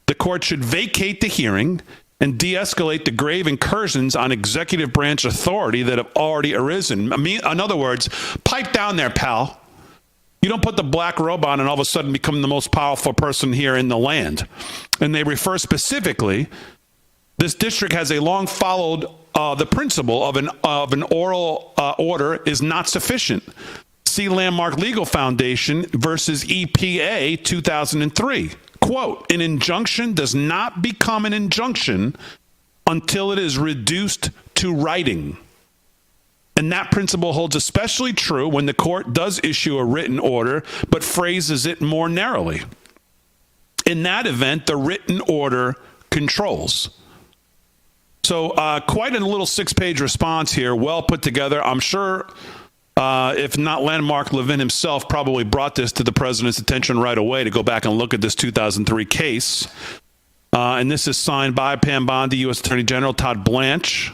the court should vacate the hearing and de-escalate the grave incursions on executive branch authority that have already arisen. I mean, in other words, pipe down there, pal. You don't put the black robe on and all of a sudden become the most powerful person here in the land. And they refer specifically, this district has a long followed the principle of an oral order is not sufficient. See Landmark Legal Foundation versus EPA 2003. Quote, an injunction does not become an injunction until it is reduced to writing. And that principle holds especially true when the court does issue a written order, but phrases it more narrowly. In that event, the written order controls. So quite a little 6-page response here, well put together. I'm sure if not Landmark Levin himself probably brought this to the president's attention right away to go back and look at this 2003 case. And this is signed by Pam Bondi, U.S. Attorney General, Todd Blanche.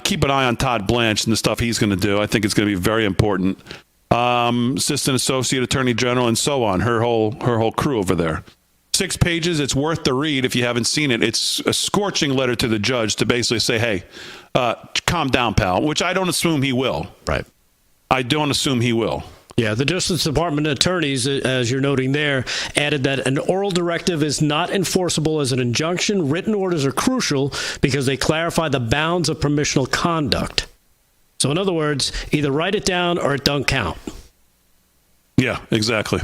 Keep an eye on Todd Blanche and the stuff he's going to do. I think it's going to be very important. Assistant Associate Attorney General and so on, her whole crew over there. 6 pages. It's worth the read if you haven't seen it. It's a scorching letter to the judge to basically say, hey, calm down, pal, which I don't assume he will. Right. I don't assume he will. Yeah, the Justice Department attorneys, as you're noting there, added that an oral directive is not enforceable as an injunction. Written orders are crucial because they clarify the bounds of permissional conduct. So in other words, either write it down or it don't count. Yeah, exactly.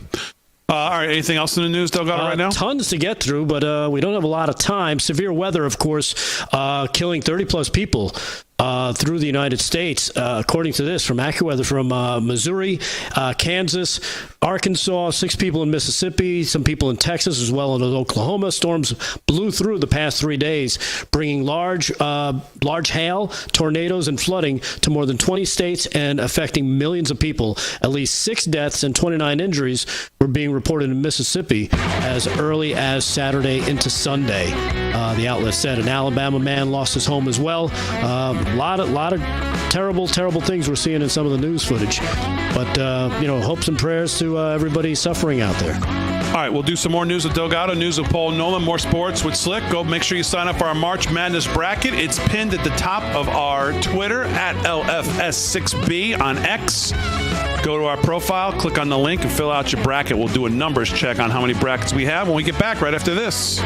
All right, anything else in the news, Delgado, right now? Tons to get through, but we don't have a lot of time. Severe weather, of course, killing 30-plus people through the United States, according to this, from AccuWeather, from Missouri, Kansas, Arkansas, 6 people in Mississippi, some people in Texas, as well as Oklahoma. Storms blew through the past 3 days, bringing large hail, tornadoes, and flooding to more than 20 states and affecting millions of people. At least 6 deaths and 29 injuries were being reported in Mississippi as early as Saturday into Sunday. The outlet said an Alabama man lost his home as well. A lot of terrible things we're seeing in some of the news footage. But, hopes and prayers to everybody suffering out there. All right, we'll do some more news with Delgado, news with Paul Nolan, more sports with Slick. Go make sure you sign up for our March Madness bracket. It's pinned at the top of our Twitter, at LFS6B on X. Go to our profile, click on the link, and fill out your bracket. We'll do a numbers check on how many brackets we have when we get back right after this.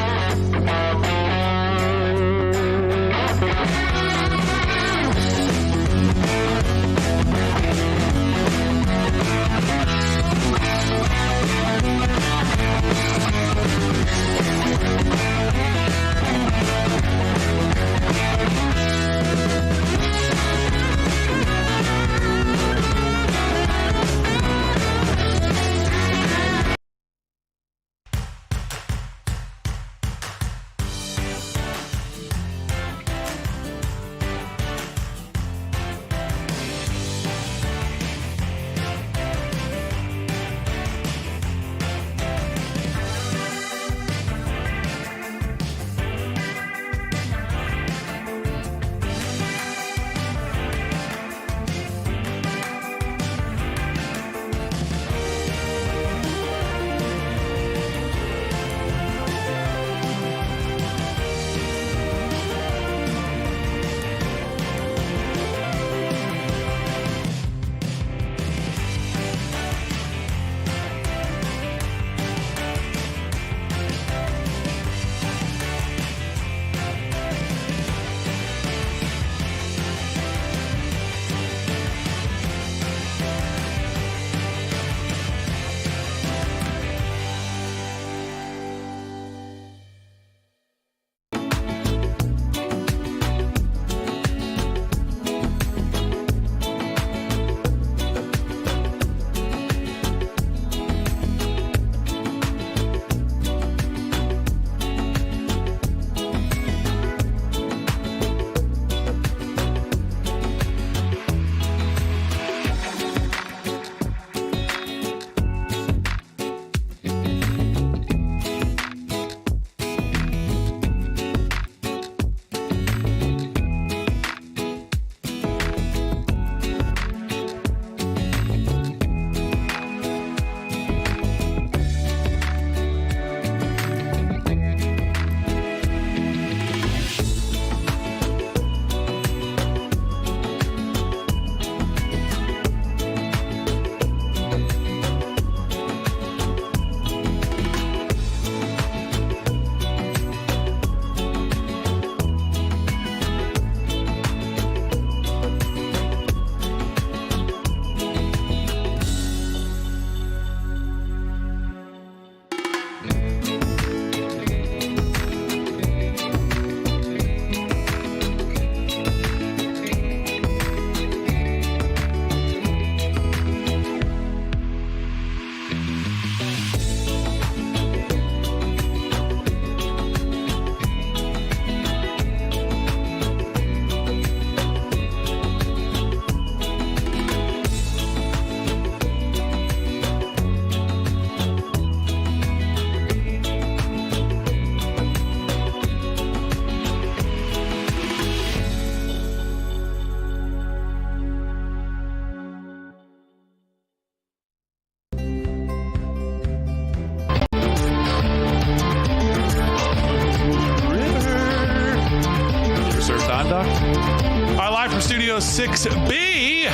Reserve time, Doc. All right, live from Studio 6B.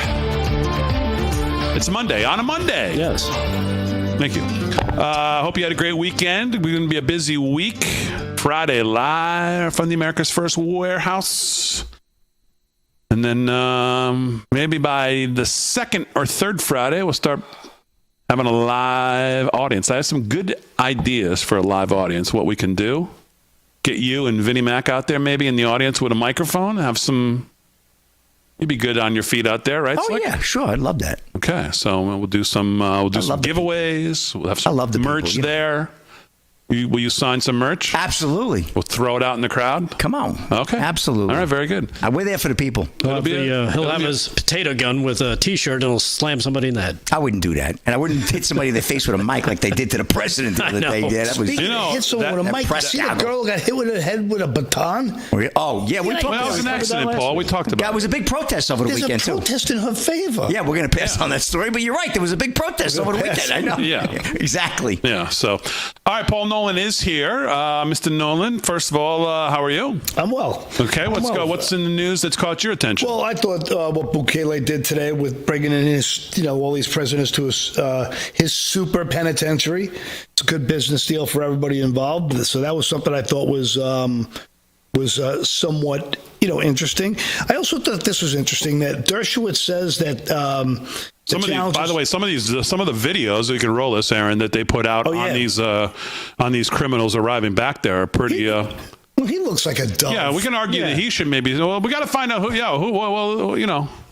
It's Monday, on a Monday. Yes. Thank you. Hope you had a great weekend. We're going to be a busy week. Friday, live from the America's First Warehouse. And then maybe by the second or third Friday, we'll start having a live audience. I have some good ideas for a live audience, what we can do. Get you and Vinnie Mac out there maybe in the audience with a microphone. Have some... You'd be good on your feet out there, right? Oh, yeah, sure. I'd love that. Okay, so we'll do some giveaways. We'll have some merch there. Will you sign some merch? Absolutely. We'll throw it out in the crowd? Come on. Okay. Absolutely. All right, very good. We're there for the people. He'll have his potato gun with a T-shirt and he'll slam somebody in the head. I wouldn't do that. And I wouldn't hit somebody in the face with a mic like they did to the president the other day. Yeah, that was, hit someone with a mic. See a girl got hit with her head with a baton? Oh, yeah. We talked about it. It was an accident, Paul. We talked about it. That was a big protest over the weekend, too. There's a protest in her favor. Yeah, we're going to pass on that story. But you're right. There was a big protest over the weekend. I know. Yeah. Exactly. Yeah. So, all right, Paul Nolan is here. Mr. Nolan, first of all, how are you? I'm well. Okay, what's in the news that's caught your attention? Well, I thought what Bukele did today with bringing in his, all these prisoners to his super penitentiary, it's a good business deal for everybody involved. So that was something I thought was somewhat, interesting. I also thought this was interesting that Dershowitz says that. By the way, some of the videos, you can roll this, Aaron, that they put out on these criminals arriving back there are pretty. Well, he looks like a dove. Yeah, we can argue that he should maybe. Well, we got to find out who. Yeah, who? Well, Is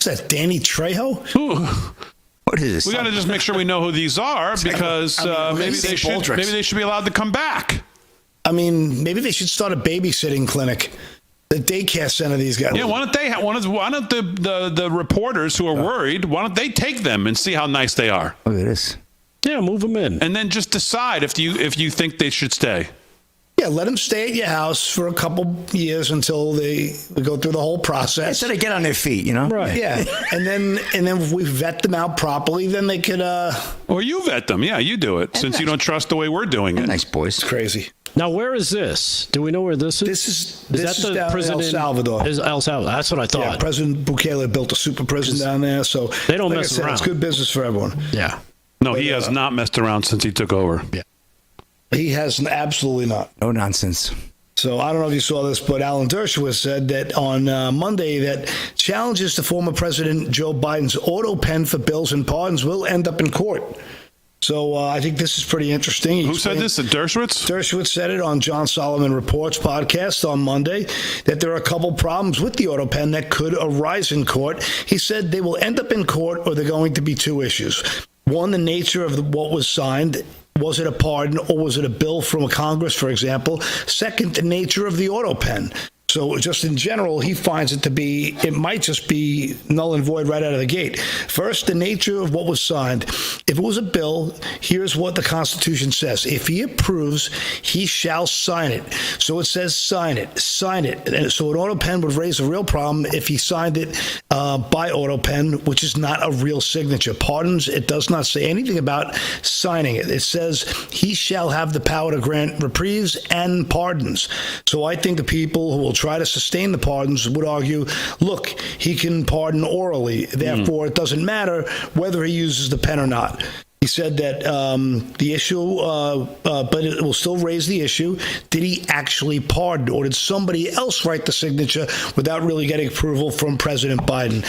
that Danny Trejo? What is this? We got to just make sure we know who these are because maybe they should be allowed to come back. I mean, maybe they should start a babysitting clinic. The daycare center these guys. Yeah, why don't the reporters who are worried, why don't they take them and see how nice they are? Look at this. Yeah, move them in. And then just decide if you think they should stay. Yeah, let them stay at your house for a couple years until they go through the whole process. So they get on their feet, Right. Yeah. and then if we vet them out properly, then they could Or you vet them. Yeah, you do it since you don't trust the way we're doing it. Nice boys. It's crazy. Now, where is this? Do we know where this is? This is down in El Salvador. Is El Salvador? That's what I thought. Yeah, President Bukele built a super prison down there, so they don't mess around. It's good business for everyone. Yeah. No, he has not messed around since he took over. Yeah. He has absolutely not. No nonsense. So I don't know if you saw this, but Alan Dershowitz said that on Monday that challenges to former President Joe Biden's auto pen for bills and pardons will end up in court. So I think this is pretty interesting. Who said this? Dershowitz? Dershowitz said it on John Solomon Reports podcast on Monday that there are a couple problems with the auto pen that could arise in court. He said they will end up in court or they're going to be two issues. One, the nature of what was signed. Was it a pardon or was it a bill from a Congress, for example? Second, the nature of the auto pen. So just in general, he finds it might just be null and void right out of the gate. First, the nature of what was signed. If it was a bill, here's what the Constitution says. If he approves, he shall sign it. So it says sign it. And so an auto pen would raise a real problem if he signed it by auto pen, which is not a real signature. Pardons, it does not say anything about signing it. It says he shall have the power to grant reprieves and pardons. So I think the people who will try to sustain the pardons would argue, look, he can pardon orally. Therefore, it doesn't matter whether he uses the pen or not. He said that the issue, but it will still raise the issue, did he actually pardon or did somebody else write the signature without really getting approval from President Biden?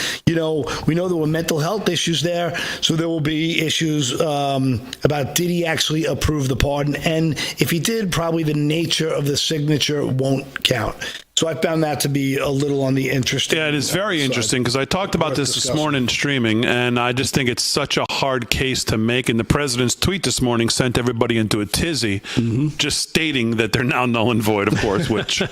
We know there were mental health issues there, so there will be issues about did he actually approve the pardon? And if he did, probably the nature of the signature won't count. So I found that to be a little on the interesting. Yeah, it is very interesting because I talked about this morning streaming, and I just think it's such a hard case to make. And the president's tweet this morning sent everybody into a tizzy, just stating that they're now null and void, of course, which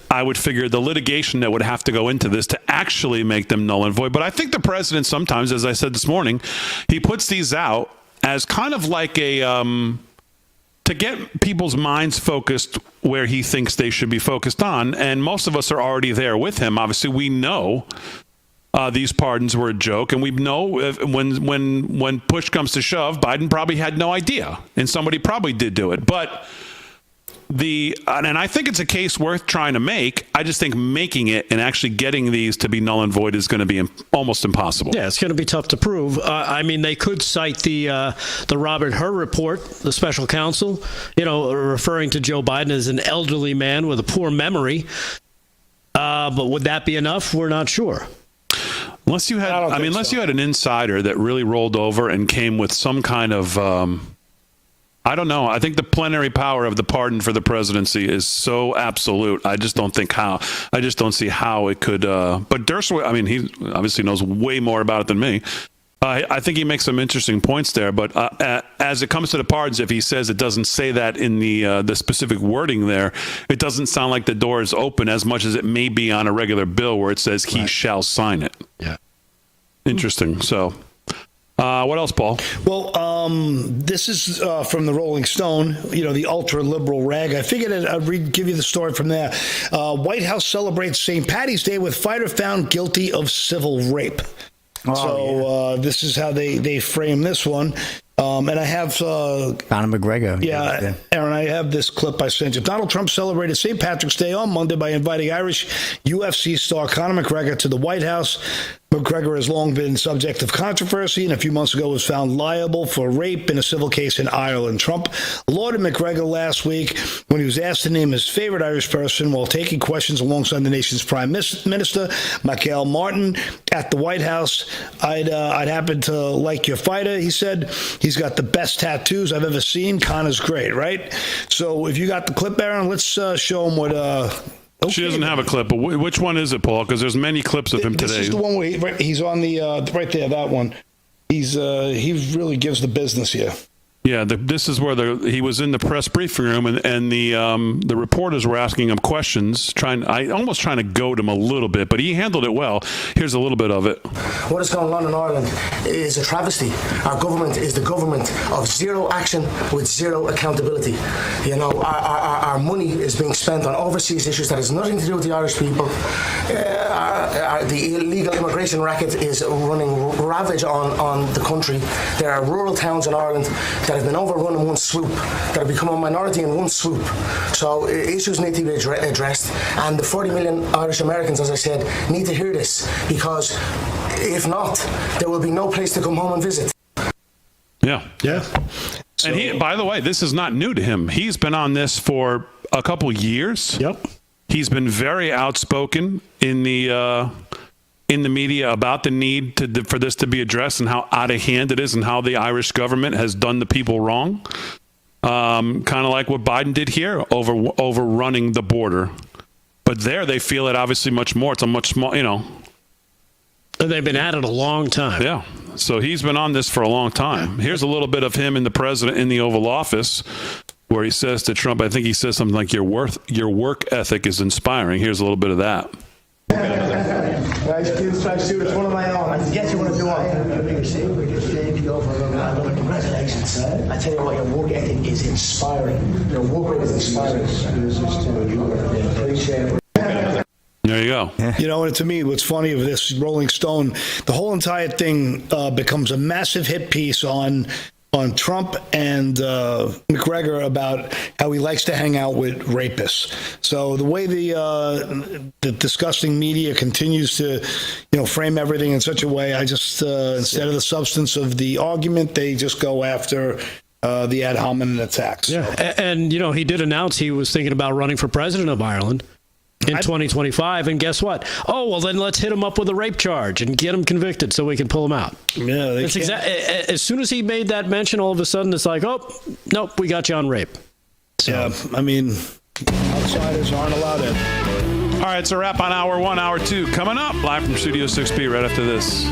I would figure the litigation that would have to go into this to actually make them null and void. But I think the president sometimes, as I said this morning, he puts these out as kind of like a... to get people's minds focused where he thinks they should be focused on. And most of us are already there with him. Obviously, we know these pardons were a joke. And we know when push comes to shove, Biden probably had no idea. And somebody probably did do it. But and I think it's a case worth trying to make. I just think making it and actually getting these to be null and void is going to be almost impossible. Yeah, it's going to be tough to prove. I mean, they could cite the Robert Hur report, the special counsel, referring to Joe Biden as an elderly man with a poor memory. But would that be enough? We're not sure. Unless you had an insider that really rolled over and came with some kind of, I don't know. I think the plenary power of the pardon for the presidency is so absolute. I just don't see how it could. But Dershowitz, he obviously knows way more about it than me. I think he makes some interesting points there. But as it comes to the pardons, if he says it doesn't say that in the specific wording there, it doesn't sound like the door is open as much as it may be on a regular bill where it says he shall sign it. Yeah. Interesting. So. What else, Paul? Well, this is from the Rolling Stone, the ultra-liberal rag. I figured I'd give you the story from there. White House celebrates St. Patty's Day with fighter found guilty of civil rape. This is how they frame this one. And I have Conor McGregor. Yeah, Aaron, I have this clip I sent you. Donald Trump celebrated St. Patrick's Day on Monday by inviting Irish UFC star Conor McGregor to the White House. McGregor has long been subject of controversy and a few months ago was found liable for rape in a civil case in Ireland. Trump lauded McGregor last week when he was asked to name his favorite Irish person while taking questions alongside the nation's Prime Minister, Michael Martin, at the White House. I'd happen to like your fighter, he said. He's got the best tattoos I've ever seen. Conor's great, right? So if you got the clip, Aaron, let's show him what... She doesn't have a clip, but which one is it, Paul? Because there's many clips of him today. This is the one where he's on the right there. That one. He really gives the business here. Yeah, this is where he was in the press briefing room, and the reporters were asking him questions, almost trying to goad him a little bit, but he handled it well. Here's a little bit of it. What is going on in Ireland is a travesty. Our government is the government of zero action with zero accountability. Our money is being spent on overseas issues that has nothing to do with the Irish people. The illegal immigration racket is running ravage on the country. There are rural towns in Ireland that have been overrun in one swoop, that have become a minority in one swoop. So issues need to be addressed, and the 40 million Irish Americans, as I said, need to hear this, because if not, there will be no place to come home and visit. Yeah. And he, by the way, this is not new to him. He's been on this for a couple years. Yep. He's been very outspoken in the media about the need for this to be addressed and how out of hand it is and how the Irish government has done the people wrong. Kind of like what Biden did here, overrunning the border. But there they feel it obviously much more. It's a much small, And they've been at it a long time. Yeah. So he's been on this for a long time. Here's a little bit of him in the Oval Office, where he says to Trump, I think he says something like, your work ethic is inspiring. Here's a little bit of that. Nice dude, it's one of my own. I guess you want to do Congratulations. I tell you what, your work ethic is inspiring. Your work rate is inspiring. Appreciate it. There you go. And to me, what's funny of this Rolling Stone, the whole entire thing becomes a massive hit piece on Trump and McGregor about how he likes to hang out with rapists. So the way the disgusting media continues to, frame everything in such a way, I just instead of the substance of the argument, they just go after the ad hominem attacks. Yeah, and he did announce he was thinking about running for president of Ireland in 2025, and guess what? Oh, well, then let's hit him up with a rape charge and get him convicted so we can pull him out. Yeah, as soon as he made that mention, all of a sudden it's like, oh, nope, we got you on rape. So. Yeah, outsiders aren't allowed in. All right, it's a wrap on Hour 1, Hour 2. Coming up, live from Studio 6B right after this.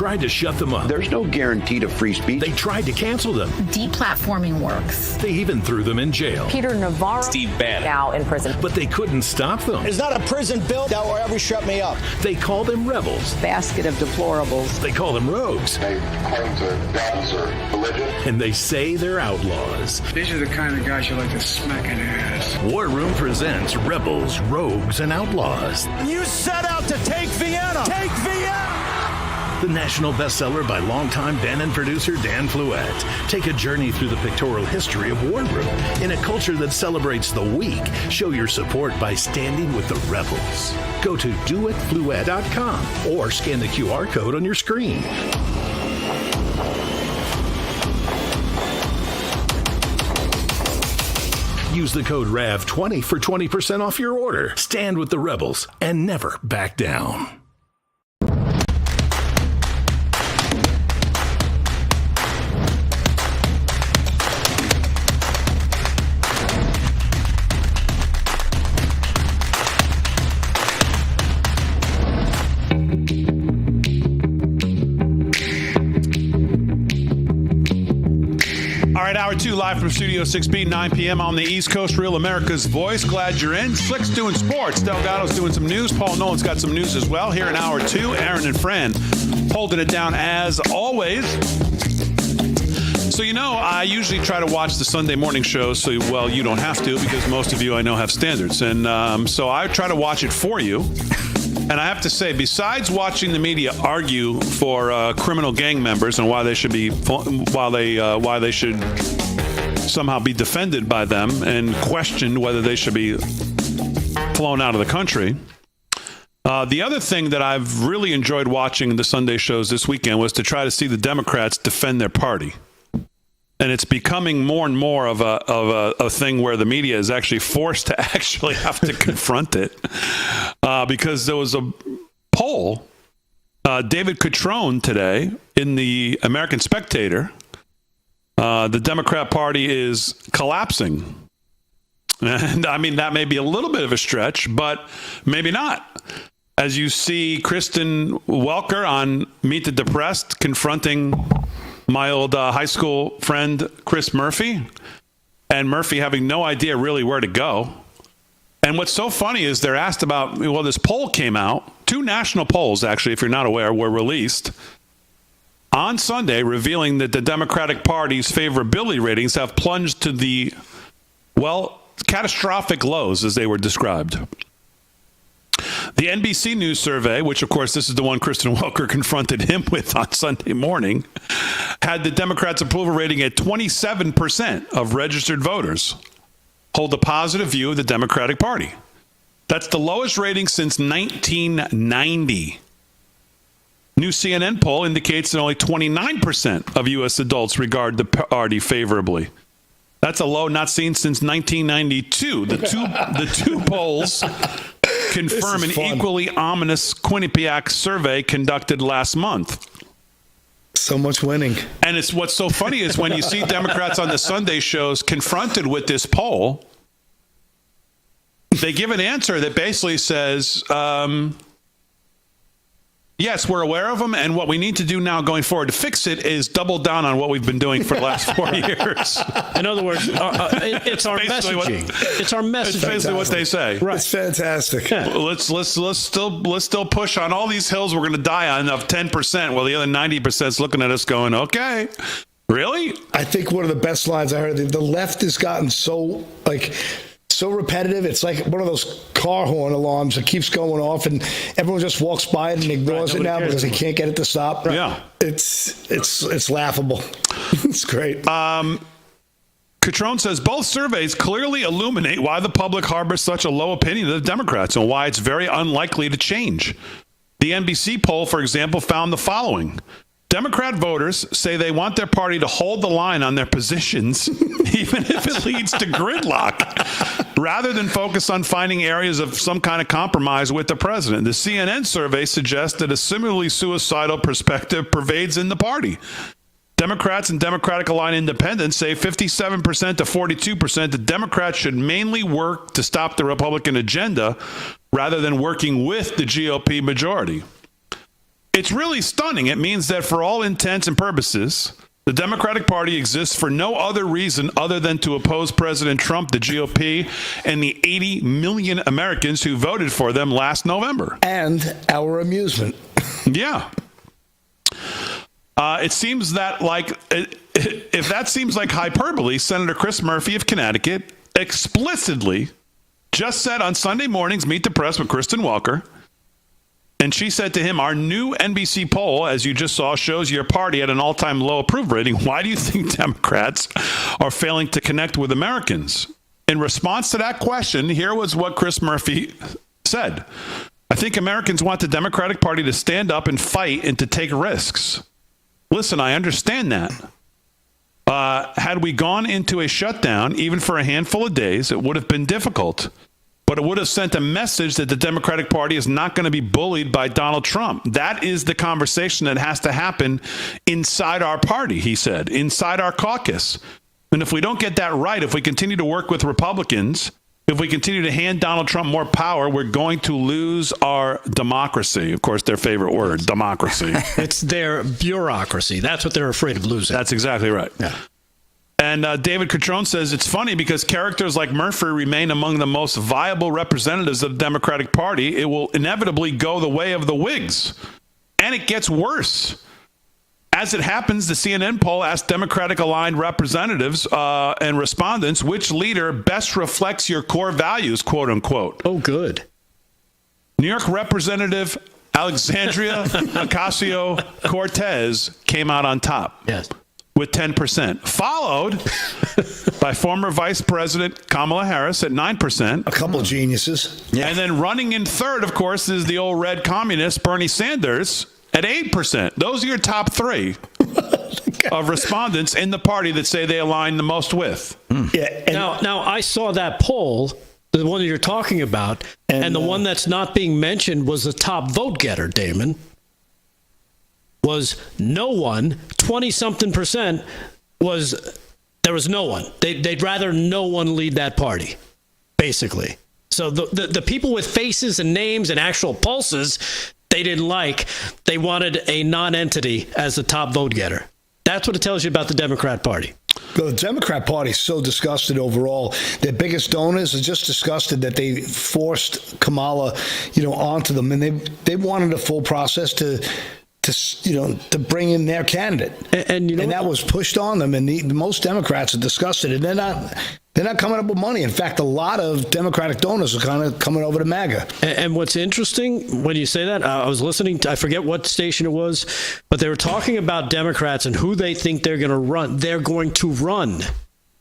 tried to shut them up. There's no guarantee to free speech. They tried to cancel them. Deplatforming works. They even threw them in jail. Peter Navarro, Steve Bannon, now in prison. But they couldn't stop them. There's not a prison bill that will ever shut me up. They call them rebels. Basket of deplorables. They call them rogues. They claim to guns or religion. And they say they're outlaws. These are the kind of guys you like to smack in the ass. War Room presents Rebels, Rogues, and Outlaws. You set out to take Vienna. Take Vienna. The national bestseller by longtime Bannon producer Dan Fluette. Take a journey through the pictorial history of War Room. In a culture that celebrates the weak, show your support by standing with the rebels. Go to doitfluette.com or scan the QR code on your screen. Use the code RAV20 for 20% off your order. Stand with the rebels and never back down. All right, hour two, live from Studio 6B, 9 p.m. on the East Coast, Real America's Voice. Glad you're in. Slick's doing sports. Delgado's doing some news. Paul Nolan's got some news as well. Here in hour two, Aaron and Fran holding it down as always. So, I usually try to watch the Sunday morning shows. So, well, you don't have to because most of you I know have standards. And so I try to watch it for you. And I have to say, besides watching the media argue for criminal gang members and why they should somehow be defended by them and questioned whether they should be flown out of the country, the other thing that I've really enjoyed watching the Sunday shows this weekend was to try to see the Democrats defend their party. And it's becoming more and more of a thing where the media is actually forced to actually have to confront it. Because there was a poll, David Cotrone today in the American Spectator, the Democrat Party is collapsing. And I mean, that may be a little bit of a stretch, but maybe not. As you see Kristen Welker on Meet the Depressed confronting my old high school friend, Chris Murphy, and Murphy having no idea really where to go. And what's so funny is they're asked about, well, this poll came out. 2 national polls, actually, if you're not aware, were released on Sunday, revealing that the Democratic Party's favorability ratings have plunged to the, well, catastrophic lows, as they were described. The NBC News survey, which, of course, this is the one Kristen Welker confronted him with on Sunday morning, had the Democrats' approval rating at 27% of registered voters hold a positive view of the Democratic Party. That's the lowest rating since 1990. New CNN poll indicates that only 29% of U.S. adults regard the party favorably. That's a low not seen since 1992. The two polls confirm an equally ominous Quinnipiac survey conducted last month. So much winning. And it's what's so funny is when you see Democrats on the Sunday shows confronted with this poll, they give an answer that basically says, yes, we're aware of them, and what we need to do now going forward to fix it is double down on what we've been doing for the last 4 years. In other words, it's our messaging. It's our messaging. It's basically what they say. Right. It's fantastic. Yeah. Let's still push on all these hills we're going to die on of 10%, while the other 90% is looking at us going, okay, really? I think one of the best lines I heard, the left has gotten so repetitive. It's like one of those car horn alarms that keeps going off and everyone just walks by it and ignores it now because they can't get it to stop. Right. Yeah. It's laughable. It's great. Cotrone says both surveys clearly illuminate why the public harbors such a low opinion of the Democrats and why it's very unlikely to change. The NBC poll, for example, found the following. Democrat voters say they want their party to hold the line on their positions, even if it leads to gridlock, rather than focus on finding areas of some kind of compromise with the president. The CNN survey suggests that a similarly suicidal perspective pervades in the party. Democrats and Democratic-aligned independents say 57% to 42% that Democrats should mainly work to stop the Republican agenda rather than working with the GOP majority. It's really stunning. It means that for all intents and purposes, the Democratic Party exists for no other reason other than to oppose President Trump, the GOP, and the 80 million Americans who voted for them last November. And our amusement. Yeah. It seems that, if that seems like hyperbole, Senator Chris Murphy of Connecticut explicitly just said on Sunday mornings, Meet the Press with Kristen Welker, and she said to him, our new NBC poll, as you just saw, shows your party at an all-time low approval rating. Why do you think Democrats are failing to connect with Americans? In response to that question, here was what Chris Murphy said. I think Americans want the Democratic Party to stand up and fight and to take risks. Listen, I understand that. Had we gone into a shutdown, even for a handful of days, it would have been difficult. But it would have sent a message that the Democratic Party is not going to be bullied by Donald Trump. That is the conversation that has to happen inside our party, he said, inside our caucus. And if we don't get that right, if we continue to work with Republicans, if we continue to hand Donald Trump more power, we're going to lose our democracy. Of course, their favorite word, democracy. It's their bureaucracy. That's what they're afraid of losing. That's exactly right. Yeah. And David Catrone says it's funny because characters like Murphy remain among the most viable representatives of the Democratic Party. It will inevitably go the way of the Whigs. And it gets worse. As it happens, the CNN poll asked Democratic-aligned representatives and respondents, which leader best reflects your core values, quote unquote. Oh, good. New York Representative Alexandria Ocasio-Cortez came out on top. Yes. With 10%, followed by former Vice President Kamala Harris at 9%. A couple of geniuses. Yeah. And then running in third, of course, is the old red communist Bernie Sanders at 8%. Those are your top three of respondents in the party that say they align the most with. Yeah. Now, I saw that poll, the one that you're talking about, and the one that's not being mentioned was the top vote getter, Damon. Was no one, 20-something% there was no one. They'd rather no one lead that party, basically. So the people with faces and names and actual pulses, they didn't like. They wanted a non-entity as the top vote getter. That's what it tells you about the Democrat Party. The Democrat Party is so disgusted overall. Their biggest donors are just disgusted that they forced Kamala, onto them, and they wanted a full process to bring in their candidate, and that was pushed on them. And most Democrats are disgusted, and they're not coming up with money. In fact, a lot of Democratic donors are kind of coming over to MAGA. And what's interesting when you say that, I was listening to, I forget what station it was, but they were talking about Democrats and who they think they're going to run. They're going to run.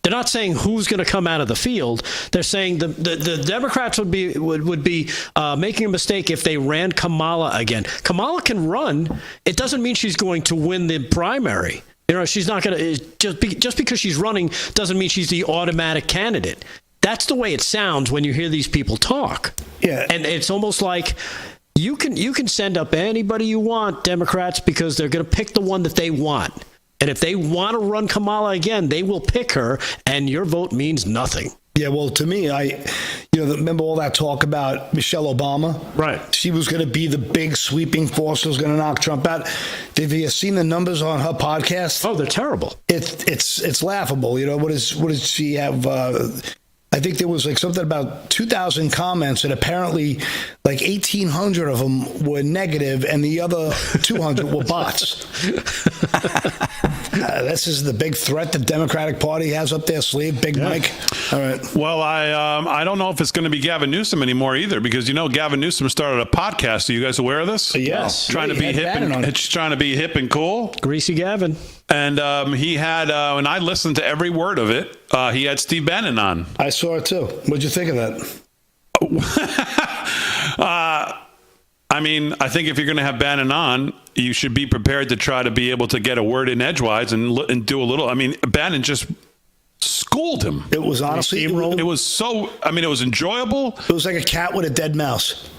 They're not saying who's going to come out of the field. They're saying the Democrats would be making a mistake if they ran Kamala again. Kamala can run. It doesn't mean she's going to win the primary. She's not going to just because she's running doesn't mean she's the automatic candidate. That's the way it sounds when you hear these people talk. Yeah, and it's almost like you can send up anybody you want, Democrats, because they're going to pick the one that they want. And if they want to run Kamala again, they will pick her, and your vote means nothing. Yeah, well, to me, remember all that talk about Michelle Obama? Right. She was going to be the big sweeping force that was going to knock Trump out. Have you seen the numbers on her podcast? Oh, they're terrible. It's laughable. What does she have? I think there was something about 2,000 comments, and apparently 1,800 of them were negative, and the other 200 were bots. This is the big threat the Democratic Party has up their sleeve, Big Mike. All right. Well, I don't know if it's going to be Gavin Newsom anymore either, because Gavin Newsom started a podcast. Are you guys aware of this? Yes. Trying to be hip and cool. Greasy Gavin. And he had, and I listened to every word of it. He had Steve Bannon on. I saw it too. What'd you think of that? I think if you're going to have Bannon on, you should be prepared to try to be able to get a word in edgewise and do a little. Bannon just schooled him. It was honestly, it was so. It was enjoyable. It was like a cat with a dead mouse.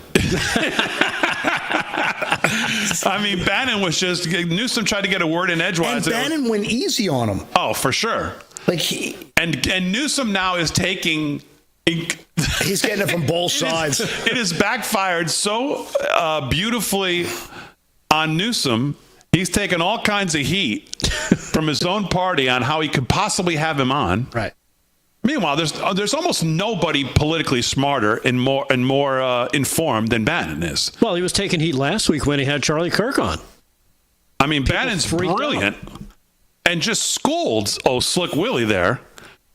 Bannon was just. Newsom tried to get a word in edgewise. And Bannon went easy on him. Oh, for sure. And Newsom now is taking. He's getting it from both sides. It has backfired so beautifully on Newsom. He's taken all kinds of heat from his own party on how he could possibly have him on. Right. Meanwhile, there's almost nobody politically smarter and more informed than Bannon is. Well, he was taking heat last week when he had Charlie Kirk on. I mean, Bannon's brilliant and just scolds Slick Willie there,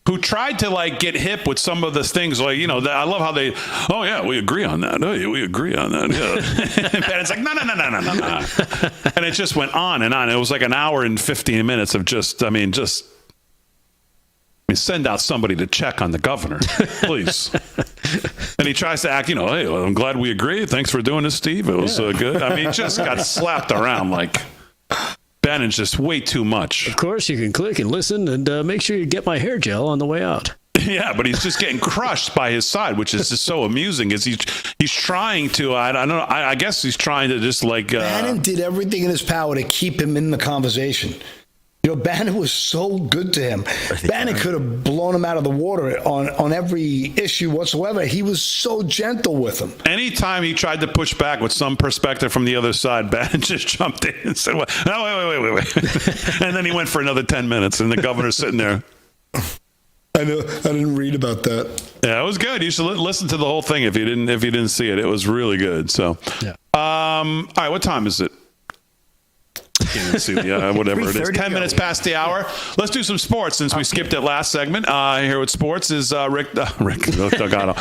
who tried to get hip with some of the things I love how they, oh yeah, we agree on that. Oh yeah, we agree on that. Yeah. And Bannon's like, no. And it just went on and on. It was like an hour and 15 minutes of send out somebody to check on the governor, please. And he tries to act, hey, well, I'm glad we agree. Thanks for doing this, Steve. It was good. I mean, he just got slapped around like Bannon's just way too much. Of course, you can click and listen and make sure you get my hair gel on the way out. Yeah, but he's just getting crushed by his side, which is just so amusing. Is he's trying to? I don't know. I guess he's trying to just Bannon did everything in his power to keep him in the conversation. Bannon was so good to him. Bannon could have blown him out of the water on every issue whatsoever. He was so gentle with him. Anytime he tried to push back with some perspective from the other side, Bannon just jumped in and said, no, wait. And then he went for another 10 minutes, and the governor's sitting there. I know. I didn't read about that. Yeah, it was good. You should listen to the whole thing if you didn't see it. It was really good. So, yeah. All right, what time is it? Can't even see whatever it is. 10 minutes past the hour. Let's do some sports since we skipped it last segment. Here with sports is Rick Delgado.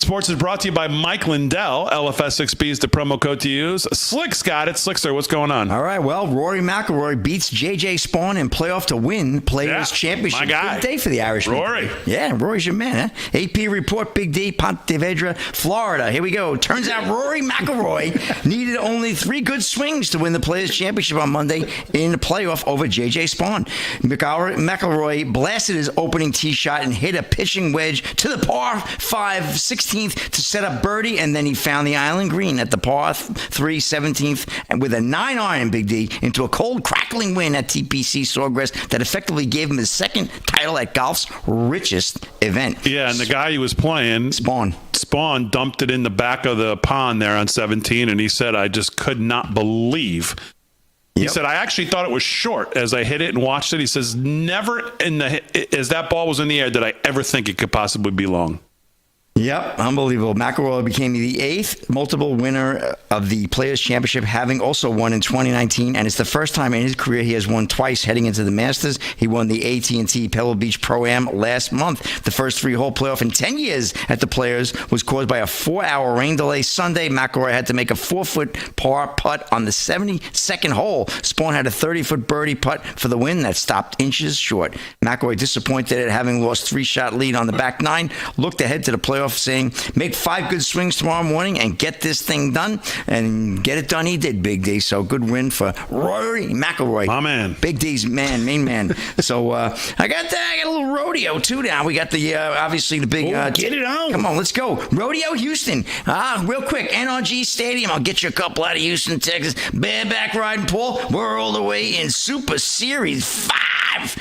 Sports is brought to you by Mike Lindell. LFS6B is the promo code to use. Slick's got it. Slickster, what's going on? All right. Well, Rory McIlroy beats J.J. Spawn in playoff to win Players Championship. My guy. Big day for the Irish. Rory. Yeah, Rory's your man. Huh? AP report, Big D, Ponte Vedra, Florida. Here we go. Turns out Rory McIlroy needed only 3 good swings to win the Players Championship on Monday in the playoff over J.J. Spawn. McIlroy blasted his opening tee shot and hit a pitching wedge to the par 5 16th to set up birdie, and then he found the island green at the par 3 17th and with a 9-iron, Big D, into a cold, crackling win at TPC Sawgrass that effectively gave him his second title at golf's richest event. Yeah, and the guy he was playing, Spawn dumped it in the back of the pond there on 17, and he said, I just could not believe. He said, I actually thought it was short as I hit it and watched it. He says, never as that ball was in the air did I ever think it could possibly be long. Yep, unbelievable. McIlroy became the 8th multiple winner of the Players' Championship, having also won in 2019, and it's the first time in his career he has won twice heading into the Masters. He won the AT&T Pebble Beach Pro-Am last month. The first 3-hole playoff in 10 years at the Players was caused by a 4-hour rain delay Sunday. McIlroy had to make a 4-foot par putt on the 72nd hole. Spawn had a 30-foot birdie putt for the win that stopped inches short. McIlroy, disappointed at having lost 3-shot lead on the back 9, looked ahead to the playoff, saying, make 5 good swings tomorrow morning and get this thing done. And get it done he did, Big D. So good win for Rory McIlroy. My man. Big D's main man. So I got a little rodeo too now. We got the obviously the big get it on. Come on, let's go. Rodeo Houston. Real quick, NRG Stadium. I'll get you a couple out of Houston, Texas. Bareback riding, Paul. We're all the way in Super Series 5.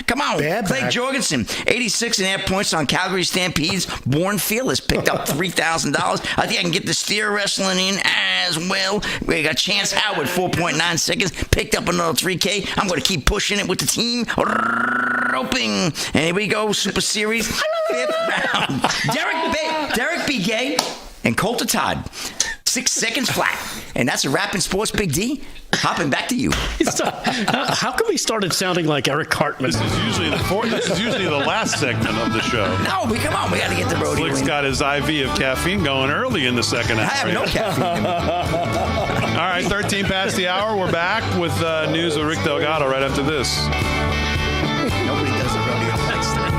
Come on. Clay Jorgensen, 86.5 points on Calgary Stampedes. Born Fearless picked up $3,000. I think I can get the steer wrestling in as well. We got Chance Howard, 4.9 seconds. Picked up another $3K. I'm going to keep pushing it with the team. Roping. And here we go. Super Series. 5th round. Derek B. Gay and Coulter Todd. 6 seconds flat. And that's a wrap in sports, Big D. Hopping back to you. How come he started sounding like Eric Cartman? This is usually the last segment of the show. No, come on. We got to get the rodeo. Slick's got his IV of caffeine going early in the second half. I have no caffeine. All right, 13 past the hour. We're back with news of Rick Delgado right after this. Nobody does the rodeo next time.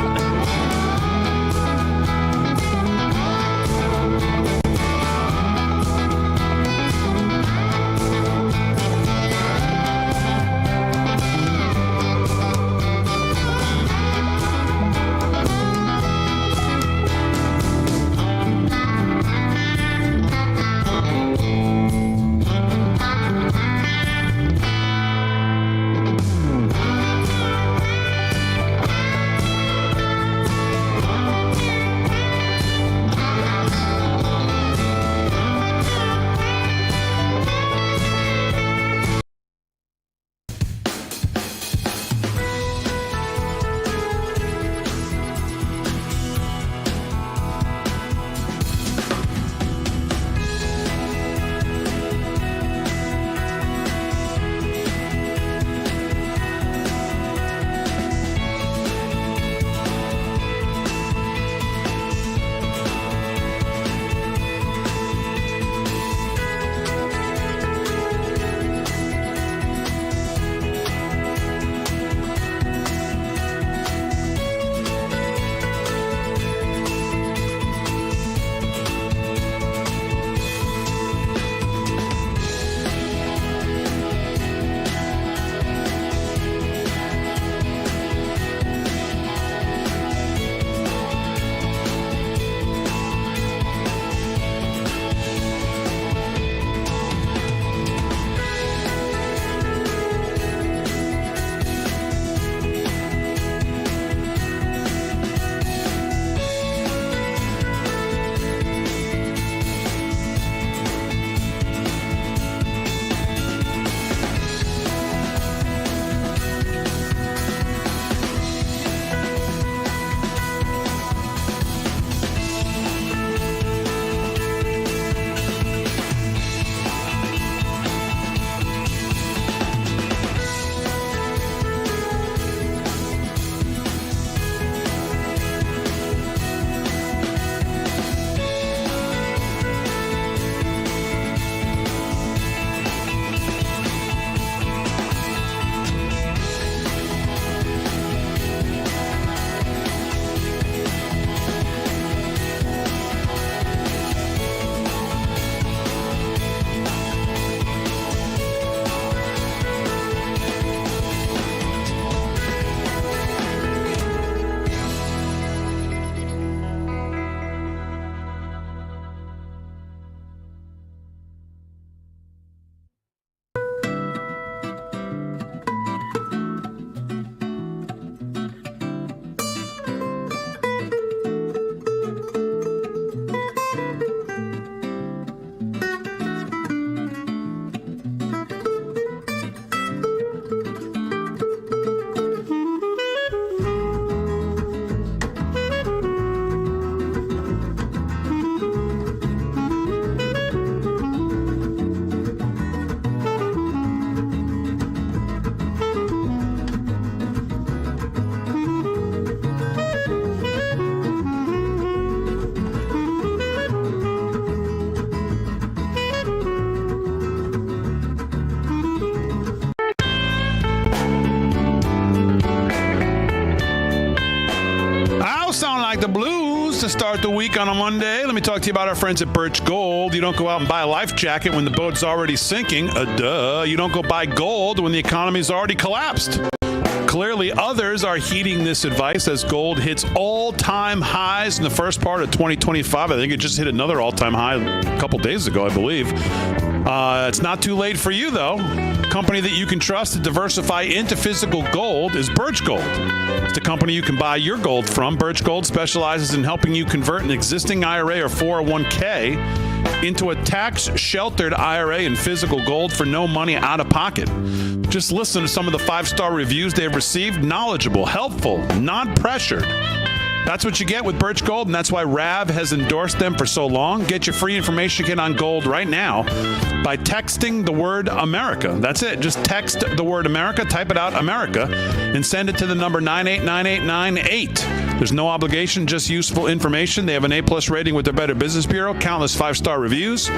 I'll sound like the blues to start the week on a Monday. Let me talk to you about our friends at Birch Gold. You don't go out and buy a life jacket when the boat's already sinking. Duh. You don't go buy gold when the economy's already collapsed. Clearly, others are heeding this advice as gold hits all-time highs in the first part of 2025. I think it just hit another all-time high a couple days ago, I believe. It's not too late for you, though. A company that you can trust to diversify into physical gold is Birch Gold. It's the company you can buy your gold from. Birch Gold specializes in helping you convert an existing IRA or 401k into a tax-sheltered IRA in physical gold for no money out of pocket. Just listen to some of the 5-star reviews they've received. Knowledgeable, helpful, non-pressured. That's what you get with Birch Gold, and that's why Rav has endorsed them for so long. Get your free information kit on gold right now by texting the word America. That's it. Just text the word America, type it out, America, and send it to the number 989898. There's no obligation, just useful information. They have an A+ rating with their Better Business Bureau, countless 5-star reviews.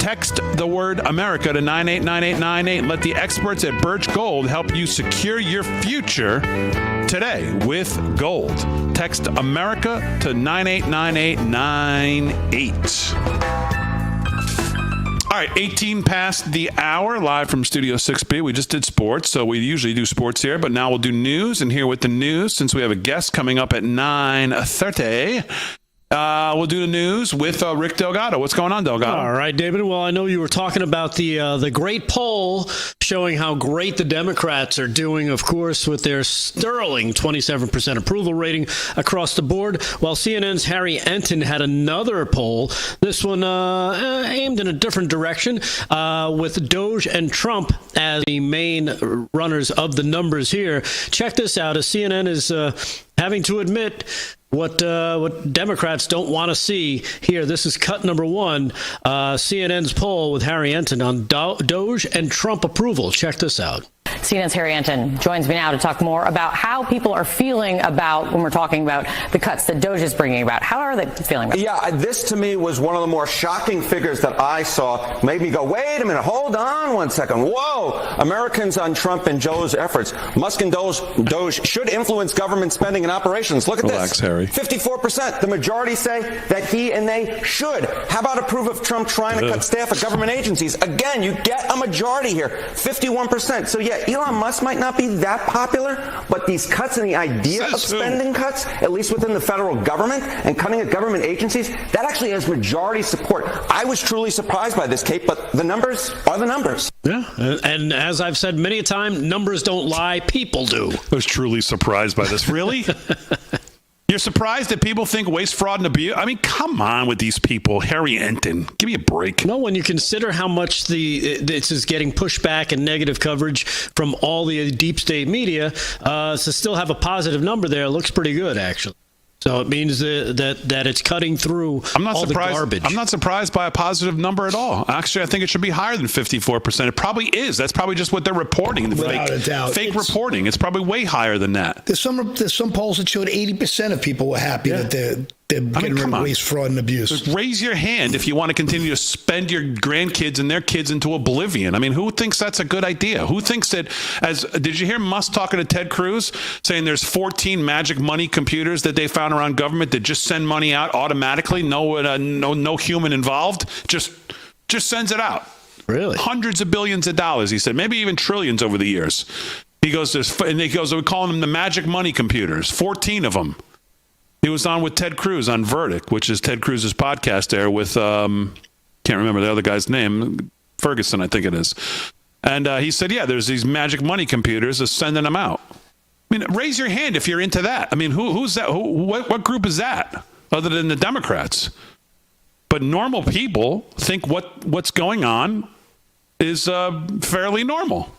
Text the word America to 989898. Let the experts at Birch Gold help you secure your future today with gold. Text America to 989898. All right, 18 past the hour, live from Studio 6B. We just did sports, so we usually do sports here, but now we'll do news. And here with the news, since we have a guest coming up at 9:30, we'll do the news with Rick Delgado. What's going on, Delgado? All right, David. Well, I know you were talking about the great poll showing how great the Democrats are doing, of course, with their sterling 27% approval rating across the board, while CNN's Harry Enton had another poll, this one aimed in a different direction, with Doge and Trump as the main runners of the numbers here. Check this out, as CNN is having to admit what Democrats don't want to see here. This is cut number one, CNN's poll with Harry Enton on Doge and Trump approval. Check this out. CNN's Harry Enton joins me now to talk more about how people are feeling about, when we're talking about the cuts that Doge is bringing about. How are they feeling about it? Yeah, this to me was one of the more shocking figures that I saw. Made me go, wait a minute, hold on one second. Whoa! Americans on Trump and Joe's efforts. Musk and Doge should influence government spending and operations. Look at Relax, this. Harry. 54%. The majority say that he and they should. How about approve of Trump trying to cut staff at government agencies? Again, you get a majority here. 51%. So yeah, Elon Musk might not be that popular, but these cuts and the idea of spending cuts, at least within the federal government and cutting at government agencies, that actually has majority support. I was truly surprised by this, Kate, but the numbers are the numbers. Yeah, and as I've said many a time, numbers don't lie, people do. I was truly surprised by this. Really? You're surprised that people think waste, fraud, and abuse? I mean, come on with these people. Harry Enton, give me a break. No, when you consider how much this is getting pushback and negative coverage from all the deep state media, to still have a positive number there looks pretty good, actually. So it means that it's cutting through all the garbage. I'm not surprised by a positive number at all. Actually, I think it should be higher than 54%. It probably is. That's probably just what they're reporting. Without a doubt. Fake reporting. It's probably way higher than that. There's some polls that showed 80% of people were happy that they're getting rid of waste, fraud, and abuse. Raise your hand if you want to continue to spend your grandkids and their kids into oblivion. I mean, who thinks that's a good idea? Who thinks that, did you hear Musk talking to Ted Cruz saying there's 14 magic money computers that they found around government that just send money out automatically, no human involved, just sends it out. Really? Hundreds of billions of dollars, he said, maybe even trillions over the years. He goes, we're calling them the magic money computers, 14 of them. He was on with Ted Cruz on Verdict, which is Ted Cruz's podcast there with, can't remember the other guy's name, Ferguson, I think it is. And he said, yeah, there's these magic money computers that's sending them out. I mean, raise your hand if you're into that. I mean, who's that? What group is that other than the Democrats? But normal people think what's going on is fairly normal.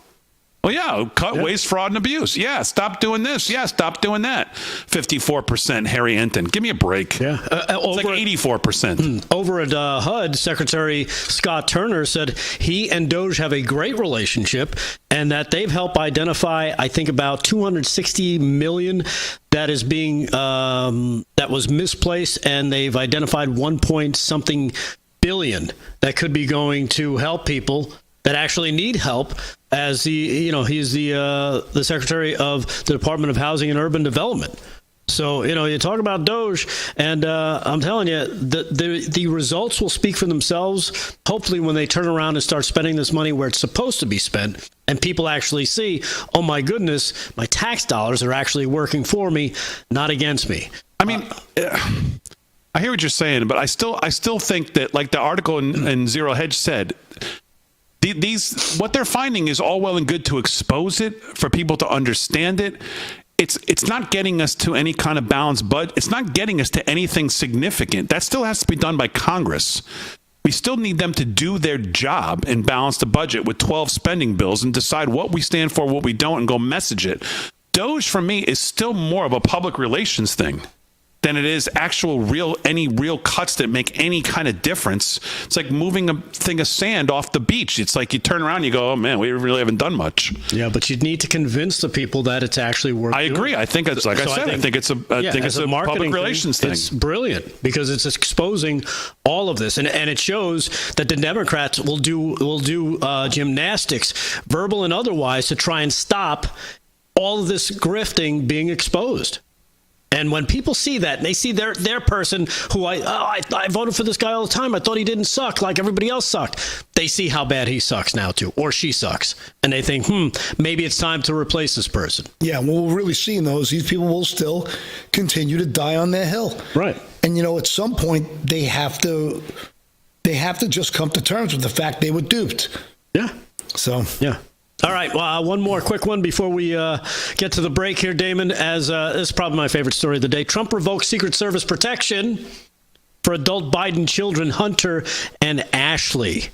Well, yeah, cut waste, fraud, and abuse. Yeah, stop doing this. Yeah, stop doing that. 54%, Harry Enton. Give me a break. Yeah, it's like 84%. Over at HUD, Secretary Scott Turner said he and Doge have a great relationship and that they've helped identify, I think, about $260 million that is being that was misplaced, and they've identified 1-point-something billion that could be going to help people that actually need help. As he's the Secretary of the Department of Housing and Urban Development. So, you talk about Doge, and I'm telling you, the results will speak for themselves, hopefully, when they turn around and start spending this money where it's supposed to be spent, and people actually see, oh, my goodness, my tax dollars are actually working for me, not against me. I mean, I hear what you're saying, but I still think that, like the article in Zero Hedge said, these what they're finding is all well and good to expose it, for people to understand it. It's not getting us to any kind of balanced budget. It's not getting us to anything significant. That still has to be done by Congress. We still need them to do their job and balance the budget with 12 spending bills and decide what we stand for, what we don't, and go message it. Doge, for me, is still more of a public relations thing than it is any real cuts that make any kind of difference. It's like moving a thing of sand off the beach. It's like you turn around and you go, oh man, we really haven't done much. Yeah, but you need to convince the people that it's actually worth I agree. I think it's, like I said, I think it's a public relations thing. It's brilliant because it's exposing all of this. And it shows that the Democrats will do gymnastics, verbal and otherwise, to try and stop all of this grifting being exposed. And when people see that, and they see their person who I voted for this guy all the time. I thought he didn't suck like everybody else sucked. They see how bad he sucks now too, or she sucks, and they think, maybe it's time to replace this person. Yeah, well, we're really seeing these people will still continue to die on their hill. Right. And at some point they have to just come to terms with the fact they were duped. Yeah. So yeah. All right, well, one more quick one before we get to the break here, Damon, as this is probably my favorite story of the day. Trump revokes Secret Service protection for adult Biden children, Hunter and Ashley.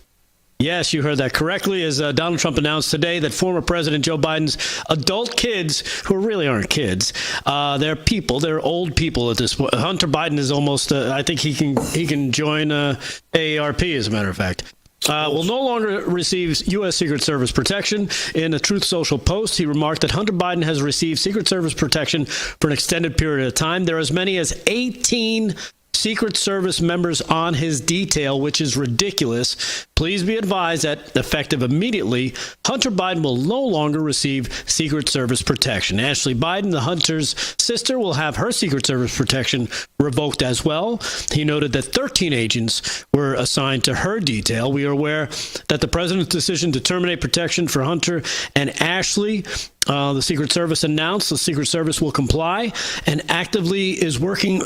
Yes, you heard that correctly, as Donald Trump announced today that former President Joe Biden's adult kids, who really aren't kids, they're old people at this point. Hunter Biden is almost, I think he can join AARP, as a matter of fact. Will no longer receive U.S. Secret Service protection. In a Truth Social post, he remarked that Hunter Biden has received Secret Service protection for an extended period of time. There are as many as 18 Secret Service members on his detail, which is ridiculous. Please be advised that, effective immediately, Hunter Biden will no longer receive Secret Service protection. Ashley Biden, the Hunter's sister, will have her Secret Service protection revoked as well. He noted that 13 agents were assigned to her detail. We are aware that the president's decision to terminate protection for Hunter and Ashley, the Secret Service announced the Secret Service will comply and actively is working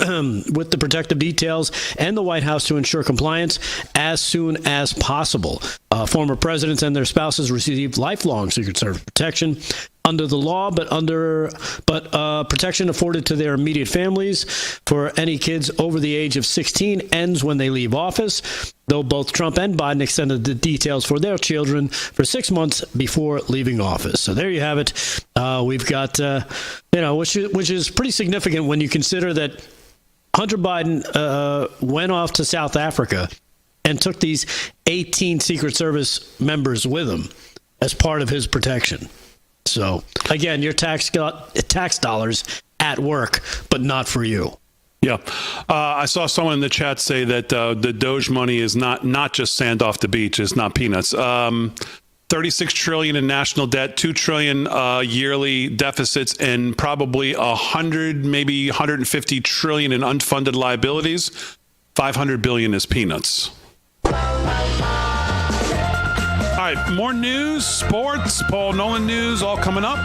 with the protective details and the White House to ensure compliance as soon as possible. Former presidents and their spouses received lifelong Secret Service protection under the law, but protection afforded to their immediate families for any kids over the age of 16 ends when they leave office, though both Trump and Biden extended the details for their children for 6 months before leaving office. So there you have it. We've got, which is pretty significant when you consider that Hunter Biden went off to South Africa and took these 18 Secret Service members with him as part of his protection. So, again, your tax dollars at work, but not for you. Yeah. I saw someone in the chat say that the Doge money is not just sand off the beach. It's not peanuts. $36 trillion in national debt, $2 trillion yearly deficits, and probably 100, maybe 150 trillion in unfunded liabilities. 500 billion is peanuts. All right, more news, sports, Paul Nolan news, all coming up.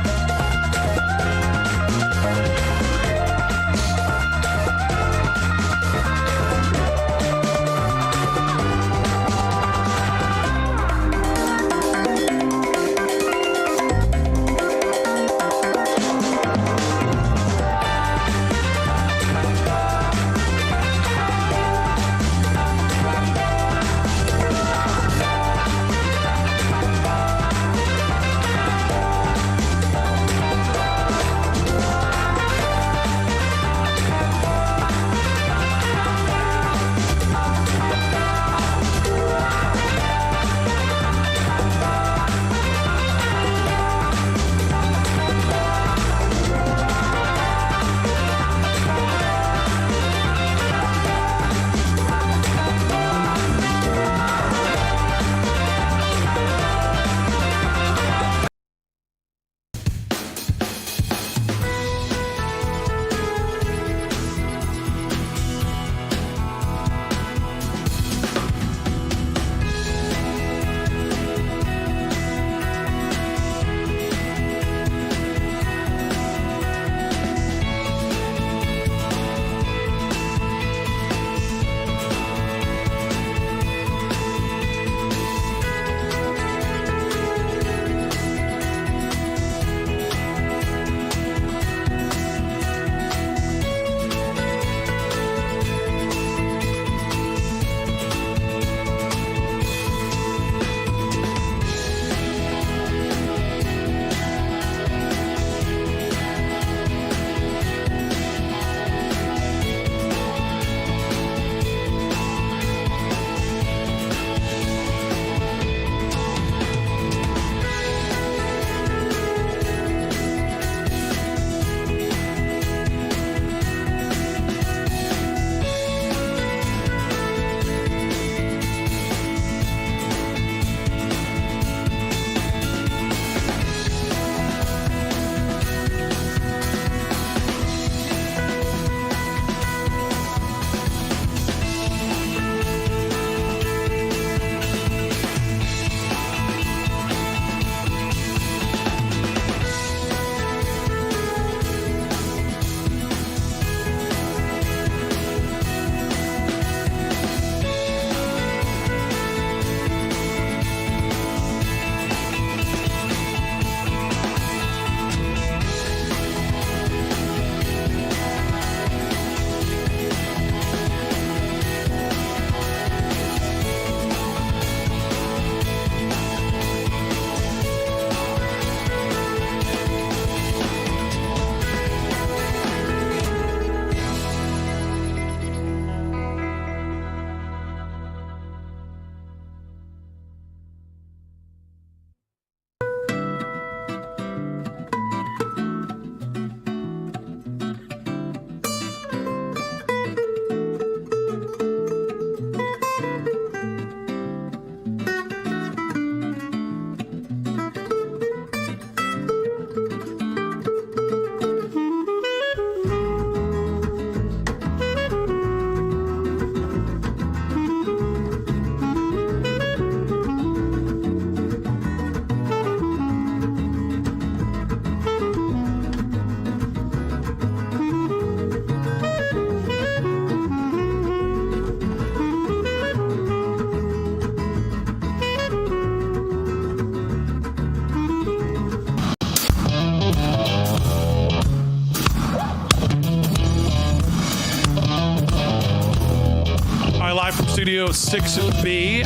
live from Studio 6B,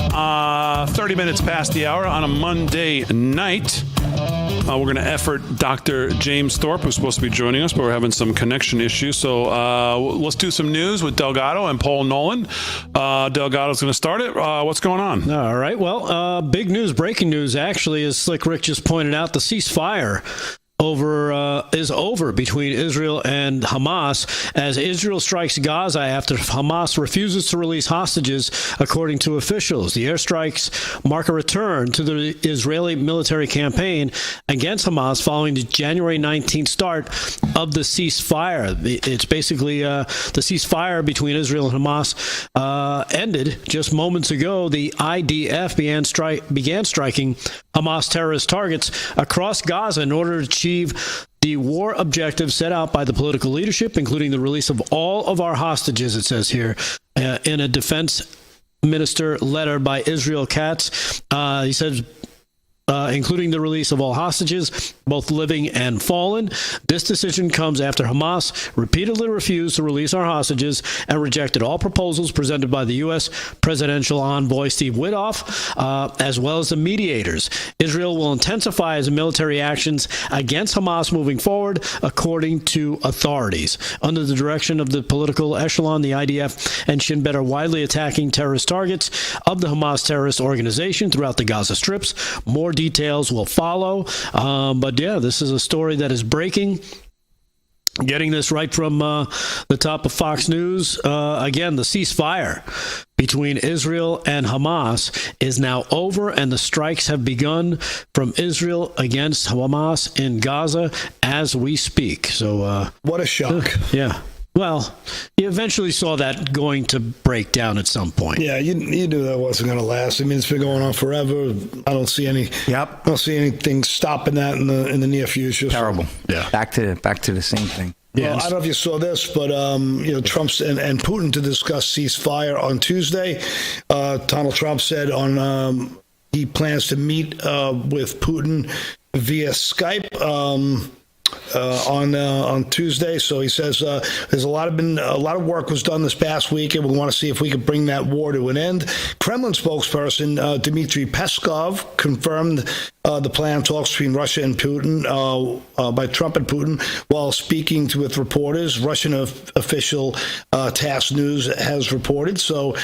30 minutes past the hour on a Monday night. We're going to effort Dr. James Thorpe, who's supposed to be joining us, but we're having some connection issues. So let's do some news with Delgado and Paul Nolan. Delgado's going to start it. What's going on? All right. Well, big news, breaking news, actually, as Slick Rick just pointed out, the ceasefire is over between Israel and Hamas as Israel strikes Gaza after Hamas refuses to release hostages, according to officials. The airstrikes mark a return to the Israeli military campaign against Hamas following the January 19th start of the ceasefire. It's basically the ceasefire between Israel and Hamas ended just moments ago. The IDF began striking Hamas terrorist targets across Gaza in order to achieve the war objectives set out by the political leadership, including the release of all of our hostages, it says here, in a defense minister letter by Israel Katz. He says, including the release of all hostages, both living and fallen. This decision comes after Hamas repeatedly refused to release our hostages and rejected all proposals presented by the U.S. presidential envoy Steve Witkoff, as well as the mediators. Israel will intensify its military actions against Hamas moving forward, according to authorities. Under the direction of the political echelon, the IDF and Shin Bet are widely attacking terrorist targets of the Hamas terrorist organization throughout the Gaza Strips. More details will follow. But yeah, this is a story that is breaking. Getting this right from the top of Fox News. Again, the ceasefire between Israel and Hamas is now over, and the strikes have begun from Israel against Hamas in Gaza as we speak. So, what a shock. Yeah. Well, you eventually saw that going to break down at some point. Yeah, you knew that wasn't going to last. I mean, it's been going on forever. I don't see anything stopping that in the near future. Terrible. Yeah. Back to the same thing. Well, I don't know if you saw this, but Trump and Putin to discuss ceasefire on Tuesday. Donald Trump said he plans to meet with Putin via Skype. On Tuesday, so he says there's a lot of work was done this past week, and we want to see if we could bring that war to an end. Kremlin spokesperson Dmitry Peskov confirmed the planned talks between Russia and Putin by Trump and Putin while speaking with reporters. Russian official TASS News has reported. So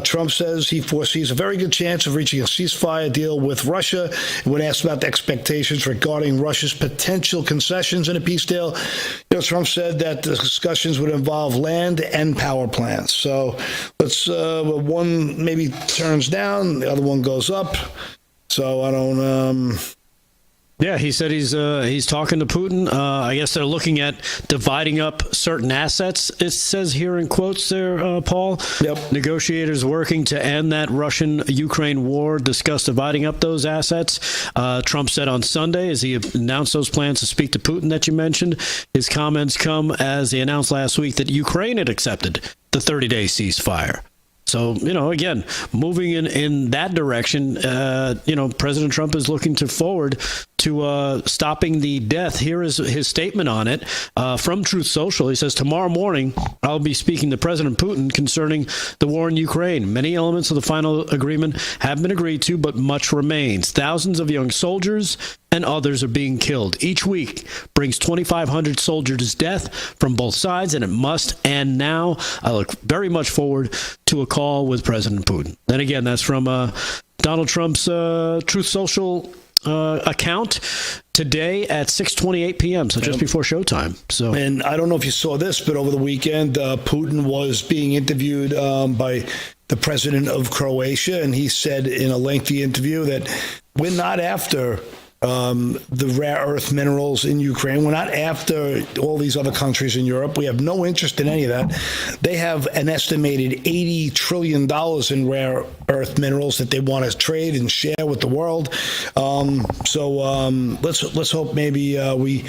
Trump says he foresees a very good chance of reaching a ceasefire deal with Russia. When asked about the expectations regarding Russia's potential concessions in a peace deal, Trump said that the discussions would involve land and power plants. So let's one maybe turns down, the other one goes up. So I don't. Yeah, he said he's talking to Putin. I guess they're looking at dividing up certain assets. It says here in quotes there, Paul. Yep. Negotiators working to end that Russian-Ukraine war discuss dividing up those assets. Trump said on Sunday, as he announced those plans to speak to Putin that you mentioned, his comments come as he announced last week that Ukraine had accepted the 30-day ceasefire. So, again, moving in that direction, President Trump is looking forward to stopping the death. Here is his statement on it from Truth Social. He says, tomorrow morning, I'll be speaking to President Putin concerning the war in Ukraine. Many elements of the final agreement have been agreed to, but much remains. Thousands of young soldiers and others are being killed. Each week brings 2,500 soldiers' death from both sides, and it must end now. I look very much forward to a call with President Putin. And again, that's from Donald Trump's Truth Social account today at 6:28 p.m., so just before showtime. So, and I don't know if you saw this, but over the weekend, Putin was being interviewed by the president of Croatia, and he said in a lengthy interview that we're not after the rare earth minerals in Ukraine. We're not after all these other countries in Europe. We have no interest in any of that. They have an estimated $80 trillion in rare earth minerals that they want to trade and share with the world. So let's hope maybe we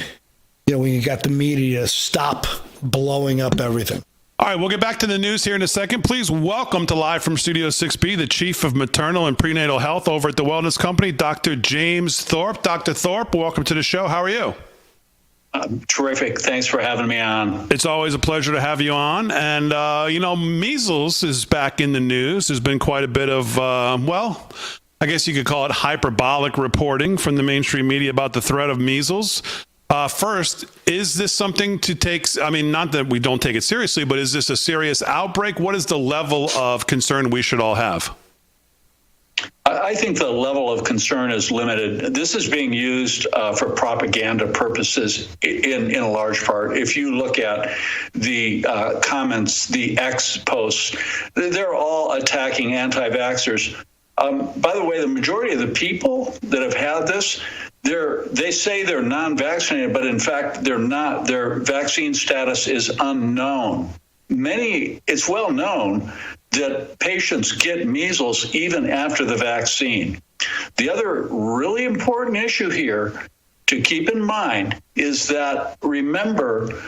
got the media to stop blowing up everything. All right, we'll get back to the news here in a second. Please welcome to Live from Studio 6B, the Chief of Maternal and Prenatal Health over at the Wellness Company, Dr. James Thorpe. Dr. Thorpe, welcome to the show. How are you? Terrific. Thanks for having me on. It's always a pleasure to have you on. And, measles is back in the news. There's been quite a bit of, I guess you could call it hyperbolic reporting from the mainstream media about the threat of measles. First, is this something to take? I mean, not that we don't take it seriously, but is this a serious outbreak? What is the level of concern we should all have? I think the level of concern is limited. This is being used for propaganda purposes in a large part. If you look at the comments, the X posts, they're all attacking anti-vaxxers. By the way, the majority of the people that have had this, they say they're non-vaccinated, but in fact, they're not. Their vaccine status is unknown. It's well known that patients get measles even after the vaccine. The other really important issue here to keep in mind is that, remember,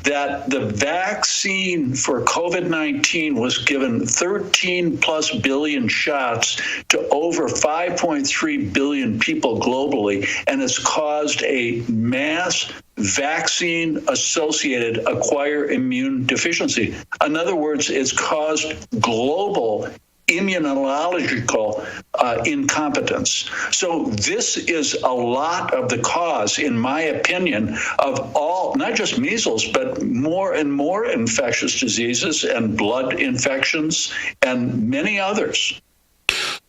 that the vaccine for COVID-19 was given 13 plus billion shots to over 5.3 billion people globally, and has caused a mass vaccine-associated acquired immune deficiency. In other words, it's caused global immunological incompetence. So this is a lot of the cause, in my opinion, of all, not just measles, but more and more infectious diseases and blood infections and many others.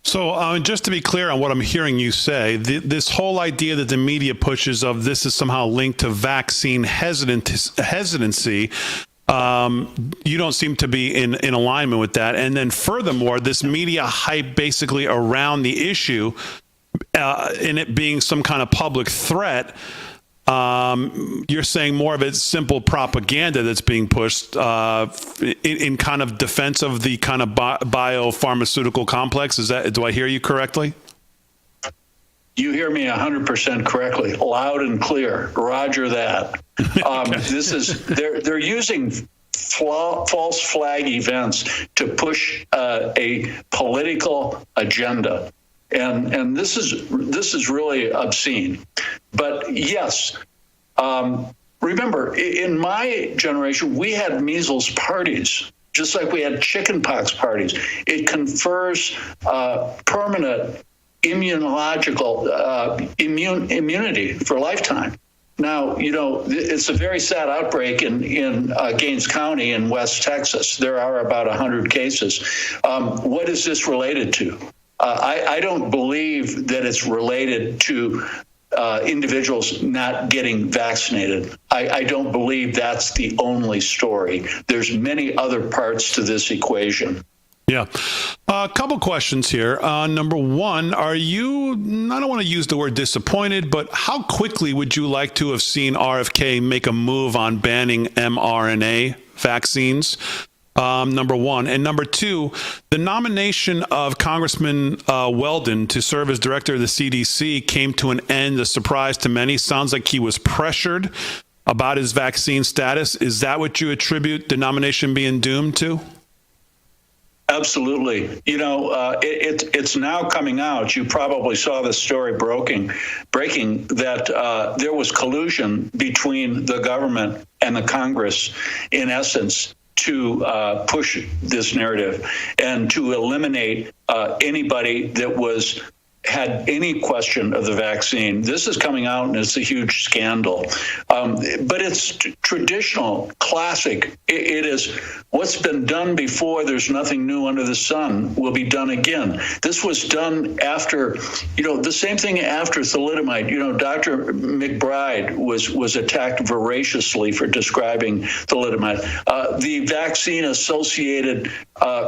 So just to be clear on what I'm hearing you say, this whole idea that the media pushes of this is somehow linked to vaccine hesitancy, you don't seem to be in alignment with that. And then furthermore, this media hype basically around the issue, in it being some kind of public threat, you're saying more of it's simple propaganda that's being pushed in kind of defense of the kind of biopharmaceutical complex. Do I hear you correctly? You hear me 100% correctly, loud and clear. Roger that. They're using false flag events to push a political agenda, and this is really obscene. But yes, remember, in my generation, we had measles parties, just like we had chickenpox parties. It confers permanent immunological immunity for a lifetime. Now, it's a very sad outbreak in Gaines County in West Texas. There are about 100 cases. What is this related to? I don't believe that it's related to individuals not getting vaccinated. I don't believe that's the only story. There's many other parts to this equation. Yeah. A couple questions here. Number one, I don't want to use the word disappointed, but how quickly would you like to have seen RFK make a move on banning mRNA vaccines? Number one. And number two, the nomination of Congressman Weldon to serve as director of the CDC came to an end, a surprise to many. Sounds like he was pressured about his vaccine status. Is that what you attribute the nomination being doomed to? Absolutely. It's now coming out. You probably saw this story breaking that there was collusion between the government and the Congress, in essence, to push this narrative and to eliminate anybody that had any question of the vaccine. This is coming out, and it's a huge scandal. But it's traditional, classic. It is what's been done before. There's nothing new under the sun will be done again. This was done after, the same thing after thalidomide. Dr. McBride was attacked voraciously for describing thalidomide. The vaccine-associated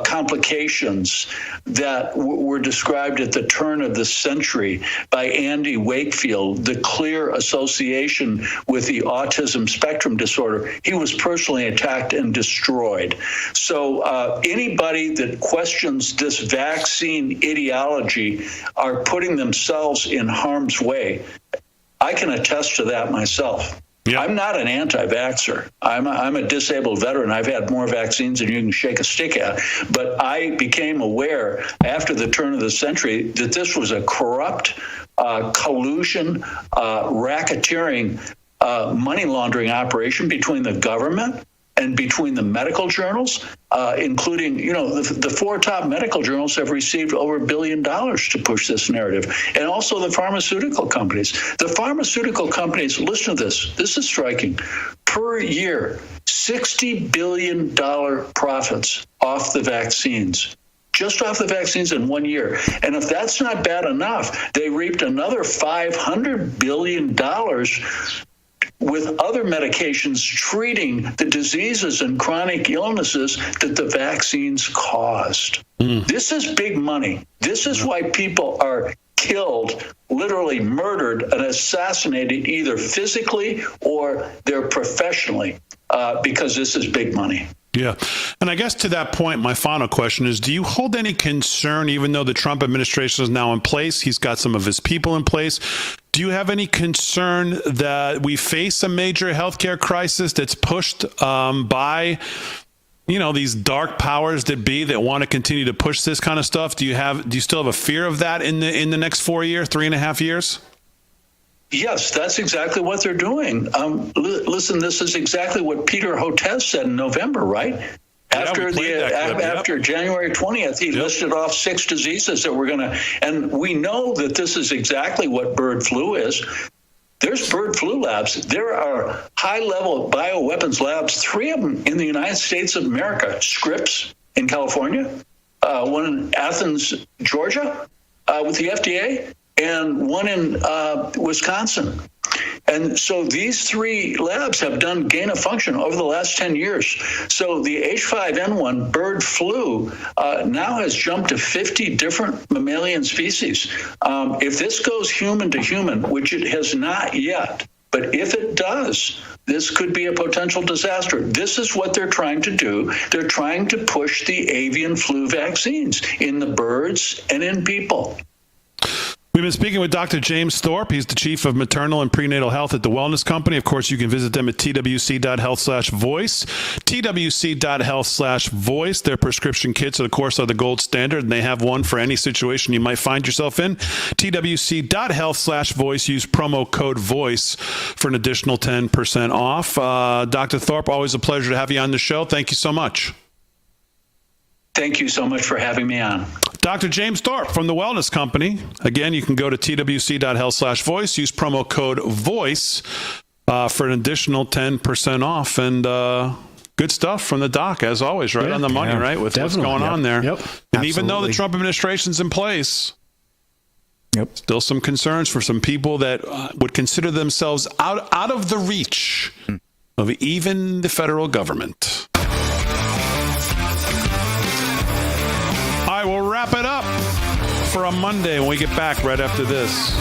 complications that were described at the turn of the century by Andy Wakefield, the clear association with the autism spectrum disorder, he was personally attacked and destroyed. So anybody that questions this vaccine ideology are putting themselves in harm's way. I can attest to that myself. Yep. I'm not an anti-vaxxer. I'm a disabled veteran. I've had more vaccines than you can shake a stick at. But I became aware after the turn of the century that this was a corrupt collusion, racketeering money laundering operation between the government and between the medical journals, including, the four top medical journals have received over $1 billion to push this narrative. And also the pharmaceutical companies. The pharmaceutical companies, listen to this. This is striking. Per year, $60 billion profits off the vaccines. Just off the vaccines in 1 year. And if that's not bad enough, they reaped another $500 billion with other medications treating the diseases and chronic illnesses that the vaccines caused. This is big money. This is why people are killed, literally murdered and assassinated either physically or they're professionally, because this is big money. Yeah. And I guess to that point, my final question is, do you hold any concern, even though the Trump administration is now in place, he's got some of his people in place, do you have any concern that we face a major healthcare crisis that's pushed by, these dark powers that be that want to continue to push this kind of stuff? Do you still have a fear of that in the next 3.5 years? Yes, that's exactly what they're doing. Listen, this is exactly what Peter Hotez said in November, right? After January 20th, he listed off 6 diseases that we're going to, and we know that this is exactly what bird flu is. There's bird flu labs. There are high-level bioweapons labs, 3 of them in the United States of America. Scripps in California, one in Athens, Georgia, with the FDA, and one in Wisconsin. And so these 3 labs have done gain of function over the last 10 years. So the H5N1 bird flu now has jumped to 50 different mammalian species. If this goes human to human, which it has not yet, but if it does, this could be a potential disaster. This is what they're trying to do. They're trying to push the avian flu vaccines in the birds and in people. We've been speaking with Dr. James Thorpe. He's the chief of maternal and prenatal health at the Wellness Company. Of course, you can visit them at twc.health/voice. twc.health/voice. Their prescription kits, of course, are the gold standard, and they have one for any situation you might find yourself in. twc.health/voice. Use promo code VOICE for an additional 10% off. Dr. Thorpe, always a pleasure to have you on the show. Thank you so much. Thank you so much for having me on. Dr. James Thorpe from the Wellness Company. Again, you can go to twc.health/voice, use promo code VOICE for an additional 10% off. And good stuff from the doc, as always, right on the money, right, with what's going on there. Yep. And even though the Trump administration's in place, still some concerns for some people that would consider themselves out of the reach of even the federal government. We'll wrap it up for a Monday when we get back right after this.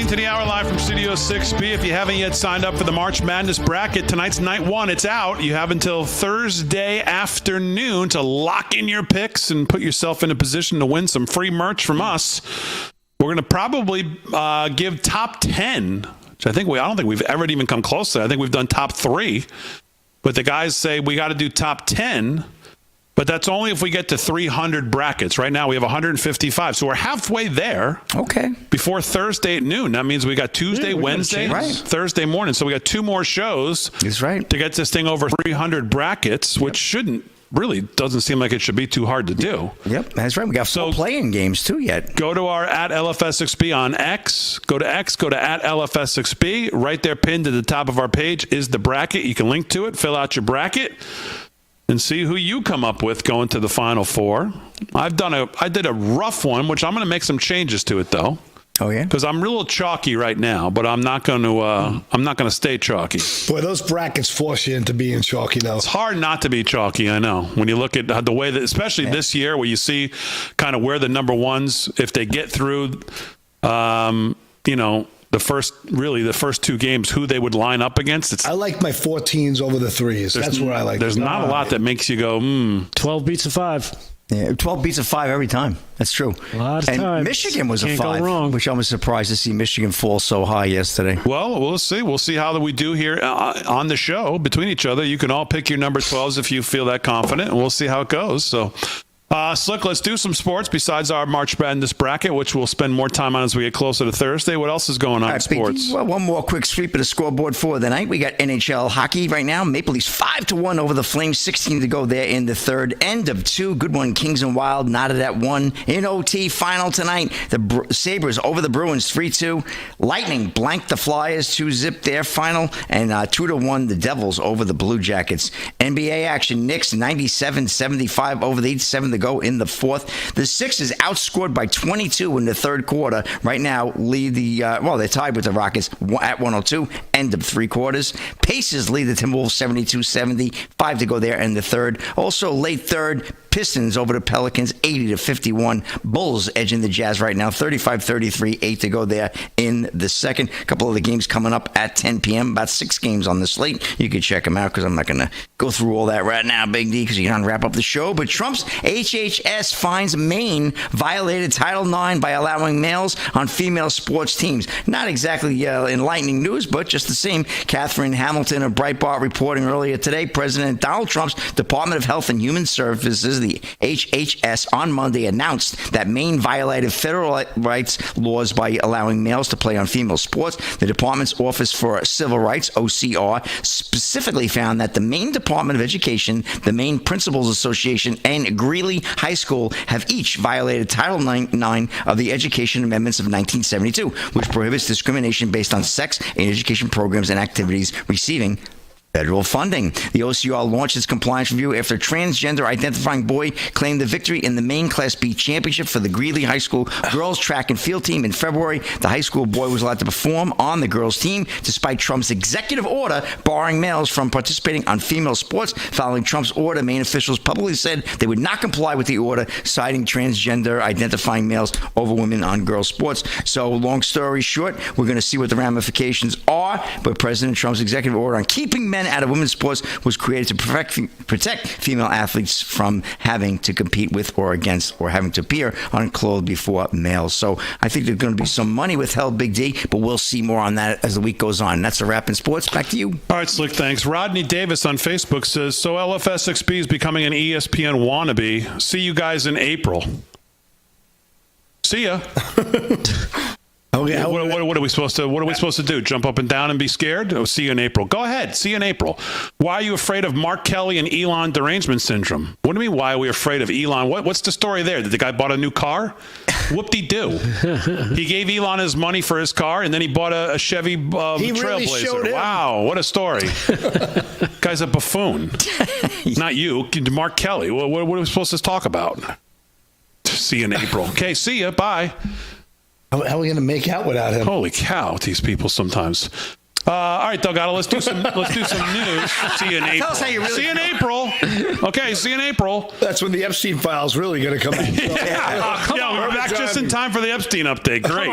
listening to the Hour live from Studio 6B. If you haven't yet signed up for the March Madness bracket, tonight's night one. It's out. You have until Thursday afternoon to lock in your picks and put yourself in a position to win some free merch from us. We're going to probably give top 10, which I don't think we've ever even come close to. I think we've done top 3. But the guys say we got to do top 10. But that's only if we get to 300 brackets. Right now we have 155. So we're halfway there. Okay. Before Thursday at noon. That means we got Tuesday, Wednesday, Thursday morning. So we got 2 more shows. That's right. To get this thing over 300 brackets, which doesn't seem like it should be too hard to do. Yep, that's right. We got 4 playing games too yet. Go to our @LFS6B on X. Go to @LFS6B. Right there pinned to the top of our page is the bracket. You can link to it, fill out your bracket, and see who you come up with going to the Final Four. I did a rough one, which I'm going to make some changes to it though. Oh yeah, because I'm a little chalky right now, but I'm not going to stay chalky. Boy, those brackets force you into being chalky, though. It's hard not to be chalky. I know when you look at the way that, especially this year, where you see kind of where the number ones, if they get through, the first 2 games, who they would line up against. I like my 14s over the 3s. That's where I like. There's not a lot that makes you go, 12 beats a 5. Yeah, 12 beats a 5 every time. That's true. A lot of and times. Michigan was Can't a 5, go wrong. which I was surprised to see Michigan fall so high yesterday. Well, we'll see. We'll see how we do here on the show between each other. You can all pick your number 12s if you feel that confident, and we'll see how it goes. So, Slick, let's do some sports besides our March Madness bracket, which we'll spend more time on as we get closer to Thursday. What else is going on in sports? Well, one more quick sweep of the scoreboard for the night. We got NHL hockey right now. Maple Leafs 5-1 over the Flames. 16 to go there in the third. End of 2. Good one. Kings and Wild knotted at 1. In OT final tonight, the Sabres over the Bruins 3-2. Lightning blanked the Flyers 2-0 their final. And 2-1 the Devils over the Blue Jackets. NBA action. Knicks 97-75 over the 8-7 to go in the fourth. The Sixers outscored by 22 in the third quarter. Right now lead they're tied with the Rockets at 102. End of 3 quarters. Pacers lead the Timberwolves 72-70. 5 to go there in the third. Also late third, Pistons over the Pelicans 80-51. Bulls edging the Jazz right now 35-33. 8 to go there in the second. A couple of the games coming up at 10 p.m. About 6 games on the slate. You can check them out because I'm not going to go through all that right now, Big D, because you're going to wrap up the show. But Trump's HHS finds Maine violated Title IX by allowing males on female sports teams. Not exactly enlightening news, but just the same. Catherine Hamilton of Breitbart reporting earlier today, President Donald Trump's Department of Health and Human Services, the HHS, on Monday announced that Maine violated federal rights laws by allowing males to play on female sports. The department's Office for Civil Rights, OCR, specifically found that the Maine Department of Education, the Maine Principals Association, and Greeley High School have each violated Title IX of the Education Amendments of 1972, which prohibits discrimination based on sex in education programs and activities receiving federal funding. The OCR launched its compliance review after a transgender identifying boy claimed the victory in the Maine Class B championship for the Greeley High School girls track and field team in February. The high school boy was allowed to perform on the girls team despite Trump's executive order barring males from participating on female sports. Following Trump's order, Maine officials publicly said they would not comply with the order, citing transgender identifying males over women on girls sports. So long story short, we're going to see what the ramifications are, but President Trump's executive order on keeping men out of women's sports was created to protect female athletes from having to compete with or against or having to appear unclothed before males. So I think there's going to be some money withheld, Big D, but we'll see more on that as the week goes on. And that's a wrap in sports. Back to you. All right, Slick, thanks. Rodney Davis on Facebook says, so LFS6B is becoming an ESPN wannabe. See you guys in April. See ya. Okay, what are we supposed to do? Jump up and down and be scared? Oh, see you in April. Go ahead. See you in April. Why are you afraid of Mark Kelly and Elon derangement syndrome? What do you mean, why are we afraid of Elon? What's the story there? Did the guy bought a new car? Whoop-de-doo. He gave Elon his money for his car, and then he bought a Chevy Trailblazer. Wow, what a story. Guy's a buffoon. Not you, Mark Kelly. What are we supposed to talk about? See you in April. Okay, see ya. Bye. How are we going to make out without him? Holy cow, these people sometimes. All right, Delgado, let's do some news. See you in April. Tell us how you really see you in April. Okay, see you in April. That's when the Epstein file's really going to come out. We're back just in time for the Epstein update. Great.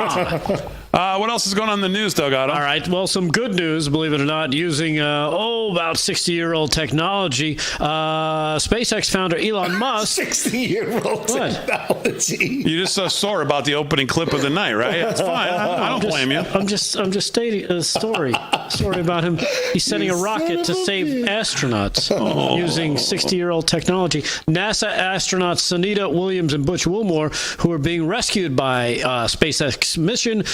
What else is going on in the news, Delgado? All right. Well, some good news, believe it or not, using, about 60-year-old technology. SpaceX founder Elon Musk. 60-year-old technology. You just saw about the opening clip of the night, right? That's fine. I don't blame you. I'm just stating a story about him. He's sending a rocket to save astronauts using 60-year-old technology. NASA astronauts Sunita Williams and Butch Wilmore, who are being rescued by SpaceX mission,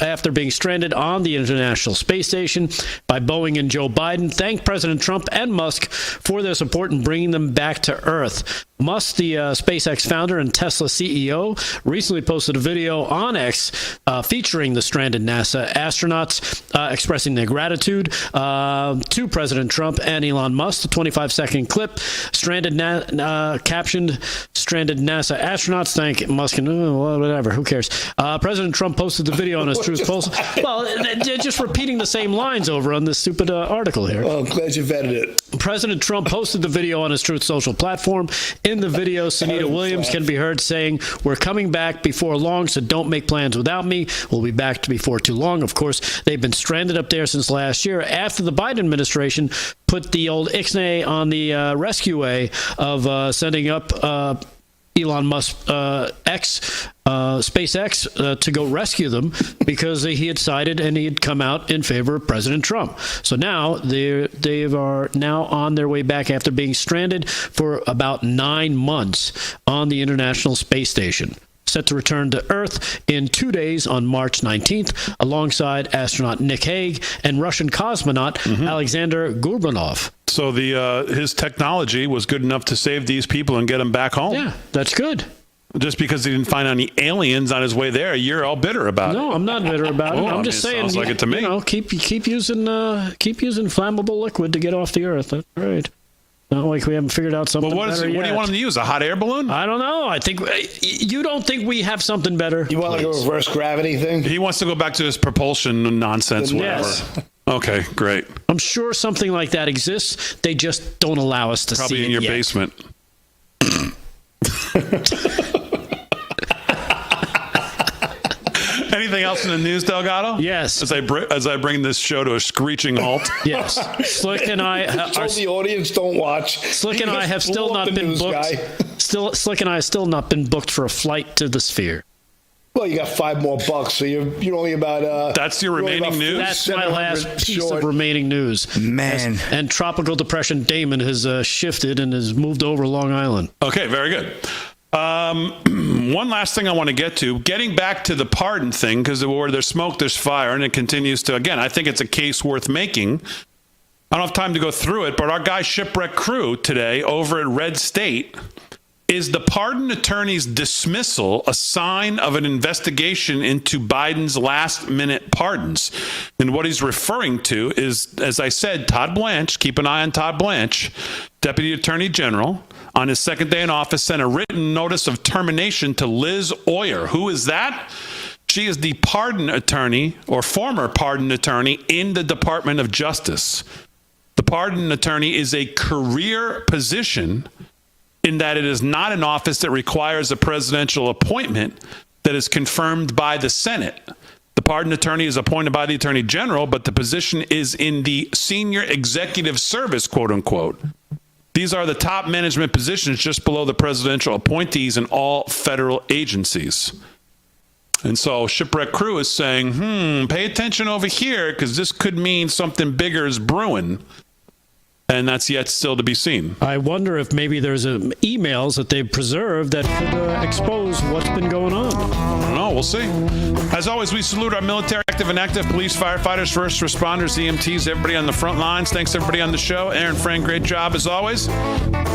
after being stranded on the International Space Station by Boeing and Joe Biden, thanked President Trump and Musk for their support in bringing them back to Earth. Musk, the SpaceX founder and Tesla CEO, recently posted a video on X featuring the stranded NASA astronauts expressing their gratitude to President Trump and Elon Musk. The 25-second clip captioned "Stranded NASA astronauts thank Musk," and whatever, who cares? President Trump posted the video on his Truth Social. Well, they're just repeating the same lines over on this stupid article here. Well, I'm glad you vetted it. President Trump posted the video on his Truth Social platform. In the video, Sunita Williams can be heard saying, "We're coming back before long, so don't make plans without me. We'll be back before too long." Of course, they've been stranded up there since last year after the Biden administration put the old Ixnay on the rescue way of sending up Elon Musk SpaceX to go rescue them because he had sided and he had come out in favor of President Trump. So now they are now on their way back after being stranded for about 9 months on the International Space Station. Set to return to Earth in 2 days on March 19th, alongside astronaut Nick Hague and Russian cosmonaut Alexander Gurbanov. So his technology was good enough to save these people and get them back home. Yeah, that's good. Just because he didn't find any aliens on his way there, you're all bitter about it. No, I'm not bitter about it. I'm just saying. Sounds like it to me. Keep using flammable liquid to get off the Earth. That's right. Not like we haven't figured out something better yet. What do you want him to use? A hot air balloon? I don't know. I think you don't think we have something better. You want like a reverse gravity thing? He wants to go back to his propulsion nonsense, whatever. Yes. Okay, great. I'm sure something like that exists. They just don't allow us to see it Probably in your yet. basement. Anything else in the news, Delgado? Yes. As I bring this show to a screeching halt. Yes. Slick and I told the audience don't watch. Slick and I have still not been booked. Slick and I have still not been booked for a flight to the Sphere. Well, you got $5 more, so you're only about. That's your remaining news. That's my last piece of remaining news. Man. And Tropical Depression Damon has shifted and has moved over Long Island. Okay, very good. One last thing I want to get to, getting back to the pardon thing, because where there's smoke, there's fire, and it continues to, again, I think it's a case worth making. I don't have time to go through it, but our guy Shipwreck Crew today over at Red State, is the pardon attorney's dismissal a sign of an investigation into Biden's last-minute pardons? And what he's referring to is, as I said, Todd Blanche, keep an eye on Todd Blanche, Deputy Attorney General, on his second day in office, sent a written notice of termination to Liz Oyer. Who is that? She is the pardon attorney or former pardon attorney in the Department of Justice. The pardon attorney is a career position in that it is not an office that requires a presidential appointment that is confirmed by the Senate. The pardon attorney is appointed by the Attorney General, but the position is in the senior executive service, quote unquote. These are the top management positions just below the presidential appointees in all federal agencies. And so Shipwreck Crew is saying, pay attention over here, because this could mean something bigger is brewing. And that's yet still to be seen. I wonder if maybe there's emails that they've preserved that could expose what's been going on. I don't know. We'll see. As always, we salute our military, active and active, police, firefighters, first responders, EMTs, everybody on the front lines. Thanks, everybody on the show. Aaron, Frank, great job as always.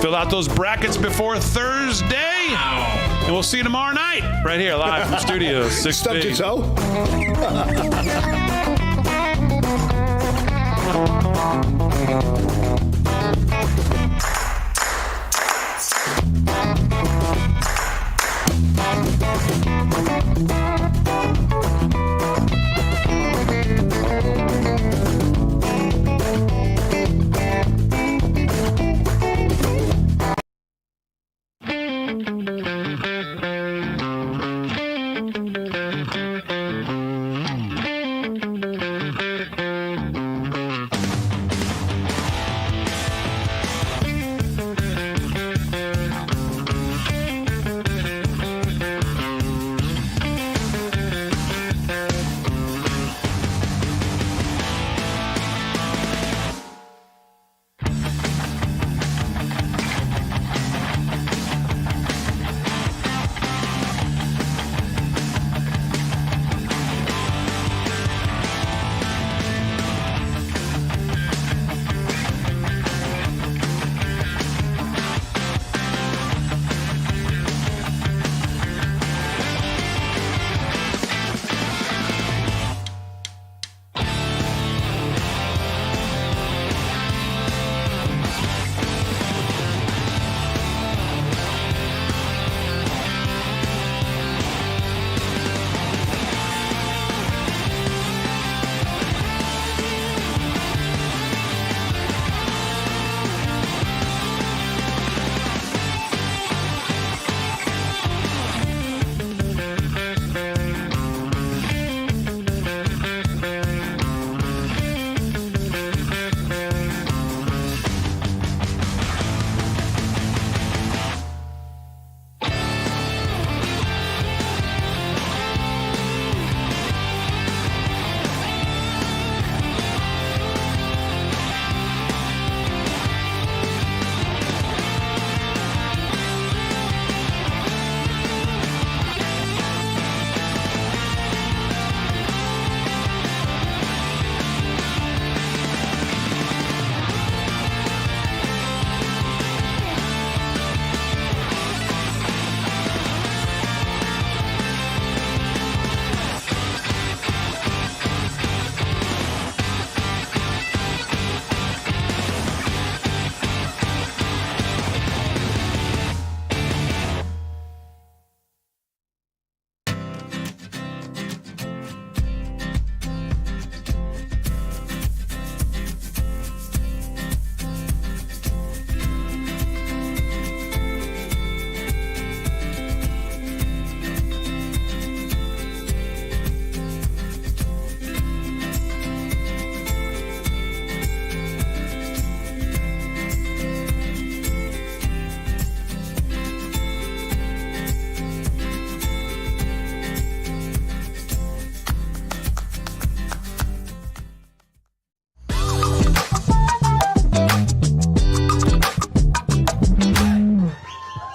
Fill out those brackets before Thursday. And we'll see you tomorrow night right here live from Studio 6B. Stubbed your toe?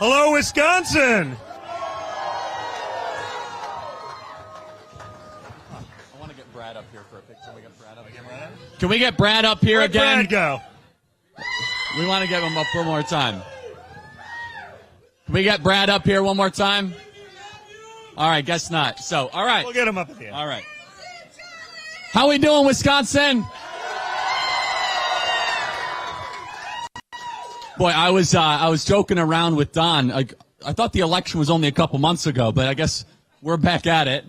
Hello, Wisconsin. I want to get Brad up here for a picture. Can we get Brad up again? Can we get Brad up here again? Brad go? We want to get him up one more time. Can we get Brad up here one more time? All right, guess not. So, all right. We'll get him up at the end. All right. How we doing, Wisconsin? Boy, I was joking around with Don. I thought the election was only a couple months ago, but I guess we're back at it.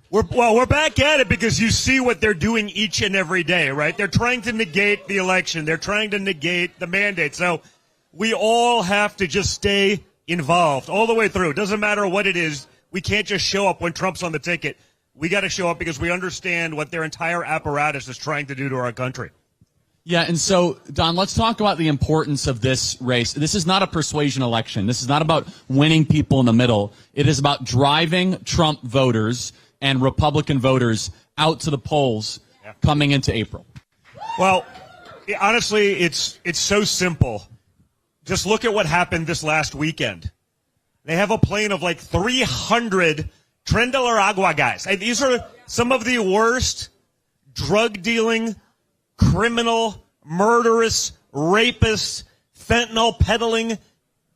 We're back at it because you see what they're doing each and every day, right? They're trying to negate the election. They're trying to negate the mandate. So we all have to just stay involved all the way through. It doesn't matter what it is. We can't just show up when Trump's on the ticket. We got to show up because we understand what their entire apparatus is trying to do to our country. Yeah, and so, Don, let's talk about the importance of this race. This is not a persuasion election. This is not about winning people in the middle. It is about driving Trump voters and Republican voters out to the polls coming into April. Well, honestly, it's so simple. Just look at what happened this last weekend. They have a plane of like 300 Tren de la Agua guys. And these are some of the worst drug-dealing, criminal, murderous, rapist, fentanyl peddling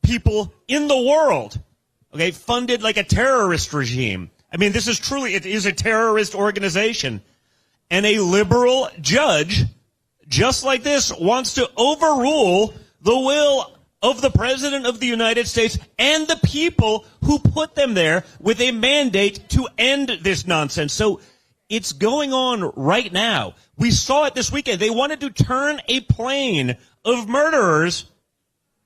people in the world. Okay, funded like a terrorist regime. I mean, this is truly, it is a terrorist organization. And a liberal judge, just like this, wants to overrule the will of the President of the United States and the people who put them there with a mandate to end this nonsense. So it's going on right now. We saw it this weekend. They wanted to turn a plane of murderers,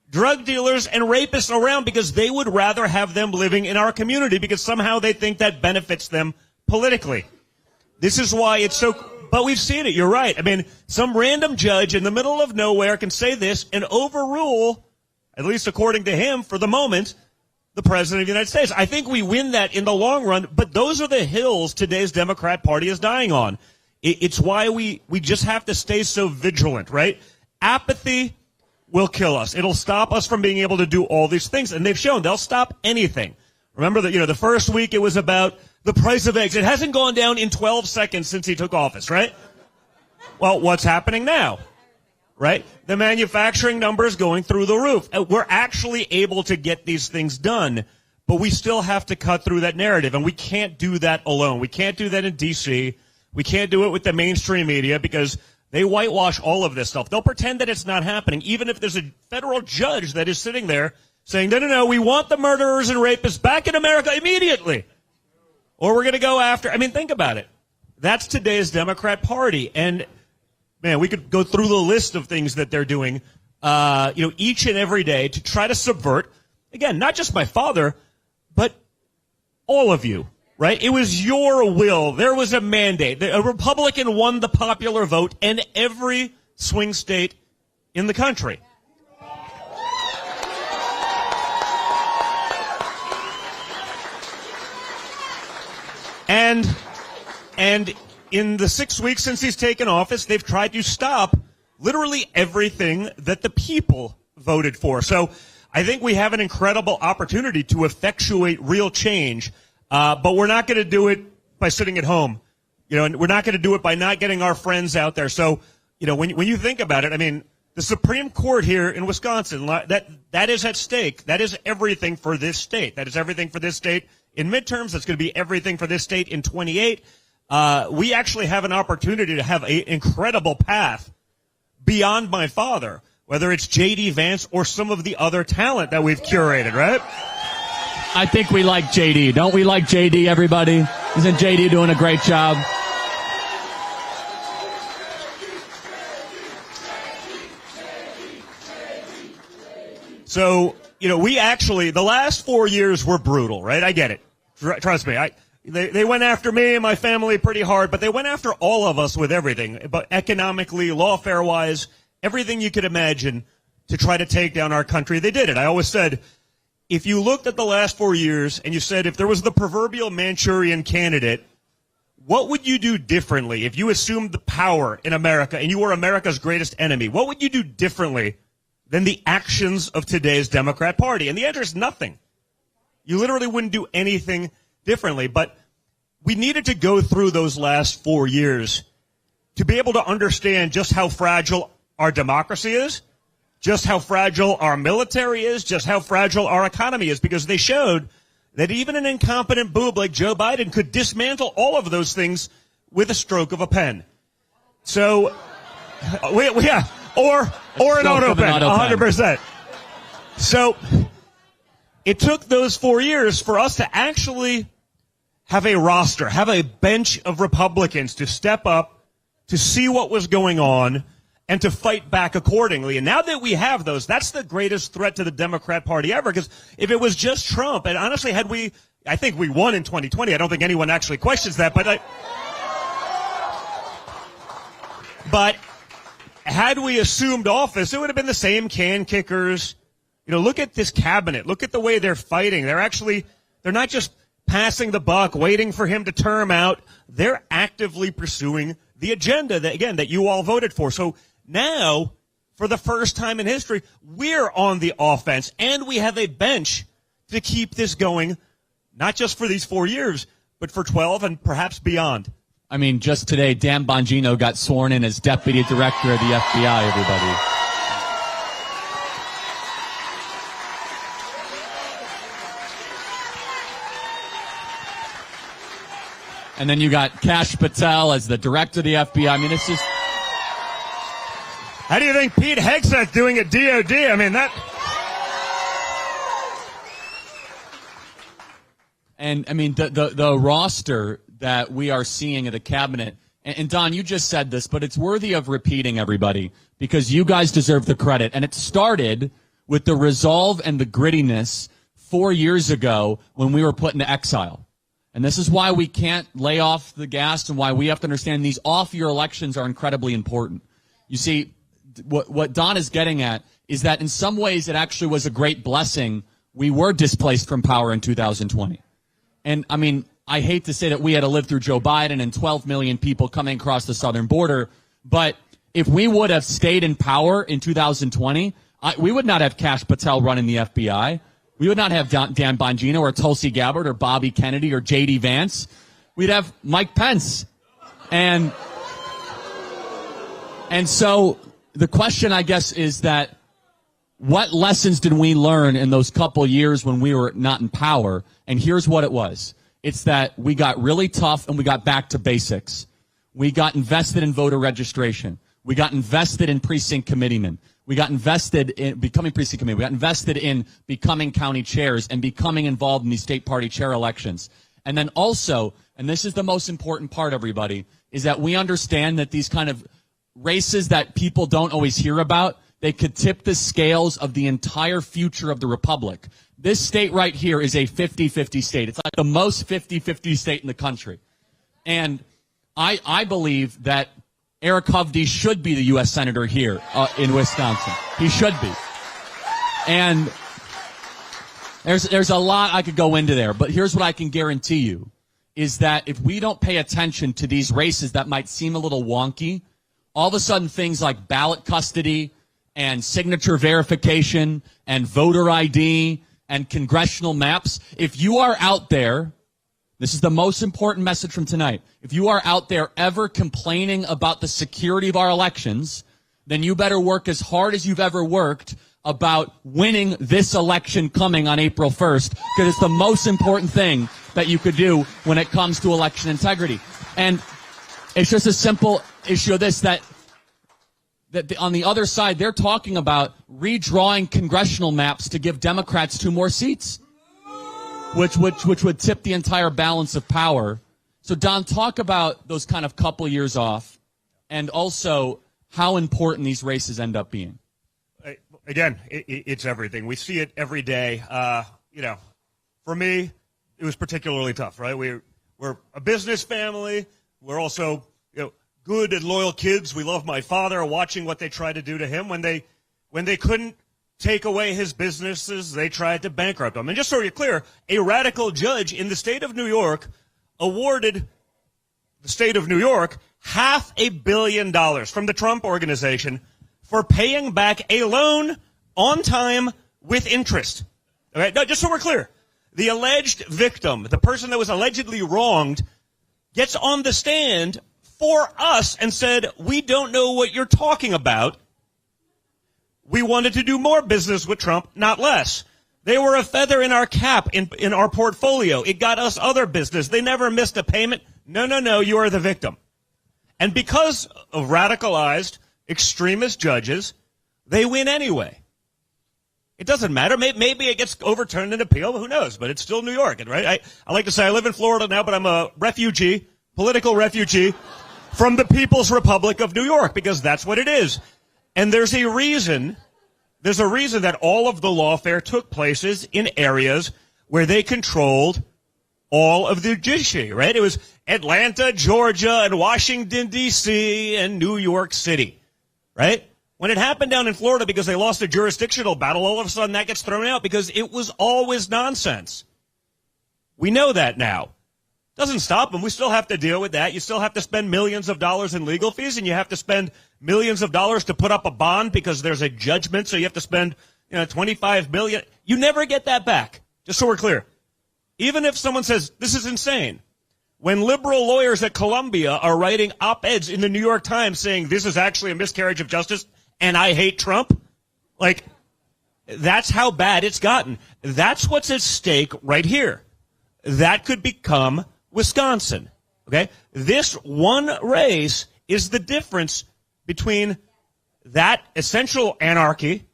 drug dealers, and rapists around because they would rather have them living in our community because somehow they think that benefits them politically. This is why it's so... But we've seen it. You're right. I mean, some random judge in the middle of nowhere can say this and overrule, at least according to him for the moment, the President of the United States. I think we win that in the long run, but those are the hills today's Democrat Party is dying on. It's why we just have to stay so vigilant, right? Apathy will kill us. It'll stop us from being able to do all these things, and they've shown they'll stop anything. Remember that, the first week it was about the price of eggs. It hasn't gone down in 12 seconds since he took office, right? Well, what's happening now? Right? The manufacturing numbers going through the roof. We're actually able to get these things done, but we still have to cut through that narrative, and we can't do that alone. We can't do that in D.C. We can't do it with the mainstream media because they whitewash all of this stuff. They'll pretend that it's not happening, even if there's a federal judge that is sitting there saying, no, we want the murderers and rapists back in America immediately, or we're going to go after. I mean, think about it. That's today's Democrat Party, and man, we could go through the list of things that they're doing, each and every day to try to subvert, again, not just my father, but all of you, right? It was your will. There was a mandate. A Republican won the popular vote in every swing state in the country. And in the 6 weeks since he's taken office, they've tried to stop literally everything that the people voted for. So I think we have an incredible opportunity to effectuate real change, but we're not going to do it by sitting at home. And we're not going to do it by not getting our friends out there. So, when you think about it, I mean, the Supreme Court here in Wisconsin, that is at stake. That is everything for this state. That is everything for this state in midterms. That's going to be everything for this state in 28. We actually have an opportunity to have an incredible path beyond my father, whether it's J.D. Vance or some of the other talent that we've curated, right? I think we like J.D. Don't we like J.D., everybody? Isn't J.D. doing a great job? So, we actually, the last 4 years were brutal, right? I get it. Trust me. They went after me and my family pretty hard, but they went after all of us with everything, but economically, lawfare-wise, everything you could imagine to try to take down our country. They did it. I always said, if you looked at the last 4 years and you said, if there was the proverbial Manchurian candidate, what would you do differently if you assumed the power in America and you were America's greatest enemy? What would you do differently than the actions of today's Democrat Party? And the answer is nothing. You literally wouldn't do anything differently. But we needed to go through those last 4 years to be able to understand just how fragile our democracy is, just how fragile our military is, just how fragile our economy is, because they showed that even an incompetent boob like Joe Biden could dismantle all of those things with a stroke of a pen. So, yeah, or an auto pen, 100%. So, it took those 4 years for us to actually have a roster, have a bench of Republicans to step up, to see what was going on, and to fight back accordingly. And now that we have those, that's the greatest threat to the Democrat Party ever, because if it was just Trump, and honestly, I think we won in 2020. I don't think anyone actually questions that, but had we assumed office, it would have been the same can kickers. You know, look at this cabinet. Look at the way they're fighting. They're not just passing the buck, waiting for him to term out. They're actively pursuing the agenda that you all voted for. So now, for the first time in history, we're on the offense, and we have a bench to keep this going, not just for these 4 years, but for 12 and perhaps beyond. I mean, just today, Dan Bongino got sworn in as Deputy Director of the FBI, everybody. And then you got Kash Patel as the Director of the FBI. I mean, it's just... How do you think Pete Hegseth doing at DOD? I mean, that... And, I mean, the roster that we are seeing at the cabinet, and Don, you just said this, but it's worthy of repeating, everybody, because you guys deserve the credit. And it started with the resolve and the grittiness 4 years ago when we were put into exile. And this is why we can't lay off the gas and why we have to understand these off-year elections are incredibly important. You see, what Don is getting at is that in some ways it actually was a great blessing we were displaced from power in 2020. And, I mean, I hate to say that we had to live through Joe Biden and 12 million people coming across the southern border, but if we would have stayed in power in 2020, we would not have Kash Patel running the FBI. We would not have Dan Bongino or Tulsi Gabbard or Bobby Kennedy or J.D. Vance. We'd have Mike Pence. And so the question, I guess, is that what lessons did we learn in those couple years when we were not in power? And here's what it was. It's that we got really tough and we got back to basics. We got invested in voter registration. We got invested in precinct committeemen. We got invested in becoming precinct committee. We got invested in becoming county chairs and becoming involved in these state party chair elections. And then also, and this is the most important part, everybody, is that we understand that these kind of races that people don't always hear about, they could tip the scales of the entire future of the republic. This state right here is a 50-50 state. It's like the most 50-50 state in the country. And I believe that Eric Hovde should be the U.S. Senator here in Wisconsin. He should be. And there's a lot I could go into there, but here's what I can guarantee you, is that if we don't pay attention to these races that might seem a little wonky, all of a sudden things like ballot custody and signature verification and voter ID and congressional maps, if you are out there, this is the most important message from tonight. If you are out there ever complaining about the security of our elections, then you better work as hard as you've ever worked about winning this election coming on April 1st, because it's the most important thing that you could do when it comes to election integrity. And it's just a simple issue of this, that on the other side, they're talking about redrawing congressional maps to give Democrats 2 more seats, which would tip the entire balance of power. So, Don, talk about those kind of couple years off and also how important these races end up being. Again, it's everything. We see it every day. For me, it was particularly tough, right? We're a business family. We're also, good and loyal kids. We love my father, watching what they tried to do to him. When they couldn't take away his businesses, they tried to bankrupt him. And just so you're clear, a radical judge in the state of New York awarded the state of New York $500 million from the Trump Organization for paying back a loan on time with interest. Okay, no, just so we're clear. The alleged victim, the person that was allegedly wronged, gets on the stand for us and said, we don't know what you're talking about. We wanted to do more business with Trump, not less. They were a feather in our cap, in our portfolio. It got us other business. They never missed a payment. No, you are the victim. And because of radicalized extremist judges, they win anyway. It doesn't matter. Maybe it gets overturned in appeal. Who knows? But it's still New York, right? I like to say I live in Florida now, but I'm a refugee, political refugee from the People's Republic of New York, because that's what it is. And there's a reason that all of the lawfare took places in areas where they controlled all of the judiciary, right? It was Atlanta, Georgia, and Washington, D.C., and New York City, right? When it happened down in Florida because they lost a jurisdictional battle, all of a sudden that gets thrown out because it was always nonsense. We know that now. Doesn't stop them. We still have to deal with that. You still have to spend millions of dollars in legal fees, and you have to spend millions of dollars to put up a bond because there's a judgment, so you have to spend $25 million. You never get that back, just so we're clear. Even if someone says, this is insane, when liberal lawyers at Columbia are writing op-eds in the New York Times saying this is actually a miscarriage of justice and I hate Trump, that's how bad it's gotten. That's what's at stake right here. That could become Wisconsin, okay? This one race is the difference between that essential anarchy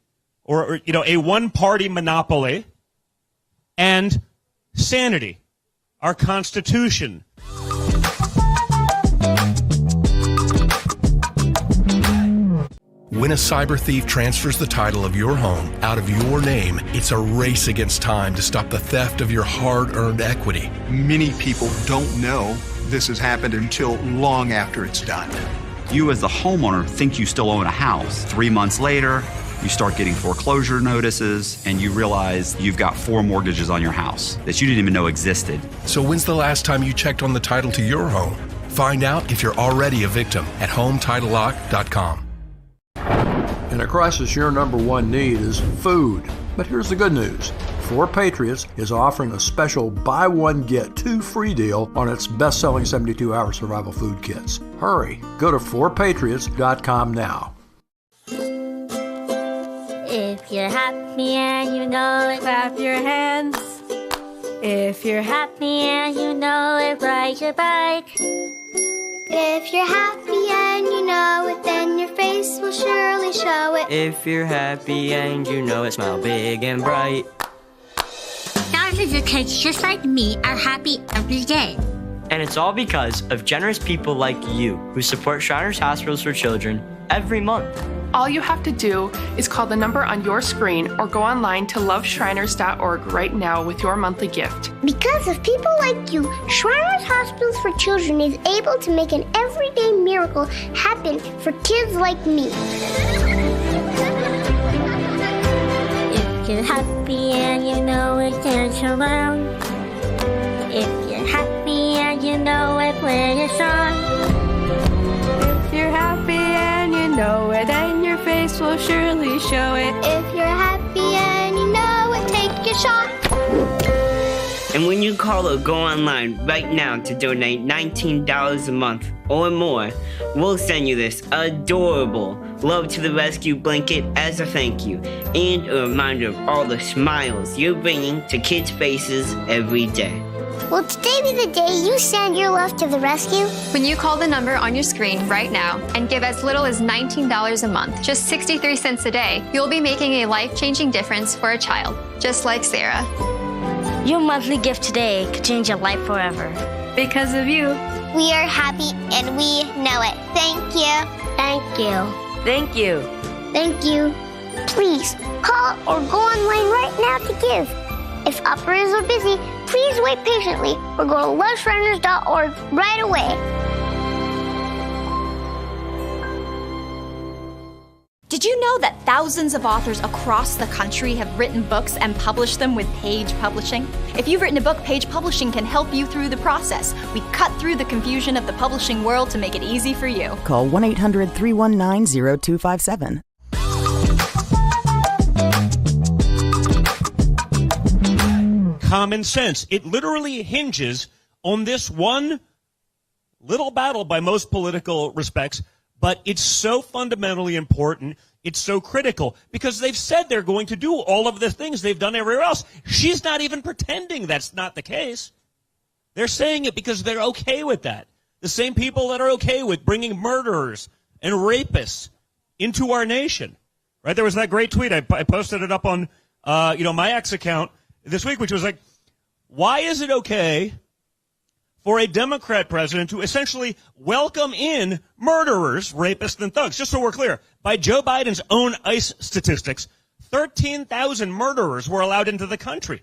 or a one-party monopoly and sanity, our Constitution. When a cyber thief transfers the title of your home out of your name, it's a race against time to stop the theft of your hard-earned equity. Many people don't know this has happened until long after it's done. You as the homeowner think you still own a house. 3 months later, you start getting foreclosure notices and you realize you've got 4 mortgages on your house that you didn't even know existed. So when's the last time you checked on the title to your home? Find out if you're already a victim at HomeTitleLock.com. In a crisis, your number one need is food. But here's the good news. 4 Patriots is offering a special buy one, get 2 free deal on its best-selling 72-hour survival food kits. Hurry, go to 4patriots.com now. If you're happy and you know it, clap your hands. If you're happy and you know it, ride your bike. If you're happy and you know it, then your face will surely show it. If you're happy and you know it, smile big and bright. Thousands of kids just like me are happy every day. And it's all because of generous people like you who support Shriners Hospitals for Children every month. All you have to do is call the number on your screen or go online to loveshriners.org right now with your monthly gift. Because of people like you, Shriners Hospitals for Children is able to make an everyday miracle happen for kids like me. If you're happy and you know it, dance around. If you're happy and you know it, play a song. If you're happy and you know it, and your face will surely show it. If you're happy and you know it, take a shot. And when you call or go online right now to donate $19 a month or more, we'll send you this adorable Love to the Rescue blanket as a thank you and a reminder of all the smiles you're bringing to kids' faces every day. Will today be the day you send your love to the rescue? When you call the number on your screen right now and give as little as $19 a month, just 63 cents a day, you'll be making a life-changing difference for a child, just like Sarah. Your monthly gift today could change your life forever. Because of you. We are happy and we know it. Thank you. Thank you. Thank you. Thank you. Please call or go online right now to give. If operators are busy, please wait patiently or go to loveshriners.org right away. Did you know that thousands of authors across the country have written books and published them with Page Publishing? If you've written a book, Page Publishing can help you through the process. We cut through the confusion of the publishing world to make it easy for you. Call 1-800-319-0257. common sense. It literally hinges on this one little battle by most political respects, but it's so fundamentally important. It's so critical because they've said they're going to do all of the things they've done everywhere else. She's not even pretending that's not the case. They're saying it because they're okay with that. The same people that are okay with bringing murderers and rapists into our nation. Right? There was that great tweet. I posted it up on, my X account this week, which was like, why is it okay for a Democrat president to essentially welcome in murderers, rapists, and thugs? Just so we're clear, by Joe Biden's own ICE statistics, 13,000 murderers were allowed into the country.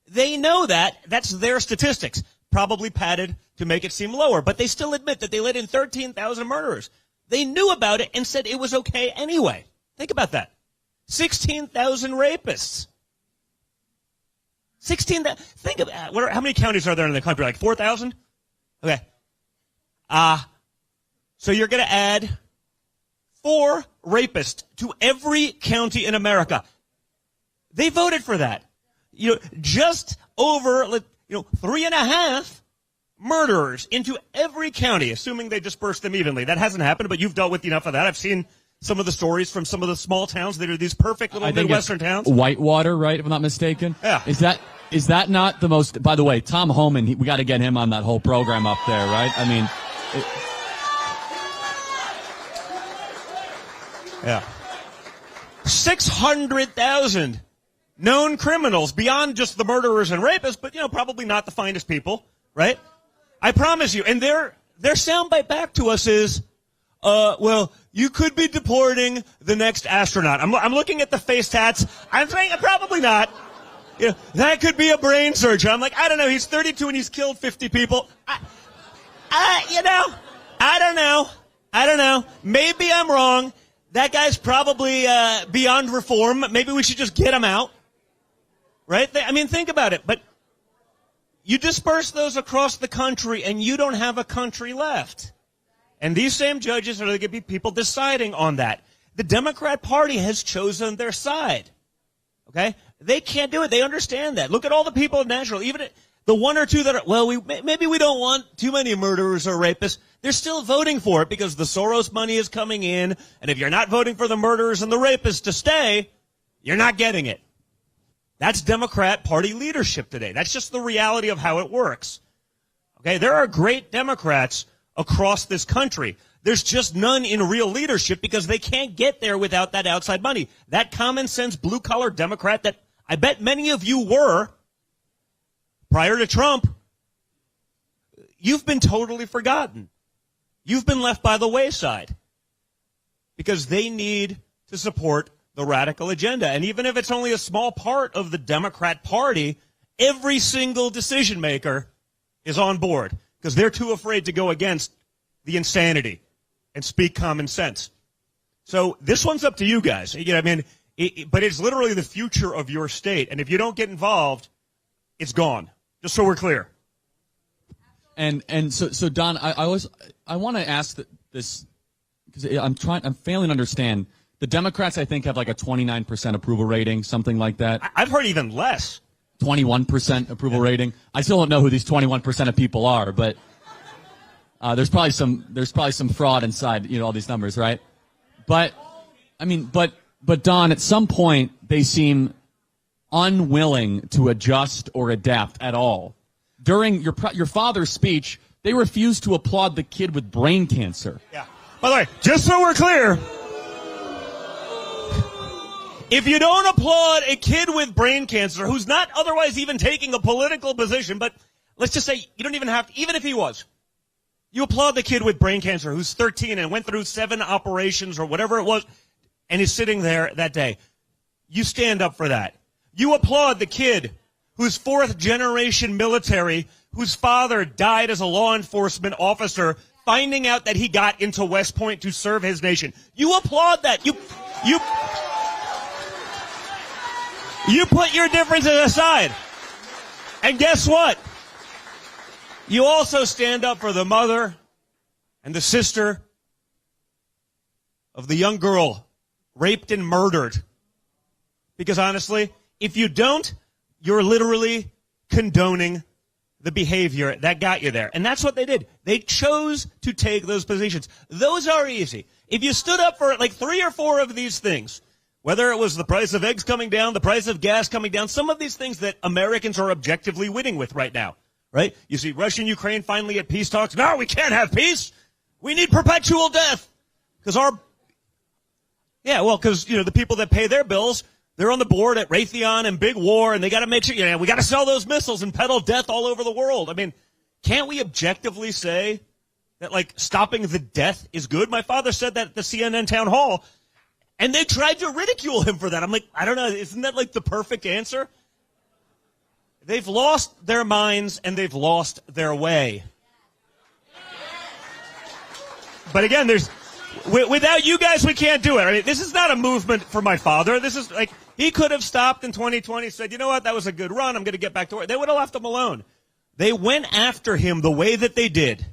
They know that. That's their statistics, probably padded to make it seem lower, but they still admit that they let in 13,000 murderers. They knew about it and said it was okay anyway. Think about that. 16,000 rapists. 16,000. Think about how many counties are there in the country? Like 4,000? Okay. So you're going to add 4 rapists to every county in America. They voted for that. Just over, 3.5 murderers into every county, assuming they disperse them evenly. That hasn't happened, but you've dealt with enough of that. I've seen some of the stories from some of the small towns that are these perfect little Midwestern towns. Whitewater, right, if I'm not mistaken? Yeah. Is that not the most, by the way, Tom Homan, we got to get him on that whole program up there, right? I mean. Yeah. 600,000 known criminals beyond just the murderers and rapists, but, probably not the finest people, right? I promise you. And their soundbite back to us is, well, you could be deporting the next astronaut. I'm looking at the face tats. I'm saying probably not. That could be a brain surgeon. I'm like, I don't know. He's 32 and he's killed 50 people. I don't know. Maybe I'm wrong. That guy's probably beyond reform. Maybe we should just get him out. Right? Think about it. But you disperse those across the country and you don't have a country left. And these same judges are going to be people deciding on that. The Democrat Party has chosen their side. Okay? They can't do it. They understand that. Look at all the people in Nashville. Even the 1 or 2 that are, maybe we don't want too many murderers or rapists. They're still voting for it because the Soros money is coming in. And if you're not voting for the murderers and the rapists to stay, you're not getting it. That's Democrat Party leadership today. That's just the reality of how it works. Okay? There are great Democrats across this country. There's just none in real leadership because they can't get there without that outside money. That common sense blue-collar Democrat that I bet many of you were prior to Trump, you've been totally forgotten. You've been left by the wayside because they need to support the radical agenda. And even if it's only a small part of the Democrat Party, every single decision maker is on board because they're too afraid to go against the insanity and speak common sense. So this one's up to you guys. But it's literally the future of your state. And if you don't get involved, it's gone. Just so we're clear. And so Don, I want to ask this because I'm failing to understand. The Democrats, I think, have like a 29% approval rating, something like that. I've heard even less. 21% approval rating. I still don't know who these 21% of people are, but there's probably some fraud inside, all these numbers, right? But Don, at some point they seem unwilling to adjust or adapt at all. During your father's speech, they refused to applaud the kid with brain cancer. Yeah. By the way, just so we're clear, if you don't applaud a kid with brain cancer who's not otherwise even taking a political position, but let's just say you don't even have to, even if he was, you applaud the kid with brain cancer who's 13 and went through 7 operations or whatever it was and is sitting there that day. You stand up for that. You applaud the kid who's 4th generation military, whose father died as a law enforcement officer, finding out that he got into West Point to serve his nation. You applaud that. You put your differences aside. And guess what? You also stand up for the mother and the sister of the young girl raped and murdered. Because honestly, if you don't, you're literally condoning the behavior that got you there. And that's what they did. They chose to take those positions. Those are easy. If you stood up for like 3 or 4 of these things, whether it was the price of eggs coming down, the price of gas coming down, some of these things that Americans are objectively winning with right now, right? You see Russia and Ukraine finally at peace talks. No, we can't have peace. We need perpetual death. Because the people that pay their bills, they're on the board at Raytheon and Big War, and they got to make sure, we got to sell those missiles and peddle death all over the world. I mean, can't we objectively say that, like, stopping the death is good? My father said that at the CNN town hall, and they tried to ridicule him for that. I'm like, I don't know, isn't that, like, the perfect answer? They've lost their minds, and they've lost their way. But again, without you guys, we can't do it. I mean, this is not a movement for my father. This is like, he could have stopped in 2020, said, you know what, that was a good run, I'm going to get back to work. They would have left him alone. They went after him the way that they did,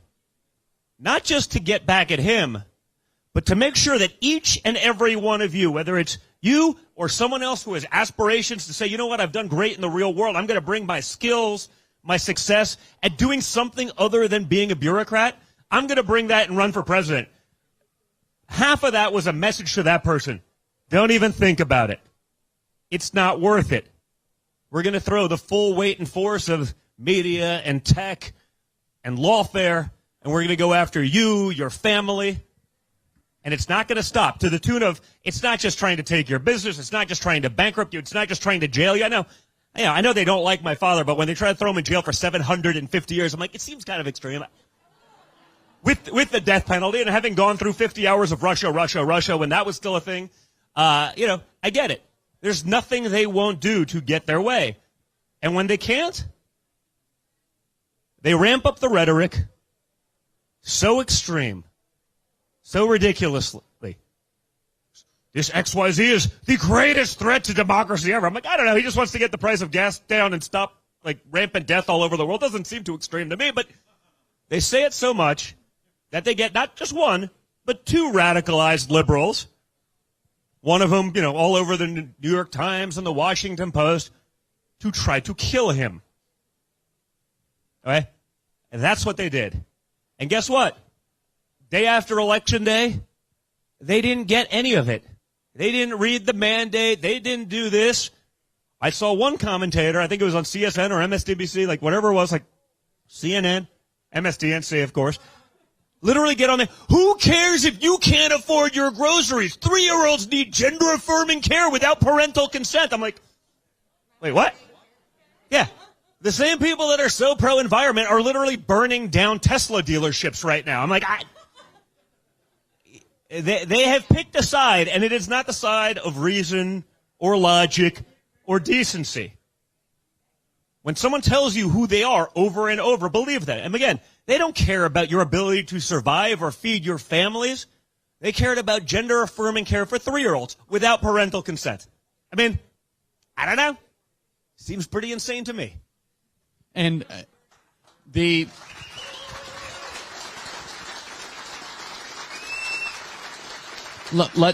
not just to get back at him, but to make sure that each and every one of you, whether it's you or someone else who has aspirations to say, you know what, I've done great in the real world, I'm going to bring my skills, my success at doing something other than being a bureaucrat, I'm going to bring that and run for president. Half of that was a message to that person. Don't even think about it. It's not worth it. We're going to throw the full weight and force of media and tech and lawfare, and we're going to go after you, your family, and it's not going to stop to the tune of, it's not just trying to take your business, it's not just trying to bankrupt you, it's not just trying to jail you. I know they don't like my father, but when they try to throw him in jail for 750 years, I'm like, it seems kind of extreme. With the death penalty and having gone through 50 hours of Russia when that was still a thing, I get it. There's nothing they won't do to get their way. And when they can't, they ramp up the rhetoric so extreme, so ridiculously. This XYZ is the greatest threat to democracy ever. I'm like, I don't know. He just wants to get the price of gas down and stop like rampant death all over the world. Doesn't seem too extreme to me, but they say it so much that they get not just one, but 2 radicalized liberals, one of whom, all over the New York Times and the Washington Post, to try to kill him. Okay? And that's what they did. And guess what? Day after Election Day, they didn't get any of it. They didn't read the mandate. They didn't do this. I saw one commentator, I think it was on CSN or MSNBC, like whatever it was, like CNN, MSDNC, of course, literally get on there. Who cares if you can't afford your groceries? 3-year-olds need gender-affirming care without parental consent. I'm like, wait, what? Yeah. The same people that are so pro-environment are literally burning down Tesla dealerships right now. I'm like, they have picked a side, and it is not the side of reason or logic or decency. When someone tells you who they are over and over, believe that. And again, they don't care about your ability to survive or feed your families. They cared about gender-affirming care for 3-year-olds without parental consent. I mean, I don't know. Seems pretty insane to me. And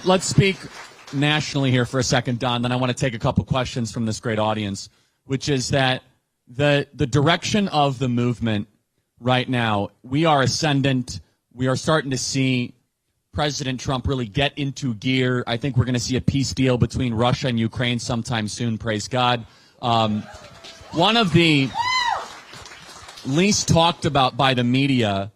let's speak nationally here for a second, Don. Then I want to take a couple questions from this great audience, which is that the direction of the movement right now, we are ascendant. We are starting to see President Trump really get into gear. I think we're going to see a peace deal between Russia and Ukraine sometime soon, praise God. One of the least talked about by the media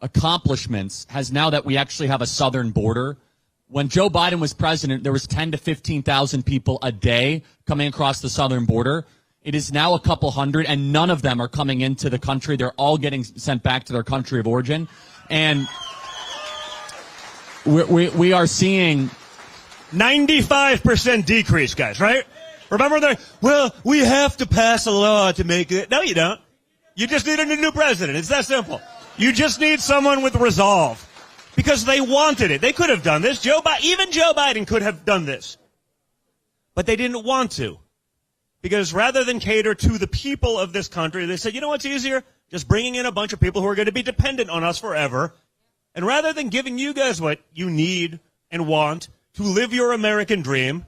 accomplishments has now that we actually have a southern border. When Joe Biden was president, there was 10 to 15,000 people a day coming across the southern border. It is now a couple hundred, and none of them are coming into the country. They're all getting sent back to their country of origin. And we are seeing 95% decrease, guys, right? Remember we have to pass a law to make it. No, you don't. You just need a new president. It's that simple. You just need someone with resolve. Because they wanted it. They could have done this. Even Joe Biden could have done this. But they didn't want to. Because rather than cater to the people of this country, they said, you know what's easier? Just bringing in a bunch of people who are going to be dependent on us forever. And rather than giving you guys what you need and want to live your American dream,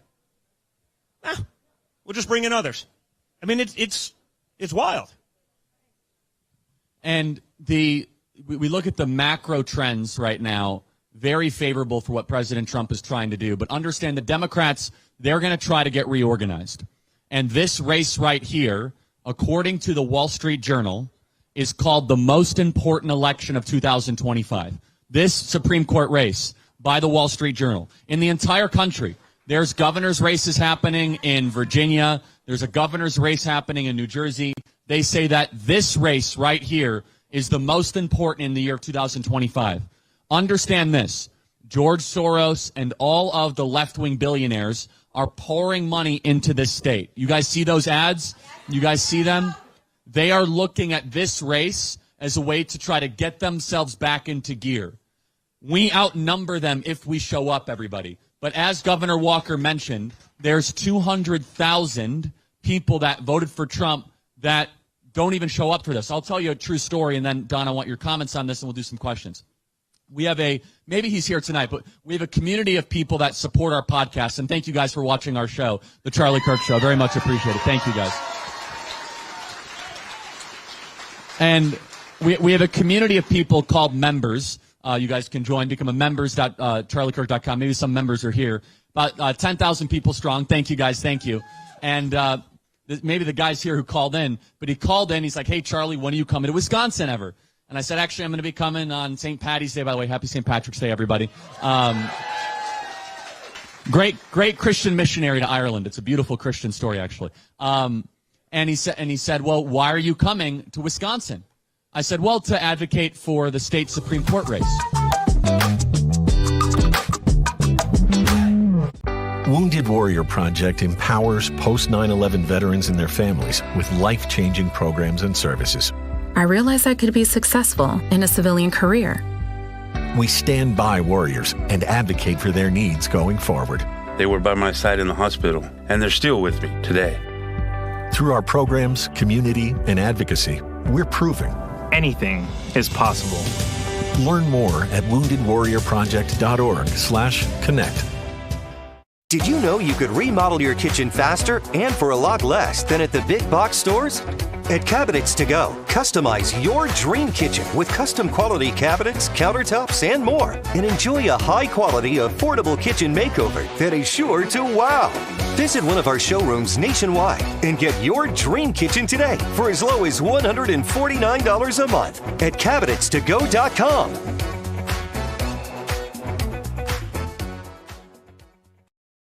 we'll just bring in others. I mean, it's It's wild. And we look at the macro trends right now, very favorable for what President Trump is trying to do. But understand the Democrats, they're going to try to get reorganized. And this race right here, according to the Wall Street Journal, is called the most important election of 2025. This Supreme Court race by the Wall Street Journal. In the entire country, there's governor's races happening in Virginia. There's a governor's race happening in New Jersey. They say that this race right here is the most important in the year of 2025. Understand this. George Soros and all of the left-wing billionaires are pouring money into this state. You guys see those ads? You guys see them? They are looking at this race as a way to try to get themselves back into gear. We outnumber them if we show up, everybody. But as Governor Walker mentioned, there's 200,000 people that voted for Trump that don't even show up for this. I'll tell you a true story, and then, Don, I want your comments on this, and we'll do some questions. We have maybe he's here tonight, but we have a community of people that support our podcast, and thank you guys for watching our show, The Charlie Kirk Show. Very much appreciated. Thank you, guys. And we have a community of people called members. You guys can join, become a members.charliekirk.com. Maybe some members are here. About 10,000 people strong. Thank you, guys. Thank you. And maybe the guy's here who called in, but he called in. He's like, hey, Charlie, when are you coming to Wisconsin ever? And I said, actually, I'm going to be coming on St. Patty's Day. By the way, happy St. Patrick's Day, everybody. Great Christian missionary to Ireland. It's a beautiful Christian story, actually. And he said, well, why are you coming to Wisconsin? I said, well, to advocate for the state Supreme Court race. Wounded Warrior Project empowers post 9/11 veterans and their families with life-changing programs and services. I realized I could be successful in a civilian career. We stand by warriors and advocate for their needs going forward. They were by my side in the hospital, and they're still with me today. Through our programs, community, and advocacy, we're proving anything is possible. Learn more at woundedwarriorproject.org/connect. Did you know you could remodel your kitchen faster and for a lot less than at the big box stores? At Cabinets to Go, customize your dream kitchen with custom quality cabinets, countertops, and more. And enjoy a high quality, affordable kitchen makeover that is sure to wow. Visit one of our showrooms nationwide and get your dream kitchen today for as low as $149 a month at cabinetstogo.com.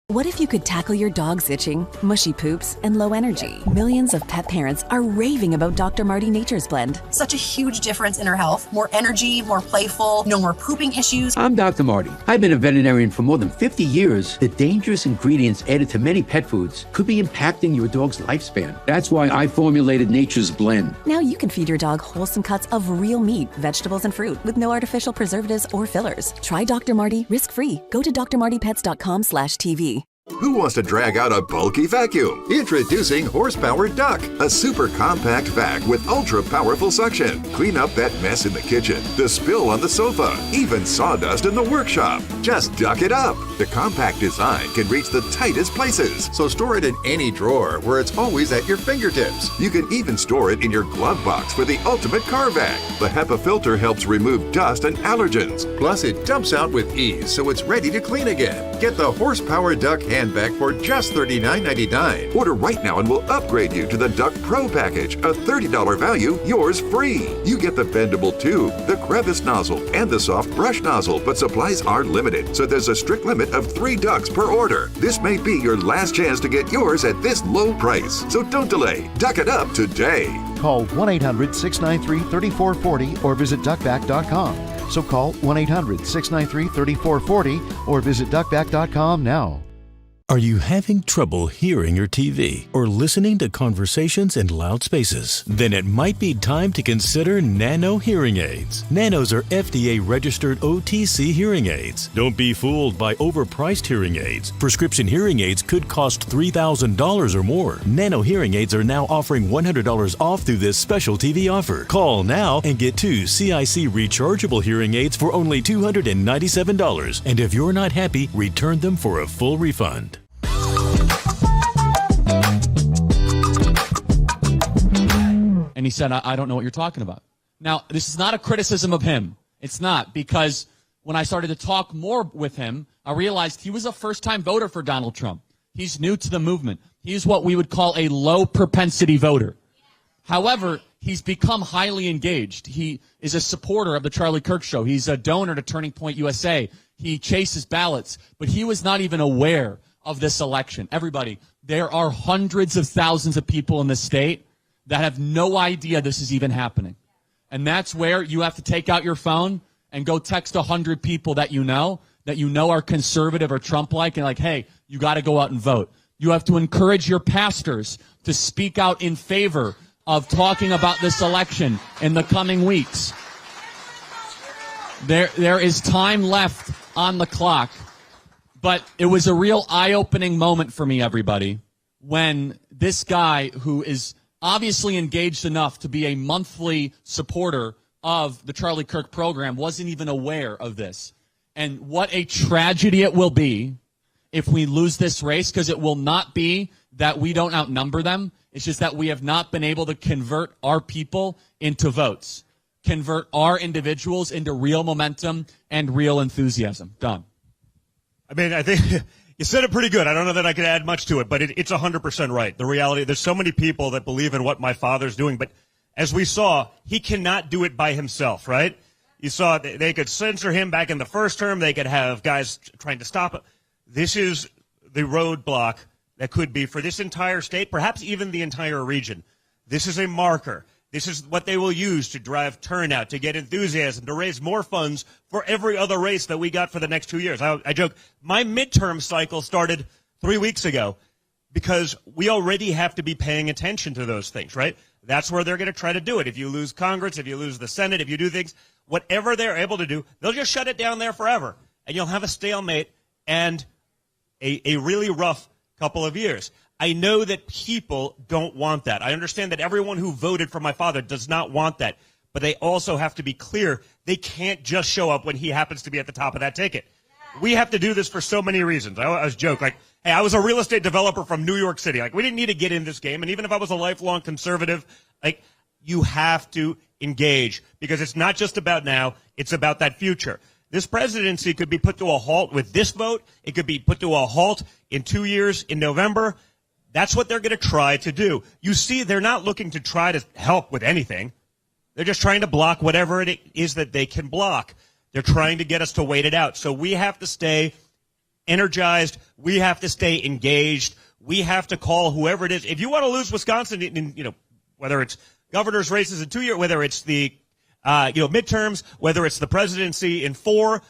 What if you could tackle your dog's itching, mushy poops, and low energy? Millions of pet parents are raving about Dr. Marty Nature's Blend. Such a huge difference in her health. More energy, more playful, no more pooping issues. I'm Dr. Marty. I've been a veterinarian for more than 50 years. The dangerous ingredients added to many pet foods could be impacting your dog's lifespan. That's why I formulated Nature's Blend. Now you can feed your dog wholesome cuts of real meat, vegetables, and fruit with no artificial preservatives or fillers. Try Dr. Marty risk-free. Go to drmartypets.com/TV. Who wants to drag out a bulky vacuum? Introducing Horsepower Duck, a super compact vac with ultra-powerful suction. Clean up that mess in the kitchen, the spill on the sofa, even sawdust in the workshop. Just duck it up. The compact design can reach the tightest places, so store it in any drawer where it's always at your fingertips. You can even store it in your glove box for the ultimate car vac. The HEPA filter helps remove dust and allergens. Plus, it dumps out with ease, so it's ready to clean again. Get the Horsepower Duck handbag for just $39.99. Order right now and we'll upgrade you to the Duck Pro package, a $30 value, yours free. You get the bendable tube, the crevice nozzle, and the soft brush nozzle, but supplies are limited, so there's a strict limit of 3 ducks per order. This may be your last chance to get yours at this low price, so don't delay. Duck it up today. Call 1-800-693-3440 or visit duckback.com. So call 1-800-693-3440 or visit duckback.com now. Are you having trouble hearing your TV or listening to conversations in loud spaces? Then it might be time to consider Nano hearing aids. Nanos are FDA-registered OTC hearing aids. Don't be fooled by overpriced hearing aids. Prescription hearing aids could cost $3,000 or more. Nano hearing aids are now offering $100 off through this special TV offer. Call now and get 2 CIC rechargeable hearing aids for only $297. And if you're not happy, return them for a full refund. And he said, I don't know what you're talking about. Now, this is not a criticism of him. It's not, because when I started to talk more with him, I realized he was a first-time voter for Donald Trump. He's new to the movement. He's what we would call a low-propensity voter. However, he's become highly engaged. He is a supporter of the Charlie Kirk Show. He's a donor to Turning Point USA. He chases ballots, but he was not even aware of this election. Everybody, there are hundreds of thousands of people in this state that have no idea this is even happening. And that's where you have to take out your phone and go text 100 people that you know are conservative or Trump-like, and like, hey, you got to go out and vote. You have to encourage your pastors to speak out in favor of talking about this election in the coming weeks. There is time left on the clock, but it was a real eye-opening moment for me, everybody, when this guy who is obviously engaged enough to be a monthly supporter of the Charlie Kirk program wasn't even aware of this. And what a tragedy it will be if we lose this race, because it will not be that we don't outnumber them. It's just that we have not been able to convert our people into votes, convert our individuals into real momentum and real enthusiasm. Done. I mean, I think you said it pretty good. I don't know that I could add much to it, but it's 100% right. The reality, there's so many people that believe in what my father's doing, but as we saw, he cannot do it by himself, right? You saw they could censor him back in the first term. They could have guys trying to stop it. This is the roadblock that could be for this entire state, perhaps even the entire region. This is a marker. This is what they will use to drive turnout, to get enthusiasm, to raise more funds for every other race that we got for the next 2 years. I joke, my midterm cycle started 3 weeks ago because we already have to be paying attention to those things, right? That's where they're going to try to do it. If you lose Congress, if you lose the Senate, if you do things, whatever they're able to do, they'll just shut it down there forever. And you'll have a stalemate and a really rough couple of years. I know that people don't want that. I understand that everyone who voted for my father does not want that. But they also have to be clear. They can't just show up when he happens to be at the top of that ticket. We have to do this for so many reasons. I was joke like, hey, I was a real estate developer from New York City. Like, we didn't need to get in this game. And even if I was a lifelong conservative, like, you have to engage because it's not just about now. It's about that future. This presidency could be put to a halt with this vote. It could be put to a halt in 2 years in November. That's what they're going to try to do. You see, they're not looking to try to help with anything. They're just trying to block whatever it is that they can block. They're trying to get us to wait it out. So we have to stay energized. We have to stay engaged. We have to call whoever it is. If you want to lose Wisconsin, whether it's governor's races in 2 years, whether it's the midterms, whether it's the presidency in 4,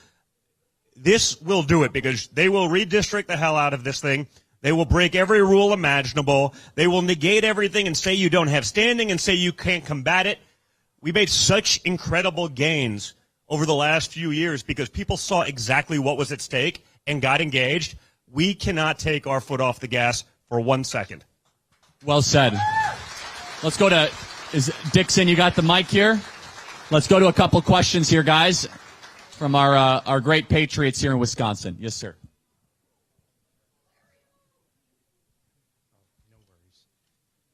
this will do it because they will redistrict the hell out of this thing. They will break every rule imaginable. They will negate everything and say you don't have standing and say you can't combat it. We made such incredible gains over the last few years because people saw exactly what was at stake and got engaged. We cannot take our foot off the gas for 1 second. Well said. Let's go to Dixon. You got the mic here. Let's go to a couple questions here, guys, from our great Patriots here in Wisconsin. Yes, sir.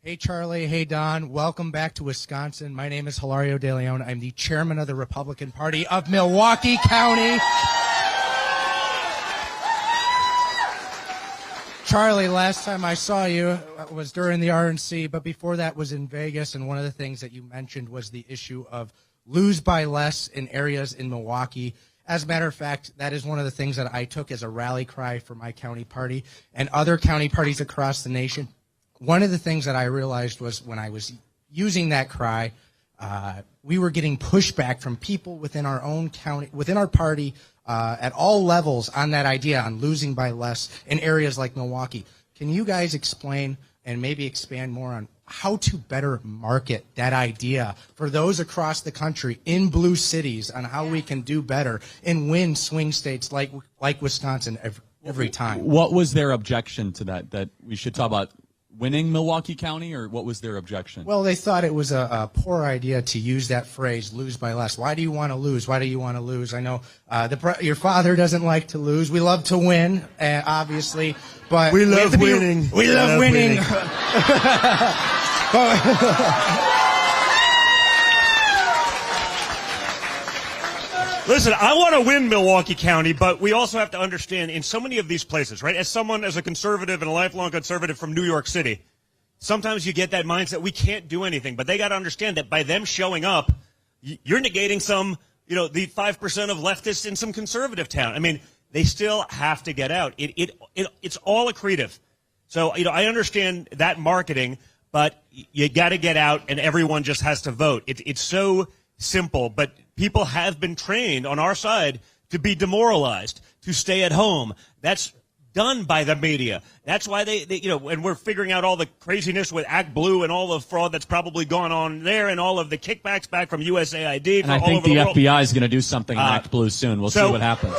Hey, Charlie. Hey, Don. Welcome back to Wisconsin. My name is Hilario De Leon. I'm the chairman of the Republican Party of Milwaukee County. Charlie, last time I saw you was during the RNC, but before that was in Vegas, and one of the things that you mentioned was the issue of lose by less in areas in Milwaukee. As a matter of fact, that is one of the things that I took as a rally cry for my county party and other county parties across the nation. One of the things that I realized was when I was using that cry, we were getting pushback from people within our own county, within our party, at all levels on that idea on losing by less in areas like Milwaukee. Can you guys explain and maybe expand more on how to better market that idea for those across the country in blue cities on how we can do better and win swing states like Wisconsin every time? What was their objection to that we should talk about winning Milwaukee County, or what was their objection? Well, they thought it was a poor idea to use that phrase, lose by less. Why do you want to lose? Why do you want to lose? I know your father doesn't like to lose. We love to win, obviously, but we love winning. We love winning. Listen, I want to win Milwaukee County, but we also have to understand in so many of these places, right? As a conservative and a lifelong conservative from New York City, sometimes you get that mindset we can't do anything. But they got to understand that by them showing up, you're negating some, the 5% of leftists in some conservative town. I mean, they still have to get out. It's all accretive. So, I understand that marketing, but you got to get out and everyone just has to vote. It's so simple, but people have been trained on our side to be demoralized, to stay at home. That's done by the media. That's why they and we're figuring out all the craziness with Act Blue and all the fraud that's probably gone on there and all of the kickbacks back from USAID. And I think the FBI is going to do something in Act Blue soon. We'll see what happens.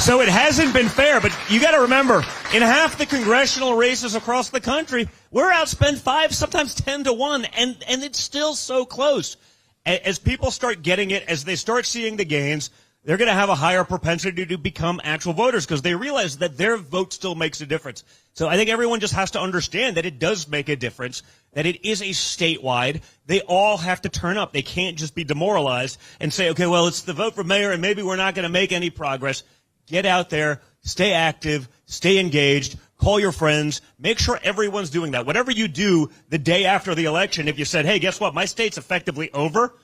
So it hasn't been fair, but you got to remember, in half the congressional races across the country, we're outspent 5, sometimes 10 to 1, and it's still so close. As people start getting it, as they start seeing the gains, they're going to have a higher propensity to become actual voters because they realize that their vote still makes a difference. So I think everyone just has to understand that it does make a difference, that it is a statewide. They all have to turn up. They can't just be demoralized and say, okay, well, it's the vote for mayor and maybe we're not going to make any progress. Get out there, stay active, stay engaged, call your friends, make sure everyone's doing that. Whatever you do the day after the election, if you said, hey, guess what, my state's effectively over,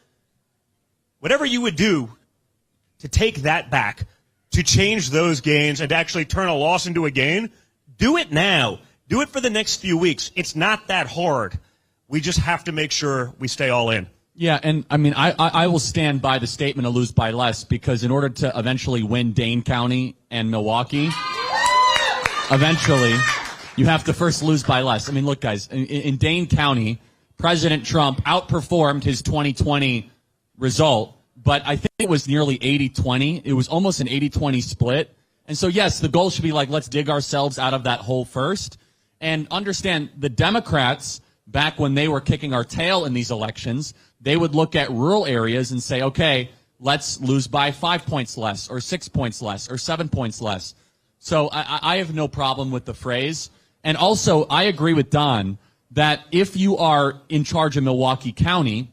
whatever you would do to take that back, to change those gains and to actually turn a loss into a gain, do it now. Do it for the next few weeks. It's not that hard. We just have to make sure we stay all in. Yeah, and I mean, I will stand by the statement of lose by less because in order to eventually win Dane County and Milwaukee, eventually you have to first lose by less. I mean, look, guys, in Dane County, President Trump outperformed his 2020 result, but I think it was nearly 80-20. It was almost an 80-20 split. And so, yes, the goal should be like, let's dig ourselves out of that hole first. And understand the Democrats, back when they were kicking our tail in these elections, they would look at rural areas and say, okay, let's lose by 5 points less or 6 points less or 7 points less. So I have no problem with the phrase. And also, I agree with Don that if you are in charge of Milwaukee County,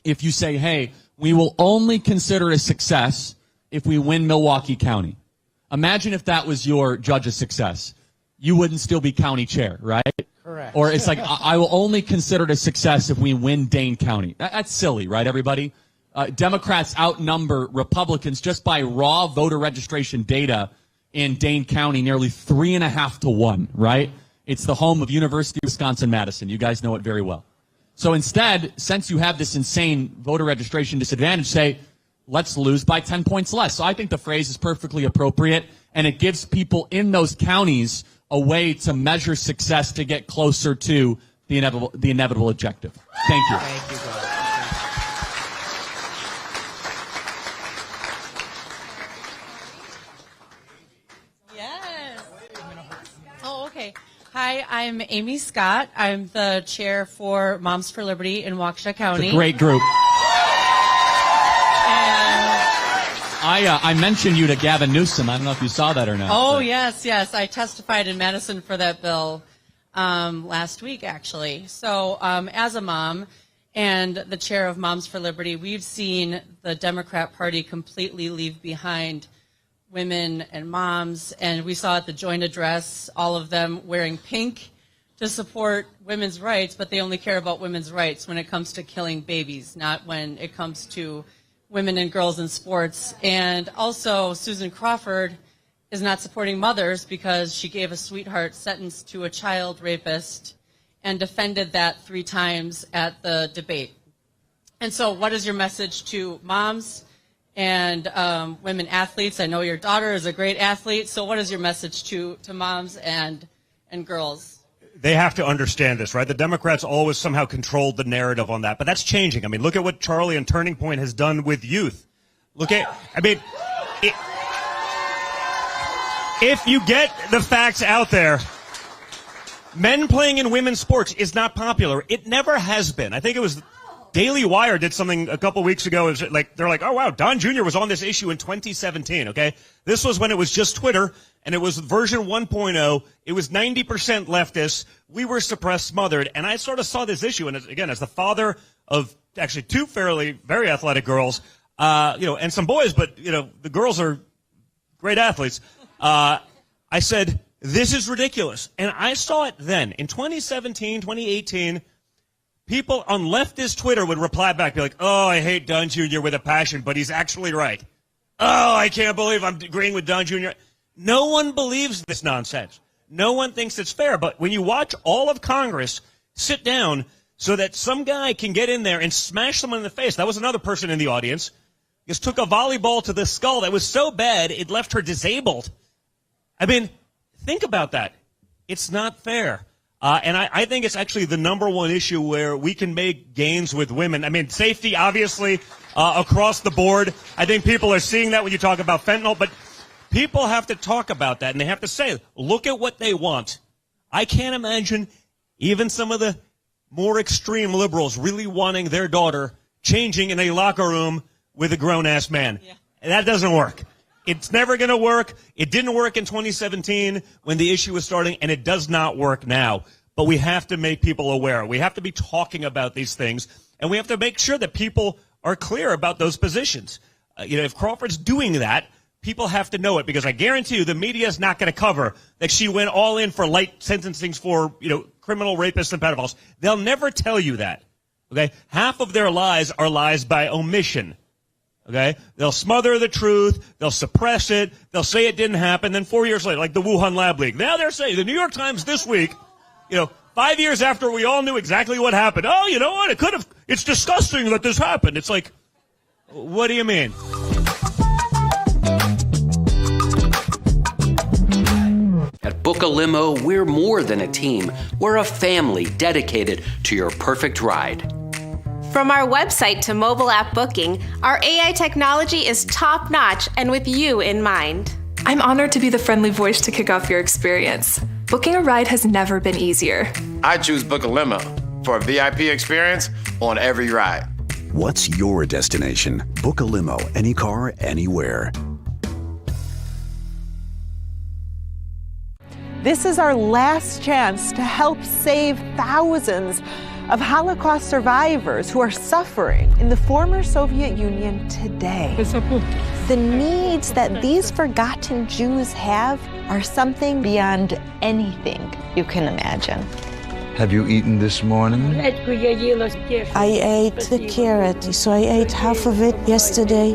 if you say, hey, we will only consider a success if we win Milwaukee County. Imagine if that was your judge of success. You wouldn't still be county chair, right? Correct. Or it's like, I will only consider it a success if we win Dane County. That's silly, right, everybody? Democrats outnumber Republicans just by raw voter registration data in Dane County nearly 3.5 to 1, right? It's the home of University of Wisconsin-Madison. You guys know it very well. So instead, since you have this insane voter registration disadvantage, say, let's lose by 10 points less. So I think the phrase is perfectly appropriate, and it gives people in those counties a way to measure success to get closer to the inevitable objective. Thank you. Thank you, God. Yes. Oh, okay. Hi, I'm Amy Scott. I'm the chair for Moms for Liberty in Waukesha County. It's a great group. I mentioned you to Gavin Newsom. I don't know if you saw that or not. Oh, yes. I testified in Madison for that bill last week, actually. So as a mom and the chair of Moms for Liberty, we've seen the Democrat Party completely leave behind women and moms. And we saw at the joint address all of them wearing pink to support women's rights, but they only care about women's rights when it comes to killing babies, not when it comes to women and girls in sports. And also, Susan Crawford is not supporting mothers because she gave a sweetheart sentence to a child rapist and defended that 3 times at the debate. And so what is your message to moms and women athletes? I know your daughter is a great athlete, so what is your message to moms and girls? They have to understand this, right? The Democrats always somehow controlled the narrative on that, but that's changing. I mean, look at what Charlie and Turning Point has done with youth. If you get the facts out there, men playing in women's sports is not popular. It never has been. I think it was Daily Wire did something a couple weeks ago. They're like, oh, wow, Don Jr. was on this issue in 2017, okay? This was when it was just Twitter, and it was version 1.0. It was 90% leftist. We were suppressed, smothered. And I sort of saw this issue, and again, as the father of actually 2 very athletic girls, and some boys, but, the girls are great athletes. I said, this is ridiculous. And I saw it then. In 2017, 2018, people on leftist Twitter would reply back, be like, oh, I hate Don Jr. with a passion, but he's actually right. Oh, I can't believe I'm agreeing with Don Jr. No one believes this nonsense. No one thinks it's fair. But when you watch all of Congress sit down so that some guy can get in there and smash someone in the face, that was another person in the audience, just took a volleyball to the skull that was so bad it left her disabled. I mean, think about that. It's not fair. And I think it's actually the number one issue where we can make gains with women. I mean, safety, obviously, across the board. I think people are seeing that when you talk about fentanyl. But people have to talk about that, and they have to say, look at what they want. I can't imagine even some of the more extreme liberals really wanting their daughter changing in a locker room with a grown-ass man. Yeah. That doesn't work. It's never going to work. It didn't work in 2017 when the issue was starting, and it does not work now. But we have to make people aware. We have to be talking about these things, and we have to make sure that people are clear about those positions. If Crawford's doing that, people have to know it, because I guarantee you the media is not going to cover that she went all in for light sentencings for, criminal rapists and pedophiles. They'll never tell you that. Okay? Half of their lies are lies by omission. Okay? They'll smother the truth. They'll suppress it. They'll say it didn't happen. Then 4 years later, like the Wuhan Lab Leak. Now they're saying, the New York Times this week, 5 years after we all knew exactly what happened. Oh, you know what? It's disgusting that this happened. It's like, what do you mean? At Book a Limo, we're more than a team. We're a family dedicated to your perfect ride. From our website to mobile app booking, our AI technology is top-notch and with you in mind. I'm honored to be the friendly voice to kick off your experience. Booking a ride has never been easier. I choose Book a Limo for a VIP experience on every ride. What's your destination? Book a limo, any car, anywhere. This is our last chance to help save thousands of Holocaust survivors who are suffering in the former Soviet Union today. The needs that these forgotten Jews have are something beyond anything you can imagine. Have you eaten this morning? I ate the carrot, so I ate half of it yesterday,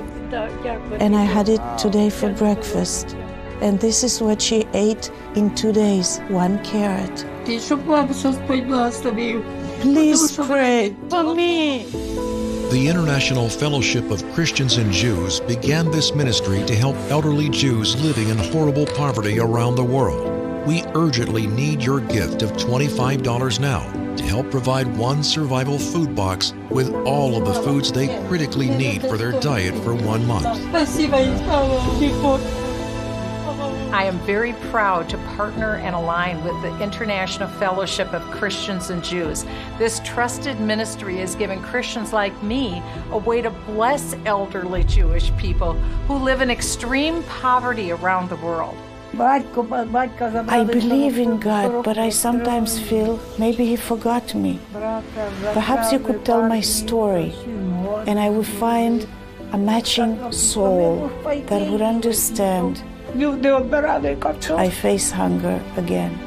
and I had it today for breakfast. And this is what she ate in 2 days, 1 carrot. Please pray for me. The International Fellowship of Christians and Jews began this ministry to help elderly Jews living in horrible poverty around the world. We urgently need your gift of $25 now to help provide one survival food box with all of the foods they critically need for their diet for 1 month. I am very proud to partner and align with the International Fellowship of Christians and Jews. This trusted ministry is giving Christians like me a way to bless elderly Jewish people who live in extreme poverty around the world. I believe in God, but I sometimes feel maybe He forgot me. Perhaps you could tell my story, and I would find a matching soul that would understand. I face hunger again.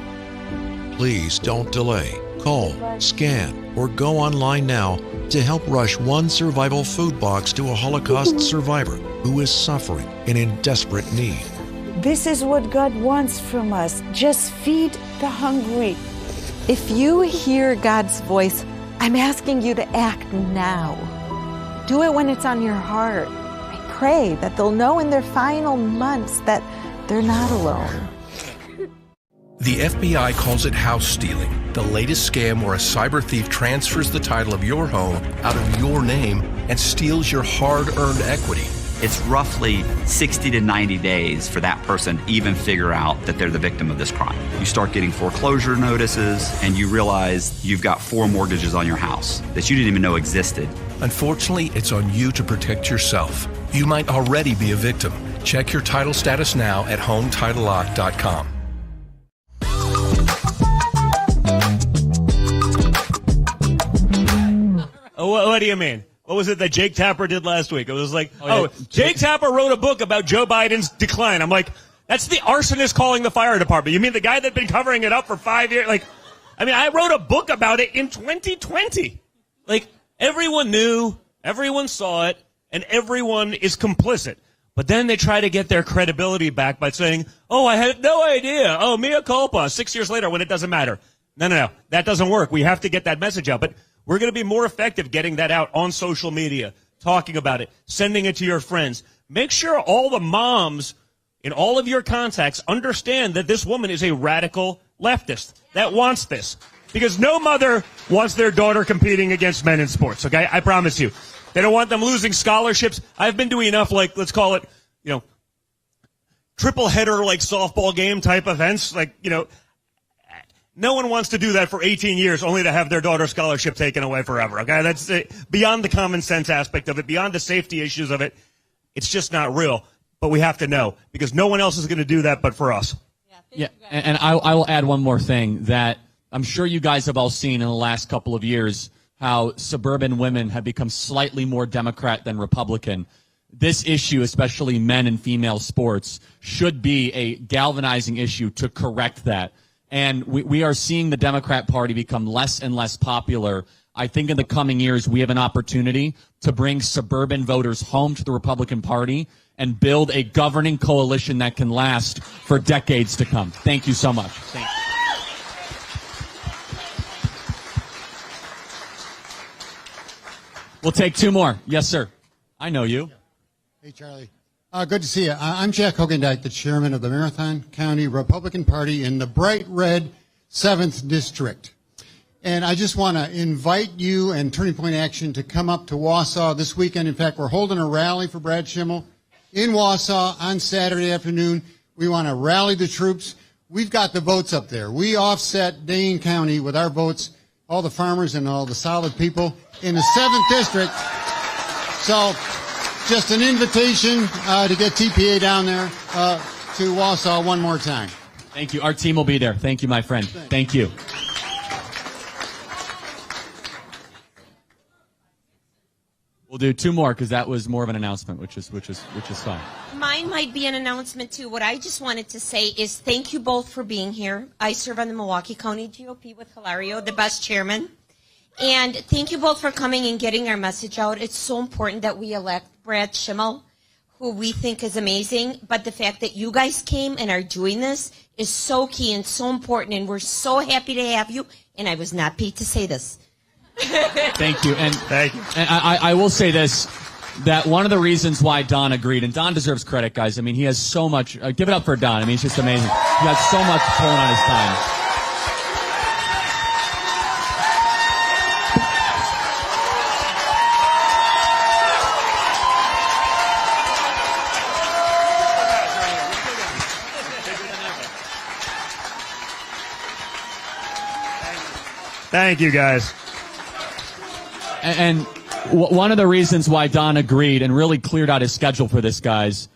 Please don't delay. Call, scan, or go online now to help rush one survival food box to a Holocaust survivor who is suffering and in desperate need. This is what God wants from us. Just feed the hungry. If you hear God's voice, I'm asking you to act now. Do it when it's on your heart. I pray that they'll know in their final months that they're not alone. The FBI calls it house stealing, the latest scam where a cyber thief transfers the title of your home out of your name and steals your hard-earned equity. It's roughly 60 to 90 days for that person to even figure out that they're the victim of this crime. You start getting foreclosure notices, and you realize you've got 4 mortgages on your house that you didn't even know existed. Unfortunately, it's on you to protect yourself. You might already be a victim. Check your title status now at HomeTitleLock.com. What do you mean? what was it that Jake Tapper did last week? It was like, Jake Tapper wrote a book about Joe Biden's decline. I'm like, that's the arsonist calling the fire department. You mean the guy that's been covering it up for 5 years? Like, I mean, I wrote a book about it in 2020. Like, everyone knew, everyone saw it, and everyone is complicit. But then they try to get their credibility back by saying, oh, I had no idea. Oh, mea culpa, 6 years later when it doesn't matter. No. That doesn't work. We have to get that message out. But we're going to be more effective getting that out on social media, talking about it, sending it to your friends. Make sure all the moms in all of your contacts understand that this woman is a radical leftist that wants this. Because no mother wants their daughter competing against men in sports, okay? I promise you. They don't want them losing scholarships. I've been doing enough, like, let's call it, triple header, like, softball game type events. Like, no one wants to do that for 18 years only to have their daughter's scholarship taken away forever, okay? That's beyond the common sense aspect of it, beyond the safety issues of it. It's just not real. But we have to know, because no one else is going to do that but for us. Yeah, and I will add one more thing that I'm sure you guys have all seen in the last couple of years, how suburban women have become slightly more Democrat than Republican. This issue, especially men and female sports, should be a galvanizing issue to correct that. And we are seeing the Democrat Party become less and less popular. I think in the coming years, we have an opportunity to bring suburban voters home to the Republican Party and build a governing coalition that can last for decades to come. Thank you so much. Thank you. We'll take two more. Yes, sir. I know you. Hey, Charlie. Good to see you. I'm Jack Hogendijk, the chairman of the Marathon County Republican Party in the bright red 7th District. And I just want to invite you and Turning Point Action to come up to Wausau this weekend. In fact, we're holding a rally for Brad Schimmel in Wausau on Saturday afternoon. We want to rally the troops. We've got the votes up there. We offset Dane County with our votes, all the farmers and all the solid people in the 7th District. So just an invitation to get TPA down there to Wausau one more time. Thank you. Our team will be there. Thank you, my friend. Thank you. We'll do two more because that was more of an announcement, which is fine. Mine might be an announcement too. What I just wanted to say is thank you both for being here. I serve on the Milwaukee County GOP with Hilario, the best chairman. And thank you both for coming and getting our message out. It's so important that we elect Brad Schimmel, who we think is amazing. But the fact that you guys came and are doing this is so key and so important. And we're so happy to have you. And I was not paid to say this. Thank you. And I will say this, that one of the reasons why Don agreed, and Don deserves credit, guys. I mean, he has so much. Give it up for Don. I mean, he's just amazing. He has so much pulling on his time. Thank you, guys. And one of the reasons why Don agreed and really cleared out his schedule for this, guys,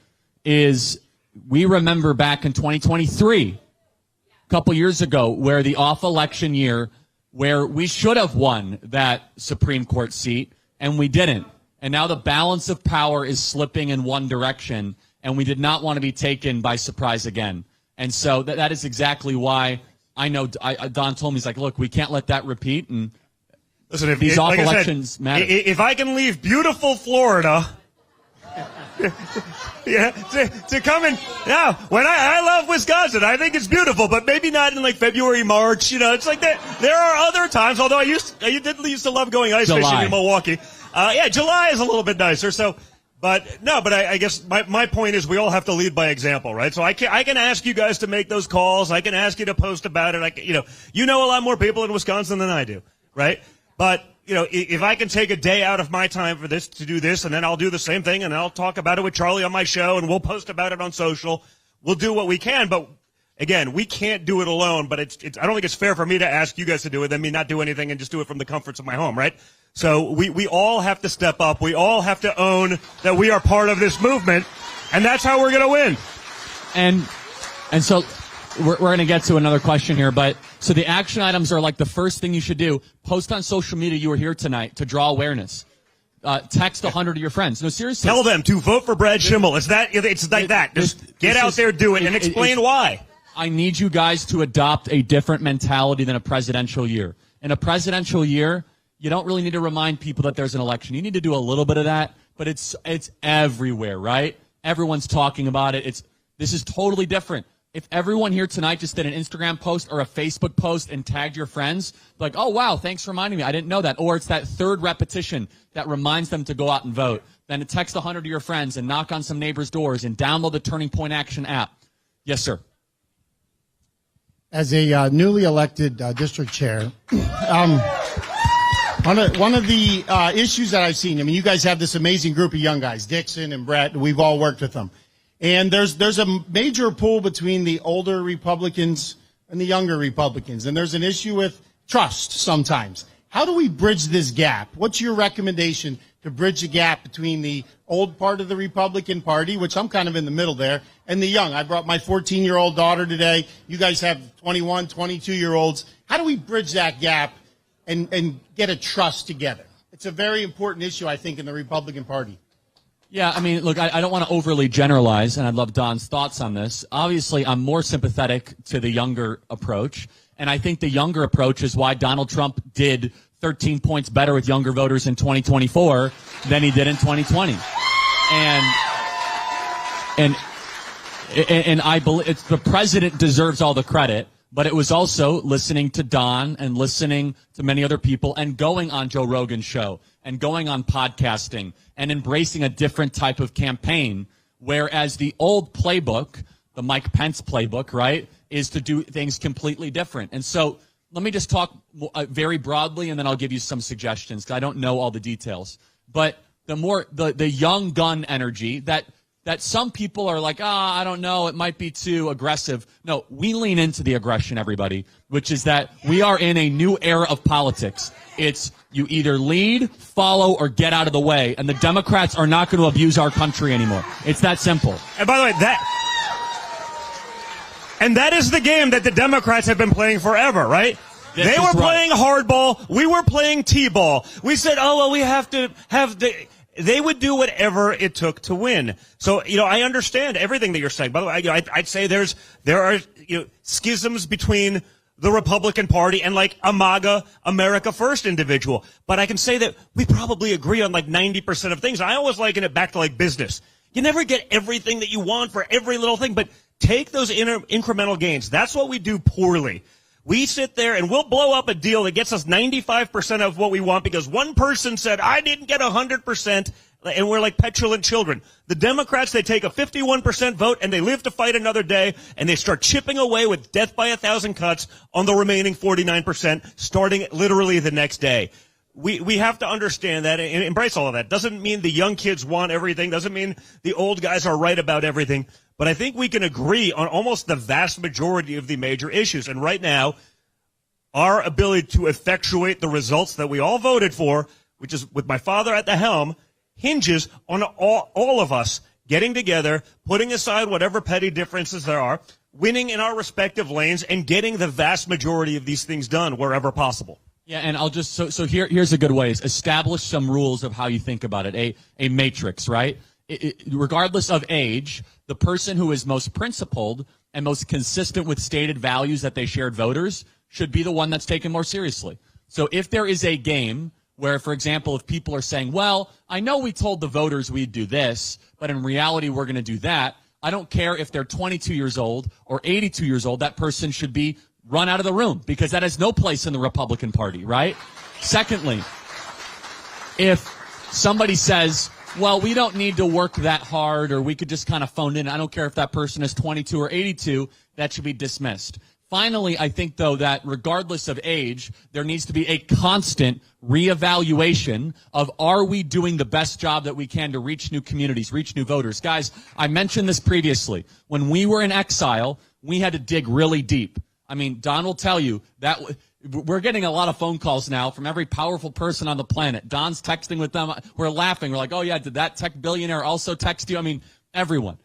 is we remember back in 2023, a couple years ago, where the off-election year, where we should have won that Supreme Court seat, and we didn't. And now the balance of power is slipping in one direction, and we did not want to be taken by surprise again. And so that is exactly why I know Don told me, he's like, look, we can't let that repeat, and listen, these off elections matter. If I can leave beautiful Florida, to come in now, when I love Wisconsin, I think it's beautiful, but maybe not in like February, March. It's like that. There are other times. Although I used to love going ice fishing in Milwaukee. July is a little bit nicer. So, but I guess my point is we all have to lead by example, right? So I can ask you guys to make those calls. I can ask you to post about it. You know a lot more people in Wisconsin than I do, right? But, if I can take a day out of my time for this to do this, and then I'll do the same thing, and I'll talk about it with Charlie on my show, and we'll post about it on social. We'll do what we can, but again, we can't do it alone. But I don't think it's fair for me to ask you guys to do it, then me not do anything and just do it from the comforts of my home, right? So we all have to step up. We all have to own that we are part of this movement, and that's how we're going to win. And so we're going to get to another question here, but so the action items are like the first thing you should do. Post on social media you were here tonight to draw awareness. Text 100 of your friends. No, seriously. Tell them to vote for Brad Schimmel. It's like that. Just get out there, do it, and explain why. I need you guys to adopt a different mentality than a presidential year. In a presidential year, you don't really need to remind people that there's an election. You need to do a little bit of that, but it's everywhere, right? Everyone's talking about it. This is totally different. If everyone here tonight just did an Instagram post or a Facebook post and tagged your friends, like, oh, wow, thanks for reminding me. I didn't know that. Or it's that third repetition that reminds them to go out and vote. Then text 100 of your friends and knock on some neighbors' doors and download the Turning Point Action app. Yes, sir. As a newly elected district chair, one of the issues that I've seen, I mean, you guys have this amazing group of young guys, Dixon and Brett. We've all worked with them. And there's a major pull between the older Republicans and the younger Republicans. And there's an issue with trust sometimes. How do we bridge this gap? What's your recommendation to bridge the gap between the old part of the Republican Party, which I'm kind of in the middle there, and the young? I brought my 14-year-old daughter today. You guys have 21, 22-year-olds. How do we bridge that gap and get a trust together? It's a very important issue, I think, in the Republican Party. Yeah, I mean, look, I don't want to overly generalize, and I'd love Don's thoughts on this. Obviously, I'm more sympathetic to the younger approach, and I think the younger approach is why Donald Trump did 13 points better with younger voters in 2024 than he did in 2020. And I believe the president deserves all the credit, but it was also listening to Don and listening to many other people and going on Joe Rogan's show and going on podcasting and embracing a different type of campaign, whereas the old playbook, the Mike Pence playbook, right, is to do things completely different. And so let me just talk very broadly, and then I'll give you some suggestions, because I don't know all the details. But the young gun energy that some people are like, I don't know, it might be too aggressive. No, we lean into the aggression, everybody, which is that we are in a new era of politics. It's you either lead, follow, or get out of the way, and the Democrats are not going to abuse our country anymore. It's that simple. And by the way, that is the game that the Democrats have been playing forever, right? They were playing hardball. We were playing t-ball. We said, we have to have the... They would do whatever it took to win. So, I understand everything that you're saying. By the way, I'd say there are schisms between the Republican Party and like a MAGA, America First individual. But I can say that we probably agree on like 90% of things. I always liken it back to like business. You never get everything that you want for every little thing, but take those incremental gains. That's what we do poorly. We sit there and we'll blow up a deal that gets us 95% of what we want because one person said, I didn't get 100%, and we're like petulant children. The Democrats, they take a 51% vote and they live to fight another day, and they start chipping away with death by 1,000 cuts on the remaining 49%, starting literally the next day. We have to understand that and embrace all of that. Doesn't mean the young kids want everything. Doesn't mean the old guys are right about everything. But I think we can agree on almost the vast majority of the major issues. And right now, our ability to effectuate the results that we all voted for, which is with my father at the helm, hinges on all of us getting together, putting aside whatever petty differences there are, winning in our respective lanes, and getting the vast majority of these things done wherever possible. Yeah, and I'll just here's a good way: is establish some rules of how you think about it, a matrix, right? Regardless of age, the person who is most principled and most consistent with stated values that they shared voters should be the one that's taken more seriously. So if there is a game where, for example, if people are saying, well, I know we told the voters we'd do this, but in reality we're going to do that, I don't care if they're 22 years old or 82 years old, that person should be run out of the room because that has no place in the Republican Party, right? Secondly, if somebody says, well, we don't need to work that hard or we could just kind of phone in, I don't care if that person is 22 or 82, that should be dismissed. Finally, I think, though, that regardless of age, there needs to be a constant reevaluation of are we doing the best job that we can to reach new communities, reach new voters. Guys, I mentioned this previously. When we were in exile, we had to dig really deep. I mean, Don will tell you that we're getting a lot of phone calls now from every powerful person on the planet. Don's texting with them. We're laughing. We're like, oh, yeah, did that tech billionaire also text you? I mean, everyone.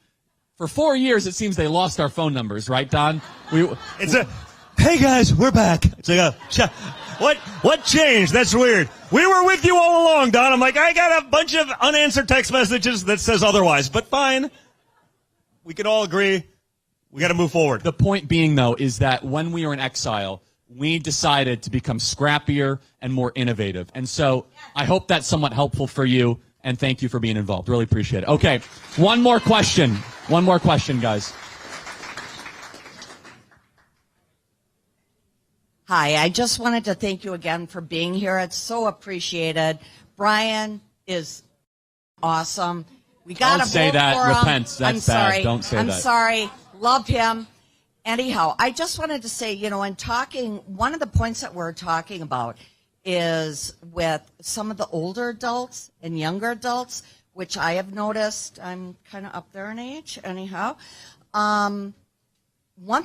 For 4 years, it seems they lost our phone numbers, right, Don? Hey, guys, we're back. It's like, What changed? That's weird. We were with you all along, Don. I'm like, I got a bunch of unanswered text messages that says otherwise, but fine. We can all agree we got to move forward. The point being, though, is that when we were in exile, we decided to become scrappier and more innovative. And so I hope that's somewhat helpful for you, and thank you for being involved. Really appreciate it. Okay, one more question. One more question, guys. Hi, I just wanted to thank you again for being here. It's so appreciated. Brian is awesome. We got to Don't say that. For him. Repent. That's I'm sorry. bad. Don't say I'm that. sorry. Love him. Anyhow, I just wanted to say, in talking, one of the points that we're talking about is with some of the older adults and younger adults, which I have noticed. I'm kind of up there in age, anyhow. One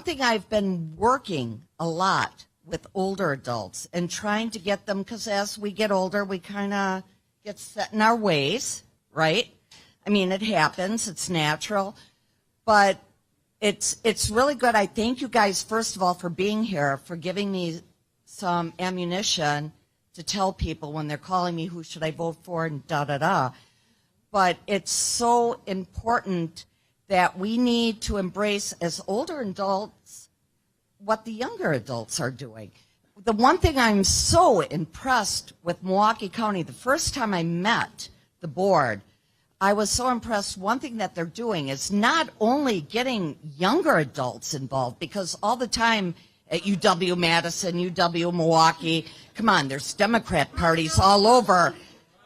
thing I've been working a lot with older adults and trying to get them, because as we get older, we kind of get set in our ways, right? I mean, it happens. It's natural. But it's really good. I thank you guys, first of all, for being here, for giving me some ammunition to tell people when they're calling me, who should I vote for, and da-da-da. But it's so important that we need to embrace, as older adults, what the younger adults are doing. The one thing I'm so impressed with Milwaukee County, the first time I met the board, I was so impressed. One thing that they're doing is not only getting younger adults involved, because all the time at UW-Madison, UW-Milwaukee, come on, there's Democrat parties all over.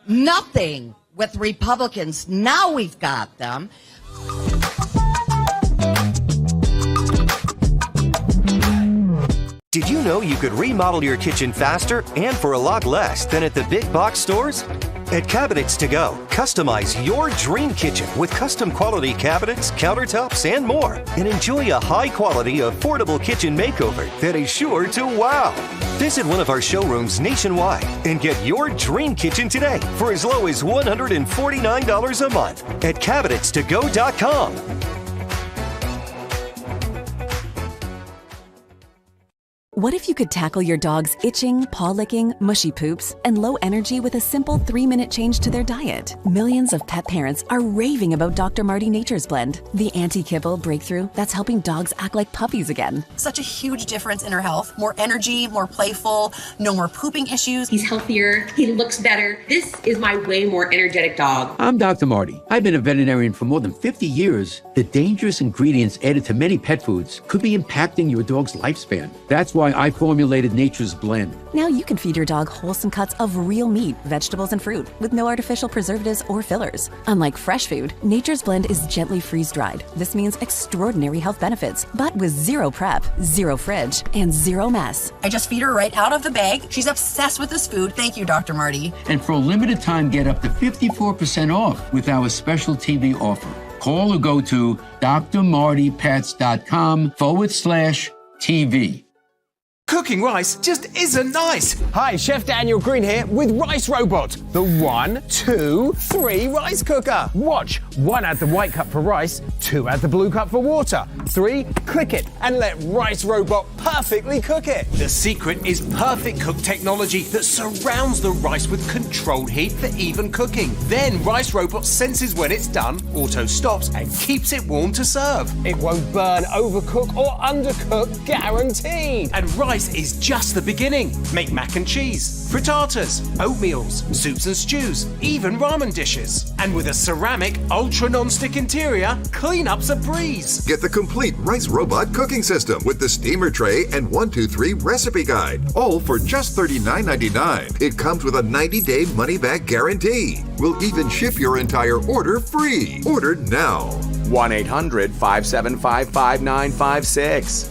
Nothing with Republicans. Now we've got them. Did you know you could remodel your kitchen faster and for a lot less than at the big box stores? At Cabinets to Go, customize your dream kitchen with custom quality cabinets, countertops, and more. And enjoy a high-quality, affordable kitchen makeover that is sure to wow. Visit one of our showrooms nationwide and get your dream kitchen today for as low as $149 a month at CabinetsToGo.com. What if you could tackle your dog's itching, paw licking, mushy poops, and low energy with a simple 3-minute change to their diet? Millions of pet parents are raving about Dr. Marty Nature's Blend, the anti-kibble breakthrough that's helping dogs act like puppies again. Such a huge difference in her health. More energy, more playful, no more pooping issues. He's healthier, he looks better. This is my way more energetic dog. I'm Dr. Marty. I've been a veterinarian for more than 50 years. The dangerous ingredients added to many pet foods could be impacting your dog's lifespan. That's why I formulated Nature's Blend. Now you can feed your dog wholesome cuts of real meat, vegetables, and fruit with no artificial preservatives or fillers. Unlike fresh food, Nature's Blend is gently freeze-dried. This means extraordinary health benefits, but with zero prep, zero fridge, and zero mess. I just feed her right out of the bag. She's obsessed with this food. Thank you, Dr. Marty. And for a limited time, get up to 54% off with our special TV offer. Call or go to drmartypets.com/TV. Cooking rice just isn't nice. Hi, Chef Daniel Green here with Rice Robot, the 1, 2, 3 rice cooker. Watch. 1, add the white cup for rice. 2, add the blue cup for water. 3, click it and let Rice Robot perfectly cook it. The secret is Perfect Cook technology that surrounds the rice with controlled heat for even cooking. Then Rice Robot senses when it's done, auto stops, and keeps it warm to serve. It won't burn, overcook, or undercook, guaranteed. And rice is just the beginning. Make mac and cheese, frittatas, oatmeals, soups and stews, even ramen dishes. And with a ceramic ultra non-stick interior, cleanup's a breeze. Get the complete Rice Robot cooking system with the steamer tray and 1, 2, 3 recipe guide, all for just $39.99. It comes with a 90-day money-back guarantee. We'll even ship your entire order free. Order now. 1-800-575-5956.